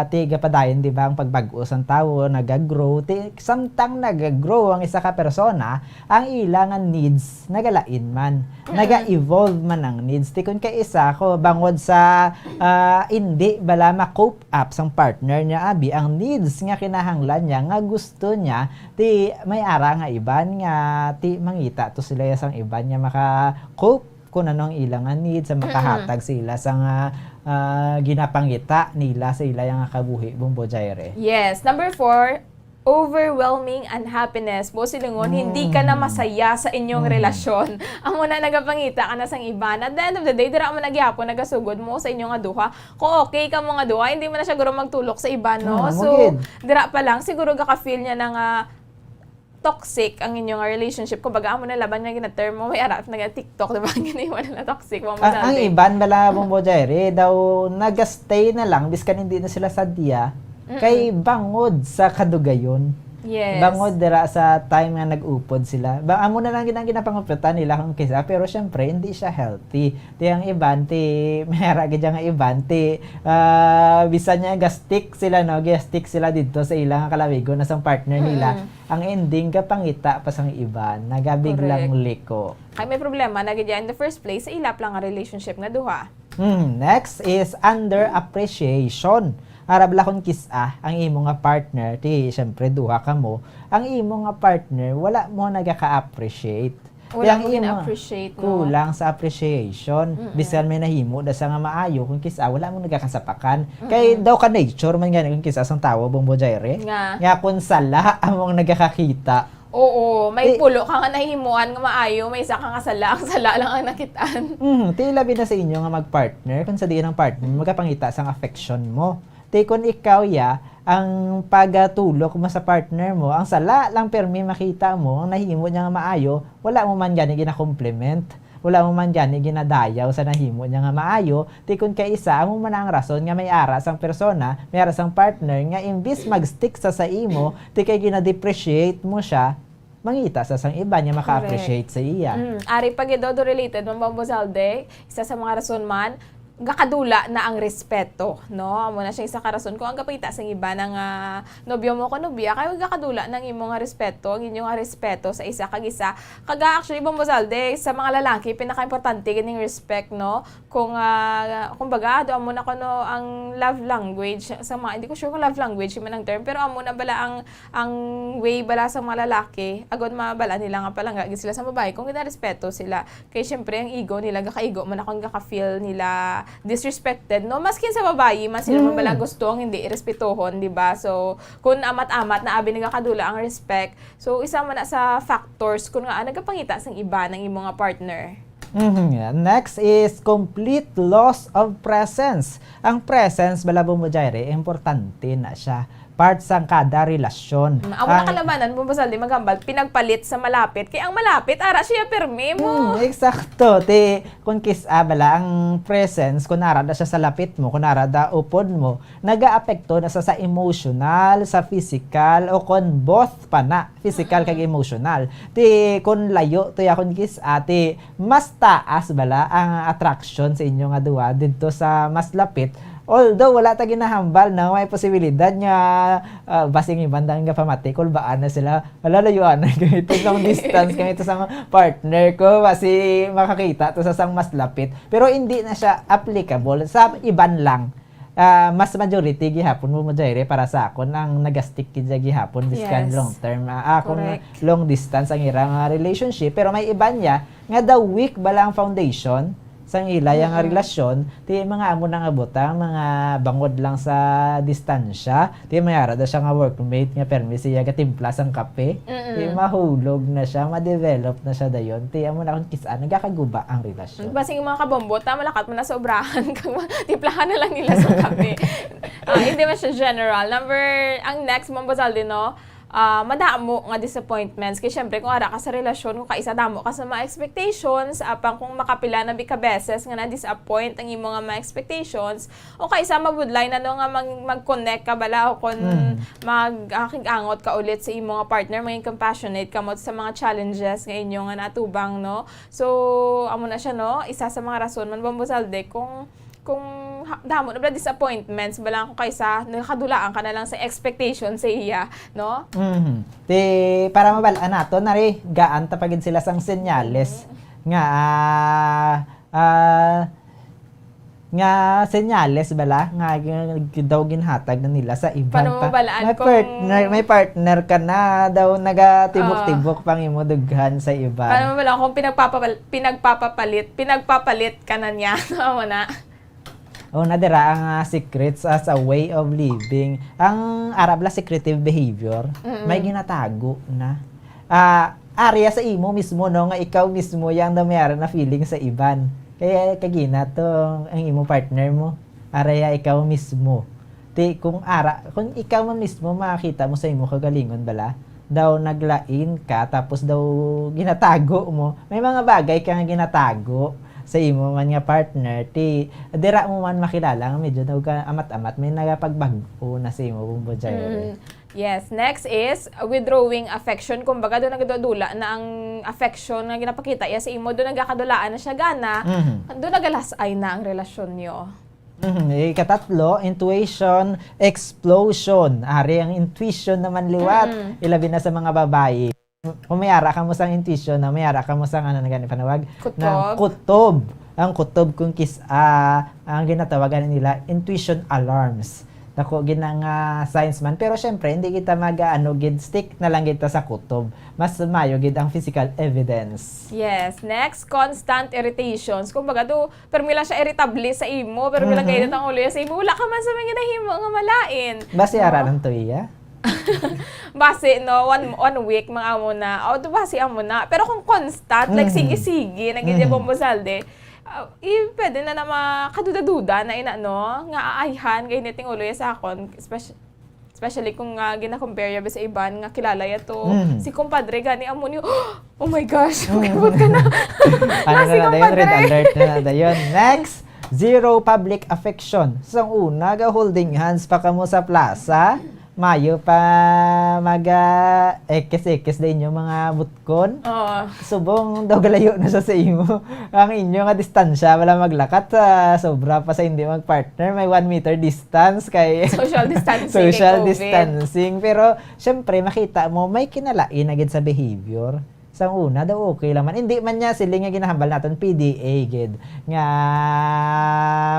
Tiga padayon, di ba, ang pagbag-o sang tawo nag-grow, samtang nag-grow ang isa ka persona, ang ilangan needs nagalain man, naga-evolve man ang needs. Ti kun kay isa ko bangod sa hindi bala ma-cope up sang partner niya abi ang needs nga kinahanglan niya nga gusto niya ti may ara nga iban nga ti mangita to sila sang iban niya maka-cope kung anong ilangan needs sa makahatag sila sang ginapangita nila sa ila yung kabuhi Bombo Jaire. Yes. Number 4, overwhelming unhappiness. Silingon, hindi ka na masaya sa inyong relasyon. Amo na nagapangita ka na sang iba. At the end of the day, dira mo nagyapon, nagasugod mo sa inyong duha. Kung okay ka mga duha, hindi mo na siya guro magtulok sa iba, no? So, dira pa lang, siguro ka-feel niya na nga toxic ang inyong relationship. Kung baga mo na laban nga gina-term mo, may arap na TikTok, diba? Giniwan na toxic. Ang iban bala Bombo Jaire, daw nag-stay na lang, biskan hindi na sila sadya, kay bangod sa kadugayon. Yes. Bangod dira sa time nga nag-upod sila. Amo na lang ginapangupitan nila kung kisa, pero syempre hindi siya healthy. Ti ang iban mayara gid nga iban bisan niya gastik sila, no, gastik sila dito sa ilang kalawigo na sang partner nila. Ang ending kapangita pa sang iban, nagabiglang liko. Kay may problema na gid in the first place sa ilap lang ang relationship nga duha. Next is under appreciation. Arabla kung ang imo nga partner, syempre duha ka mo, ang imo nga partner wala mo nagaka-appreciate. Wala mo gina-appreciate, no? Kulang sa appreciation. Bisan may nahimo da sa nga maayo kung wala mo nagakasapakan. Kay daw ka nature man gani kung sang tawo Bombo Jaire. Nga kun sala among nagakakita. Oo, may pulo ka nga nahimuan nga maayo, may isa ka nga sala, ang sala lang ang nakitaan. Labi na sa inyo nga mag-partner, kung sa diyan ng partner, magkapangita sang affection mo. Kun ikaw ang pagtulok mo sa partner mo, ang sala lang permi makita mo, ang nahimo niya nga maayo, wala mo man gani gina-compliment. Wala mo man gani ginadayaw sa nahimo niya nga maayo, ti kun kay isa amo man ang rason nga may ara sang persona, may ara sang partner nga imbis mag-stick sa imo, ti kay gina-depreciate mo siya, mangita sa sang iba niya maka-appreciate sa iya. Ari pag idodo related Ma'am Bozalde, isa sa mga rason man gakadula na ang respeto, no? Amo na siya isa ka rason kung ang kapita sa iba ng nobyo mo ko nobya kay gakadula ng imong nga respeto, ang inyong nga respeto sa isa kag isa. Kaga actually Ma'am Bozalde, sa mga lalaki pinaka-importante gining respect, no? Kung kumbaga do amo na kuno ang love language sa mga, hindi ko sure kung love language man ang term, pero amo na bala ang way bala sa mga lalaki agod mabala nila nga palangga sila sa babae kung gina-respeto sila. Kay syempre ang ego nila gaka-ego man akong gaka-feel nila disrespected, no? Maskin sa babae, mas sila mabala gusto ang hindi irespetohon, di ba? So, kung amat-amat na abi nagakadula ang respect, so isa man na sa factors kung nga nagapangita sang iba ng imong nga partner. Next is complete loss of presence. Ang presence, balabo mo Jaire, importante na siya. Part sang kada relasyon. Amo na kalamanan mo Bozalde magambal pinagpalit sa malapit kay ang malapit ara siya permi mo. Eksakto. Ti kun bala ang presence kun ara da siya sa lapit mo, kun ara da upod mo, nagaapekto na sa emotional, sa physical o kun both pa na, physical kag emotional. Ti kun layo to ya kun ti mas taas bala ang attraction sa inyo nga duwa didto sa mas lapit. Although wala ta ginahambal na may posibilidad nga basing ibandang nga pamatikol baan na sila lalayuan ganito long distance ganito sa partner ko basi makakita to sa sang mas lapit, pero hindi na siya applicable sa iban lang. Mas majority gihapon mo Jaire para sa akon ang nagastik kid gihapon this kind long term akong long distance ang irang relationship, pero may iban niya nga the weak balang foundation sang ila yang relasyon, ti mga amo nang abotang mga bangod lang sa distansya, ti mayara da siya nga workmate nga permi siya gatimpla sang kape, ti mahulog na siya, ma-develop na siya dayon, ti amo na kung kisa nagakaguba ang relasyon. Basing mga kabombo, malakat mo na sobrahan, timplahan na lang nila sa kape. Hindi man siya general. Ang next Ma'am Bozalde, no? Madamo nga disappointments kay syempre kung ara ka sa relasyon kung kaisa damo ka sa mga expectations apang kung makapila na bika beses nga na-disappoint ang imo nga mga expectations o kaisa mabudlay na no nga mag-connect ka bala o kung mag-angot ka ulit sa imo nga partner, maging compassionate ka mo sa mga challenges nga inyo nga natubang, no? So amo na siya, no? Isa sa mga rason man Ma'am Bozalde kung damo na disappointments balang ko kaysa nakadulaan ka na lang sa expectation sa iya, no? Ti para mabalaan nato na rin gaan tapagin sila sang senyales nga nga senyales bala nga daw ginhatag na nila sa iban paano pa. May partner ka na daw nagatibok-tibok pang imo dughan sa iban. Paano mabalaan kung pinagpapalit ka na niya, no na? Nadira ang secrets as a way of living. Ang Arab la secretive behavior, may ginatago na. Area sa imo mismo, no, nga ikaw mismo yang damayara na feeling sa iban. Kaya kagina to ang imo partner mo. Area ikaw mismo. Kung ikaw man mismo makita mo sa imo kagalingon bala, daw naglain ka tapos daw ginatago mo. May mga bagay kang ginatago sa imo man nga partner, dira mo man makilala nga medyo daw ka amat-amat may nagapagbago na sa imo Bumbo Jaire. Yes, next is withdrawing affection. Kumbaga doon nagadudula na ang affection nga ginapakita iya sa imo, doon nagakadulaan na siya gana, doon nagalasay na ang relasyon niyo. Ikatatlo, intuition, explosion. Ari ang intuition naman liwat, ilabi na sa mga babae. Kung mayara ka mo sang intuition na mayara ka mo sang panawag ng kutob. Ang kutob kung ang ginatawagan nila intuition alarms. Nako ginang science man, pero syempre hindi kita gid stick na lang kita sa kutob. Mas mayo gid ang physical evidence. Yes, next, constant irritations. Kumbaga permi lang siya irritable sa imo, pero bilang kayo ang ulo sa imo, wala ka man sa mga ginahimo nga malain. Basi ara ng tuya. Base, no, one week mga amo na, base amo na. Pero kung constant, like sige-sige, nagiging Ma'am Bozalde, pwede na makaduda-duda na ina, no, nga aayhan, gayniting ulo sa akon, Especially kung gina-compare yabi sa iban nga kilala ya to. Si kumpadre gani amo niyo, oh my gosh, makibot ka na. Ano na dayon, red alert na dayon. Next, zero public affection. So, una, holding hands pa kamo sa plaza. Mayo pa ekes-ekes din yung mga butkon. Subong daw galayo na sa imo. Ang inyo nga distansya, wala maglakat sobra pa sa hindi magpartner. May 1 meter distance kay social distancing. social distancing. Pero, syempre, makita mo, may kinalain agad sa behavior. Sa una daw okay lang man. Hindi man niya sila nga ginahambal natin PDA gid nga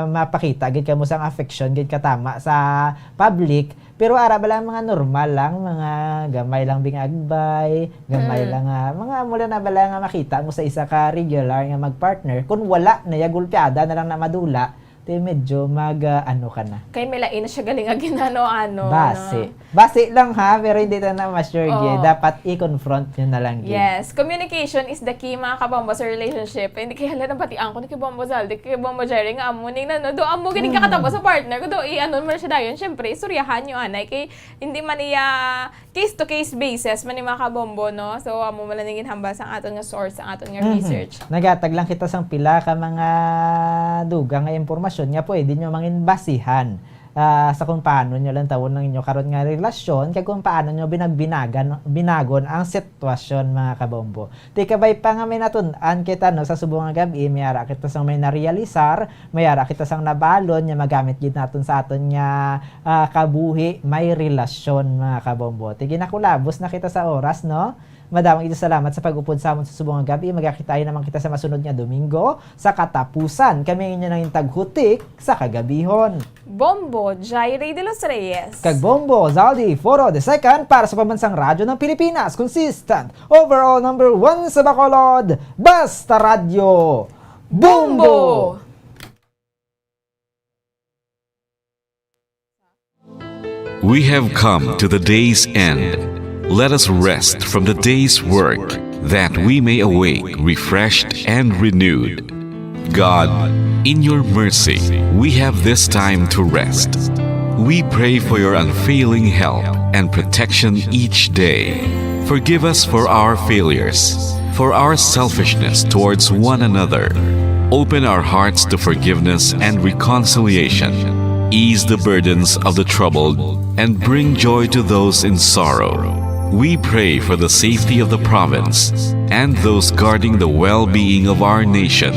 mapakita gid kamo sang affection gid katama sa public, pero ara bala mga normal lang, mga gamay lang bing agbay, gamay lang mga mula na bala nga makita mo sa isa ka regular nga magpartner. Kung wala na gulpiada na lang na madula, te medyo ano ka na. Kay melain na siya galing ginano-ano. Base lang ha, pero hindi na ma-sure dapat i-confront nyo na lang. Yes, communication is the key mga kabombo sa relationship. Hindi kaya hala nang batian ko ni Kibombo Zaldi, Kibombo Jerry nga amo ning do amo gining kakatabo sa partner ko do ano man siya dayon. Syempre istoryahan nyo anay kay hindi man iya case to case basis man ni mga kabombo no. So amo man lang hambal sa aton nga source, ang aton nga research. Nagatag lang kita sang pila ka mga dugang nga impormasyon nga pwede nyo mangin basihan sa kung paano nyo lang tawon ng inyo karon nga relasyon, kaya kung paano nyo binagon ang sitwasyon mga kabombo. Di kabay pa nga may natun-an kita no, sa subong nga gabi, may ara kita sang may narealisar, may ara kita sang nabalon, nga magamit gid naton sa aton nga kabuhi, may relasyon mga kabombo. Tigi na kulabos na kita sa oras no. Madamang ito salamat sa pag-upod sa amon sa subong nga gabi. Magkakitayo naman kita sa masunod nga Domingo sa katapusan. Kami inyo nang taghutik sa kagabihon. Bombo, Jaire de los Reyes. Kag Bombo, Zaldi, Foro II para sa pambansang radyo ng Pilipinas. Consistent, overall number 1 sa Bacolod. Basta Radio Bombo! We have come to the day's end. Let us rest from the day's work, that we may awake refreshed and renewed. God, in your mercy, we have this time to rest. We pray for your unfailing help and protection each day. Forgive us for our failures, for our selfishness towards one another. Open our hearts to forgiveness and reconciliation. Ease the burdens of the troubled and bring joy to those in sorrow. We pray for the safety of the province and those guarding the well-being of our nation,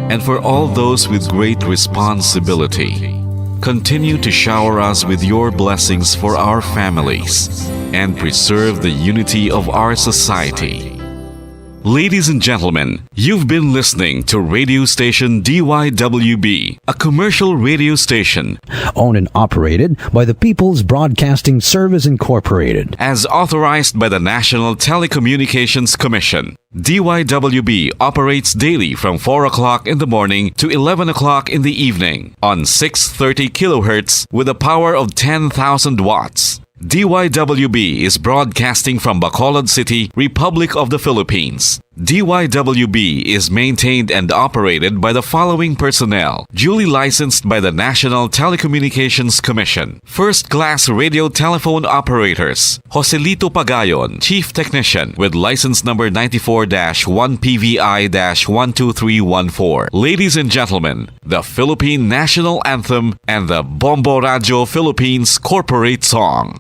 and for all those with great responsibility. Continue to shower us with your blessings for our families and preserve the unity of our society. Ladies and gentlemen, you've been listening to radio station DYWB, a commercial radio station owned and operated by the People's Broadcasting Service Incorporated, as authorized by the National Telecommunications Commission. DYWB operates daily from 4 o'clock in the morning to 11 o'clock in the evening on 630 kilohertz with a power of 10,000 watts. DYWB is broadcasting from Bacolod City, Republic of the Philippines. DYWB is maintained and operated by the following personnel, duly licensed by the National Telecommunications Commission. First-class radio telephone operators, Joselito Pagayon, Chief Technician with license number 94-1PVI-12314. Ladies and gentlemen, the Philippine National Anthem and the Bombo Radio Philippines Corporate Song.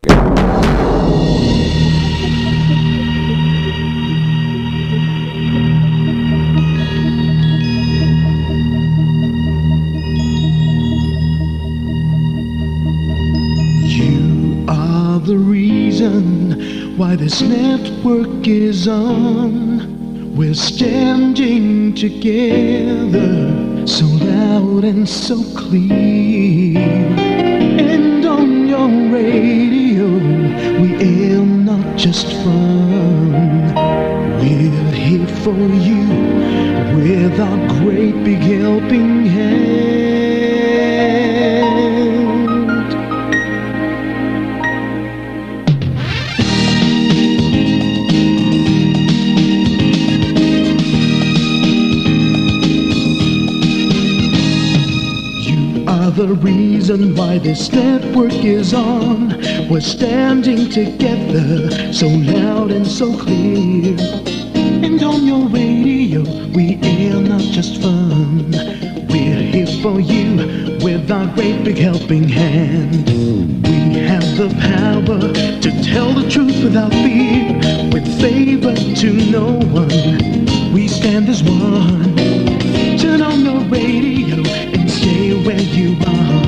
The reason why this network is on, we're standing together so loud and so clear. And on your radio we aim not just fun, we're here for you with our great big helping hand. the reason why this network is on. We're standing together, so loud and so clear. And on your radio, we air not just fun. We're here for you with our great big helping hand. We have the power to tell the truth without fear, with favor to no one. We stand as one. Turn on your radio and stay where you are.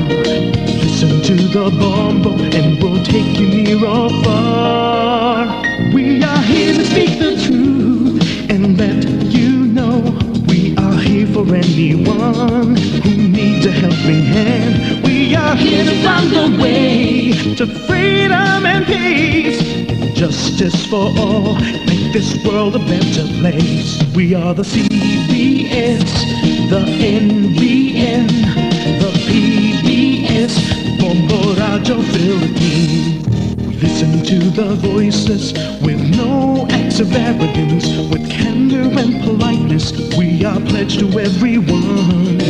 Listen to the Bombo and we'll take you near or far. We are here to speak the truth and let you know. We are here for anyone who needs a helping hand. We are here to find the way to freedom and peace, and justice for all. Make this world a better place. We are the CBS, the NBN, the PBS, Bombo Radio Philippines. Listen to the voices with no acts of arrogance, with candor and politeness. We are pledged to everyone.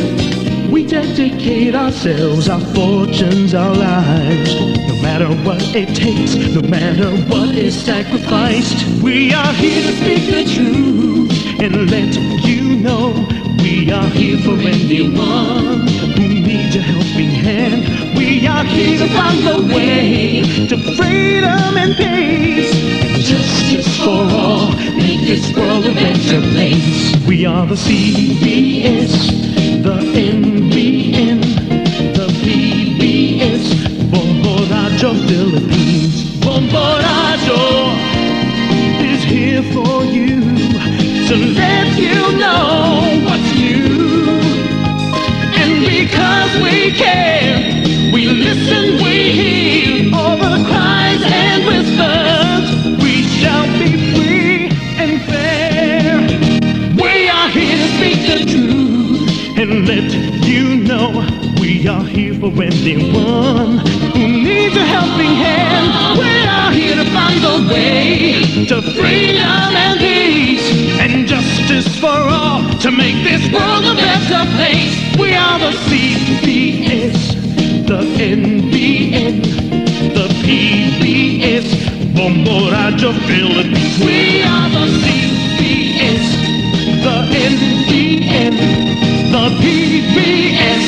We dedicate ourselves, our fortunes, our lives. No matter what it takes, no matter what is sacrificed. We are here to speak the truth and let you know. We are here for anyone who needs a helping hand. We are here to find the way to freedom and peace, and justice for all. Make this world a better place. We are the CBS, the NBN, the PBS, Bombo Radio Philippines. Bombo Radio is here for you, to let you know what's new. And because we care, we listen, we hear all the cries and whispers. We shall be free and fair. We are here to speak the truth and let you know. We are here for anyone who needs a helping hand. We are here to find the way to freedom and peace, and justice for all, to make this world a better place. We are the CBS, the NBN, the PBS, Bombo Radio Philippines. We are the CBS, the NBN, the PBS,